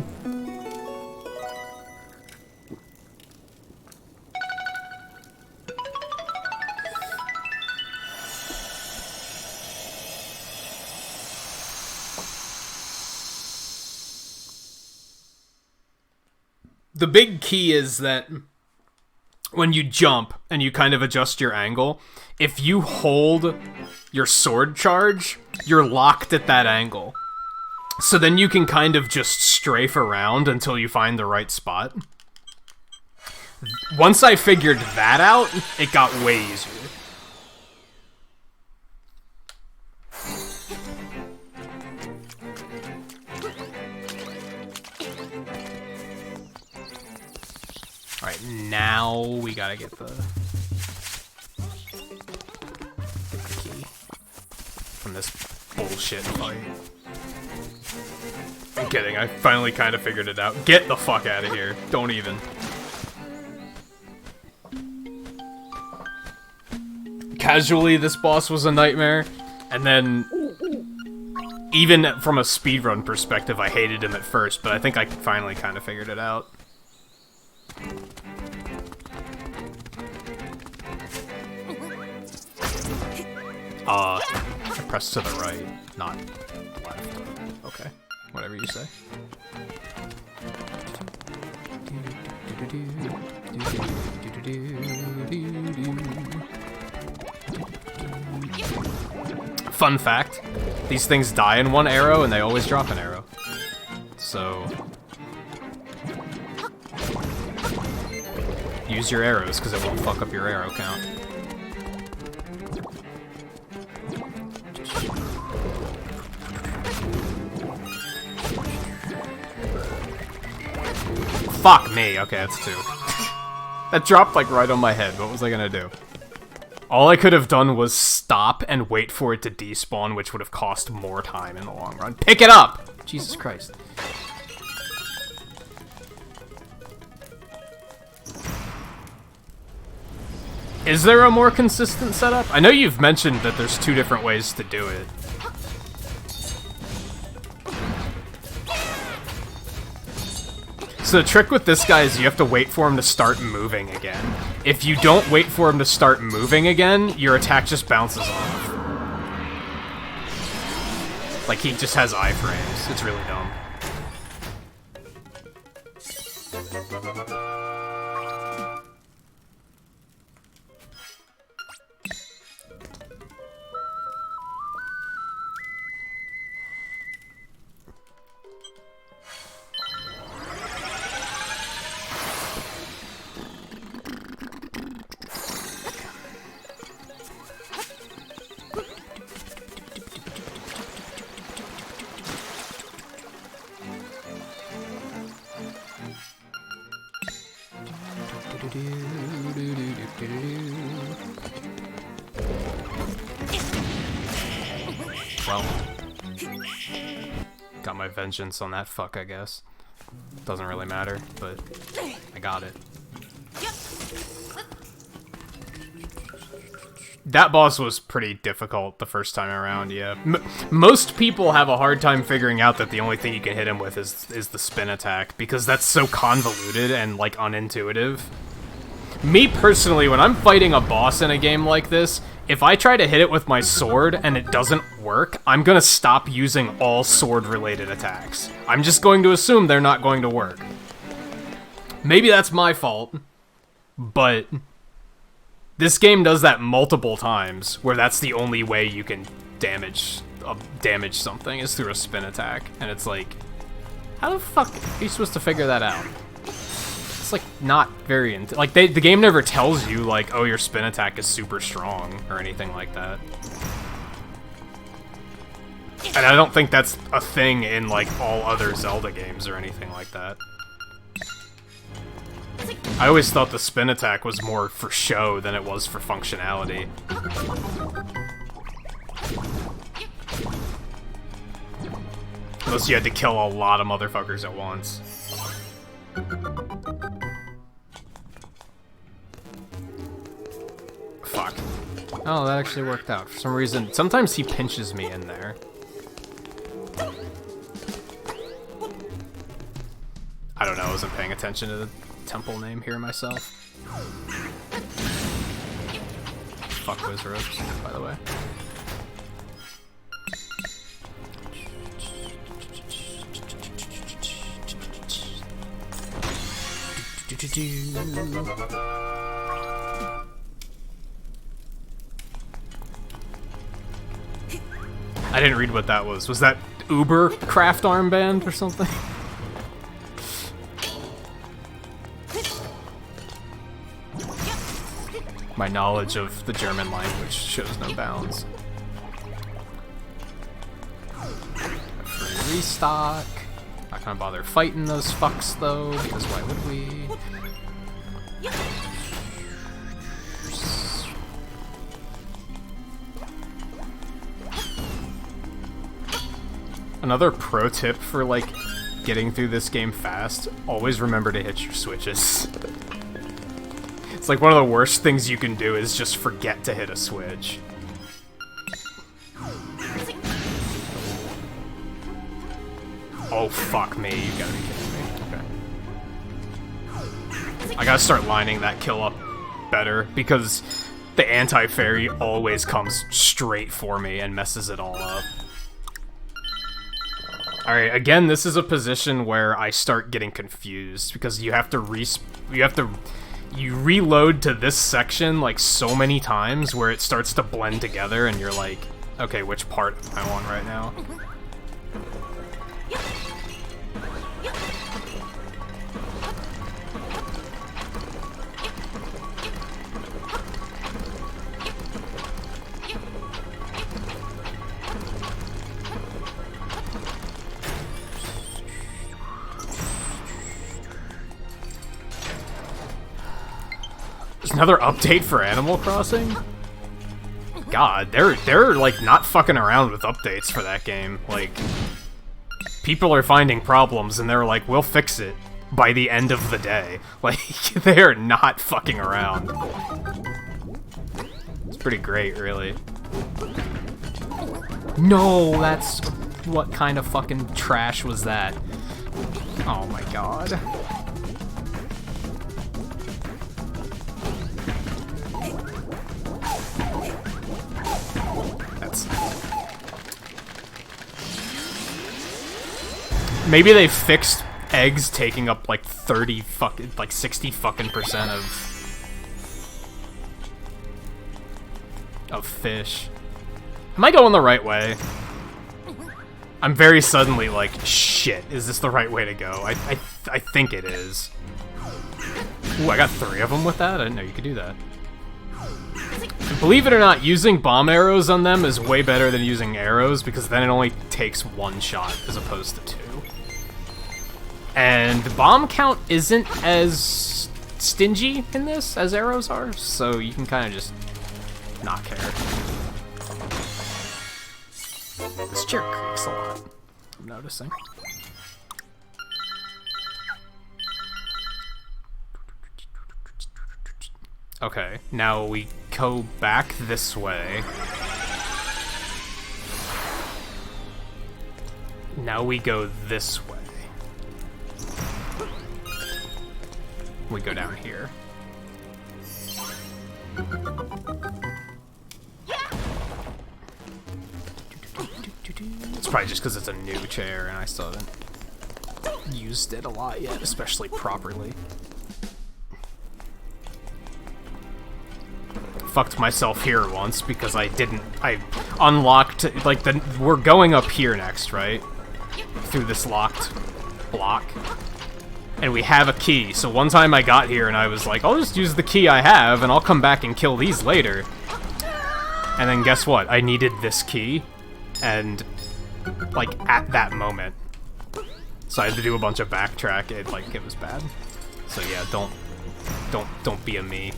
The big key is that when you jump and you kind of adjust your angle, if you hold your sword charge, you're locked at that angle. So then you can kind of just strafe around until you find the right spot. Once I figured that out, it got way easier. Alright, now we gotta get the key from this bullshit fight. I'm kidding, I finally kind of figured it out. Get the fuck out of here. Don't even. Casually, this boss was a nightmare, and then even from a speedrun perspective, I hated him at first, but I think I finally kind of figured it out. I pressed to the right, not left. Okay, whatever you say. Fun fact, these things die in one arrow and they always drop an arrow. So use your arrows because it won't fuck up your arrow count. Fuck me. Okay, that's 2. That dropped like right on my head. What was I gonna do? All I could have done was stop and wait for it to despawn, which would have cost more time in the long run. Pick it up! Jesus Christ. Is there a more consistent setup? I know you've mentioned that there's 2 different ways to do it. So the trick with this guy is you have to wait for him to start moving again. If you don't wait for him to start moving again, your attack just bounces off. Like, he just has iframes. It's really dumb. Well, got my vengeance on that fuck, I guess. Doesn't really matter, but I got it. That boss was pretty difficult the first time around, yeah. Most people have a hard time figuring out that the only thing you can hit him with is the spin attack, because that's so convoluted and, like, unintuitive. Me personally, when I'm fighting a boss in a game like this, if I try to hit it with my sword and it doesn't work, I'm gonna stop using all sword-related attacks. I'm just going to assume they're not going to work. Maybe that's my fault, but this game does that multiple times, where that's the only way you can damage something, is through a spin attack. And it's like, how the fuck are you supposed to figure that out? It's like not very like the game never tells you like, oh, your spin attack is super strong or anything like that. And I don't think that's a thing in like all other Zelda games or anything like that. I always thought the spin attack was more for show than it was for functionality. Unless you had to kill a lot of motherfuckers at once. Fuck. Oh, that actually worked out. For some reason, sometimes he pinches me in there. I don't know, I wasn't paying attention to the temple name here myself. Fuck whiz ropes, by the way. I didn't read what that was. Was that Uber craft armband or something? My knowledge of the German language shows no bounds. Free restock. Not gonna bother fighting those fucks though, because why would we? Another pro tip for like getting through this game fast, always remember to hit your switches. It's like one of the worst things you can do is just forget to hit a switch. Oh fuck me, you gotta be kidding me. Okay. I gotta start lining that kill up better, because the anti-fairy always comes straight for me and messes it all up. Alright, again, this is a position where I start getting confused, because you have to you reload to this section like so many times where it starts to blend together and you're like, okay, which part am I on right now? Another update for Animal Crossing? God, they're like not fucking around with updates for that game. Like, people are finding problems and they're like, we'll fix it by the end of the day. Like, they are not fucking around. It's pretty great, really. No, that's... what kind of fucking trash was that? Oh my god. Maybe they fixed eggs taking up like 30 fucking, like 60 fucking % of fish. Am I going the right way? I'm very suddenly like, shit, is this the right way to go? I think it is. Ooh, I got 3 of them with that? I didn't know you could do that. Believe it or not, using bomb arrows on them is way better than using arrows, because then it only takes 1 shot as opposed to 2. And the bomb count isn't as stingy in this as arrows are, so you can kind of just not care. This chair creaks a lot, I'm noticing. Okay, now we go back this way. Now we go this way. We go down here. It's probably just because it's a new chair and I still haven't used it a lot yet, especially properly. Fucked myself here once because I unlocked, like, we're going up here next, right? Through this locked block. And we have a key, so one time I got here and I was like, I'll just use the key I have and I'll come back and kill these later. And then guess what? I needed this key, and, like, at that moment. So I had to do a bunch of backtrack, it was bad. So yeah, don't be a me.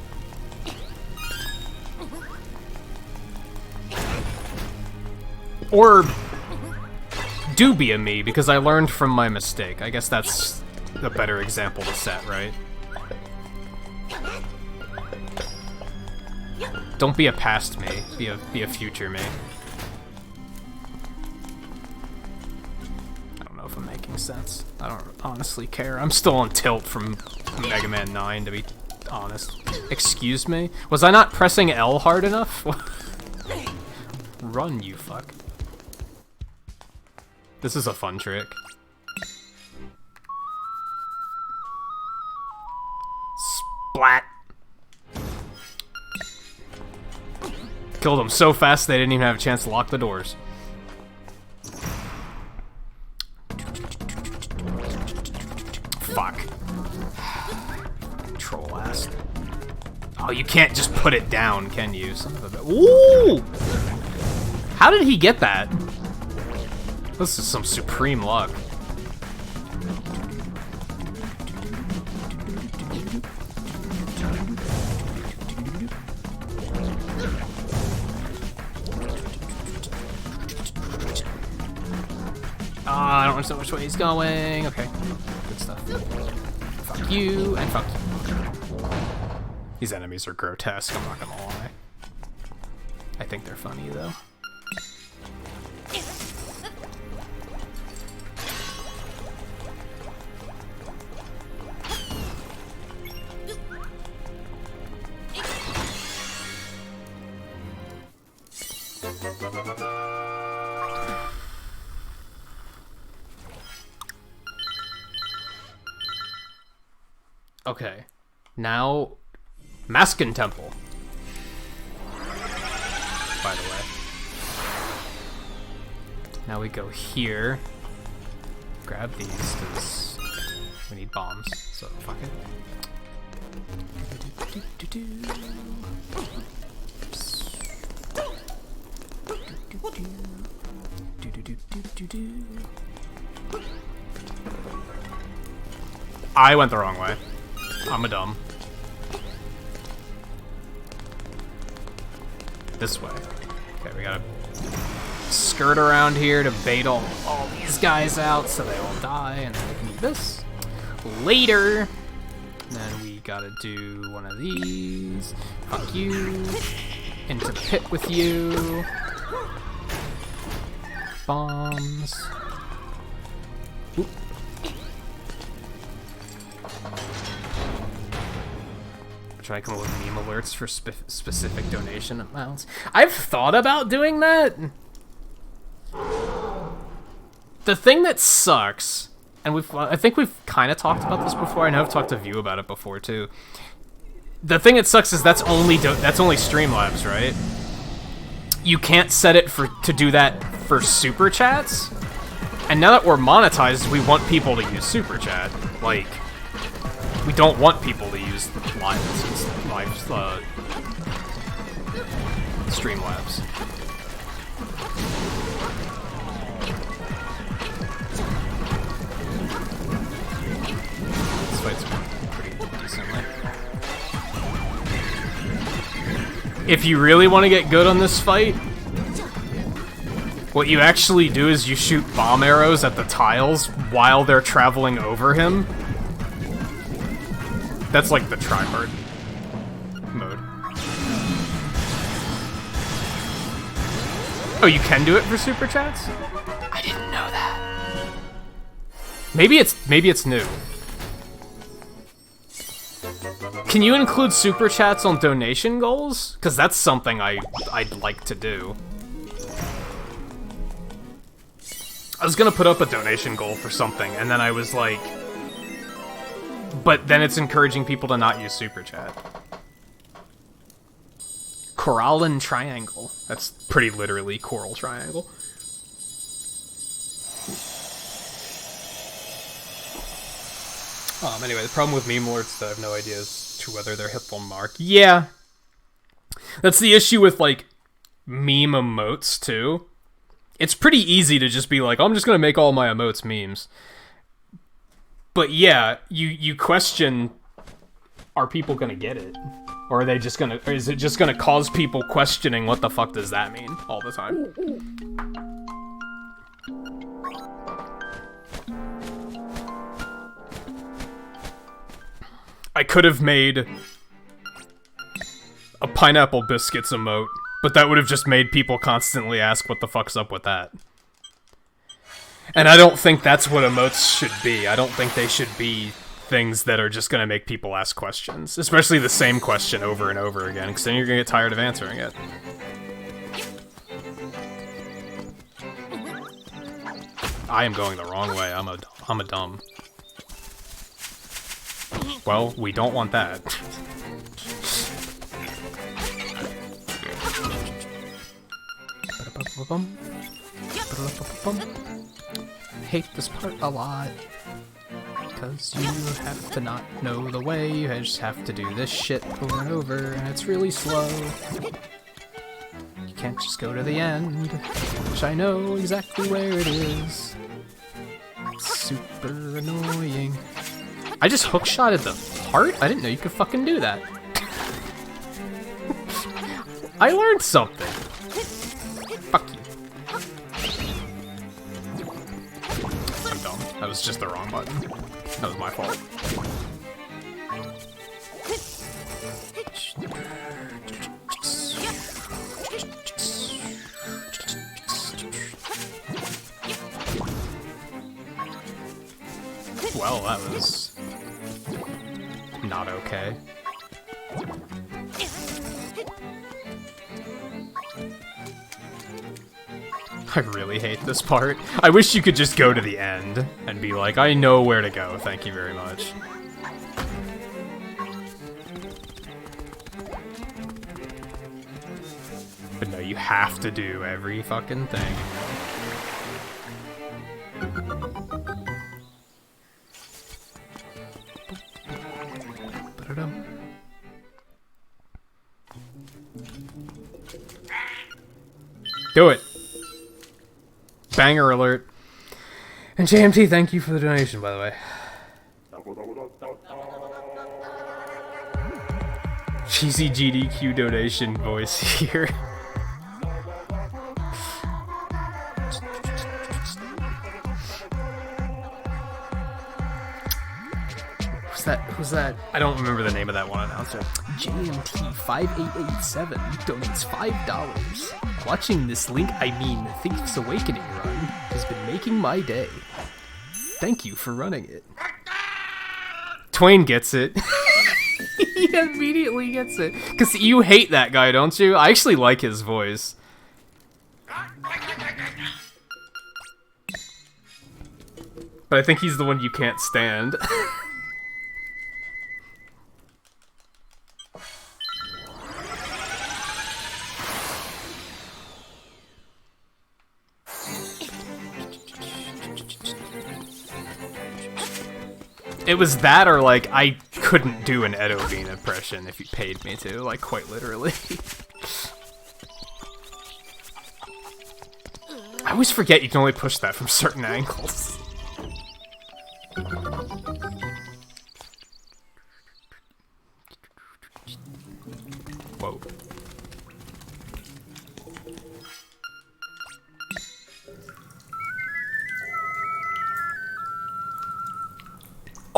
Or do be a me, because I learned from my mistake. I guess that's a better example to set, right? Don't be a past me, be a future me. I don't know if I'm making sense. I don't honestly care. I'm still on tilt from Mega Man 9, to be honest. Excuse me? Was I not pressing L hard enough? Run, you fuck. This is a fun trick. Splat! Killed them so fast they didn't even have a chance to lock the doors. Fuck. Troll ass. Oh, you can't just put it down, can you? Son of a... Ooh! How did he get that? This is some supreme luck. I don't understand which way he's going. Okay, good stuff. Fuck you, and fuck you. These enemies are grotesque, I'm not gonna lie. I think they're funny, though. Okay, now Maskin Temple. By the way, now we go here. Grab these because we need bombs. So fuck it. I went the wrong way. I'm a dumb. This way. Okay, we gotta skirt around here to bait all these guys out so they all die, and then we can do this later. And then we gotta do one of these. Fuck you. Into the pit with you. Bombs. Oop. Try to come up with meme alerts for specific donation amounts. I've thought about doing that. The thing that sucks, and I think we've kind of talked about this before. I know I've talked to View about it before too. The thing that sucks is that's only Streamlabs, right? You can't set it to do that for super chats. And now that we're monetized, we want people to use super chat. Like, we don't want people to use live Streamlabs. This fight's pretty decently. If you really want to get good on this fight, what you actually do is you shoot bomb arrows at the tiles while they're traveling over him. That's like the tryhard mode. Oh, you can do it for super chats? I didn't know that. Maybe it's new. Can you include super chats on donation goals? Because that's something I'd like to do. I was gonna put up a donation goal for something, and then I was like, but then it's encouraging people to not use super chat. Coralline triangle. That's pretty literally coral triangle. Anyway, the problem with meme alerts is that I have no idea as to whether they're hit on mark. Yeah. That's the issue with, like, meme emotes, too. It's pretty easy to just be like, I'm just gonna make all my emotes memes. But yeah, you question, are people gonna get it? Or are they just gonna, or is it just gonna cause people questioning what the fuck does that mean all the time? I could have made a pineapple biscuits emote, but that would have just made people constantly ask what the fuck's up with that. And I don't think that's what emotes should be. I don't think they should be things that are just gonna make people ask questions. Especially the same question over and over again, because then you're gonna get tired of answering it. I am going the wrong way. I'm a dumb. Well, we don't want that. Hate this part a lot. Because you have to not know the way, you just have to do this shit over and over, and it's really slow. You can't just go to the end, which I know exactly where it is. It's super annoying. I just hookshotted the heart? I didn't know you could fucking do that. I learned something. Fuck you. I'm dumb. That was just the wrong button. That was my fault. Well, that was not okay. I really hate this part. I wish you could just go to the end and be like, I know where to go, thank you very much. But no, you have to do every fucking thing. Do it! Banger alert. And JMT, thank you for the donation, by the way. Cheesy GDQ donation voice here. Who's that? I don't remember the name of that one announcer. JMT5887 donates $5. Watching this Link, I mean Thief's Awakening run has been making my day. Thank you for running it. Twain gets it. He immediately gets it. Because you hate that guy, don't you? I actually like his voice. But I think he's the one you can't stand. It was that, or like, I couldn't do an Edo Bean impression if you paid me to, like, quite literally. I always forget you can only push that from certain angles. Whoa.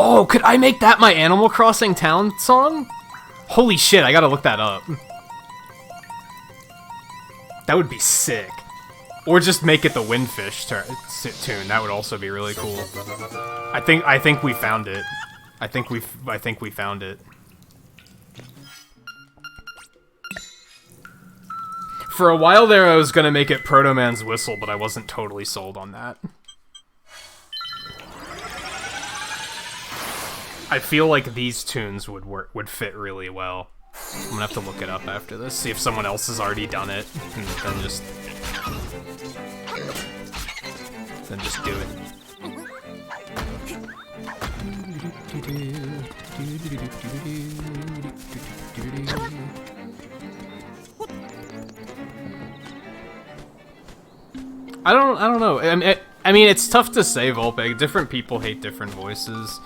Oh, could I make that my Animal Crossing town song? Holy shit, I gotta look that up. That would be sick. Or just make it the Windfish tune. That would also be really cool. I think we found it. I think we found it. For a while there, I was gonna make it Proto Man's Whistle, but I wasn't totally sold on that. I feel like these tunes would fit really well. I'm gonna have to look it up after this, see if someone else has already done it, and then just do it. I don't know. I mean, it's tough to say, Volpe. Different people hate different voices.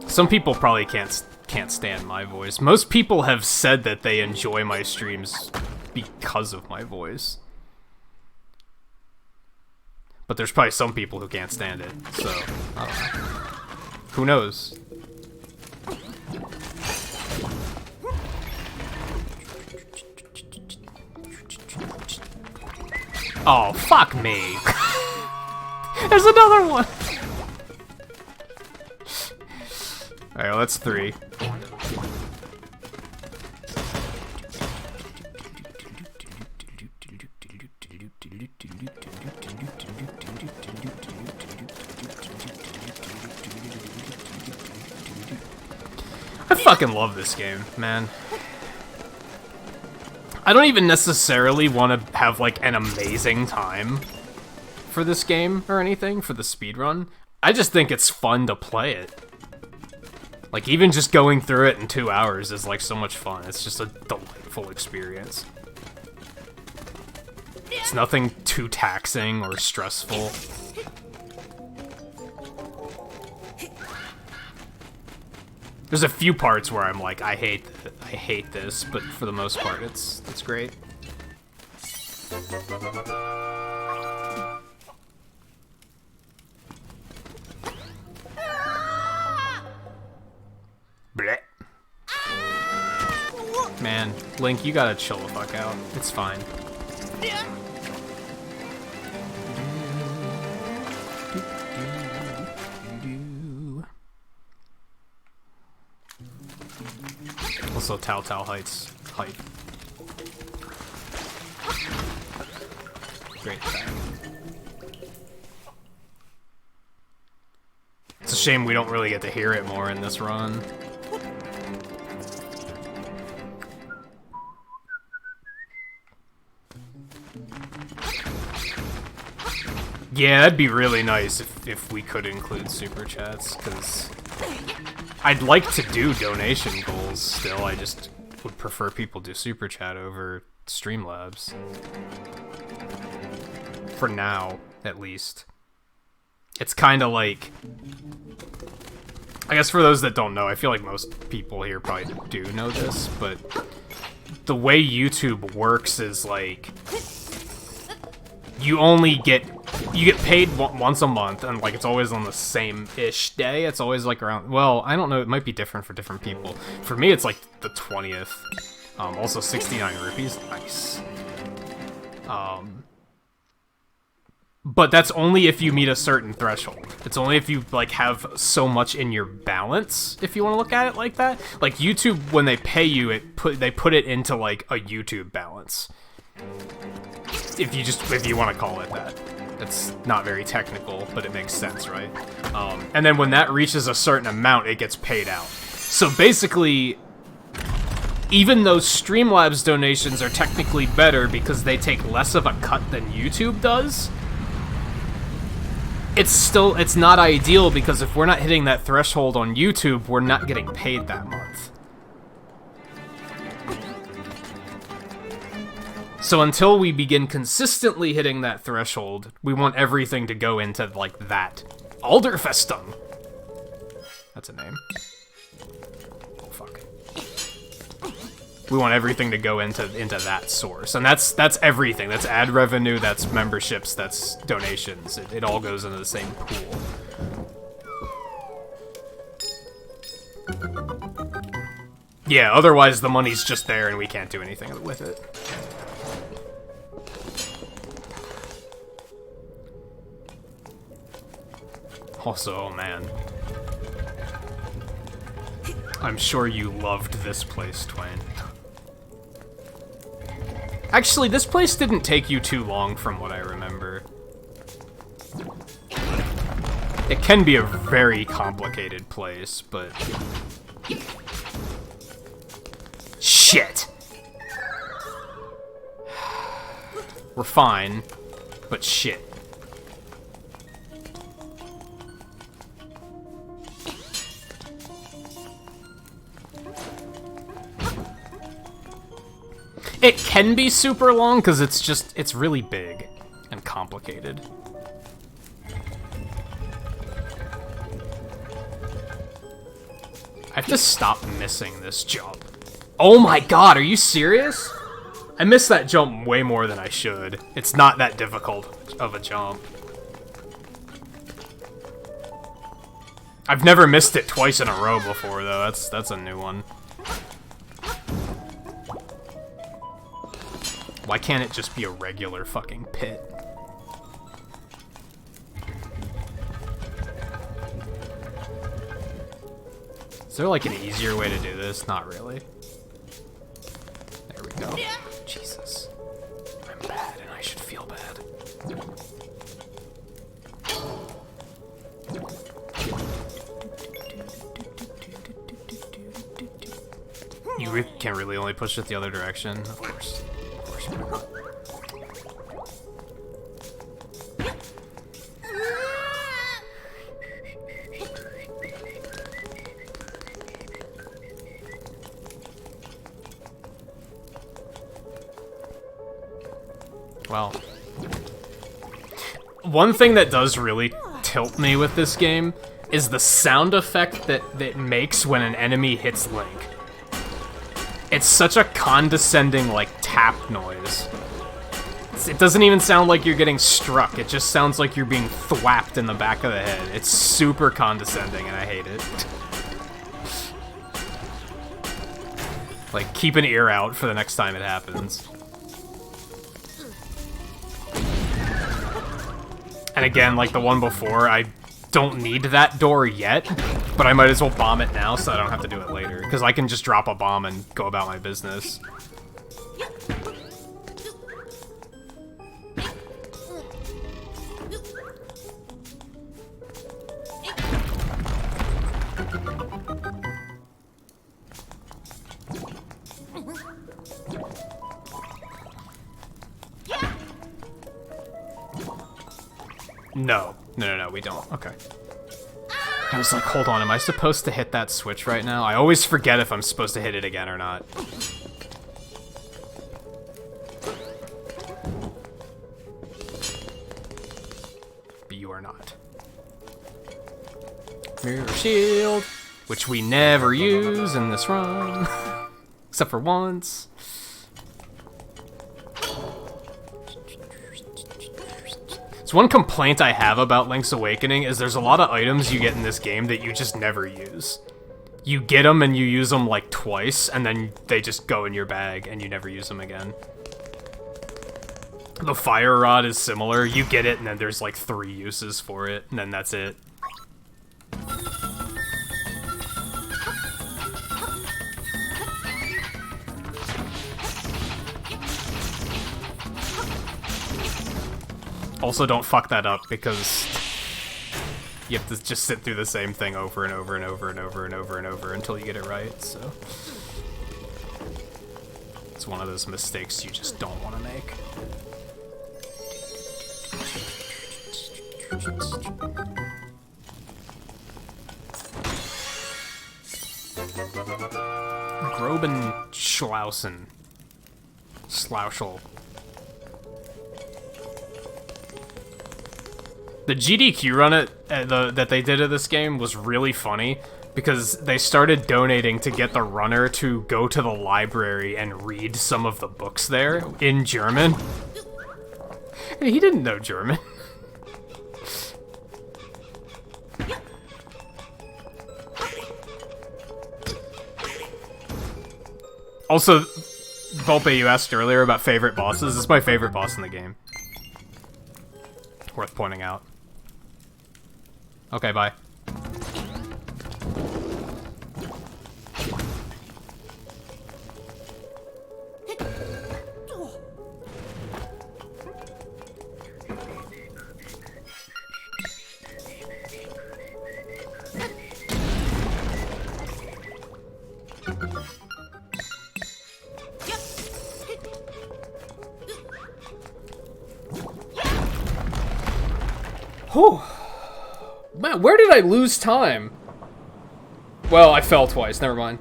Some people probably can't stand my voice. Most people have said that they enjoy my streams because of my voice. But there's probably some people who can't stand it, so I don't know. Who knows? Oh, fuck me. There's another one. Alright, well, that's 3. I fucking love this game, man. I don't even necessarily want to have, like, an amazing time for this game or anything, for the speedrun. I just think it's fun to play it. Like, even just going through it in 2 hours is, like, so much fun. It's just a delightful experience. It's nothing too taxing or stressful. There's a few parts where I'm like, I hate this, but for the most part, it's great. Blech. Man, Link, you gotta chill the fuck out. It's fine. Also, Tao Heights hype. Great track. It's a shame we don't really get to hear it more in this run. Yeah, that'd be really nice if we could include super chats, because I'd like to do donation goals still. I just would prefer people do super chat over Streamlabs. For now, at least. It's kind of like... I guess for those that don't know, I feel like most people here probably do know this, but the way YouTube works is like... You get paid once a month, and like it's always on the same-ish day. It's always like around, well, I don't know, it might be different for different people. For me, it's like the 20th. Also 69 rupees, nice. But that's only if you meet a certain threshold. It's only if you like have so much in your balance, if you want to look at it like that. Like YouTube, when they pay you, they put it into like a YouTube balance. If you want to call it that. It's not very technical, but it makes sense, right? And then when that reaches a certain amount, it gets paid out. So basically, even though Streamlabs donations are technically better because they take less of a cut than YouTube does, it's not ideal, because if we're not hitting that threshold on YouTube, we're not getting paid that month. So until we begin consistently hitting that threshold, we want everything to go into, like, that. Alderfestung! That's a name. Oh, fuck. We want everything to go into that source. And that's everything. That's ad revenue, that's memberships, that's donations. It all goes into the same pool. Yeah, otherwise the money's just there and we can't do anything with it. Also, oh man. I'm sure you loved this place, Twain. Actually, this place didn't take you too long from what I remember. It can be a very complicated place, but... Shit! We're fine, but shit. It can be super long, because it's really big and complicated. I have to stop missing this jump. Oh my god, are you serious? I missed that jump way more than I should. It's not that difficult of a jump. I've never missed it twice in a row before, though. That's a new one. Why can't it just be a regular fucking pit? Is there like an easier way to do this? Not really. There we go. Jesus. I'm bad and I should feel bad. You can really only push it the other direction? Of course. Of course you can. Well, one thing that does really tilt me with this game is the sound effect that it makes when an enemy hits Link. It's such a condescending, like, tap noise. It doesn't even sound like you're getting struck, it just sounds like you're being thwapped in the back of the head. It's super condescending and I hate it. Like, keep an ear out for the next time it happens. And again, like the one before, I don't need that door yet, but I might as well bomb it now so I don't have to do it later, because I can just drop a bomb and go about my business. No, we don't. Okay. I was like, hold on, am I supposed to hit that switch right now? I always forget if I'm supposed to hit it again or not. But you are not. Mirror shield, which we never use in this run. Except for once. So one complaint I have about Link's Awakening is there's a lot of items you get in this game that you just never use. You get them and you use them like twice, and then they just go in your bag and you never use them again. The fire rod is similar. You get it and then there's like 3 uses for it, and then that's it. Also, don't fuck that up, because you have to just sit through the same thing over and over and over and over and over and over until you get it right, so... It's one of those mistakes you just don't want to make. Grobenschlausen. Slouchel. The GDQ run that they did of this game was really funny, because they started donating to get the runner to go to the library and read some of the books there in German. And he didn't know German. Also, Volpe, you asked earlier about favorite bosses. This is my favorite boss in the game. Worth pointing out. Okay, bye. Whew. Man, where did I lose time? Well, I fell twice, never mind.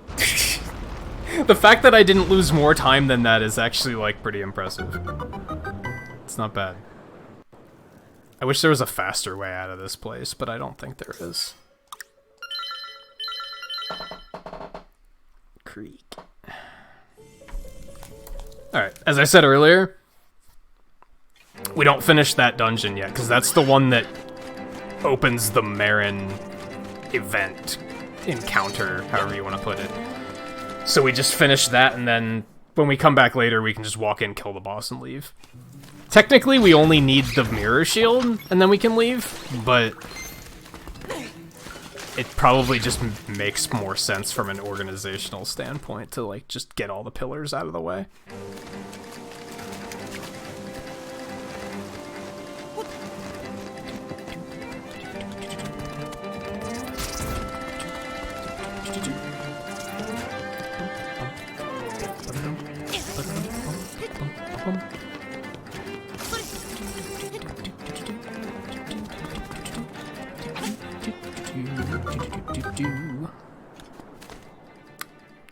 The fact that I didn't lose more time than that is actually, like, pretty impressive. It's not bad. I wish there was a faster way out of this place, but I don't think there is. Creek. Alright, as I said earlier, we don't finish that dungeon yet, because that's the one that opens the Marin event, encounter, however you want to put it. So we just finish that, and then when we come back later, we can just walk in, kill the boss, and leave. Technically, we only need the mirror shield, and then we can leave, but it probably just makes more sense from an organizational standpoint to, like, just get all the pillars out of the way.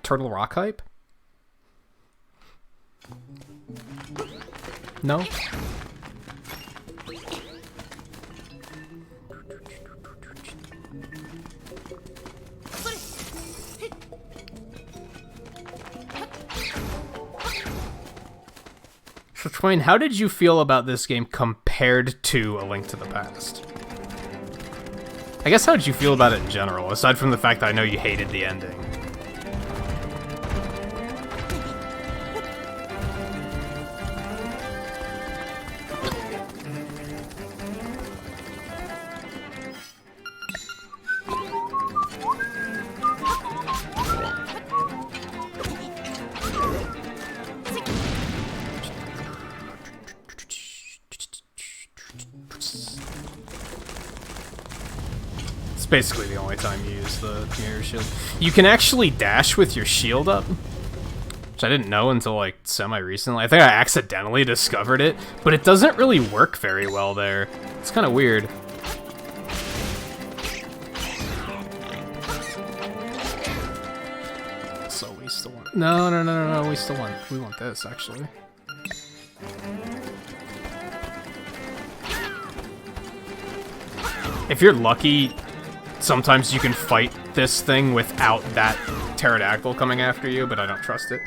Turtle Rock hype? No? So Twain, how did you feel about this game compared to A Link to the Past? I guess how did you feel about it in general, aside from the fact that I know you hated the ending? Basically the only time you use the mirror shield. You can actually dash with your shield up, which I didn't know until like semi-recently. I think I accidentally discovered it, but it doesn't really work very well there. It's kind of weird. So we still want... No, we still want... We want this, actually. If you're lucky, sometimes you can fight this thing without that pterodactyl coming after you, but I don't trust it.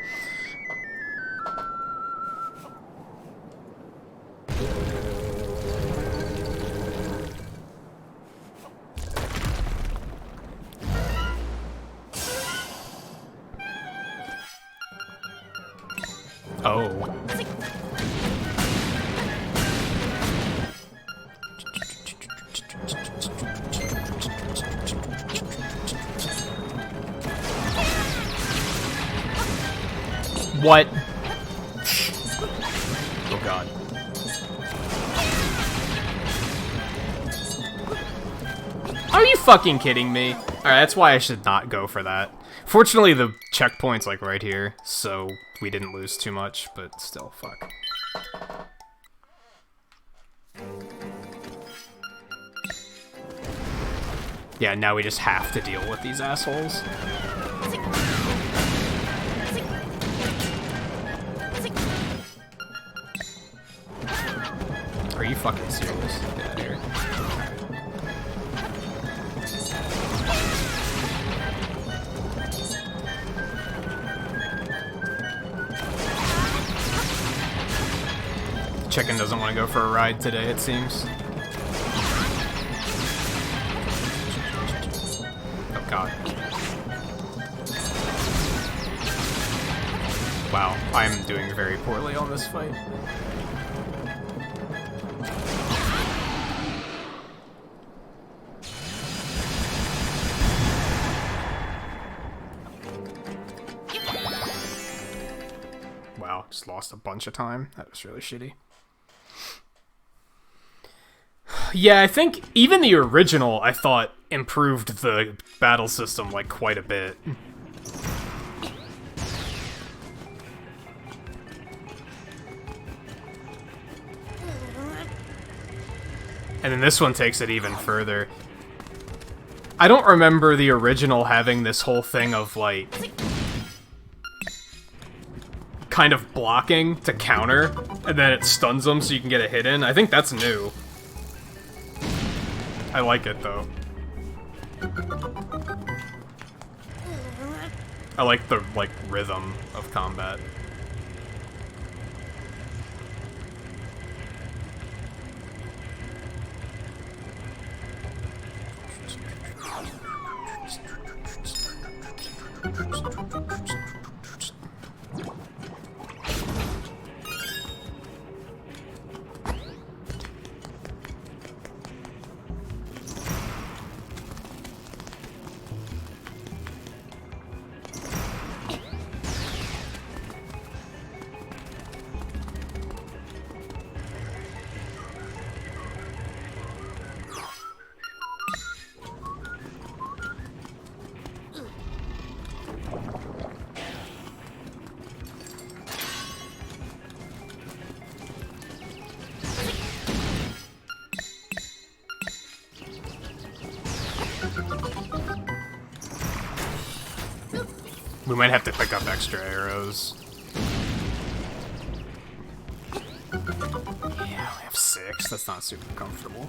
Oh. What? Oh god. Are you fucking kidding me? Alright, that's why I should not go for that. Fortunately, the checkpoint's like right here, so we didn't lose too much, but still, fuck. Yeah, now we just have to deal with these assholes. Are you fucking serious? Get out of here. Chicken doesn't want to go for a ride today, it seems. Oh god. Wow, I'm doing very poorly on this fight. Wow, just lost a bunch of time. That was really shitty. Yeah, I think even the original, I thought, improved the battle system, like, quite a bit. And then this one takes it even further. I don't remember the original having this whole thing of, like, kind of blocking to counter, and then it stuns them so you can get a hit in. I think that's new. I like it, though. I like the, like, rhythm of combat. We might have to pick up extra arrows. Yeah, I have 6. That's not super comfortable.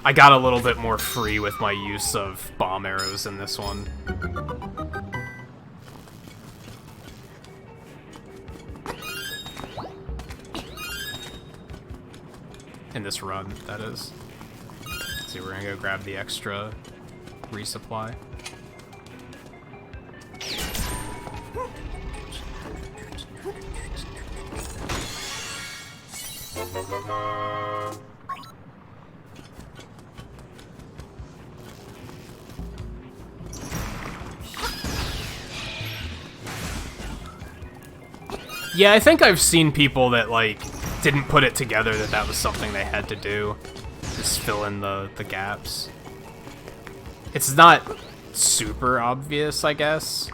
I got a little bit more free with my use of bomb arrows in this one. In this run, that is. See, we're gonna go grab the extra resupply. Yeah, I think I've seen people that, like, didn't put it together that that was something they had to do. Just fill in the gaps. It's not super obvious, I guess.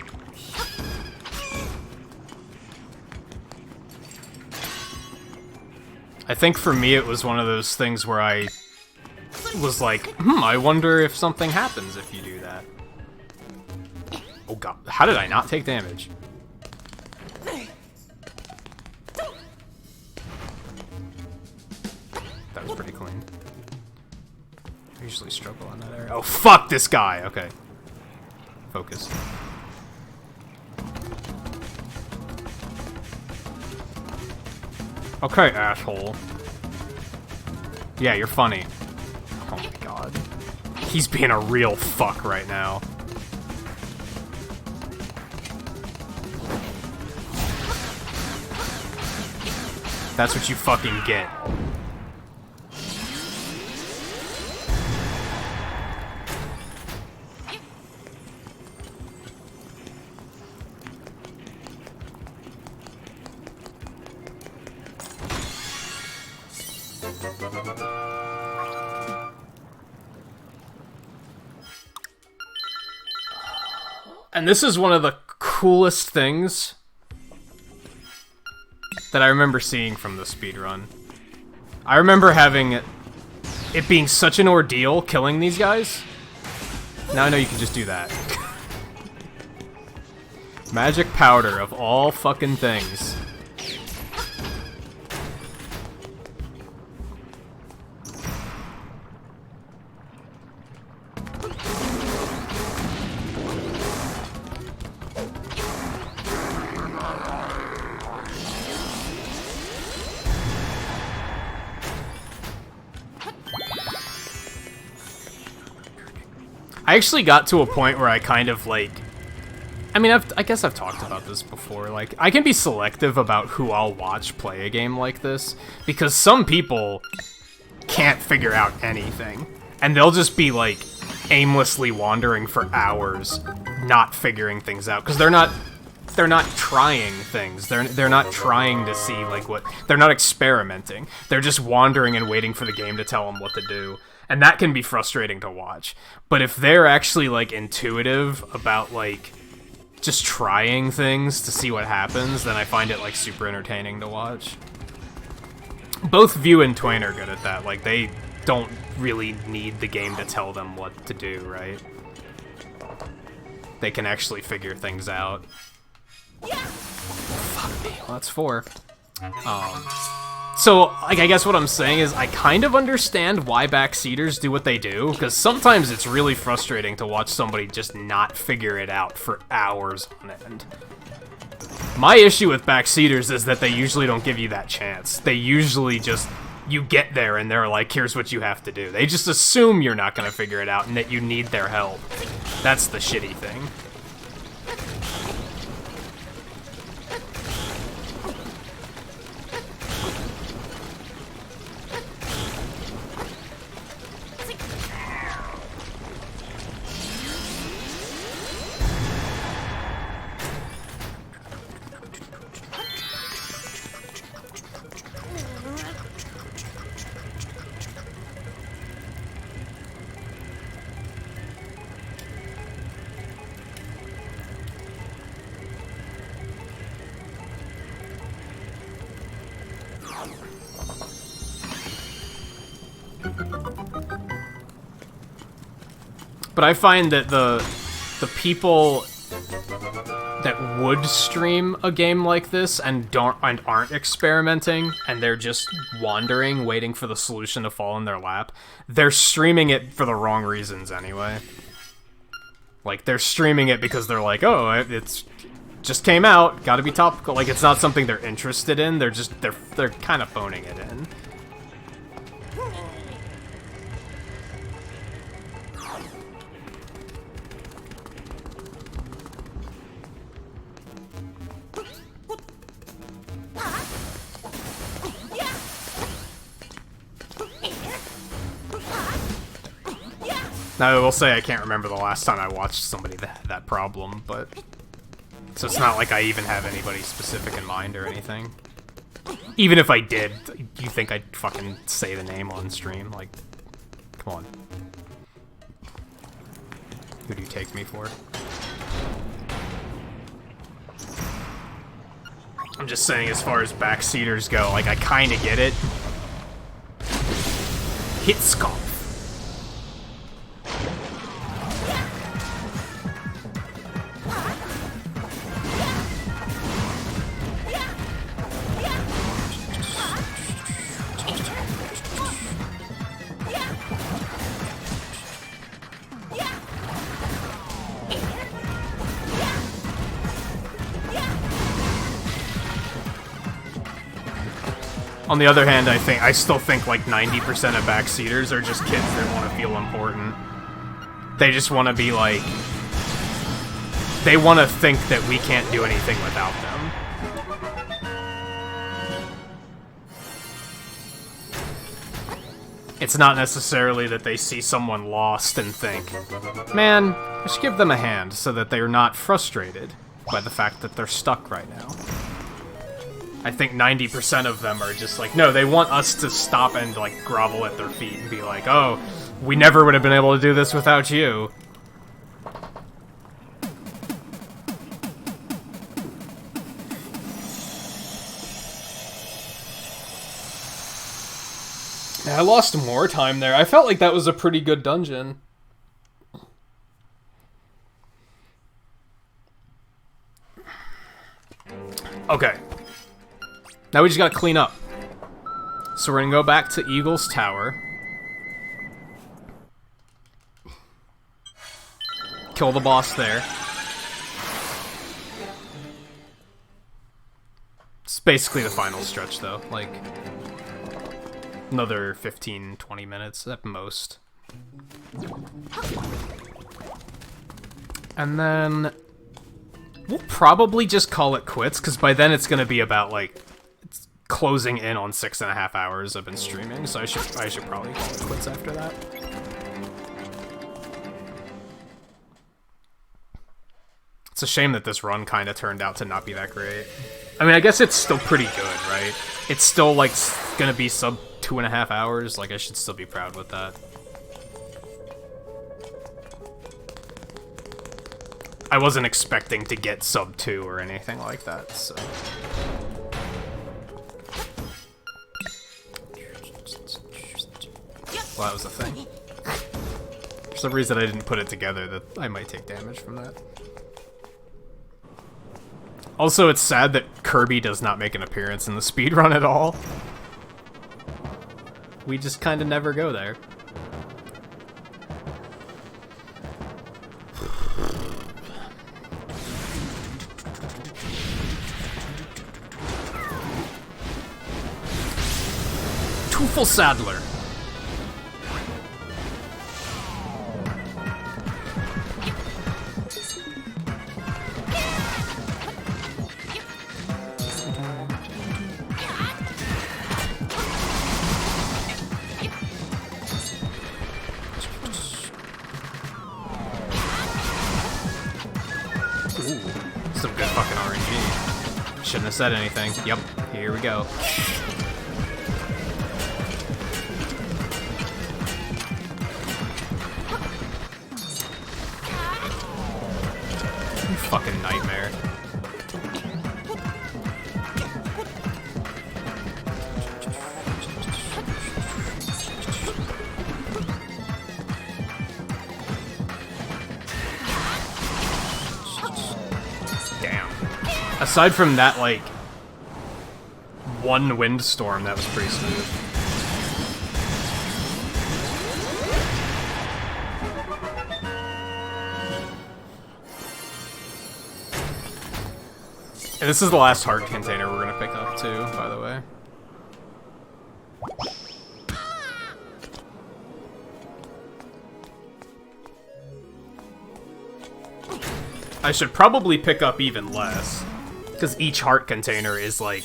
I think for me it was one of those things where I was like, I wonder if something happens if you do that. Oh god, how did I not take damage? That was pretty clean. I usually struggle on that area. Oh, fuck this guy! Okay. Focus. Okay, asshole. Yeah, you're funny. Oh my god. He's being a real fuck right now. That's what you fucking get. And this is one of the coolest things that I remember seeing from the speedrun. I remember having it being such an ordeal killing these guys. Now I know you can just do that. Magic powder of all fucking things. I actually got to a point where I kind of, like... I mean, I guess I've talked about this before. Like, I can be selective about who I'll watch play a game like this, because some people can't figure out anything. And they'll just be, like, aimlessly wandering for hours, not figuring things out. Because they're not trying things. They're not trying to see, like, what... They're not experimenting. They're just wandering and waiting for the game to tell them what to do. And that can be frustrating to watch. But if they're actually, like, intuitive about, like, just trying things to see what happens, then I find it, like, super entertaining to watch. Both View and Twain are good at that. Like, they don't really need the game to tell them what to do, right? They can actually figure things out. Fuck me. Well, that's 4. So, like, I guess what I'm saying is I kind of understand why backseaters do what they do, because sometimes it's really frustrating to watch somebody just not figure it out for hours on end. My issue with backseaters is that they usually don't give you that chance. They usually just... you get there and they're like, here's what you have to do. They just assume you're not gonna figure it out and that you need their help. That's the shitty thing. But I find that the people that would stream a game like this and aren't experimenting and they're just wandering, waiting for the solution to fall in their lap, they're streaming it for the wrong reasons anyway. Like, they're streaming it because they're like, oh, it's just came out, gotta be topical. Like, it's not something they're interested in, they're kind of phoning it in. Now, I will say I can't remember the last time I watched somebody that had that problem, but... So it's not like I even have anybody specific in mind or anything. Even if I did, you think I'd fucking say the name on stream? Like, come on. Who do you take me for? I'm just saying, as far as backseaters go, like, I kinda get it. Hit scarf. On the other hand, I still think like 90% of backseaters are just kids that want to feel important. They just want to be like... They want to think that we can't do anything without them. It's not necessarily that they see someone lost and think, man, I should give them a hand so that they're not frustrated by the fact that they're stuck right now. I think 90% of them are just like, no, they want us to stop and, like, grovel at their feet and be like, oh, we never would have been able to do this without you. Yeah, I lost more time there. I felt like that was a pretty good dungeon. Okay. Now we just gotta clean up. So we're gonna go back to Eagle's Tower. Kill the boss there. It's basically the final stretch though, like another 15-20 minutes at most. And then we'll probably just call it quits, because by then it's gonna be about like closing in on 6.5 hours I've been streaming, so I should probably call it quits after that. It's a shame that this run kind of turned out to not be that great. I mean, I guess it's still pretty good, right? It's still, like, gonna be sub 2.5 hours, like, I should still be proud with that. I wasn't expecting to get sub 2 or anything like that, so... Well, that was the thing. For some reason I didn't put it together that I might take damage from that. Also, it's sad that Kirby does not make an appearance in the speedrun at all. We just kind of never go there. Kufel Saddler. Some good fucking RNG. Shouldn't have said anything. Yep, here we go. You fucking nightmare. Aside from that, like, one windstorm, that was pretty smooth. And this is the last heart container we're gonna pick up, too, by the way. I should probably pick up even less. Because each heart container is, like,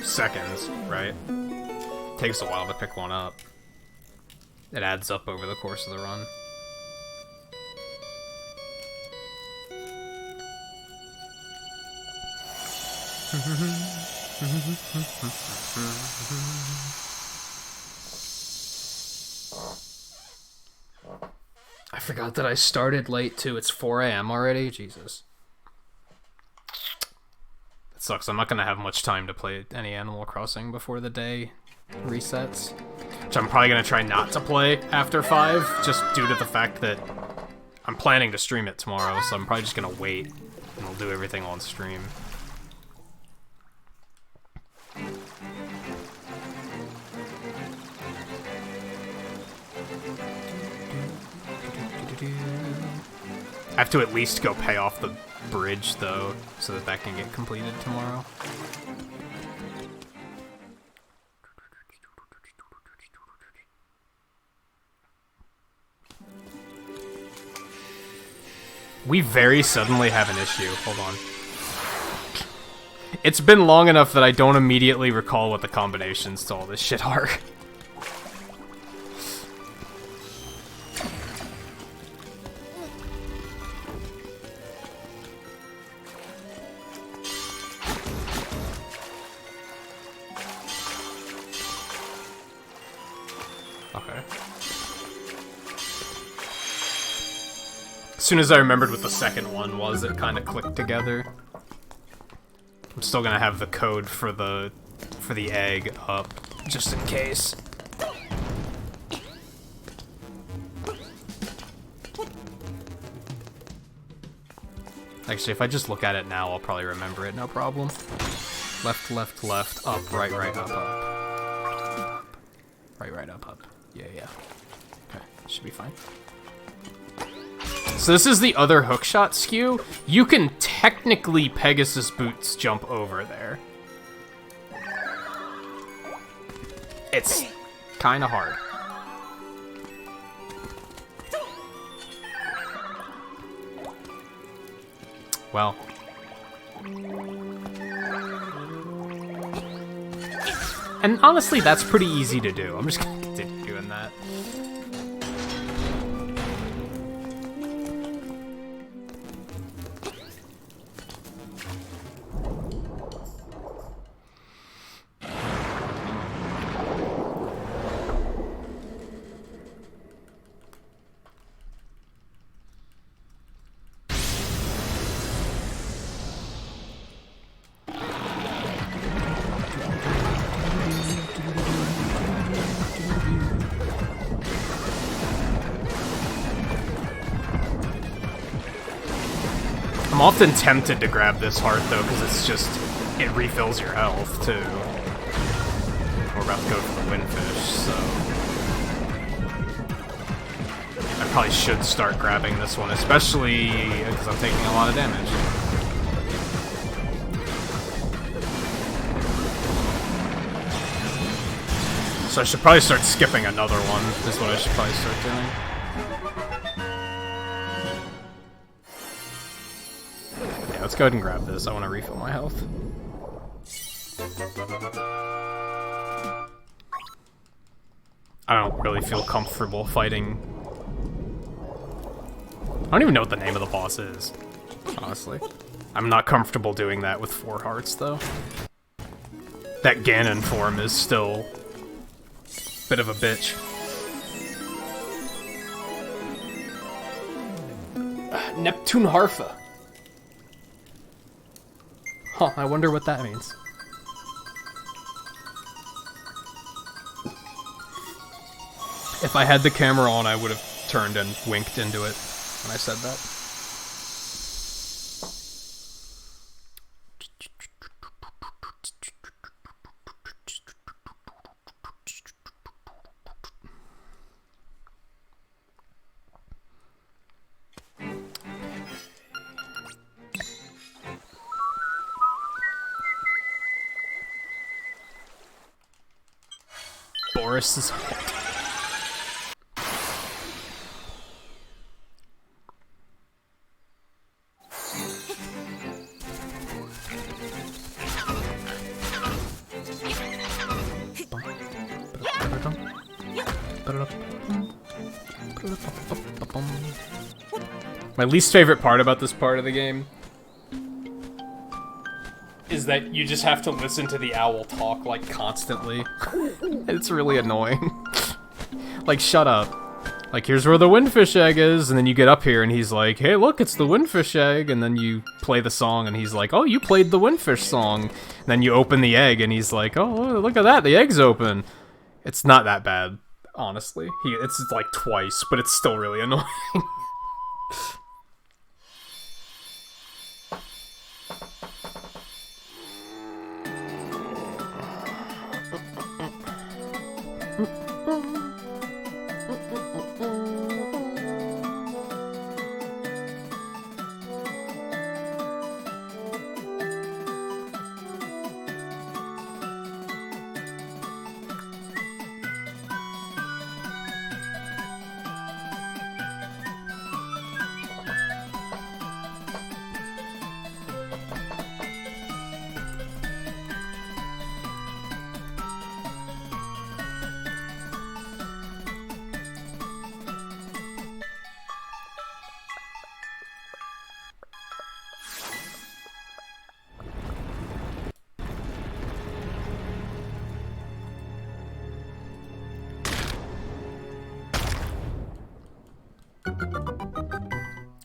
seconds, right? Takes a while to pick one up. It adds up over the course of the run. I forgot that I started late, too. It's 4 a.m. already? Jesus. That sucks. I'm not going to have much time to play any Animal Crossing before the day resets. Which I'm probably going to try not to play after 5, just due to the fact that I'm planning to stream it tomorrow, so I'm probably just going to wait, and I'll do everything on stream. I have to at least go pay off the bridge, though, so that can get completed tomorrow. We very suddenly have an issue. Hold on. It's been long enough that I don't immediately recall what the combinations to all this shit are. As soon as I remembered what the second one was, it kind of clicked together. I'm still gonna have the code for the egg up, just in case. Actually, if I just look at it now, I'll probably remember it, no problem. Left, left, left, up, right, right, up, up. Right, right, up, up. Yeah, yeah. Okay, should be fine. So this is the other hookshot skew. You can technically Pegasus Boots jump over there. It's kind of hard. Well. And honestly, that's pretty easy to do. I'm just gonna continue doing that. I'm often tempted to grab this heart, though, because it's just, it refills your health, too. We're about to go for the windfish, so... I probably should start grabbing this one, especially because I'm taking a lot of damage. So I should probably start skipping another one, is what I should probably start doing. Yeah, let's go ahead and grab this. I want to refill my health. I don't really feel comfortable fighting. I don't even know what the name of the boss is, honestly. I'm not comfortable doing that with 4 hearts, though. That Ganon form is still a bit of a bitch. Neptune Harfa. Huh, I wonder what that means. If I had the camera on, I would have turned and winked into it when I said that. Boris is hot. My least favorite part about this part of the game is that you just have to listen to the owl talk, like, constantly. It's really annoying. Like, shut up. Like, here's where the windfish egg is, and then you get up here and he's like, hey, look, it's the windfish egg, and then you play the song and he's like, oh, you played the windfish song. And then you open the egg and he's like, oh, look at that, the egg's open. It's not that bad, honestly. It's like twice, but it's still really annoying.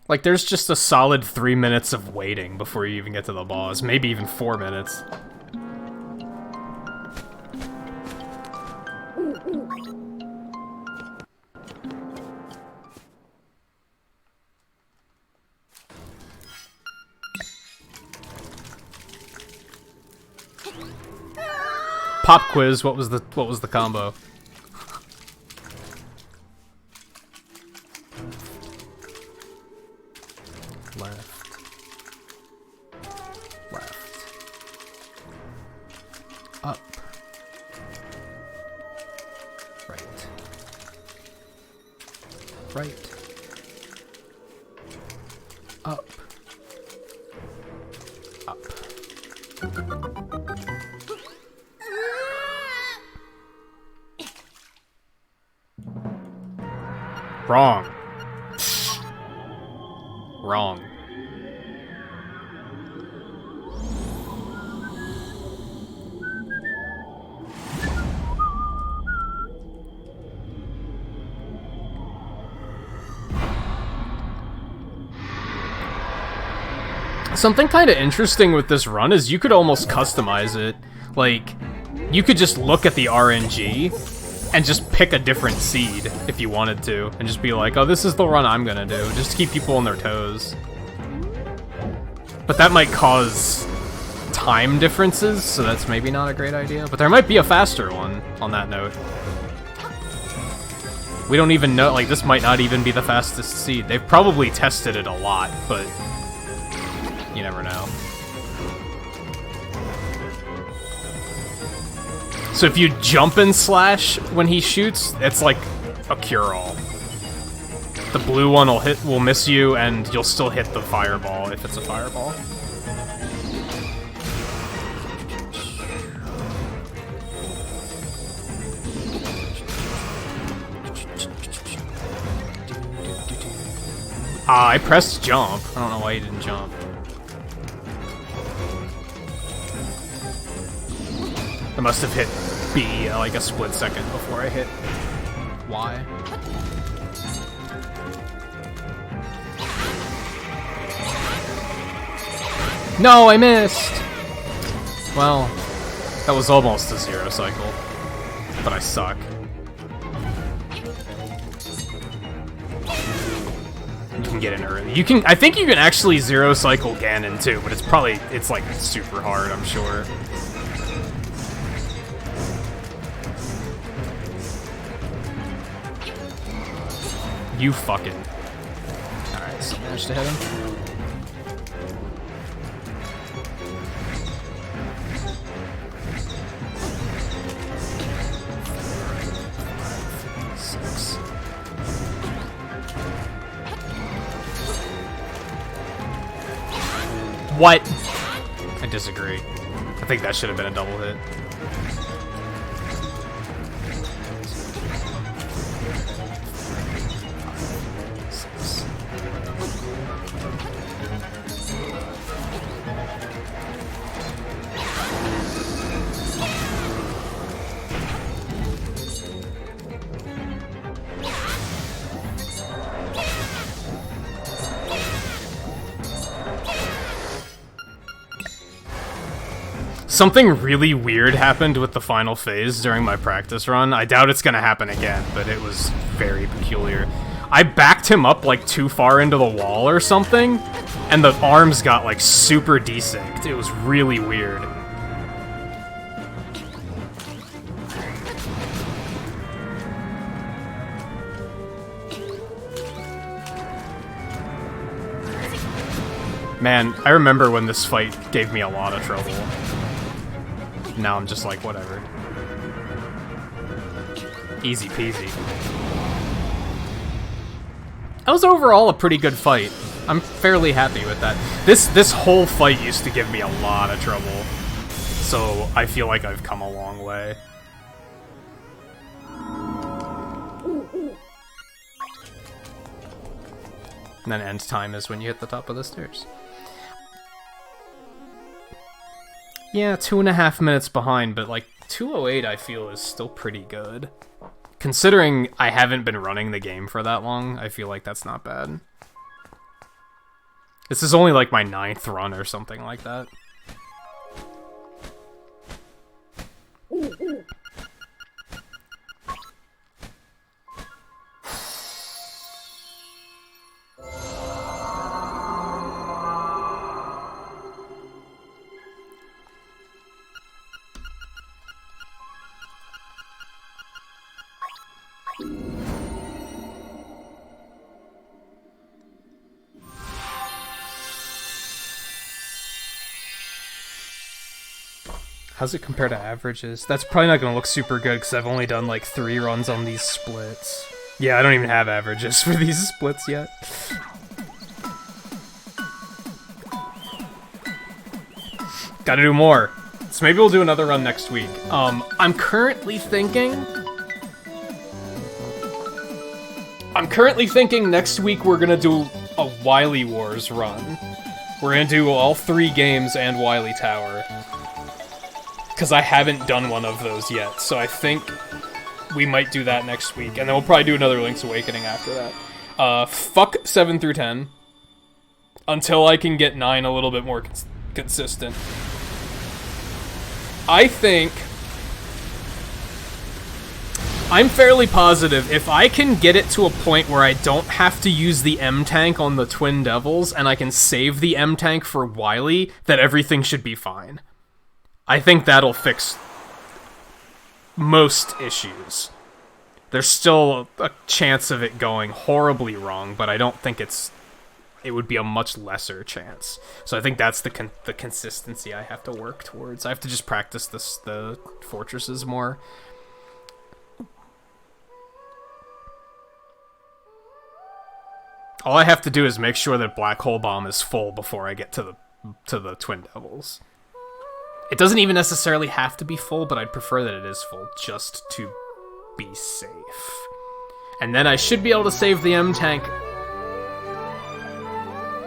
Like, there's just a solid 3 minutes of waiting before you even get to the boss. Maybe even 4 minutes. Pop quiz, what was the combo? Wrong. Wrong. Something kind of interesting with this run is you could almost customize it. Like, you could just look at the RNG and just pick a different seed if you wanted to, and just be like, oh, this is the run I'm gonna do, just to keep people on their toes. But that might cause time differences, so that's maybe not a great idea. But there might be a faster one, on that note. We don't even know, like, this might not even be the fastest seed. They've probably tested it a lot, but you never know. So if you jump and slash when he shoots, it's like a cure-all. The blue one will miss you, and you'll still hit the fireball if it's a fireball. I pressed jump. I don't know why you didn't jump. I must have hit B like a split second before I hit Y. No, I missed! Well, that was almost a 0 cycle, but I suck. You can get in early. You can. I think you can actually 0 cycle Ganon too, but it's like super hard, I'm sure. You fucking. Alright, so managed to hit him. What? I disagree. I think that should have been a double hit. Something really weird happened with the final phase during my practice run. I doubt it's gonna happen again, but it was very peculiar. I backed him up like too far into the wall or something, and the arms got like super desynced. It was really weird. Man, I remember when this fight gave me a lot of trouble. Now I'm just like, whatever. Easy peasy. That was overall a pretty good fight. I'm fairly happy with that. This whole fight used to give me a lot of trouble. So I feel like I've come a long way. And then end time is when you hit the top of the stairs. Yeah, 2.5 minutes behind, but like 2:08 I feel is still pretty good. Considering I haven't been running the game for that long, I feel like that's not bad. This is only like my 9th run or something like that. How's it compare to averages? That's probably not going to look super good because I've only done like 3 runs on these splits. Yeah, I don't even have averages for these splits yet. Gotta do more. So maybe we'll do another run next week. I'm currently thinking next week we're gonna do a Wily Wars run. We're gonna do all 3 games and Wily Tower. Because I haven't done one of those yet, so I think we might do that next week, and then we'll probably do another Link's Awakening after that. Fuck 7 through 10. Until I can get 9 a little bit more consistent. I'm fairly positive if I can get it to a point where I don't have to use the M-Tank on the Twin Devils, and I can save the M-Tank for Wily, that everything should be fine. I think that'll fix most issues. There's still a chance of it going horribly wrong, but I don't think it's it would be a much lesser chance. So I think that's the consistency I have to work towards. I have to just practice the fortresses more. All I have to do is make sure that Black Hole Bomb is full before I get to the Twin Devils. It doesn't even necessarily have to be full, but I'd prefer that it is full just to be safe. And then I should be able to save the M-Tank.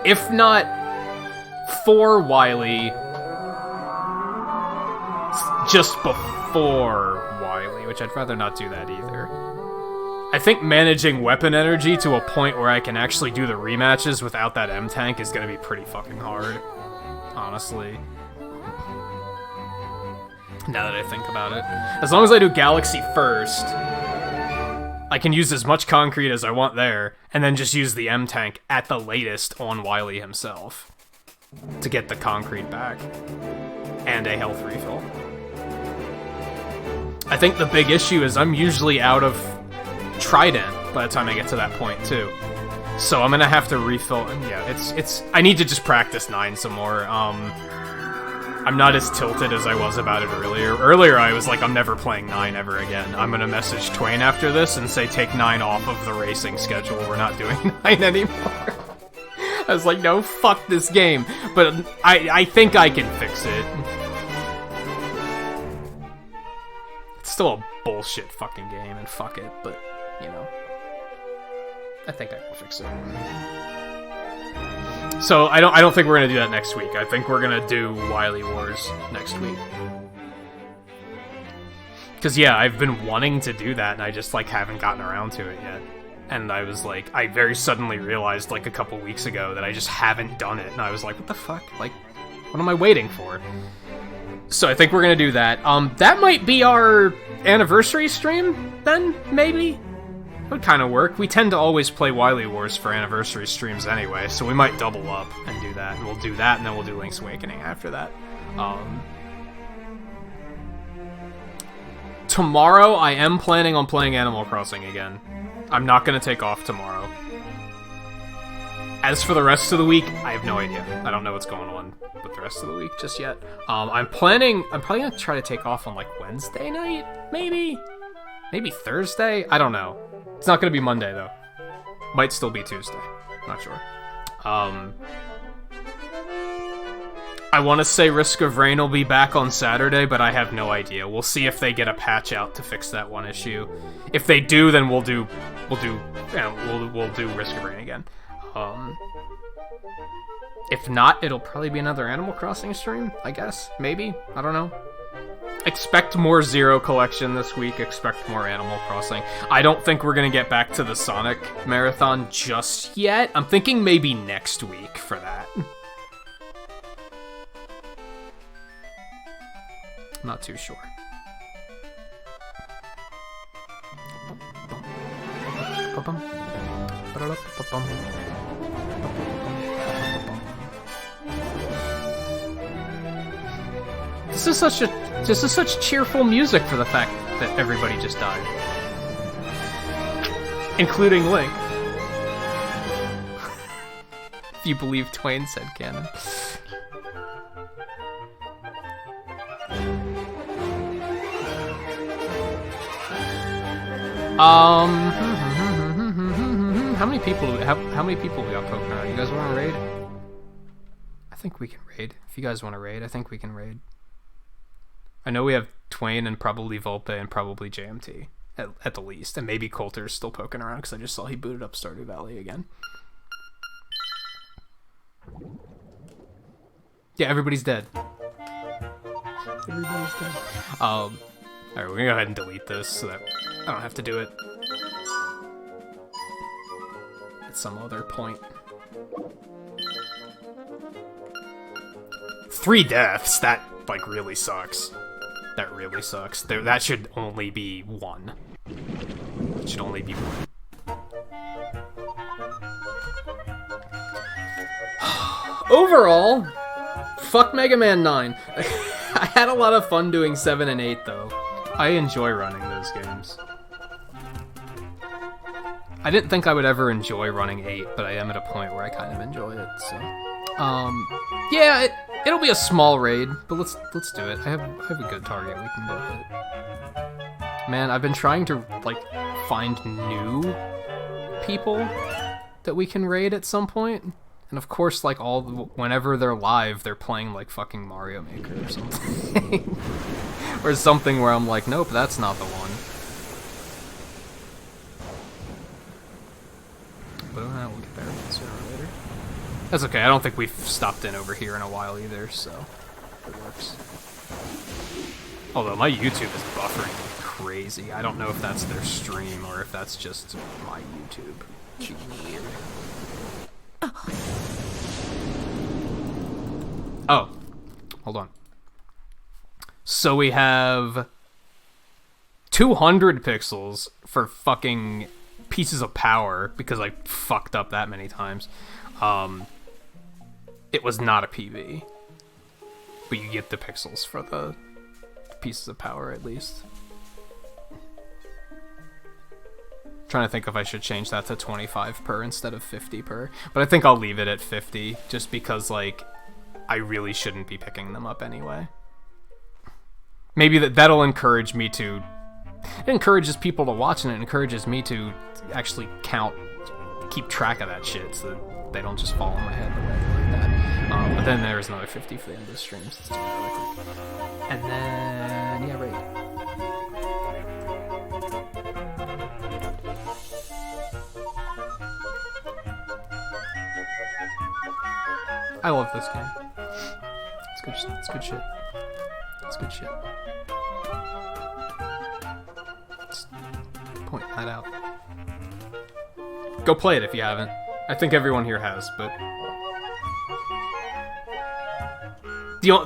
If not for Wily, just before Wily, which I'd rather not do that either. I think managing weapon energy to a point where I can actually do the rematches without that M-Tank is going to be pretty fucking hard, honestly. Now that I think about it. As long as I do Galaxy first, I can use as much concrete as I want there, and then just use the M-Tank at the latest on Wily himself to get the concrete back and a health refill. I think the big issue is I'm usually out of Trident by the time I get to that point too. So I'm gonna have to refill, and yeah, it's I need to just practice 9 some more. I'm not as tilted as I was about it earlier. Earlier I was like, I'm never playing 9 ever again. I'm gonna message Twain after this and say take 9 off of the racing schedule. We're not doing 9 anymore. I was like, no, fuck this game. But I think I can fix it. It's still a bullshit fucking game, and fuck it, but, you know. I think I can fix it. So I don't think we're gonna do that next week. I think we're gonna do Wily Wars next week. Cause yeah, I've been wanting to do that, and I just like haven't gotten around to it yet. And I was like, I very suddenly realized like a couple weeks ago that I just haven't done it, and I was like, what the fuck? Like, what am I waiting for? So I think we're gonna do that. That might be our anniversary stream then, maybe? Would kind of work. We tend to always play Wily Wars for anniversary streams anyway, so we might double up and do that, and we'll do that, and then we'll do Link's Awakening after that. Tomorrow, I am planning on playing Animal Crossing again. I'm not going to take off tomorrow. As for the rest of the week, I have no idea. I don't know what's going on with the rest of the week just yet. I'm probably going to try to take off on, like, Wednesday night, maybe? Maybe Thursday? I don't know. It's not going to be Monday, though. Might still be Tuesday. Not sure. I want to say Risk of Rain will be back on Saturday, but I have no idea. We'll see if they get a patch out to fix that one issue. If they do, then we'll do Risk of Rain again. If not, it'll probably be another Animal Crossing stream, I guess. Maybe. I don't know. Expect more Zero Collection this week. Expect more Animal Crossing. I don't think we're going to get back to the Sonic Marathon just yet. I'm thinking maybe next week for that. I'm not too sure. This is such cheerful music for the fact that everybody just died. Including Link. If you believe Twain said canon. How many people we got poking around? You guys want to raid? I think we can raid. If you guys want to raid, I think we can raid. I know we have Twain and probably Volpe and probably JMT at the least, and maybe Coulter's still poking around because I just saw he booted up Stardew Valley again. Yeah, everybody's dead. Everybody's dead. Alright, we're gonna go ahead and delete this so that I don't have to do it at some other point. 3 deaths, that, like, really sucks. That really sucks. That should only be 1. It should only be 1. Overall, fuck Mega Man 9. I had a lot of fun doing 7 and 8, though. I enjoy running those games. I didn't think I would ever enjoy running 8, but I am at a point where I kind of enjoy it. So, yeah, it'll be a small raid, but let's do it. I have a good target we can go hit. Man, I've been trying to like find new people that we can raid at some point. And of course, like whenever they're live, they're playing like fucking Mario Maker or something. Or something where I'm like, nope, that's not the one. But we'll get there sooner or later. That's okay, I don't think we've stopped in over here in a while either, so it works. Although my YouTube is buffering crazy. I don't know if that's their stream or if that's just my YouTube. Being weird. Oh, hold on. So we have 200 pixels for fucking pieces of power because I fucked up that many times. It was not a PB, but you get the pixels for the pieces of power at least. Trying to think if I should change that to 25 per instead of 50 per, but I think I'll leave it at 50 just because like I really shouldn't be picking them up anyway. Maybe that'll encourage me to. It encourages people to watch, and it encourages me to actually keep track of that shit, so that they don't just fall in my head away like that. But then there's another 50 for the end of the stream, so let's do it really quick. And then yeah, right. I love this game. It's good. It's good shit. It's good shit. Just point that out. Go play it if you haven't. I think everyone here has, but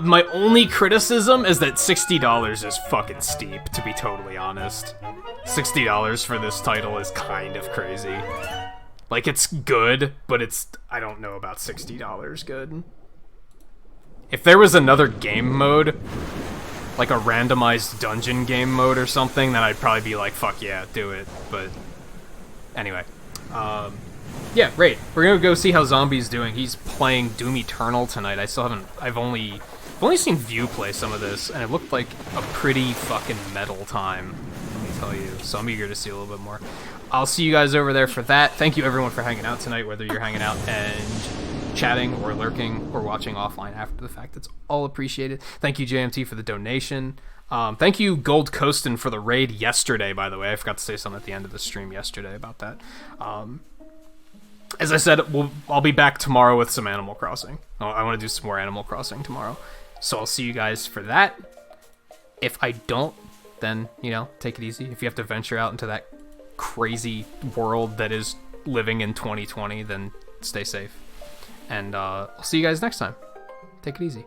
my only criticism is that $60 is fucking steep, to be totally honest. $60 for this title is kind of crazy. Like, it's good, but I don't know about $60 good. If there was another game mode, like a randomized dungeon game mode or something, then I'd probably be like, fuck yeah, do it. But anyway, yeah, raid. We're gonna go see how Zombie's doing. He's playing Doom Eternal tonight. I've only seen View play some of this, and it looked like a pretty fucking metal time, let me tell you. So I'm eager to see a little bit more. I'll see you guys over there for that. Thank you everyone for hanging out tonight, whether you're hanging out and chatting or lurking or watching offline after the fact. It's all appreciated. Thank you JMT for the donation. Thank you Gold Coastin for the raid yesterday, by the way. I forgot to say something at the end of the stream yesterday about that. As I said, I'll be back tomorrow with some Animal Crossing. I want to do some more Animal Crossing tomorrow. So I'll see you guys for that. If I don't, then, take it easy. If you have to venture out into that crazy world that is living in 2020, then stay safe. And I'll see you guys next time. Take it easy.